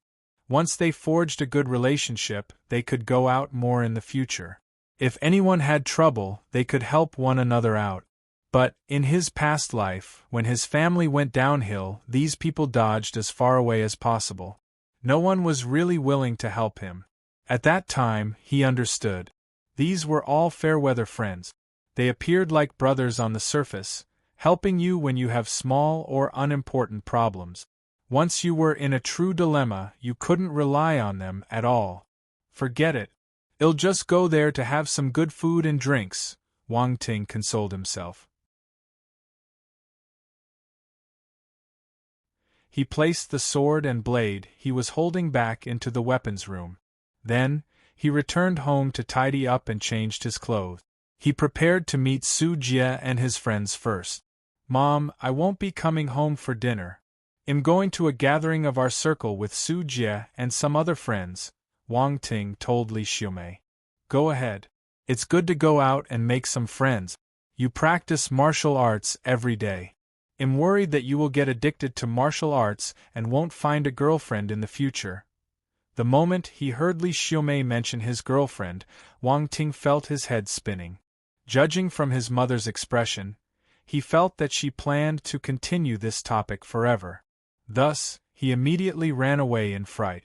Once they forged a good relationship, they could go out more in the future. If anyone had trouble, they could help one another out. But, in his past life, when his family went downhill, these people dodged as far away as possible. No one was really willing to help him. At that time, he understood. These were all fair-weather friends. They appeared like brothers on the surface, helping you when you have small or unimportant problems. Once you were in a true dilemma, you couldn't rely on them at all. Forget it. I'll just go there to have some good food and drinks, Wang Ting consoled himself. He placed the sword and blade he was holding back into the weapons room. Then, he returned home to tidy up and changed his clothes. He prepared to meet Su Jie and his friends first. "Mom, I won't be coming home for dinner. I'm going to a gathering of our circle with Su Jie and some other friends," Wang Ting told Li Xiumei. "Go ahead. It's good to go out and make some friends. You practice martial arts every day. I'm worried that you will get addicted to martial arts and won't find a girlfriend in the future." The moment he heard Li Xiumei mention his girlfriend, Wang Ting felt his head spinning. Judging from his mother's expression, he felt that she planned to continue this topic forever. Thus, he immediately ran away in fright.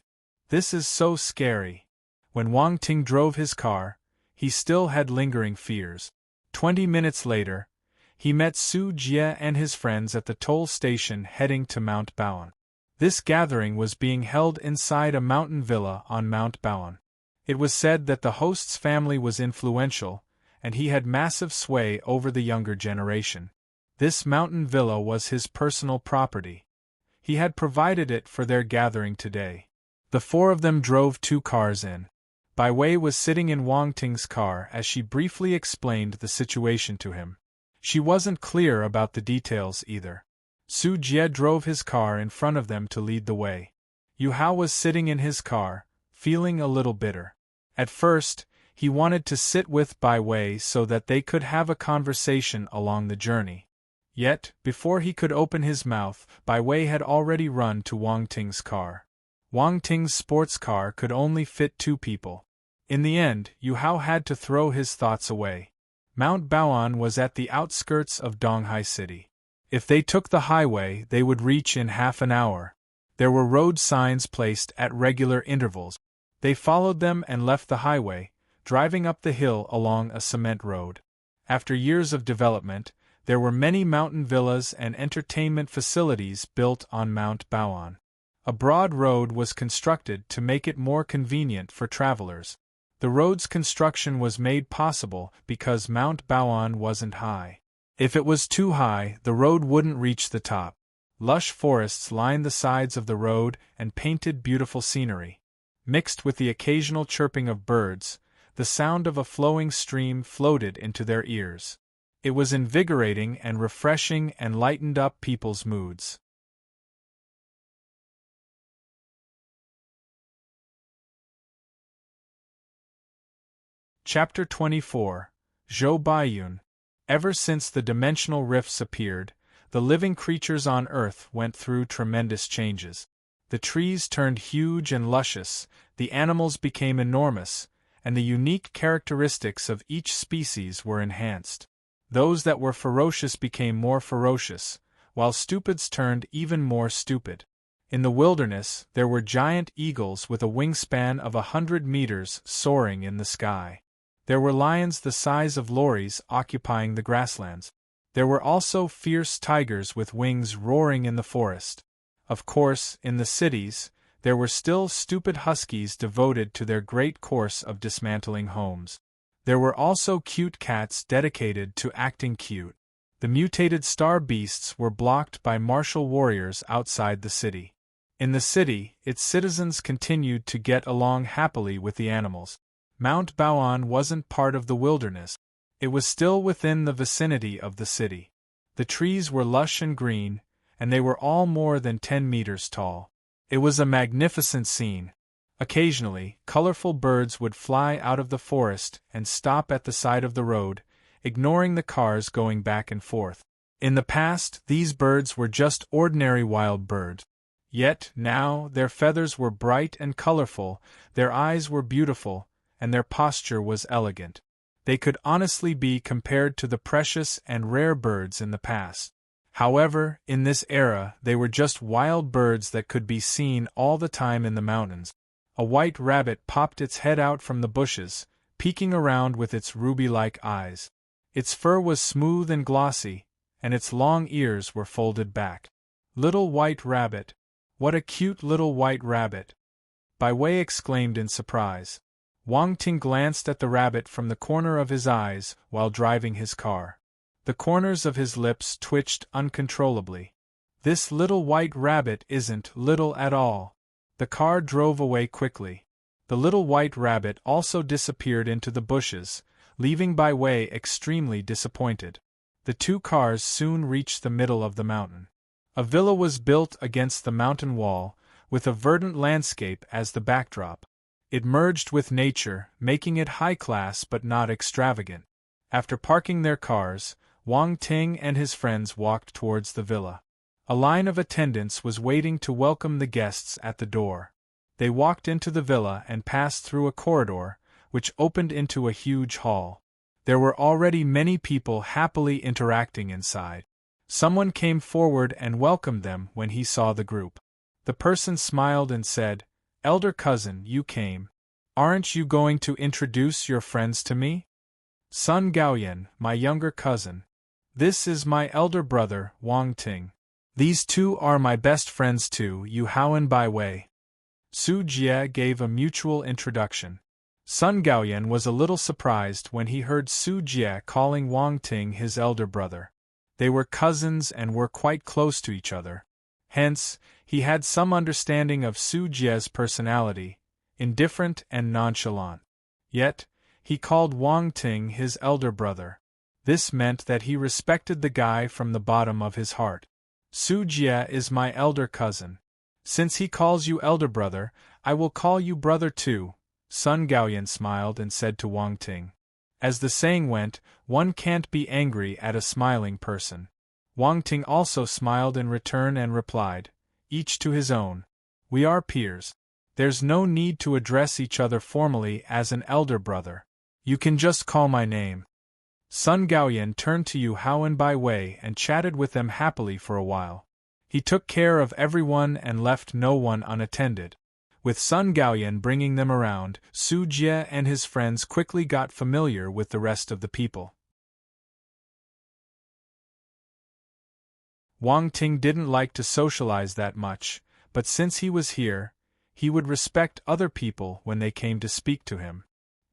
This is so scary. When Wang Ting drove his car, he still had lingering fears. 20 minutes later, he met Su Jie and his friends at the toll station heading to Mount Baoan. This gathering was being held inside a mountain villa on Mount Baoan. It was said that the host's family was influential, and he had massive sway over the younger generation. This mountain villa was his personal property. He had provided it for their gathering today. The four of them drove 2 cars in. Bai Wei was sitting in Wang Ting's car as she briefly explained the situation to him. She wasn't clear about the details either. Su Jie drove his car in front of them to lead the way. Yu Hao was sitting in his car, feeling a little bitter. At first, he wanted to sit with Bai Wei so that they could have a conversation along the journey. Yet, before he could open his mouth, Bai Wei had already run to Wang Ting's car. Wang Ting's sports car could only fit 2 people. In the end, Yu Hao had to throw his thoughts away. Mount Baoan was at the outskirts of Donghai City. If they took the highway, they would reach in half an hour. There were road signs placed at regular intervals. They followed them and left the highway, driving up the hill along a cement road. After years of development, there were many mountain villas and entertainment facilities built on Mount Baoan. A broad road was constructed to make it more convenient for travelers. The road's construction was made possible because Mount Baoan wasn't high. If it was too high, the road wouldn't reach the top. Lush forests lined the sides of the road and painted beautiful scenery. Mixed with the occasional chirping of birds, the sound of a flowing stream floated into their ears. It was invigorating and refreshing and lightened up people's moods. Chapter 24. Zhou Baiyun. Ever since the dimensional rifts appeared, the living creatures on Earth went through tremendous changes. The trees turned huge and luscious, the animals became enormous, and the unique characteristics of each species were enhanced. Those that were ferocious became more ferocious, while stupids turned even more stupid. In the wilderness, there were giant eagles with a wingspan of 100 meters soaring in the sky. There were lions the size of lorries occupying the grasslands. There were also fierce tigers with wings roaring in the forest. Of course, in the cities, there were still stupid huskies devoted to their great course of dismantling homes. There were also cute cats dedicated to acting cute. The mutated star beasts were blocked by martial warriors outside the city. In the city, its citizens continued to get along happily with the animals. Mount Baoan wasn't part of the wilderness. It was still within the vicinity of the city. The trees were lush and green, and they were all more than 10 meters tall. It was a magnificent scene. Occasionally, colorful birds would fly out of the forest and stop at the side of the road, ignoring the cars going back and forth. In the past, these birds were just ordinary wild birds. Yet, now, their feathers were bright and colorful, their eyes were beautiful, and their posture was elegant. They could honestly be compared to the precious and rare birds in the past. However, in this era, they were just wild birds that could be seen all the time in the mountains. A white rabbit popped its head out from the bushes, peeking around with its ruby-like eyes. Its fur was smooth and glossy, and its long ears were folded back. "Little white rabbit! What a cute little white rabbit!" Bai Wei exclaimed in surprise. Wang Ting glanced at the rabbit from the corner of his eyes while driving his car. The corners of his lips twitched uncontrollably. "This little white rabbit isn't little at all." The car drove away quickly. The little white rabbit also disappeared into the bushes, leaving Bai Wei extremely disappointed. The two cars soon reached the middle of the mountain. A villa was built against the mountain wall, with a verdant landscape as the backdrop. It merged with nature, making it high class but not extravagant. After parking their cars, Wang Ting and his friends walked towards the villa. A line of attendants was waiting to welcome the guests at the door. They walked into the villa and passed through a corridor, which opened into a huge hall. There were already many people happily interacting inside. Someone came forward and welcomed them when he saw the group. The person smiled and said, "Elder cousin, you came. Aren't you going to introduce your friends to me?" "Sun Gaoyan, my younger cousin. This is my elder brother, Wang Ting. These two are my best friends too, Yu Hao and Bai Wei." Su Jie gave a mutual introduction. Sun Gaoyan was a little surprised when he heard Su Jie calling Wang Ting his elder brother. They were cousins and were quite close to each other. Hence, he had some understanding of Su Jie's personality, indifferent and nonchalant. Yet, he called Wang Ting his elder brother. This meant that he respected the guy from the bottom of his heart. "Su Jie is my elder cousin. Since he calls you elder brother, I will call you brother too." Sun Gaoyan smiled and said to Wang Ting. As the saying went, one can't be angry at a smiling person. Wang Ting also smiled in return and replied, "Each to his own. We are peers. There's no need to address each other formally as an elder brother. You can just call my name." Sun Gaoyan turned to Yu Hao and Bai Wei and chatted with them happily for a while. He took care of everyone and left no one unattended. With Sun Gaoyan bringing them around, Su Jie and his friends quickly got familiar with the rest of the people. Wang Ting didn't like to socialize that much, but since he was here, he would respect other people when they came to speak to him.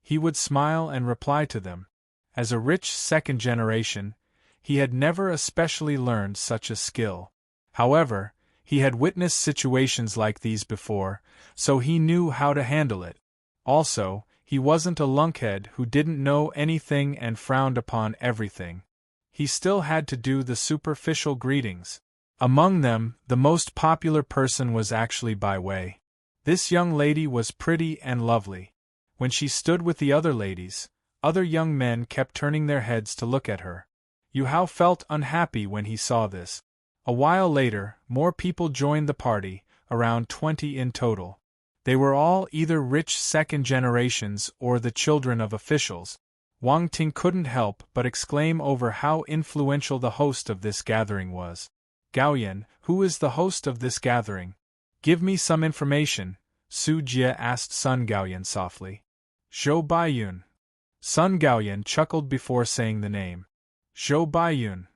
He would smile and reply to them. As a rich second generation, he had never especially learned such a skill. However, he had witnessed situations like these before, so he knew how to handle it. Also, he wasn't a lunkhead who didn't know anything and frowned upon everything. He still had to do the superficial greetings. Among them, the most popular person was actually Bai Wei. This young lady was pretty and lovely. When she stood with the other ladies, other young men kept turning their heads to look at her. Yu Hao felt unhappy when he saw this. A while later, more people joined the party, around 20 in total. They were all either rich second generations or the children of officials. Wang Ting couldn't help but exclaim over how influential the host of this gathering was. "Gaoyan, who is the host of this gathering? Give me some information," Su Jie asked Sun Gaoyan softly. "Zhou Baiyun." Sun Gaoyan chuckled before saying the name. "Zhou Baiyun."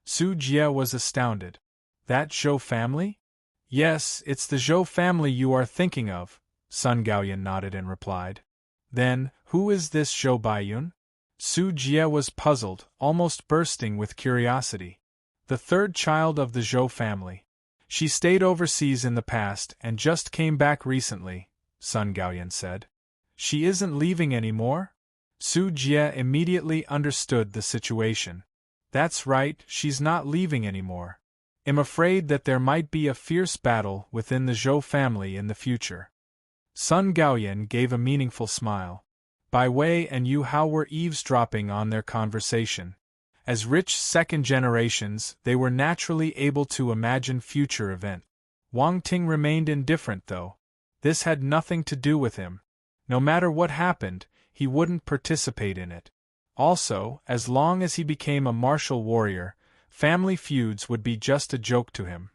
Su Jie was astounded. "That Zhou family?" "Yes, it's the Zhou family you are thinking of," Sun Gaoyan nodded and replied. "Then, who is this Zhou Baiyun?" Su Jie was puzzled, almost bursting with curiosity. "The third child of the Zhou family. She stayed overseas in the past and just came back recently," Sun Gaoyan said. "She isn't leaving anymore?" Su Jie immediately understood the situation. "That's right, she's not leaving anymore. I'm afraid that there might be a fierce battle within the Zhou family in the future." Sun Gaoyan gave a meaningful smile. Bai Wei and Yu Hao were eavesdropping on their conversation. As rich second generations, they were naturally able to imagine future events. Wang Ting remained indifferent though. This had nothing to do with him. No matter what happened, he wouldn't participate in it. Also, as long as he became a martial warrior, family feuds would be just a joke to him.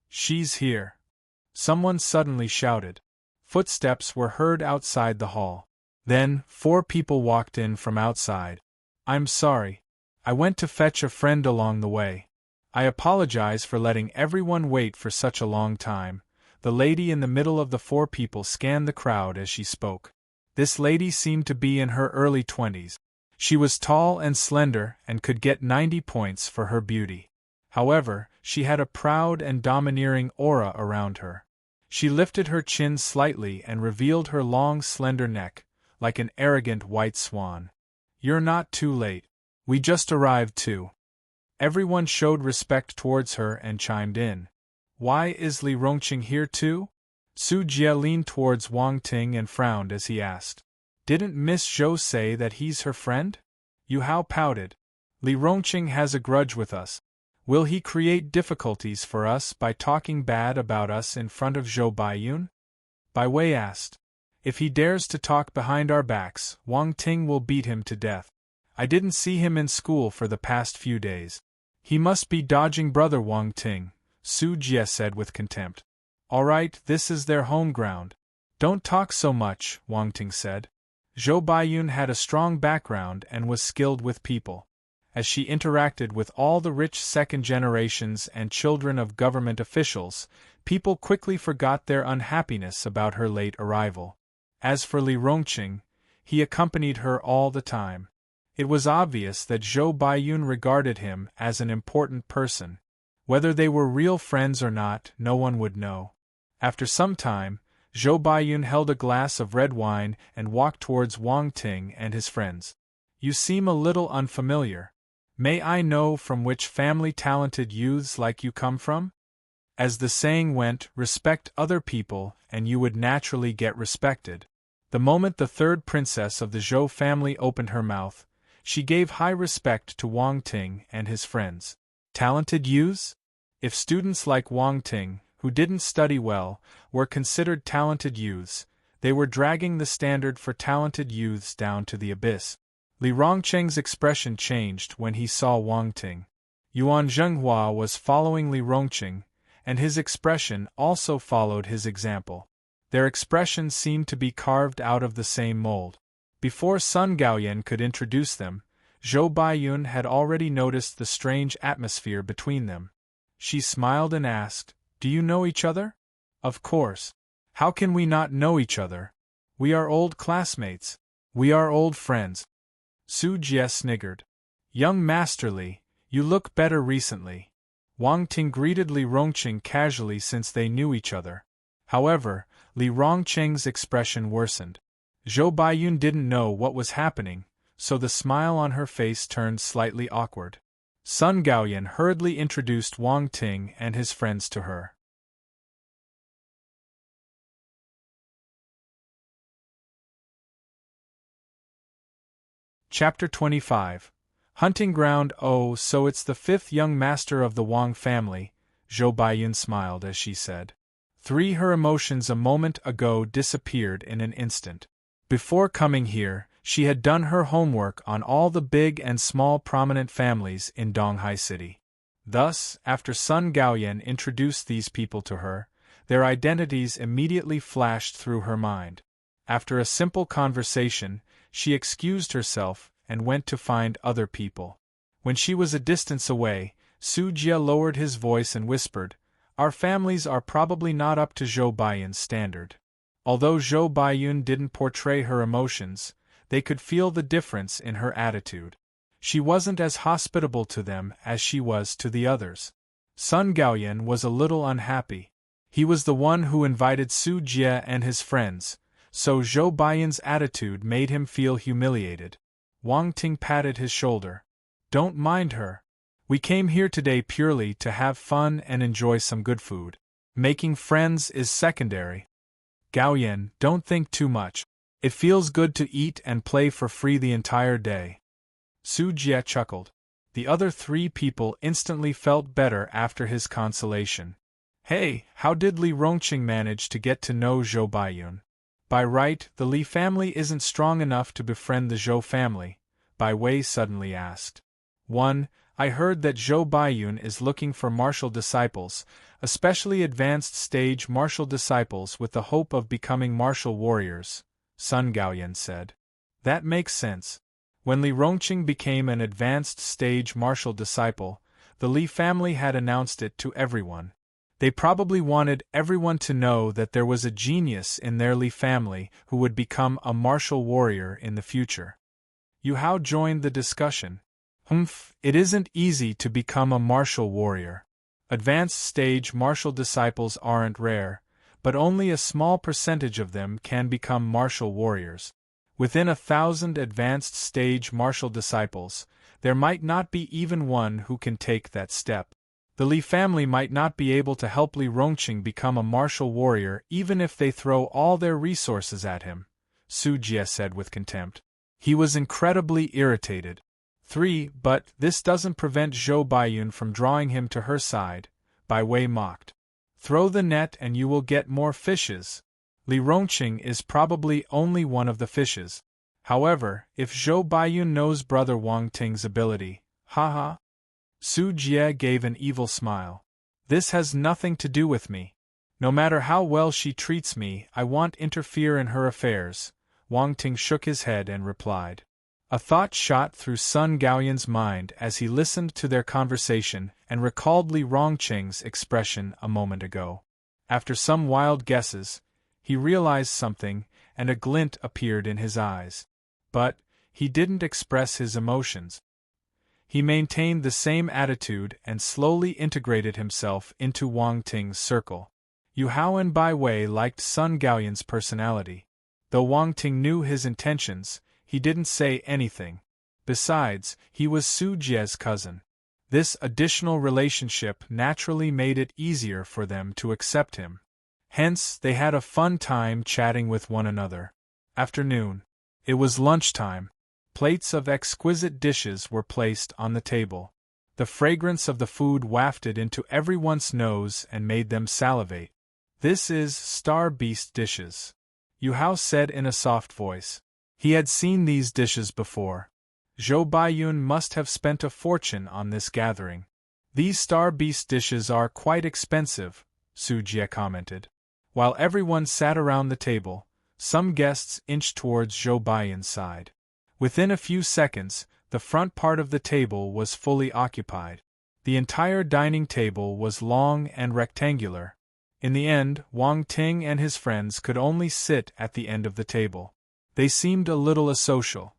She's here. Someone suddenly shouted. Footsteps were heard outside the hall. Then, 4 people walked in from outside. I'm sorry. I went to fetch a friend along the way. I apologize for letting everyone wait for such a long time. The lady in the middle of the 4 people scanned the crowd as she spoke. This lady seemed to be in her early 20s. She was tall and slender and could get 90 points for her beauty. However, she had a proud and domineering aura around her. She lifted her chin slightly and revealed her long slender neck, like an arrogant white swan. You're not too late. We just arrived too. Everyone showed respect towards her and chimed in. Why is Li Rongqing here too? Su Jie leaned towards Wang Ting and frowned as he asked. Didn't Miss Zhou say that he's her friend? Yu Hao pouted. Li Rongqing has a grudge with us. Will he create difficulties for us by talking bad about us in front of Zhou Baiyun? Bai Wei asked. If he dares to talk behind our backs, Wang Ting will beat him to death. I didn't see him in school for the past few days. He must be dodging brother Wang Ting, Su Jie said with contempt. All right, this is their home ground. Don't talk so much, Wang Ting said. Zhou Baiyun had a strong background and was skilled with people. As she interacted with all the rich second generations and children of government officials, people quickly forgot their unhappiness about her late arrival. As for Li Rongqing, he accompanied her all the time. It was obvious that Zhou Baiyun regarded him as an important person. Whether they were real friends or not, no one would know. After some time, Zhou Baiyun held a glass of red wine and walked towards Wang Ting and his friends. You seem a little unfamiliar. May I know from which family talented youths like you come from? As the saying went, respect other people and you would naturally get respected. The moment the 3rd princess of the Zhou family opened her mouth, she gave high respect to Wang Ting and his friends. Talented youths? If students like Wang Ting, who didn't study well, were considered talented youths, they were dragging the standard for talented youths down to the abyss. Li Rongqing's expression changed when he saw Wang Ting. Yuan Zhenghua was following Li Rongqing, and his expression also followed his example. Their expressions seemed to be carved out of the same mold. Before Sun Gaoyan could introduce them, Zhou Baiyun had already noticed the strange atmosphere between them. She smiled and asked, Do you know each other? Of course. How can we not know each other? We are old classmates. We are old friends. Su Jie sniggered. Young Master Li, you look better recently. Wang Ting greeted Li Rongqing casually since they knew each other. However, Li Rongqing's expression worsened. Zhou Baiyun didn't know what was happening, so the smile on her face turned slightly awkward. Sun Gaoyan hurriedly introduced Wang Ting and his friends to her. Chapter 25. Hunting Ground. Oh, so it's the 5th young master of the Wang family, Zhou Baiyun smiled as she said. Her emotions a moment ago disappeared in an instant. Before coming here, she had done her homework on all the big and small prominent families in Donghai City. Thus, after Sun Gaoyan introduced these people to her, their identities immediately flashed through her mind. After a simple conversation, she excused herself and went to find other people. When she was a distance away, Su Jie lowered his voice and whispered, Our families are probably not up to Zhou Baiyun's standard. Although Zhou Baiyun didn't portray her emotions, they could feel the difference in her attitude. She wasn't as hospitable to them as she was to the others. Sun Gaoyan was a little unhappy. He was the one who invited Su Jie and his friends, so Zhou Baiyun's attitude made him feel humiliated. Wang Ting patted his shoulder. Don't mind her. We came here today purely to have fun and enjoy some good food. Making friends is secondary. Gaoyan, don't think too much. It feels good to eat and play for free the entire day. Su Jie chuckled. The other 3 people instantly felt better after his consolation. Hey, how did Li Rongqing manage to get to know Zhou Baiyun? By right, the Li family isn't strong enough to befriend the Zhou family, Bai Wei suddenly asked. 1. I heard that Zhou Baiyun is looking for martial disciples, especially advanced stage martial disciples with the hope of becoming martial warriors, Sun Gaoyan said. That makes sense. When Li Rongqing became an advanced stage martial disciple, the Li family had announced it to everyone. They probably wanted everyone to know that there was a genius in their Li family who would become a martial warrior in the future. Yu Hao joined the discussion. It isn't easy to become a martial warrior. Advanced stage martial disciples aren't rare, but only a small percentage of them can become martial warriors. Within 1,000 advanced stage martial disciples, there might not be even one who can take that step. The Li family might not be able to help Li Rongqing become a martial warrior even if they throw all their resources at him, Su Jie said with contempt. He was incredibly irritated. 3. But this doesn't prevent Zhou Baiyun from drawing him to her side, Bai Wei mocked. Throw the net and you will get more fishes. Li Rongqing is probably only one of the fishes. However, if Zhou Baiyun knows Brother Wang Ting's ability, haha. Su Jie gave an evil smile. This has nothing to do with me. No matter how well she treats me, I won't interfere in her affairs. Wang Ting shook his head and replied. A thought shot through Sun Gaoyan's mind as he listened to their conversation and recalled Li Rongqing's expression a moment ago. After some wild guesses, he realized something, and a glint appeared in his eyes. But he didn't express his emotions. He maintained the same attitude and slowly integrated himself into Wang Ting's circle. Yu Hao and Bai Wei liked Sun Gaoyan's personality. Though Wang Ting knew his intentions, he didn't say anything. Besides, he was Su Jie's cousin. This additional relationship naturally made it easier for them to accept him. Hence, they had a fun time chatting with one another. Afternoon. It was lunchtime. Plates of exquisite dishes were placed on the table. The fragrance of the food wafted into everyone's nose and made them salivate. This is Star Beast dishes, Yu Hao said in a soft voice. He had seen these dishes before. Zhou Baiyun must have spent a fortune on this gathering. These Star Beast dishes are quite expensive, Su Jie commented. While everyone sat around the table, some guests inched towards Zhou Baiyun's side. Within a few seconds, the front part of the table was fully occupied. The entire dining table was long and rectangular. In the end, Wang Ting and his friends could only sit at the end of the table. They seemed a little asocial.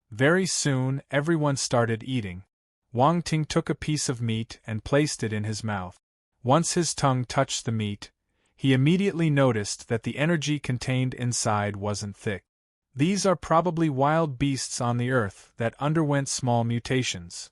Very soon, everyone started eating. Wang Ting took a piece of meat and placed it in his mouth. Once his tongue touched the meat, he immediately noticed that the energy contained inside wasn't thick. These are probably wild beasts on the earth that underwent small mutations.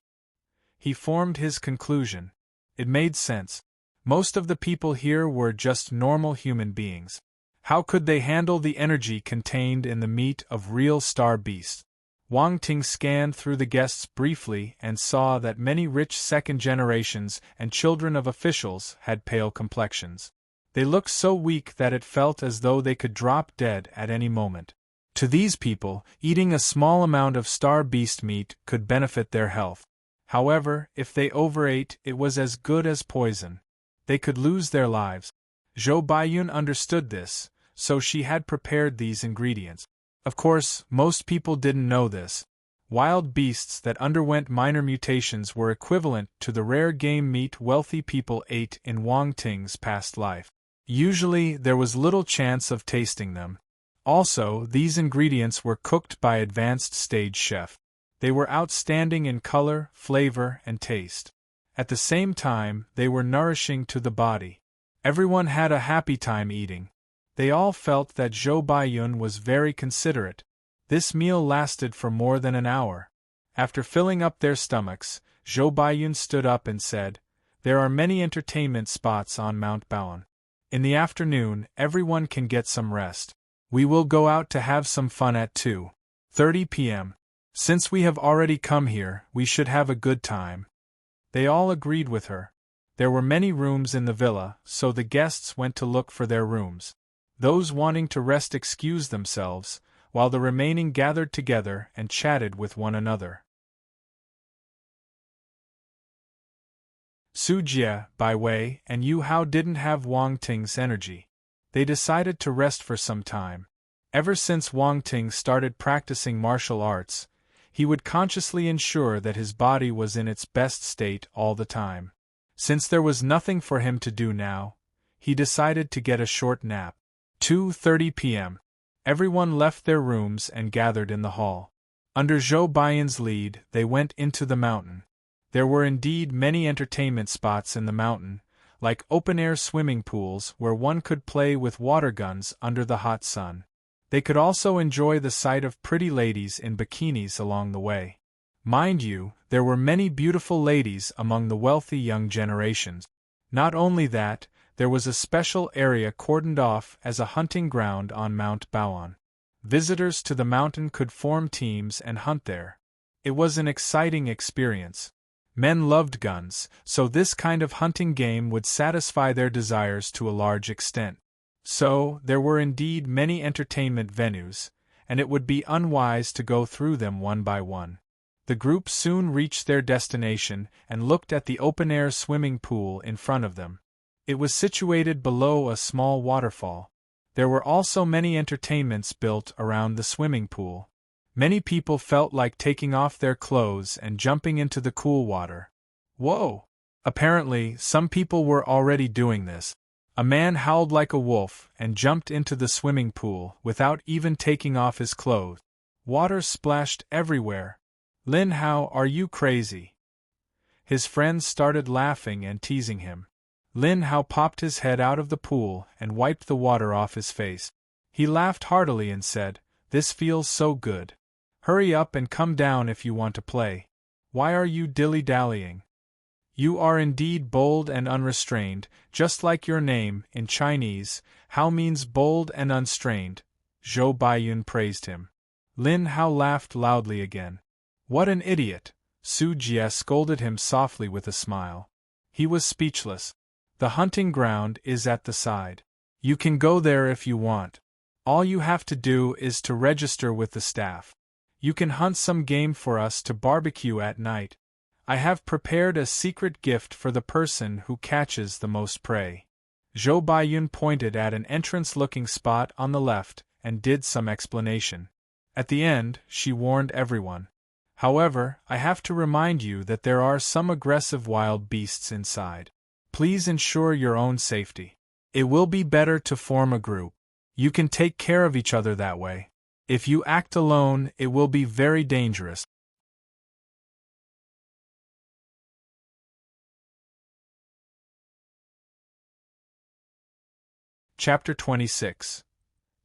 He formed his conclusion. It made sense. Most of the people here were just normal human beings. How could they handle the energy contained in the meat of real star beasts? Wang Ting scanned through the guests briefly and saw that many rich second generations and children of officials had pale complexions. They looked so weak that it felt as though they could drop dead at any moment. To these people, eating a small amount of star beast meat could benefit their health. However, if they overate, it was as good as poison. They could lose their lives. Zhou Baiyun understood this, so she had prepared these ingredients. Of course, most people didn't know this. Wild beasts that underwent minor mutations were equivalent to the rare game meat wealthy people ate in Wang Ting's past life. Usually, there was little chance of tasting them. Also, these ingredients were cooked by advanced stage chef. They were outstanding in color, flavor, and taste. At the same time, they were nourishing to the body. Everyone had a happy time eating. They all felt that Zhou Baiyun was very considerate. This meal lasted for more than an hour. After filling up their stomachs, Zhou Baiyun stood up and said, "There are many entertainment spots on Mount Baoan. In the afternoon, everyone can get some rest. We will go out to have some fun at 2:30 p.m. Since we have already come here, we should have a good time." They all agreed with her. There were many rooms in the villa, so the guests went to look for their rooms. Those wanting to rest excused themselves, while the remaining gathered together and chatted with one another. Su Jie, Bai Wei, and Yu Hao didn't have Wang Ting's energy. They decided to rest for some time. Ever since Wang Ting started practicing martial arts, he would consciously ensure that his body was in its best state all the time. Since there was nothing for him to do now, he decided to get a short nap. 2:30 p.m. Everyone left their rooms and gathered in the hall. Under Zhou Baiyun's lead, they went into the mountain. There were indeed many entertainment spots in the mountain, like open-air swimming pools where one could play with water guns under the hot sun. They could also enjoy the sight of pretty ladies in bikinis along the way. Mind you, there were many beautiful ladies among the wealthy young generations. Not only that, there was a special area cordoned off as a hunting ground on Mount Baoan. Visitors to the mountain could form teams and hunt there. It was an exciting experience. Men loved guns, so this kind of hunting game would satisfy their desires to a large extent. So, there were indeed many entertainment venues, and it would be unwise to go through them one by one. The group soon reached their destination and looked at the open-air swimming pool in front of them. It was situated below a small waterfall. There were also many entertainments built around the swimming pool. Many people felt like taking off their clothes and jumping into the cool water. Whoa! Apparently, some people were already doing this. A man howled like a wolf and jumped into the swimming pool without even taking off his clothes. Water splashed everywhere. "Lin Hao, are you crazy?" His friends started laughing and teasing him. Lin Hao popped his head out of the pool and wiped the water off his face. He laughed heartily and said, "This feels so good. Hurry up and come down if you want to play. Why are you dilly-dallying? You are indeed bold and unrestrained, just like your name, in Chinese. Hao means bold and unstrained." Zhou Baiyun praised him. Lin Hao laughed loudly again. "What an idiot!" Su Jie scolded him softly with a smile. He was speechless. "The hunting ground is at the side. You can go there if you want. All you have to do is to register with the staff. You can hunt some game for us to barbecue at night. I have prepared a secret gift for the person who catches the most prey." Zhou Baiyun pointed at an entrance-looking spot on the left and did some explanation. At the end, she warned everyone. "However, I have to remind you that there are some aggressive wild beasts inside. Please ensure your own safety. It will be better to form a group. You can take care of each other that way. If you act alone, it will be very dangerous." Chapter 26.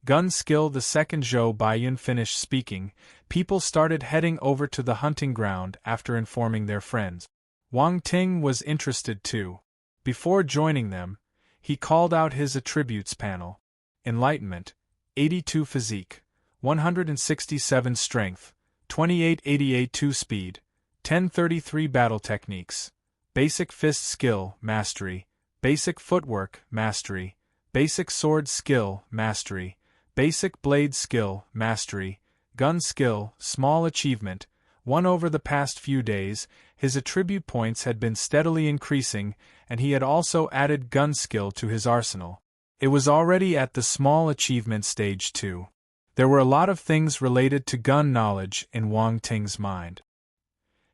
Gun Skill. The second Zhou Baiyun finished speaking, people started heading over to the hunting ground after informing their friends. Wang Ting was interested too. Before joining them, he called out his attributes panel. Enlightenment, 82 Physique, 167 Strength, 2888 2 Speed, 1033 Battle Techniques, Basic Fist Skill, Mastery, Basic Footwork, Mastery, Basic Sword Skill, Mastery, Basic Blade Skill, Mastery, Gun Skill, Small Achievement. 1 Over the past few days, his attribute points had been steadily increasing, and he had also added gun skill to his arsenal. It was already at the small achievement stage too. There were a lot of things related to gun knowledge in Wang Ting's mind.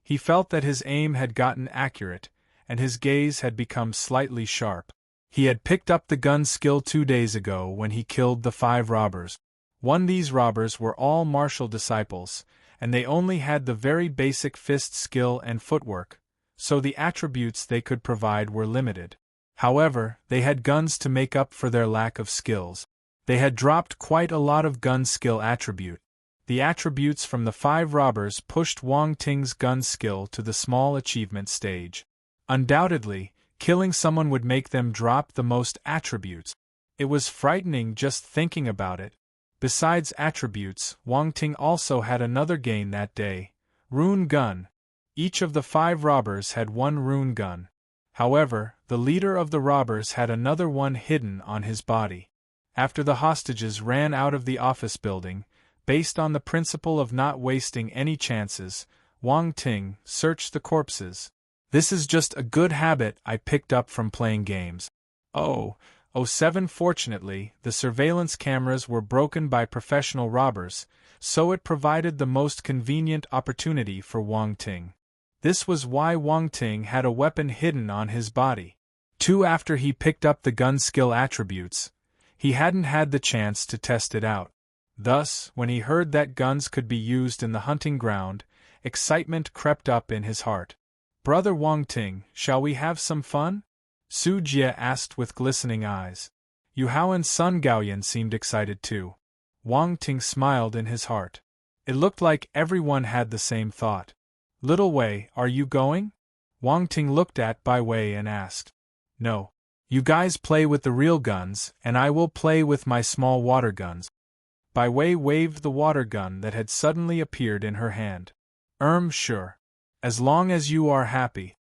He felt that his aim had gotten accurate, and his gaze had become slightly sharp. He had picked up the gun skill 2 days ago when he killed the 5 robbers. These robbers were all martial disciples, and they only had the very basic fist skill and footwork, so the attributes they could provide were limited. However, they had guns to make up for their lack of skills. They had dropped quite a lot of gun skill attribute. The attributes from the 5 robbers pushed Wang Ting's gun skill to the small achievement stage. Undoubtedly, killing someone would make them drop the most attributes. It was frightening just thinking about it. Besides attributes, Wang Ting also had another gain that day: rune gun. Each of the 5 robbers had 1 rune gun. However, the leader of the robbers had another one hidden on his body. After the hostages ran out of the office building, based on the principle of not wasting any chances, Wang Ting searched the corpses. This is just a good habit I picked up from playing games. 07 Fortunately, the surveillance cameras were broken by professional robbers, so it provided the most convenient opportunity for Wang Ting. This was why Wang Ting had a weapon hidden on his body. 2 After he picked up the gun skill attributes, he hadn't had the chance to test it out. Thus, when he heard that guns could be used in the hunting ground, excitement crept up in his heart. "Brother Wang Ting, shall we have some fun?" Su Jie asked with glistening eyes. Yu Hao and Sun Gaoyan seemed excited too. Wang Ting smiled in his heart. It looked like everyone had the same thought. "Little Wei, are you going?" Wang Ting looked at Bai Wei and asked. "No. You guys play with the real guns, and I will play with my small water guns." Bai Wei waved the water gun that had suddenly appeared in her hand. Sure. As long as you are happy."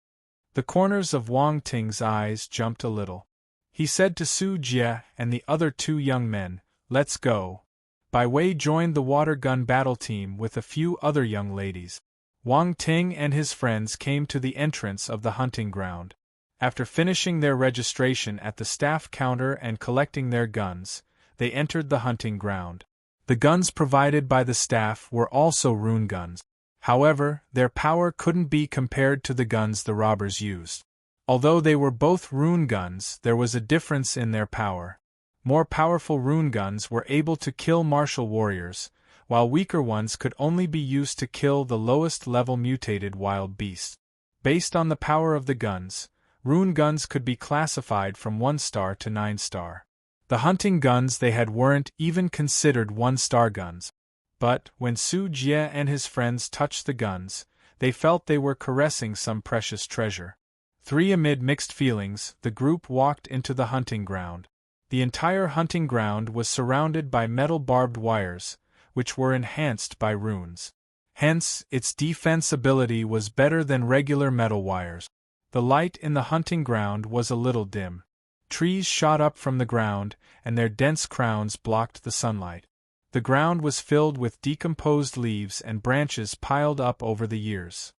The corners of Wang Ting's eyes jumped a little. He said to Su Jie and the other 2 young men, "Let's go." Bai Wei joined the water gun battle team with a few other young ladies. Wang Ting and his friends came to the entrance of the hunting ground. After finishing their registration at the staff counter and collecting their guns, they entered the hunting ground. The guns provided by the staff were also rune guns. However, their power couldn't be compared to the guns the robbers used. Although they were both rune guns, there was a difference in their power. More powerful rune guns were able to kill martial warriors, while weaker ones could only be used to kill the lowest level mutated wild beasts. Based on the power of the guns, rune guns could be classified from 1 star to 9 star. The hunting guns they had weren't even considered 1-star guns. But, when Su Jie and his friends touched the guns, they felt they were caressing some precious treasure. Amid mixed feelings, the group walked into the hunting ground. The entire hunting ground was surrounded by metal barbed wires, which were enhanced by runes. Hence, its defense ability was better than regular metal wires. The light in the hunting ground was a little dim. Trees shot up from the ground, and their dense crowns blocked the sunlight. The ground was filled with decomposed leaves and branches piled up over the years.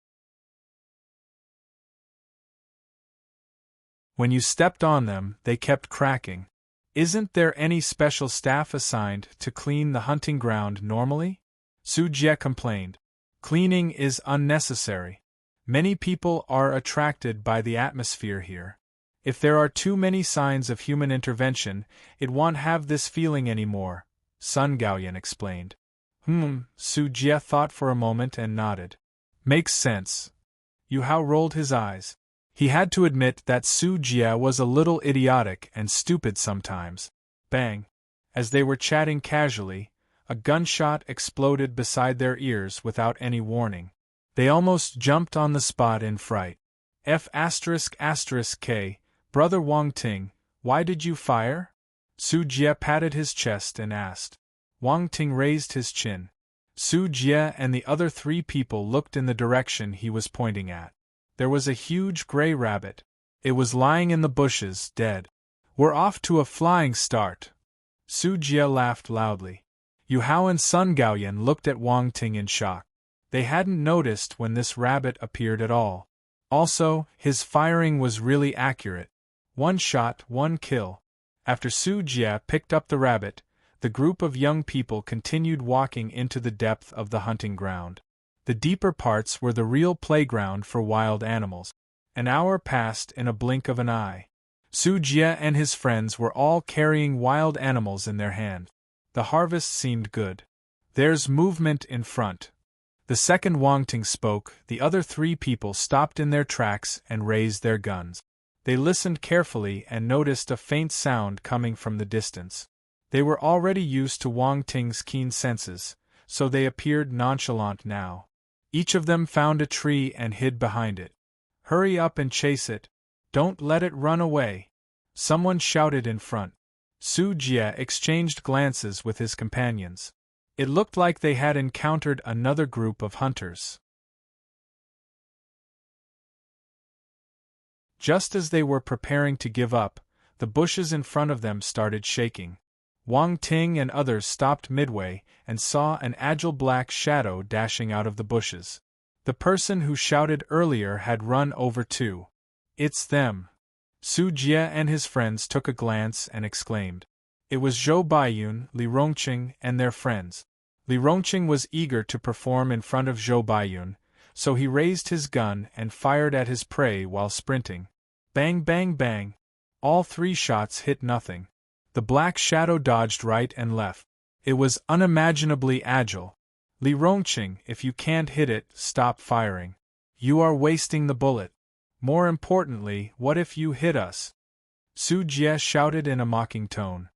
When you stepped on them, they kept cracking. "Isn't there any special staff assigned to clean the hunting ground normally?" Su Jie complained. "Cleaning is unnecessary. Many people are attracted by the atmosphere here. If there are too many signs of human intervention, it won't have this feeling anymore," Sun Gaoyan explained. Su Jie thought for a moment and nodded. "Makes sense." Yu Hao rolled his eyes. He had to admit that Su Jie was a little idiotic and stupid sometimes. Bang! As they were chatting casually, a gunshot exploded beside their ears without any warning. They almost jumped on the spot in fright. F***K, Brother Wang Ting, why did you fire? Su Jie patted his chest and asked. Wang Ting raised his chin. Su Jie and the other 3 people looked in the direction he was pointing at. There was a huge gray rabbit. It was lying in the bushes, dead. "We're off to a flying start." Su Jie laughed loudly. Yu Hao and Sun Gaoyan looked at Wang Ting in shock. They hadn't noticed when this rabbit appeared at all. Also, his firing was really accurate. 1 shot, 1 kill. After Su Jie picked up the rabbit, the group of young people continued walking into the depth of the hunting ground. The deeper parts were the real playground for wild animals. An hour passed in a blink of an eye. Su Jie and his friends were all carrying wild animals in their hands. The harvest seemed good. "There's movement in front." The second Wang Ting spoke, the other 3 people stopped in their tracks and raised their guns. They listened carefully and noticed a faint sound coming from the distance. They were already used to Wang Ting's keen senses, so they appeared nonchalant now. Each of them found a tree and hid behind it. "Hurry up and chase it. Don't let it run away," someone shouted in front. Su Jie exchanged glances with his companions. It looked like they had encountered another group of hunters. Just as they were preparing to give up, the bushes in front of them started shaking. Wang Ting and others stopped midway and saw an agile black shadow dashing out of the bushes. The person who shouted earlier had run over too. "It's them." Su Jie and his friends took a glance and exclaimed. It was Zhou Baiyun, Li Rongqing, and their friends. Li Rongqing was eager to perform in front of Zhou Baiyun, so he raised his gun and fired at his prey while sprinting. Bang bang bang! All 3 shots hit nothing. The black shadow dodged right and left. It was unimaginably agile. "Li Rongqing, if you can't hit it, stop firing. You are wasting the bullet. More importantly, what if you hit us?" Su Jie shouted in a mocking tone.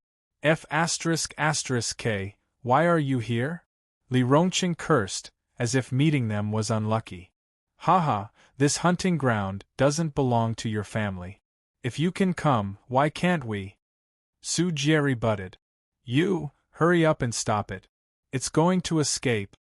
F***K, why are you here? Li Rongqing cursed, as if meeting them was unlucky. "Haha, this hunting ground doesn't belong to your family. If you can come, why can't we?" Su Jie rebutted. "You, hurry up and stop it. It's going to escape."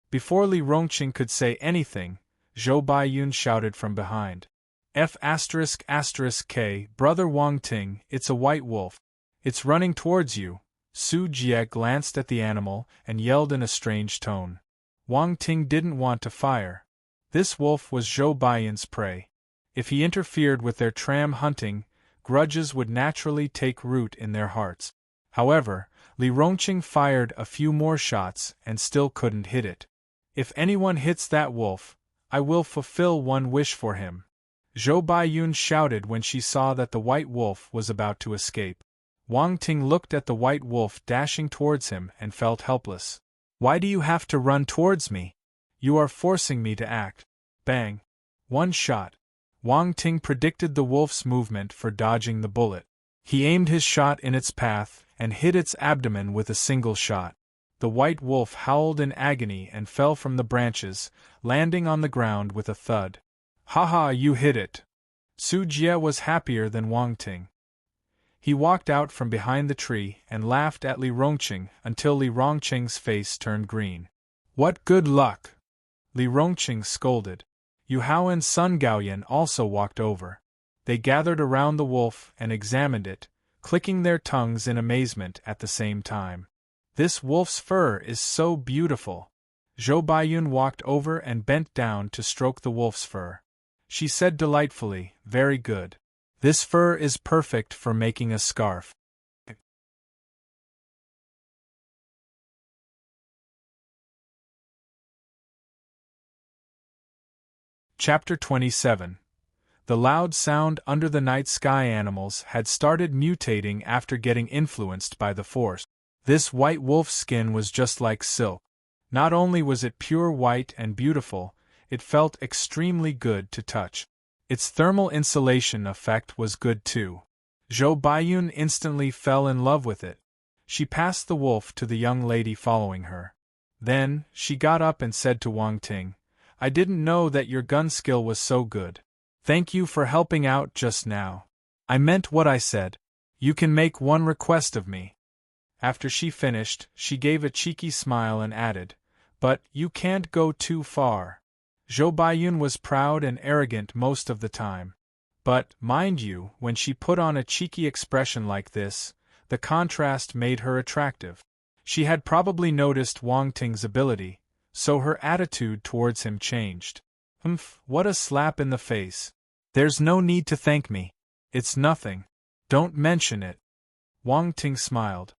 Before Li Rongqing could say anything, Zhou Baiyun shouted from behind. F***K, Brother Wang Ting, it's a white wolf. It's running towards you." Su Jie glanced at the animal and yelled in a strange tone. Wang Ting didn't want to fire. This wolf was Zhou Baiyun's prey. If he interfered with their tram hunting, grudges would naturally take root in their hearts. However, Li Rongqing fired a few more shots and still couldn't hit it. "If anyone hits that wolf, I will fulfill one wish for him," Zhou Baiyun shouted when she saw that the white wolf was about to escape. Wang Ting looked at the white wolf dashing towards him and felt helpless. "Why do you have to run towards me? You are forcing me to act." Bang! 1 shot. Wang Ting predicted the wolf's movement for dodging the bullet. He aimed his shot in its path and hit its abdomen with a single shot. The white wolf howled in agony and fell from the branches, landing on the ground with a thud. "Haha, you hit it!" Su Jie was happier than Wang Ting. He walked out from behind the tree and laughed at Li Rongqing until Li Rongqing's face turned green. "What good luck!" Li Rongqing scolded. Yu Hao and Sun Gaoyan also walked over. They gathered around the wolf and examined it, clicking their tongues in amazement at the same time. "This wolf's fur is so beautiful." Zhou Baiyun walked over and bent down to stroke the wolf's fur. She said delightfully, "Very good. This fur is perfect for making a scarf." Chapter 27. The loud sound under the night sky animals had started mutating after getting influenced by the force. This white wolf's skin was just like silk. Not only was it pure white and beautiful, it felt extremely good to touch. Its thermal insulation effect was good too. Zhou Baiyun instantly fell in love with it. She passed the wolf to the young lady following her. Then, she got up and said to Wang Ting, "I didn't know that your gun skill was so good. Thank you for helping out just now. I meant what I said. You can make one request of me." After she finished, she gave a cheeky smile and added, "But you can't go too far." Zhou Baiyun was proud and arrogant most of the time. But, mind you, when she put on a cheeky expression like this, the contrast made her attractive. She had probably noticed Wang Ting's ability, so her attitude towards him changed. What a slap in the face. There's no need to thank me. It's nothing. Don't mention it." Wang Ting smiled.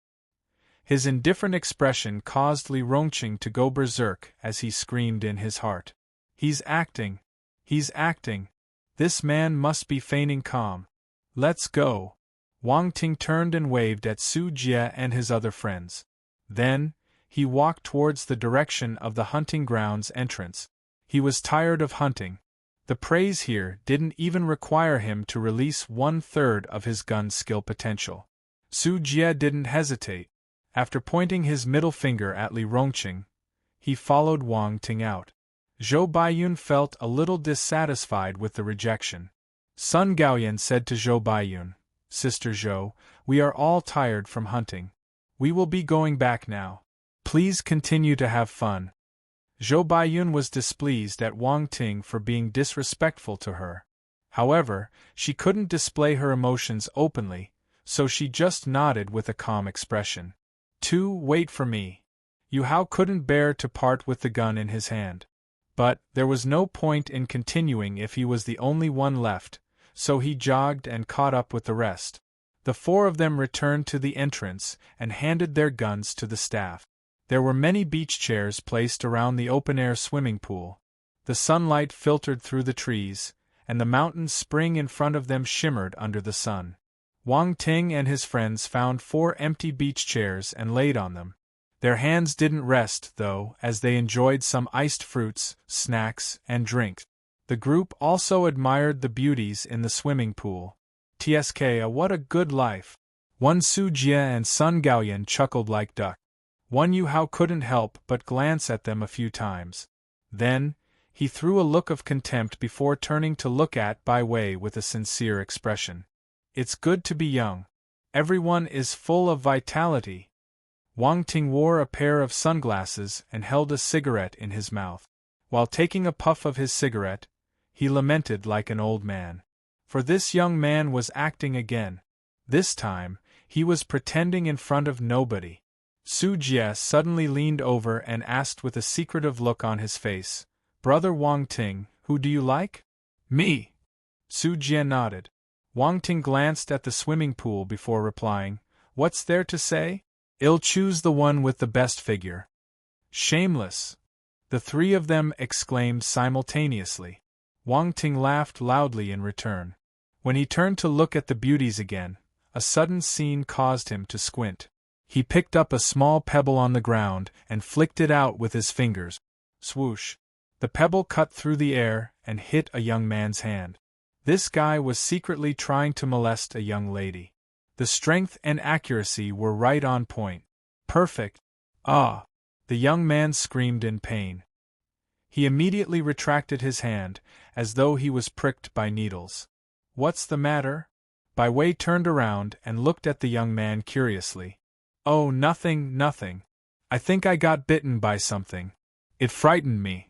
His indifferent expression caused Li Rongqing to go berserk as he screamed in his heart. He's acting. He's acting. This man must be feigning calm. Let's go." Wang Ting turned and waved at Su Jie and his other friends. Then, he walked towards the direction of the hunting grounds entrance. He was tired of hunting. The praise here didn't even require him to release 1/3 of his gun skill potential. Su Jie didn't hesitate. After pointing his middle finger at Li Rongqing, he followed Wang Ting out. Zhou Baiyun felt a little dissatisfied with the rejection. Sun Gaoyan said to Zhou Baiyun, "Sister Zhou, we are all tired from hunting. We will be going back now. Please continue to have fun." Zhou Baiyun was displeased at Wang Ting for being disrespectful to her. However, she couldn't display her emotions openly, so she just nodded with a calm expression. Wait for me." Yu Hao couldn't bear to part with the gun in his hand. But there was no point in continuing if he was the only one left, so he jogged and caught up with the rest. The four of them returned to the entrance and handed their guns to the staff. There were many beach chairs placed around the open-air swimming pool. The sunlight filtered through the trees, and the mountain spring in front of them shimmered under the sun. Wang Ting and his friends found 4 empty beach chairs and laid on them. Their hands didn't rest, though, as they enjoyed some iced fruits, snacks, and drinks. The group also admired the beauties in the swimming pool. "Tsk, what a good life!" One Su Jie and Sun Gaoyan chuckled like duck. One Yu Hao couldn't help but glance at them a few times. Then, he threw a look of contempt before turning to look at Bai Wei with a sincere expression. "It's good to be young. Everyone is full of vitality." Wang Ting wore a pair of sunglasses and held a cigarette in his mouth. While taking a puff of his cigarette, he lamented like an old man. For this young man was acting again. This time, he was pretending in front of nobody. Su Jie suddenly leaned over and asked with a secretive look on his face, "Brother Wang Ting, who do you like?" "Me." Su Jie nodded. Wang Ting glanced at the swimming pool before replying, "What's there to say? I'll choose the one with the best figure." "Shameless!" the 3 of them exclaimed simultaneously. Wang Ting laughed loudly in return. When he turned to look at the beauties again, a sudden scene caused him to squint. He picked up a small pebble on the ground and flicked it out with his fingers. Swoosh! The pebble cut through the air and hit a young man's hand. This guy was secretly trying to molest a young lady. The strength and accuracy were right on point. Perfect! Ah! The young man screamed in pain. He immediately retracted his hand, as though he was pricked by needles. "What's the matter?" Bai Wei turned around and looked at the young man curiously. "Oh, nothing, nothing. I think I got bitten by something. It frightened me."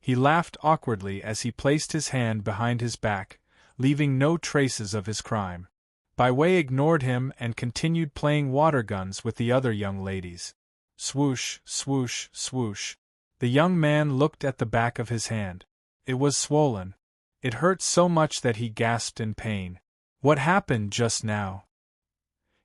He laughed awkwardly as he placed his hand behind his back, leaving no traces of his crime. Bai Wei ignored him and continued playing water guns with the other young ladies. Swoosh, swoosh, swoosh. The young man looked at the back of his hand. It was swollen. It hurt so much that he gasped in pain. What happened just now?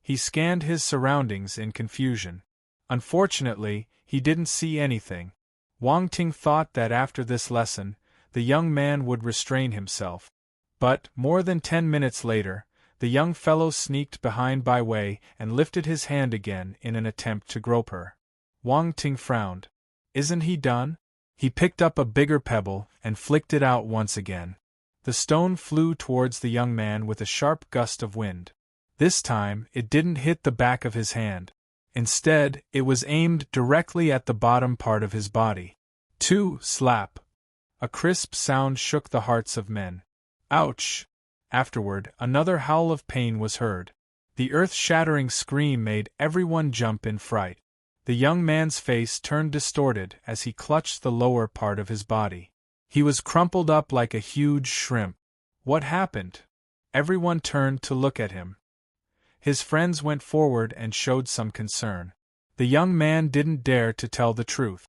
He scanned his surroundings in confusion. Unfortunately, he didn't see anything. Wang Ting thought that after this lesson, the young man would restrain himself. But, more than 10 minutes later, the young fellow sneaked behind Bai Wei and lifted his hand again in an attempt to grope her. Wang Ting frowned. Isn't he done? He picked up a bigger pebble and flicked it out once again. The stone flew towards the young man with a sharp gust of wind. This time, it didn't hit the back of his hand. Instead, it was aimed directly at the bottom part of his body. Slap! A crisp sound shook the hearts of men. Ouch! Afterward, another howl of pain was heard. The earth-shattering scream made everyone jump in fright. The young man's face turned distorted as he clutched the lower part of his body. He was crumpled up like a huge shrimp. What happened? Everyone turned to look at him. His friends went forward and showed some concern. The young man didn't dare to tell the truth.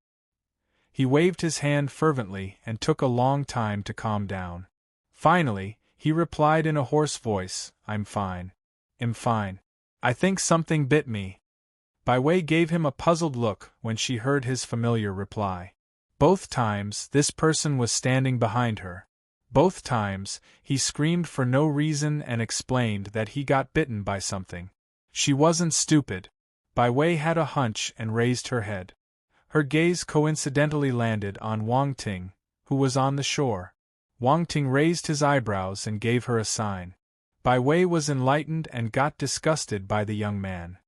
He waved his hand fervently and took a long time to calm down. Finally, he replied in a hoarse voice, I'm fine. I think something bit me. Bai Wei gave him a puzzled look when she heard his familiar reply. Both times, this person was standing behind her. Both times, he screamed for no reason and explained that he got bitten by something. She wasn't stupid. Bai Wei had a hunch and raised her head. Her gaze coincidentally landed on Wang Ting, who was on the shore. Wang Ting raised his eyebrows and gave her a sign. Bai Wei was enlightened and got disgusted by the young man.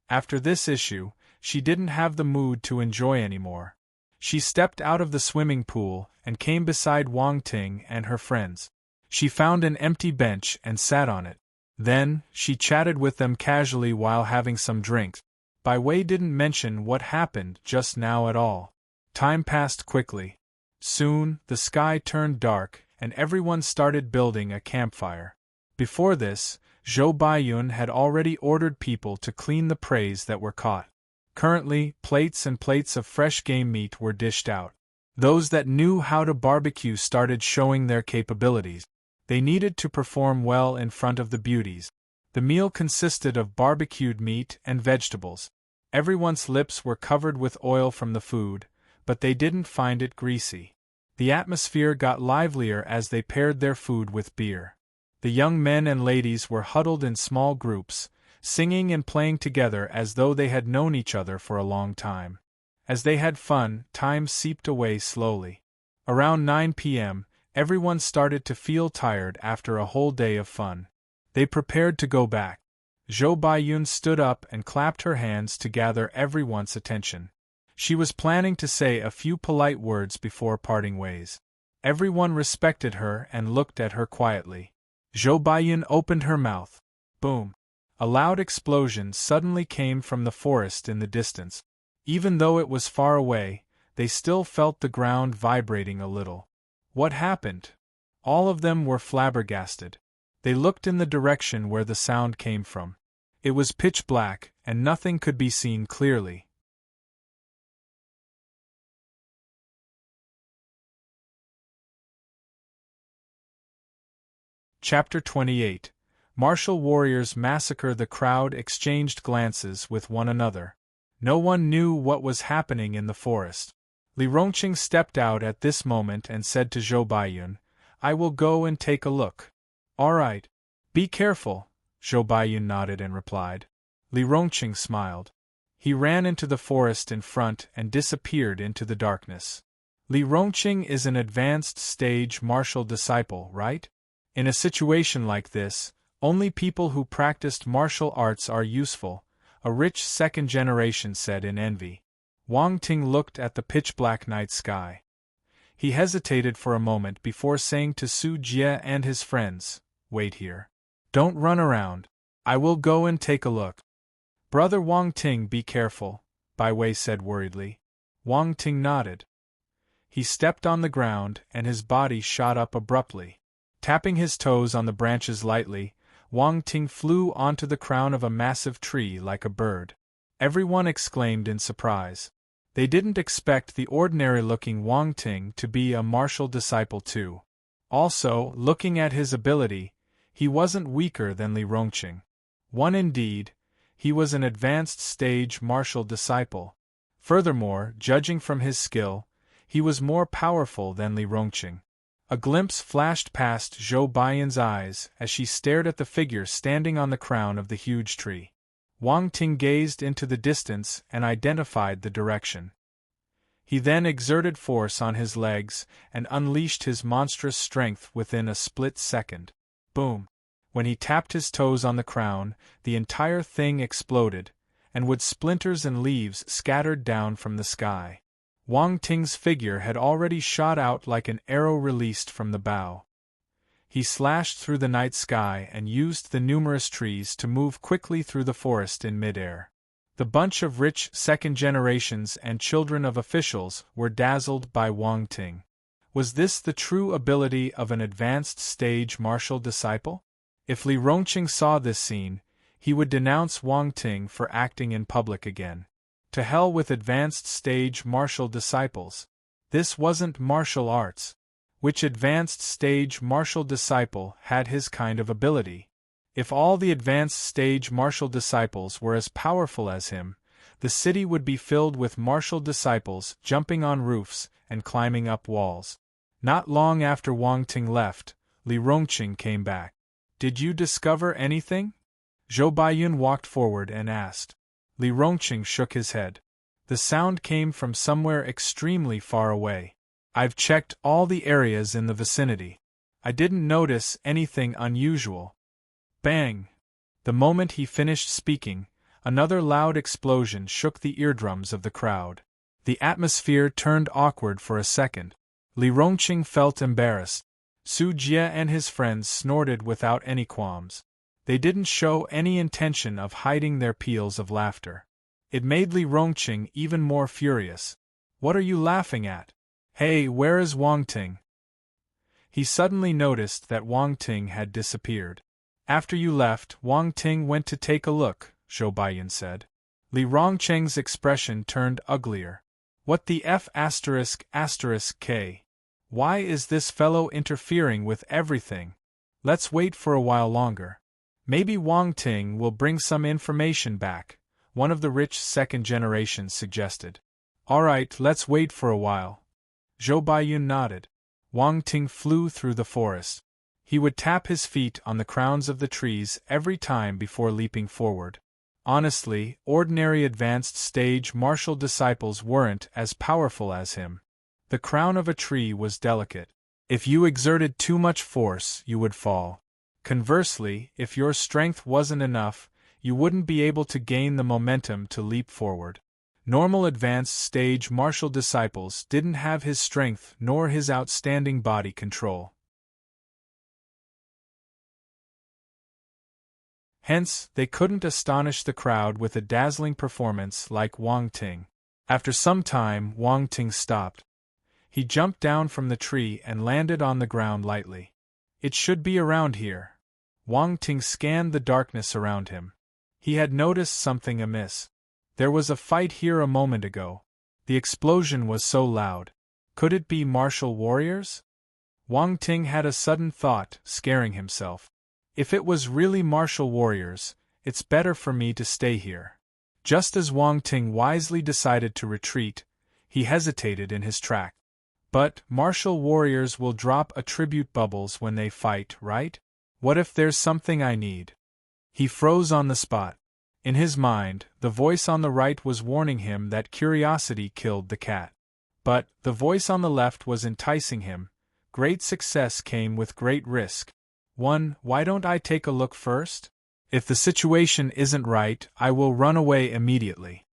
After this issue, she didn't have the mood to enjoy anymore. She stepped out of the swimming pool and came beside Wang Ting and her friends. She found an empty bench and sat on it. Then, she chatted with them casually while having some drinks. Bai Wei didn't mention what happened just now at all. Time passed quickly. Soon, the sky turned dark, and everyone started building a campfire. Before this, Zhou Baiyun had already ordered people to clean the preys that were caught. Currently, plates and plates of fresh game meat were dished out. Those that knew how to barbecue started showing their capabilities. They needed to perform well in front of the beauties. The meal consisted of barbecued meat and vegetables. Everyone's lips were covered with oil from the food, but they didn't find it greasy. The atmosphere got livelier as they paired their food with beer. The young men and ladies were huddled in small groups, singing and playing together as though they had known each other for a long time. As they had fun, time seeped away slowly. Around 9 p.m., everyone started to feel tired after a whole day of fun. They prepared to go back. Zhou Baiyun stood up and clapped her hands to gather everyone's attention. She was planning to say a few polite words before parting ways. Everyone respected her and looked at her quietly. Zhou Baiyun opened her mouth. Boom! A loud explosion suddenly came from the forest in the distance. Even though it was far away, they still felt the ground vibrating a little. What happened? All of them were flabbergasted. They looked in the direction where the sound came from. It was pitch black, and nothing could be seen clearly. Chapter 28. Martial warriors massacre. The crowd exchanged glances with one another. No one knew what was happening in the forest. Li Rongqing stepped out at this moment and said to Zhou Baiyun, "I will go and take a look." "All right. Be careful," Zhou Baiyun nodded and replied. Li Rongqing smiled. He ran into the forest in front and disappeared into the darkness. Li Rongqing is an advanced stage martial disciple, right? In a situation like this, only people who practiced martial arts are useful, a rich second generation said in envy. Wang Ting looked at the pitch-black night sky. He hesitated for a moment before saying to Su Jie and his friends, "Wait here. Don't run around. I will go and take a look." "Brother Wang Ting, be careful," Bai Wei said worriedly. Wang Ting nodded. He stepped on the ground and his body shot up abruptly. Tapping his toes on the branches lightly, Wang Ting flew onto the crown of a massive tree like a bird. Everyone exclaimed in surprise. They didn't expect the ordinary-looking Wang Ting to be a martial disciple too. Also, looking at his ability, he wasn't weaker than Li Rongqing. One indeed, he was an advanced stage martial disciple. Furthermore, judging from his skill, he was more powerful than Li Rongqing. A glimpse flashed past Zhou Baiyun's eyes as she stared at the figure standing on the crown of the huge tree. Wang Ting gazed into the distance and identified the direction. He then exerted force on his legs and unleashed his monstrous strength within a split second. Boom! When he tapped his toes on the crown, the entire thing exploded, and wood splinters and leaves scattered down from the sky. Wang Ting's figure had already shot out like an arrow released from the bow. He slashed through the night sky and used the numerous trees to move quickly through the forest in midair. The bunch of rich second generations and children of officials were dazzled by Wang Ting. Was this the true ability of an advanced stage martial disciple? If Li Rongqing saw this scene, he would denounce Wang Ting for acting in public again. To hell with advanced stage martial disciples. This wasn't martial arts. Which advanced stage martial disciple had his kind of ability? If all the advanced stage martial disciples were as powerful as him, the city would be filled with martial disciples jumping on roofs and climbing up walls. Not long after Wang Ting left, Li Rongqing came back. "Did you discover anything?" Zhou Baiyun walked forward and asked. Li Rongqing shook his head. The sound came from somewhere extremely far away. "I've checked all the areas in the vicinity. I didn't notice anything unusual." Bang! The moment he finished speaking, Another loud explosion shook the eardrums of the crowd. The atmosphere turned awkward for a second. Li Rongqing felt embarrassed. Su Jie and his friends snorted without any qualms. They didn't show any intention of hiding their peals of laughter. It made Li Rongqing even more furious. What are you laughing at? Hey, where is Wang Ting? He suddenly noticed that Wang Ting had disappeared. After you left, Wang Ting went to take a look, Zhou Baiyan said. Li Rongqing's expression turned uglier. What the F***K? Why is this fellow interfering with everything? Let's wait for a while longer. Maybe Wang Ting will bring some information back, one of the rich second generations suggested. Alright, let's wait for a while. Zhou Baiyan nodded. Wang Ting flew through the forest. He would tap his feet on the crowns of the trees every time before leaping forward. Honestly, ordinary advanced stage martial disciples weren't as powerful as him. The crown of a tree was delicate. If you exerted too much force, you would fall. Conversely, if your strength wasn't enough, you wouldn't be able to gain the momentum to leap forward. Normal advanced stage martial disciples didn't have his strength nor his outstanding body control. Hence, they couldn't astonish the crowd with a dazzling performance like Wang Ting. After some time, Wang Ting stopped. He jumped down from the tree and landed on the ground lightly. It should be around here. Wang Ting scanned the darkness around him. He had noticed something amiss. There was a fight here a moment ago. The explosion was so loud. Could it be martial warriors? Wang Ting had a sudden thought, scaring himself. If it was really martial warriors, it's better for me to stay here. Just as Wang Ting wisely decided to retreat, he hesitated in his track. But, martial warriors will drop attribute bubbles when they fight, right? What if there's something I need? He froze on the spot. In his mind, the voice on the right was warning him that curiosity killed the cat. But, the voice on the left was enticing him. Great success came with great risk. Why don't I take a look first? If the situation isn't right, I will run away immediately.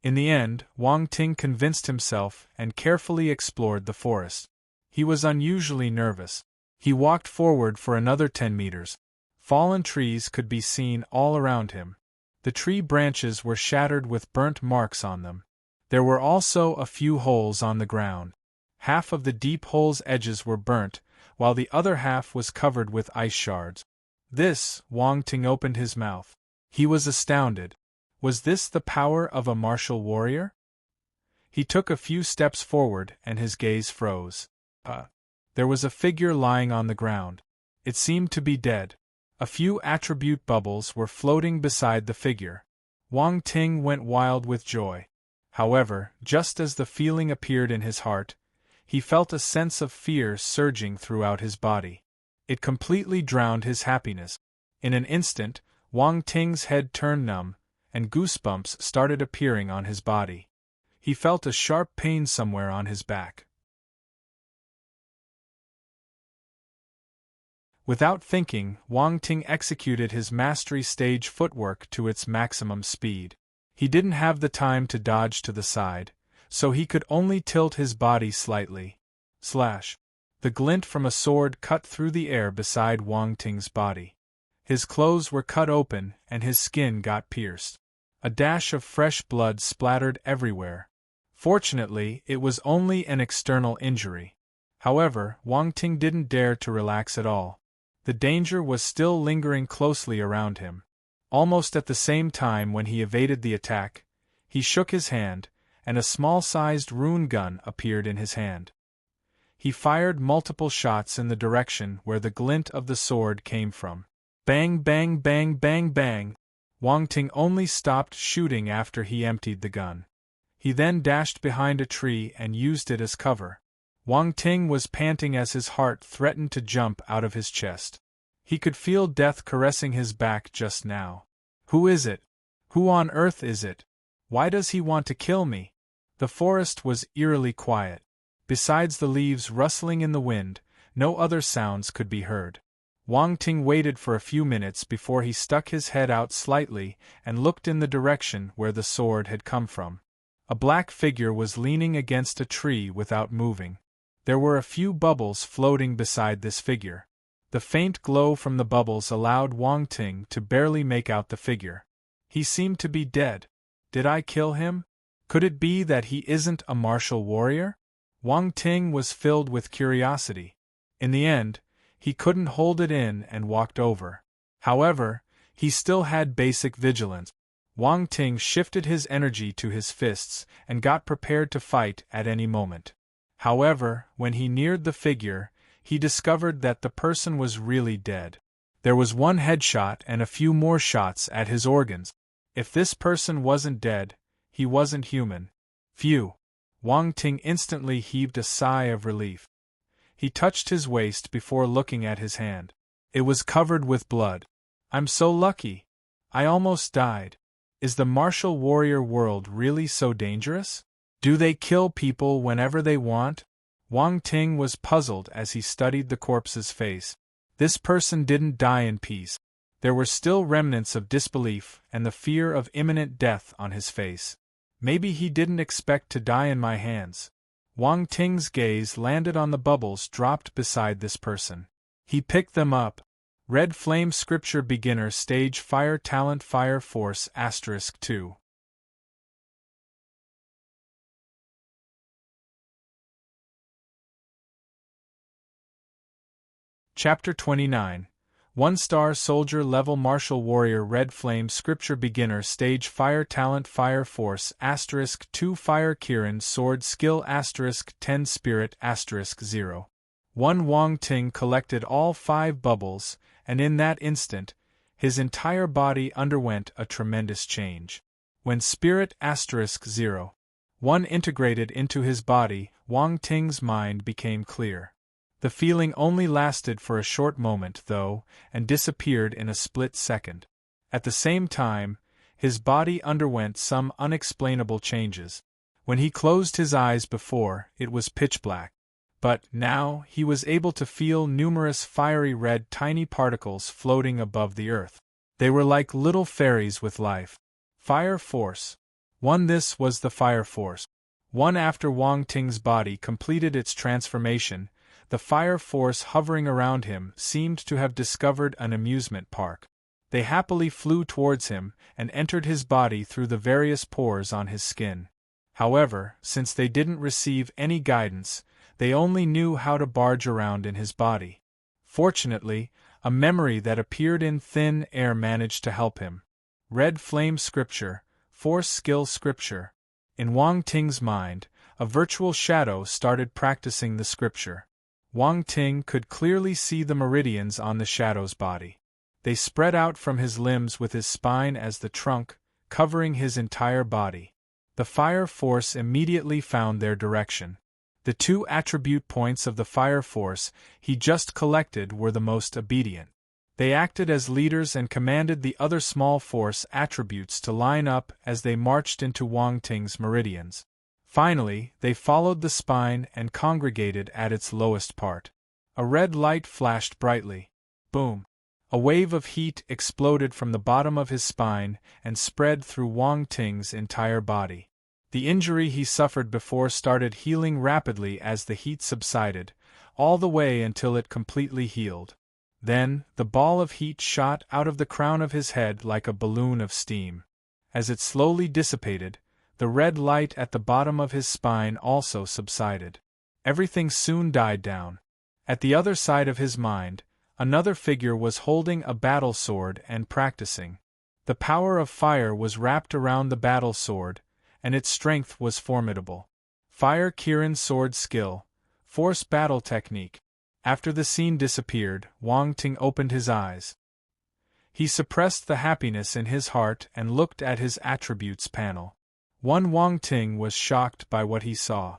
In the end, Wang Ting convinced himself and carefully explored the forest. He was unusually nervous. He walked forward for another 10 meters. Fallen trees could be seen all around him. The tree branches were shattered with burnt marks on them. There were also a few holes on the ground. Half of the deep hole's edges were burnt, while the other half was covered with ice shards. Wang Ting opened his mouth. He was astounded. Was this the power of a martial warrior? He took a few steps forward and his gaze froze. There was a figure lying on the ground. It seemed to be dead. A few attribute bubbles were floating beside the figure. Wang Ting went wild with joy. However, just as the feeling appeared in his heart, he felt a sense of fear surging throughout his body. It completely drowned his happiness. In an instant, Wang Ting's head turned numb, and goosebumps started appearing on his body. He felt a sharp pain somewhere on his back. Without thinking, Wang Ting executed his mastery stage footwork to its maximum speed. He didn't have the time to dodge to the side, so he could only tilt his body slightly. The glint from a sword cut through the air beside Wang Ting's body. His clothes were cut open and his skin got pierced. A dash of fresh blood splattered everywhere. Fortunately, it was only an external injury. However, Wang Ting didn't dare to relax at all. The danger was still lingering closely around him. Almost at the same time when he evaded the attack, he shook his hand, and a small-sized rune gun appeared in his hand. He fired multiple shots in the direction where the glint of the sword came from. Bang, bang, bang, bang, bang. Wang Ting only stopped shooting after he emptied the gun. He then dashed behind a tree and used it as cover. Wang Ting was panting as his heart threatened to jump out of his chest. He could feel death caressing his back just now. Who is it? Who on earth is it? Why does he want to kill me? The forest was eerily quiet. Besides the leaves rustling in the wind, no other sounds could be heard. Wang Ting waited for a few minutes before he stuck his head out slightly and looked in the direction where the sword had come from. A black figure was leaning against a tree without moving. There were a few bubbles floating beside this figure. The faint glow from the bubbles allowed Wang Ting to barely make out the figure. He seemed to be dead. Did I kill him? Could it be that he isn't a martial warrior? Wang Ting was filled with curiosity. In the end, he couldn't hold it in and walked over. However, he still had basic vigilance. Wang Ting shifted his energy to his fists and got prepared to fight at any moment. However, when he neared the figure, he discovered that the person was really dead. There was one headshot and a few more shots at his organs. If this person wasn't dead, he wasn't human. Phew! Wang Ting instantly heaved a sigh of relief. He touched his waist before looking at his hand. It was covered with blood. I'm so lucky. I almost died. Is the martial warrior world really so dangerous? Do they kill people whenever they want? Wang Ting was puzzled as he studied the corpse's face. This person didn't die in peace. There were still remnants of disbelief and the fear of imminent death on his face. Maybe he didn't expect to die in my hands. Wang Ting's gaze landed on the bubbles dropped beside this person. He picked them up. Red Flame Scripture Beginner Stage Fire Talent Fire Force *2. Chapter 29. 1-star Soldier Level Martial Warrior Red Flame Scripture Beginner Stage Fire Talent Fire Force *2 Fire Kirin Sword Skill *10 Spirit *0. 1 Wang Ting collected all 5 bubbles, and in that instant, his entire body underwent a tremendous change. When Spirit *0. 1 integrated into his body, Wang Ting's mind became clear. The feeling only lasted for a short moment, though, and disappeared in a split second. At the same time, his body underwent some unexplainable changes. When he closed his eyes before, it was pitch black. But now he was able to feel numerous fiery red tiny particles floating above the earth. They were like little fairies with life. Fire Force 1. This was the Fire Force 1. After Wang Ting's body completed its transformation, the fire force hovering around him seemed to have discovered an amusement park. They happily flew towards him and entered his body through the various pores on his skin. However, since they didn't receive any guidance, they only knew how to barge around in his body. Fortunately, a memory that appeared in thin air managed to help him. Red Flame Scripture, Force Skill Scripture. In Wang Ting's mind, a virtual shadow started practicing the scripture. Wang Ting could clearly see the meridians on the shadow's body. They spread out from his limbs with his spine as the trunk, covering his entire body. The fire force immediately found their direction. The 2 attribute points of the fire force he just collected were the most obedient. They acted as leaders and commanded the other small force attributes to line up as they marched into Wang Ting's meridians. Finally, they followed the spine and congregated at its lowest part. A red light flashed brightly. Boom! A wave of heat exploded from the bottom of his spine and spread through Wang Ting's entire body. The injury he suffered before started healing rapidly as the heat subsided, all the way until it completely healed. Then, the ball of heat shot out of the crown of his head like a balloon of steam. As it slowly dissipated, the red light at the bottom of his spine also subsided. Everything soon died down. At the other side of his mind, another figure was holding a battle sword and practicing. The power of fire was wrapped around the battle sword, and its strength was formidable. Fire Kirin Sword Skill, Force Battle Technique. After the scene disappeared, Wang Ting opened his eyes. He suppressed the happiness in his heart and looked at his attributes panel. 1 Wang Ting was shocked by what he saw.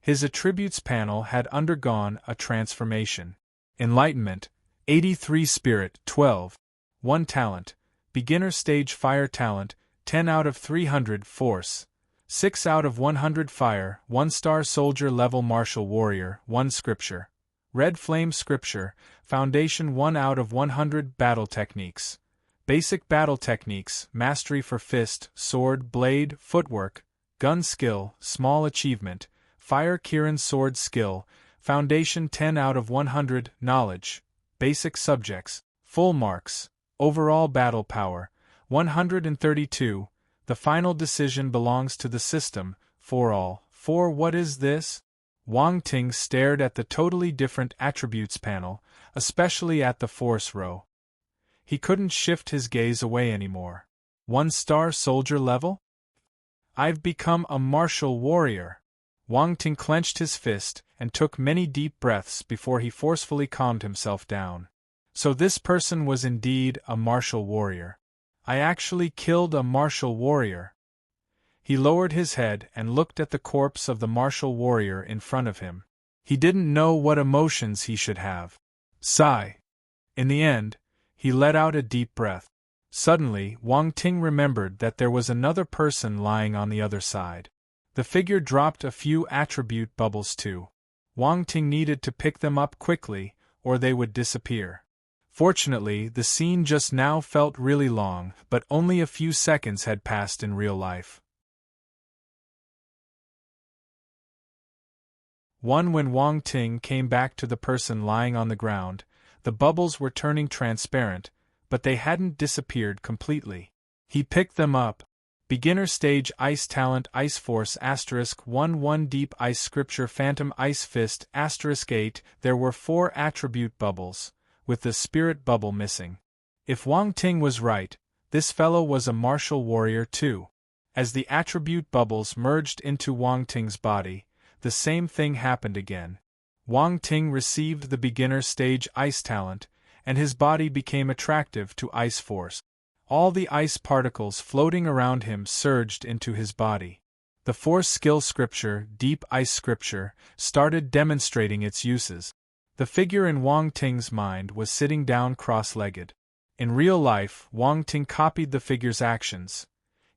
His attributes panel had undergone a transformation. Enlightenment, 83 Spirit, 12. 1 Talent, Beginner Stage Fire Talent, 10 out of 300 Force, 6 out of 100 Fire, 1-star Soldier Level Martial Warrior, 1 Scripture. Red Flame Scripture, Foundation 1 out of 100 Battle Techniques. Basic battle techniques, mastery for fist, sword, blade, footwork, gun skill, small achievement, Fire Kirin sword skill, Foundation 10 out of 100, knowledge, basic subjects, full marks, overall battle power, 132, the final decision belongs to the system, for all. For what is this? Wang Ting stared at the totally different attributes panel, especially at the force row. He couldn't shift his gaze away anymore. 1-star soldier level? I've become a martial warrior. Wang Ting clenched his fist and took many deep breaths before he forcefully calmed himself down. So this person was indeed a martial warrior. I actually killed a martial warrior. He lowered his head and looked at the corpse of the martial warrior in front of him. He didn't know what emotions he should have. Sigh. In the end, he let out a deep breath. Suddenly, Wang Ting remembered that there was another person lying on the other side. The figure dropped a few attribute bubbles too. Wang Ting needed to pick them up quickly, or they would disappear. Fortunately, the scene just now felt really long, but only a few seconds had passed in real life. When Wang Ting came back to the person lying on the ground, the bubbles were turning transparent, but they hadn't disappeared completely. He picked them up. Beginner Stage Ice Talent Ice Force *1 Deep Ice Scripture Phantom Ice Fist *8. There were 4 attribute bubbles, with the spirit bubble missing. If Wang Ting was right, this fellow was a martial warrior too. As the attribute bubbles merged into Wang Ting's body, the same thing happened again. Wang Ting received the beginner stage ice talent, and his body became attractive to ice force. All the ice particles floating around him surged into his body. The force skill scripture, Deep Ice Scripture, started demonstrating its uses. The figure in Wang Ting's mind was sitting down cross-legged. In real life, Wang Ting copied the figure's actions.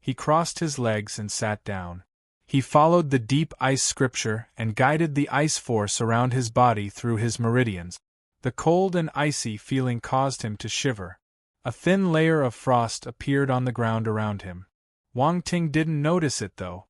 He crossed his legs and sat down. He followed the Deep Ice Scripture and guided the ice force around his body through his meridians. The cold and icy feeling caused him to shiver. A thin layer of frost appeared on the ground around him. Wang Ting didn't notice it though.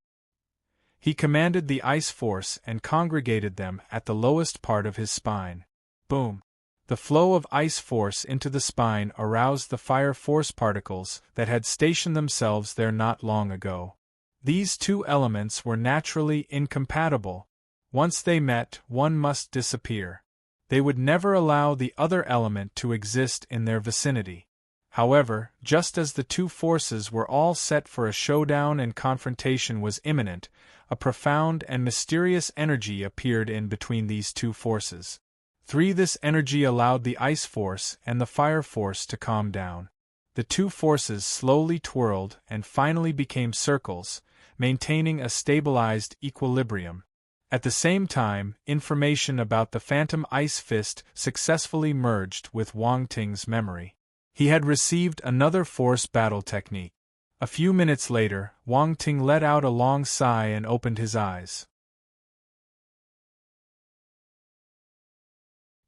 He commanded the ice force and congregated them at the lowest part of his spine. Boom! The flow of ice force into the spine aroused the fire force particles that had stationed themselves there not long ago. These two elements were naturally incompatible. Once they met, one must disappear. They would never allow the other element to exist in their vicinity. However, just as the two forces were all set for a showdown and confrontation was imminent, a profound and mysterious energy appeared in between these two forces. This energy allowed the ice force and the fire force to calm down. The two forces slowly twirled and finally became circles, maintaining a stabilized equilibrium. At the same time, information about the Phantom Ice Fist successfully merged with Wang Ting's memory. He had received another force battle technique. A few minutes later, Wang Ting let out a long sigh and opened his eyes.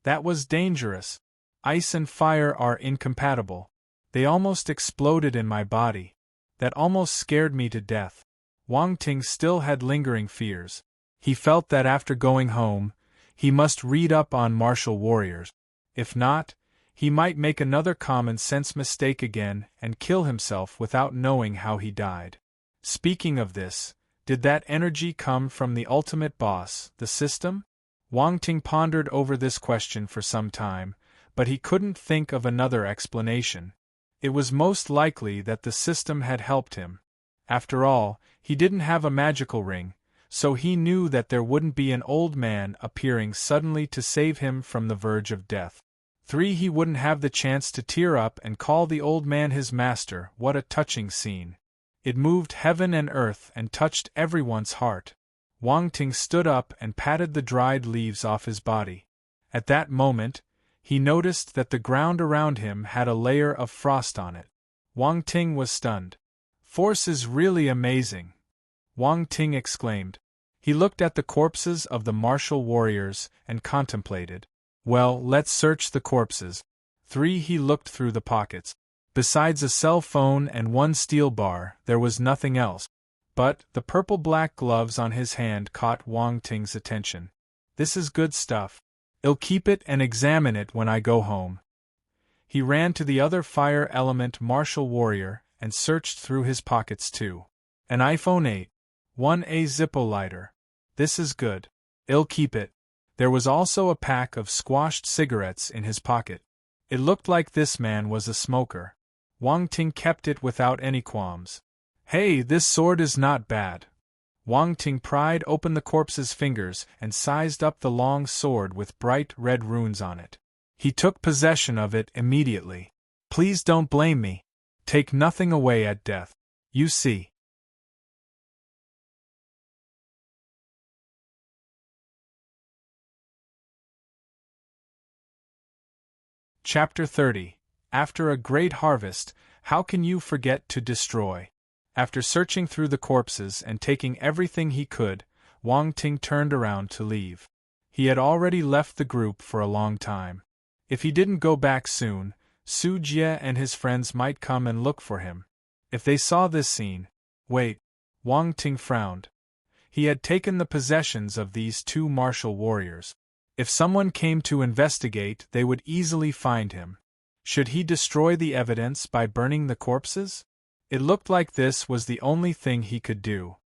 That was dangerous. Ice and fire are incompatible. They almost exploded in my body. That almost scared me to death. Wang Ting still had lingering fears. He felt that after going home, he must read up on martial warriors. If not, he might make another common-sense mistake again and kill himself without knowing how he died. Speaking of this, did that energy come from the ultimate boss, the system? Wang Ting pondered over this question for some time, but he couldn't think of another explanation. It was most likely that the system had helped him. After all, he didn't have a magical ring, so he knew that there wouldn't be an old man appearing suddenly to save him from the verge of death. He wouldn't have the chance to tear up and call the old man his master. What a touching scene. It moved heaven and earth and touched everyone's heart. Wang Ting stood up and patted the dried leaves off his body. At that moment, he noticed that the ground around him had a layer of frost on it. Wang Ting was stunned. Force is really amazing, Wang Ting exclaimed. He looked at the corpses of the martial warriors and contemplated. Well, let's search the corpses. 3. He looked through the pockets. Besides a cell phone and one steel bar, there was nothing else. But the purple-black gloves on his hand caught Wang Ting's attention. This is good stuff. I'll keep it and examine it when I go home. He ran to the other fire element martial warrior and searched through his pockets too. An iPhone 8. 1A Zippo lighter. This is good. I'll keep it. There was also a pack of squashed cigarettes in his pocket. It looked like this man was a smoker. Wang Ting kept it without any qualms. Hey, this sword is not bad. Wang Ting pried open the corpse's fingers and sized up the long sword with bright red runes on it. He took possession of it immediately. Please don't blame me. Take nothing away at death. You see. Chapter 30. After a great harvest, how can you forget to destroy? After searching through the corpses and taking everything he could, Wang Ting turned around to leave. He had already left the group for a long time. If he didn't go back soon, Su Jie and his friends might come and look for him. If they saw this scene— Wait. Wang Ting frowned. He had taken the possessions of these 2 martial warriors. If someone came to investigate, they would easily find him. Should he destroy the evidence by burning the corpses? It looked like this was the only thing he could do.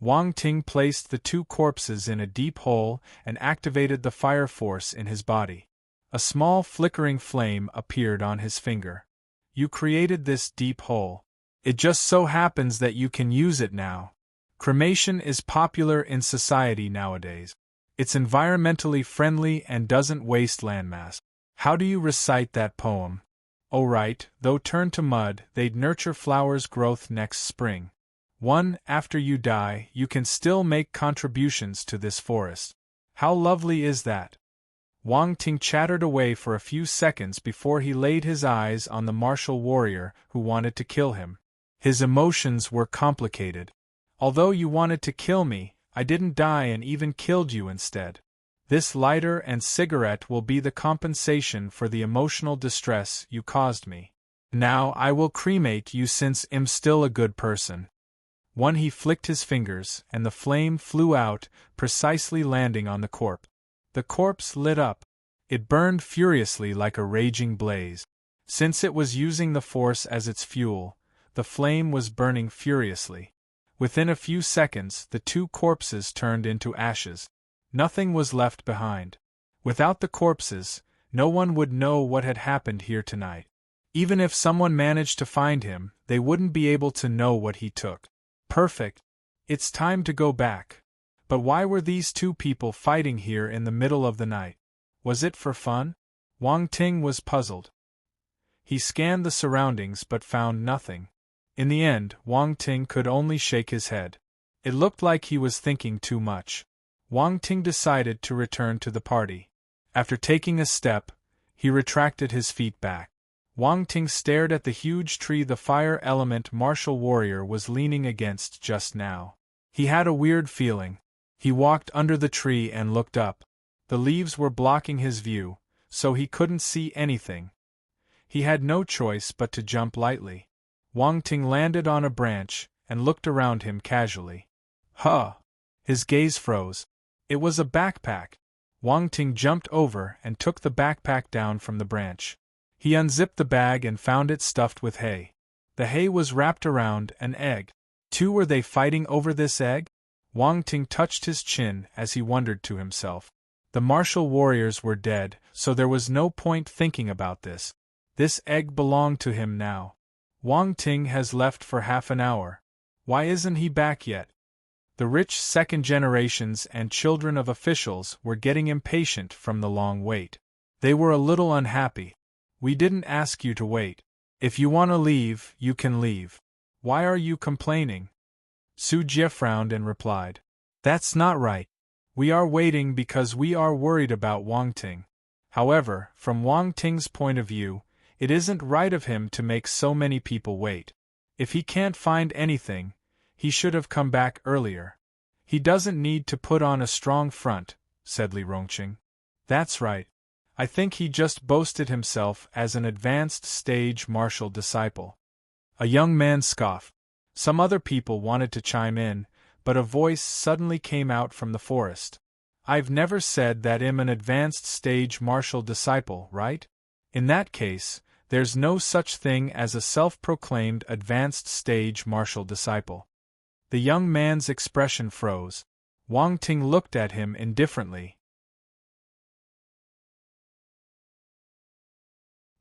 Wang Ting placed the 2 corpses in a deep hole and activated the fire force in his body. A small flickering flame appeared on his finger. You created this deep hole. It just so happens that you can use it now. Cremation is popular in society nowadays. It's environmentally friendly and doesn't waste landmass. How do you recite that poem? Oh right, though turned to mud, they'd nurture flowers' growth next spring. 1. After you die, you can still make contributions to this forest. How lovely is that? Wang Ting chattered away for a few seconds before he laid his eyes on the martial warrior who wanted to kill him. His emotions were complicated. Although you wanted to kill me, I didn't die and even killed you instead. This lighter and cigarette will be the compensation for the emotional distress you caused me. Now I will cremate you since I'm still a good person. 1. He flicked his fingers, and the flame flew out, precisely landing on the corpse. The corpse lit up. It burned furiously like a raging blaze. Since it was using the force as its fuel, the flame was burning furiously. Within a few seconds, the 2 corpses turned into ashes. Nothing was left behind. Without the corpses, no one would know what had happened here tonight. Even if someone managed to find him, they wouldn't be able to know what he took. Perfect. It's time to go back. But why were these 2 people fighting here in the middle of the night? Was it for fun? Wang Ting was puzzled. He scanned the surroundings but found nothing. In the end, Wang Ting could only shake his head. It looked like he was thinking too much. Wang Ting decided to return to the party. After taking a step, he retracted his feet back. Wang Ting stared at the huge tree the fire element martial warrior was leaning against just now. He had a weird feeling. He walked under the tree and looked up. The leaves were blocking his view, so he couldn't see anything. He had no choice but to jump lightly. Wang Ting landed on a branch and looked around him casually. Huh! His gaze froze. It was a backpack. Wang Ting jumped over and took the backpack down from the branch. He unzipped the bag and found it stuffed with hay. The hay was wrapped around an egg. Were they fighting over this egg? Wang Ting touched his chin as he wondered to himself. The martial warriors were dead, so there was no point thinking about this. This egg belonged to him now. Wang Ting has left for half an hour. Why isn't he back yet? The rich second generations and children of officials were getting impatient from the long wait. They were a little unhappy. We didn't ask you to wait. If you want to leave, you can leave. Why are you complaining? Su Jie frowned and replied. That's not right. We are waiting because we are worried about Wang Ting. However, from Wang Ting's point of view, it isn't right of him to make so many people wait. If he can't find anything, he should have come back earlier. He doesn't need to put on a strong front, said Li Rongqing. That's right. I think he just boasted himself as an advanced stage martial disciple. A young man scoffed. Some other people wanted to chime in, but a voice suddenly came out from the forest. I've never said that I'm an advanced stage martial disciple, right? In that case, there's no such thing as a self-proclaimed advanced stage martial disciple. The young man's expression froze. Wang Ting looked at him indifferently.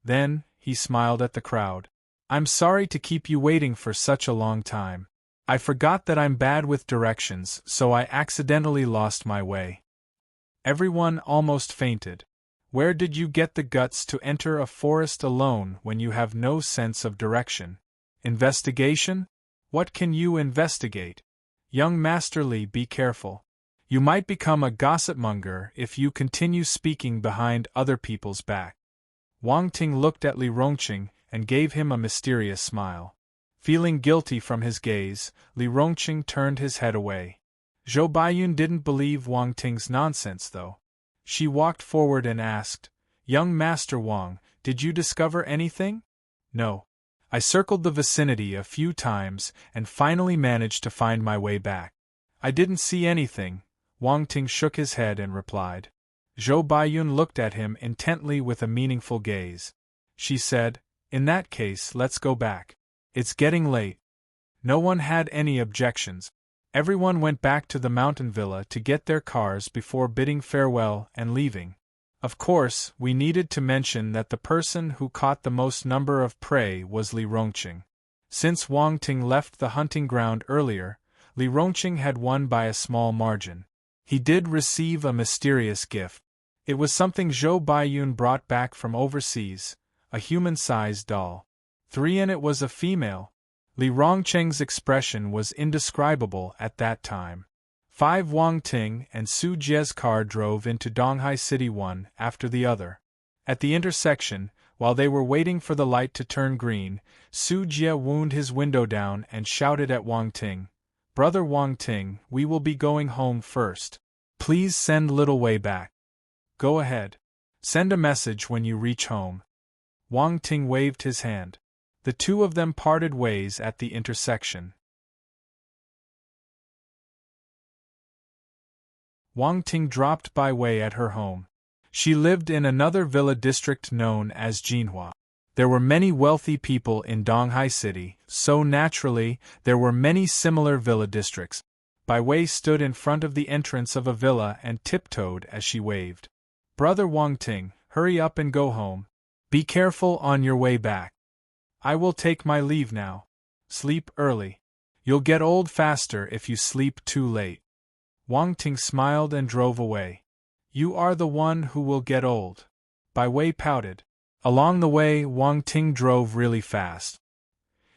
Then, he smiled at the crowd. I'm sorry to keep you waiting for such a long time. I forgot that I'm bad with directions, so I accidentally lost my way. Everyone almost fainted. Where did you get the guts to enter a forest alone when you have no sense of direction? Investigation? What can you investigate? Young Master Li, be careful. You might become a gossipmonger if you continue speaking behind other people's back. Wang Ting looked at Li Rongqing and gave him a mysterious smile. Feeling guilty from his gaze, Li Rongqing turned his head away. Zhou Baiyun didn't believe Wang Ting's nonsense, though. She walked forward and asked, Young Master Wang, did you discover anything? No. I circled the vicinity a few times and finally managed to find my way back. I didn't see anything. Wang Ting shook his head and replied. Zhou Baiyun looked at him intently with a meaningful gaze. She said, In that case, let's go back. It's getting late. No one had any objections. Everyone went back to the mountain villa to get their cars before bidding farewell and leaving. Of course, we needed to mention that the person who caught the most number of prey was Li Rongqing. Since Wang Ting left the hunting ground earlier, Li Rongqing had won by a small margin. He did receive a mysterious gift. It was something Zhou Baiyun brought back from overseas, a human-sized doll. And it was a female. Li Rongqing's expression was indescribable at that time. 5 Wang Ting and Su Jie's car drove into Donghai City one after the other. At the intersection, while they were waiting for the light to turn green, Su Jie wound his window down and shouted at Wang Ting, Brother Wang Ting, we will be going home first. Please send Little Wei back. Go ahead. Send a message when you reach home. Wang Ting waved his hand. The two of them parted ways at the intersection. Wang Ting dropped by Wei at her home. She lived in another villa district known as Jinhua. There were many wealthy people in Donghai City, so naturally, there were many similar villa districts. Bai Wei stood in front of the entrance of a villa and tiptoed as she waved. Brother Wang Ting, hurry up and go home. Be careful on your way back. I will take my leave now. Sleep early. You'll get old faster if you sleep too late. Wang Ting smiled and drove away. You are the one who will get old. Bai Wei pouted. Along the way, Wang Ting drove really fast.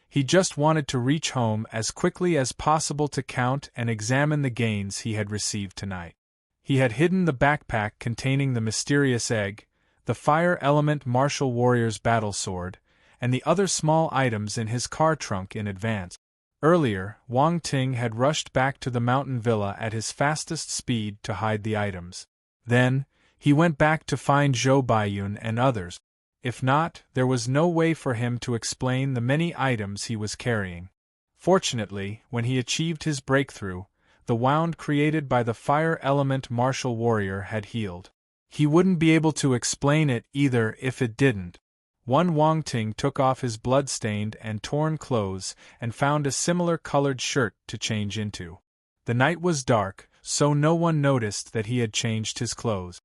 He just wanted to reach home as quickly as possible to count and examine the gains he had received tonight. He had hidden the backpack containing the mysterious egg, the fire element martial warrior's battle sword, and the other small items in his car trunk in advance. Earlier, Wang Ting had rushed back to the mountain villa at his fastest speed to hide the items. Then, he went back to find Zhou Baiyun and others. If not, there was no way for him to explain the many items he was carrying. Fortunately, when he achieved his breakthrough, the wound created by the fire element martial warrior had healed. He wouldn't be able to explain it either if it didn't. Wang Ting took off his blood-stained and torn clothes and found a similar colored shirt to change into. The night was dark, so no one noticed that he had changed his clothes.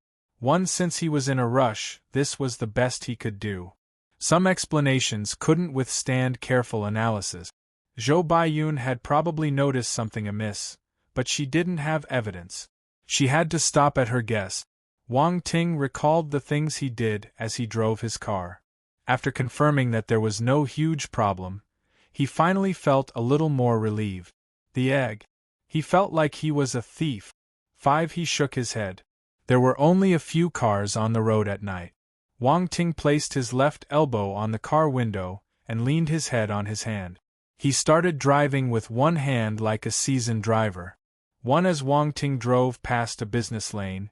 Since he was in a rush, this was the best he could do. Some explanations couldn't withstand careful analysis. Zhou Baiyun had probably noticed something amiss, but she didn't have evidence. She had to stop at her guess. Wang Ting recalled the things he did as he drove his car. After confirming that there was no huge problem, he finally felt a little more relieved. The egg. He felt like he was a thief. 5 He shook his head. There were only a few cars on the road at night. Wang Ting placed his left elbow on the car window and leaned his head on his hand. He started driving with one hand like a seasoned driver. As Wang Ting drove past a business lane,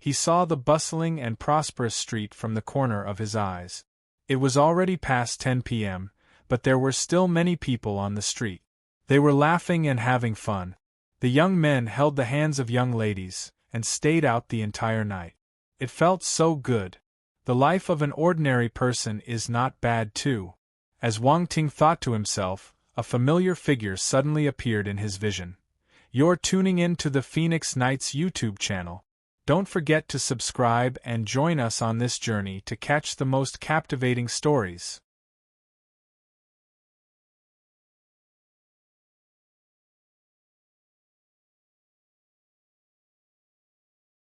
he saw the bustling and prosperous street from the corner of his eyes. It was already past 10 p.m., but there were still many people on the street. They were laughing and having fun. The young men held the hands of young ladies, and stayed out the entire night. It felt so good. The life of an ordinary person is not bad too. As Wang Ting thought to himself, a familiar figure suddenly appeared in his vision. You're tuning in to the Phoenix Nights YouTube channel. Don't forget to subscribe and join us on this journey to catch the most captivating stories.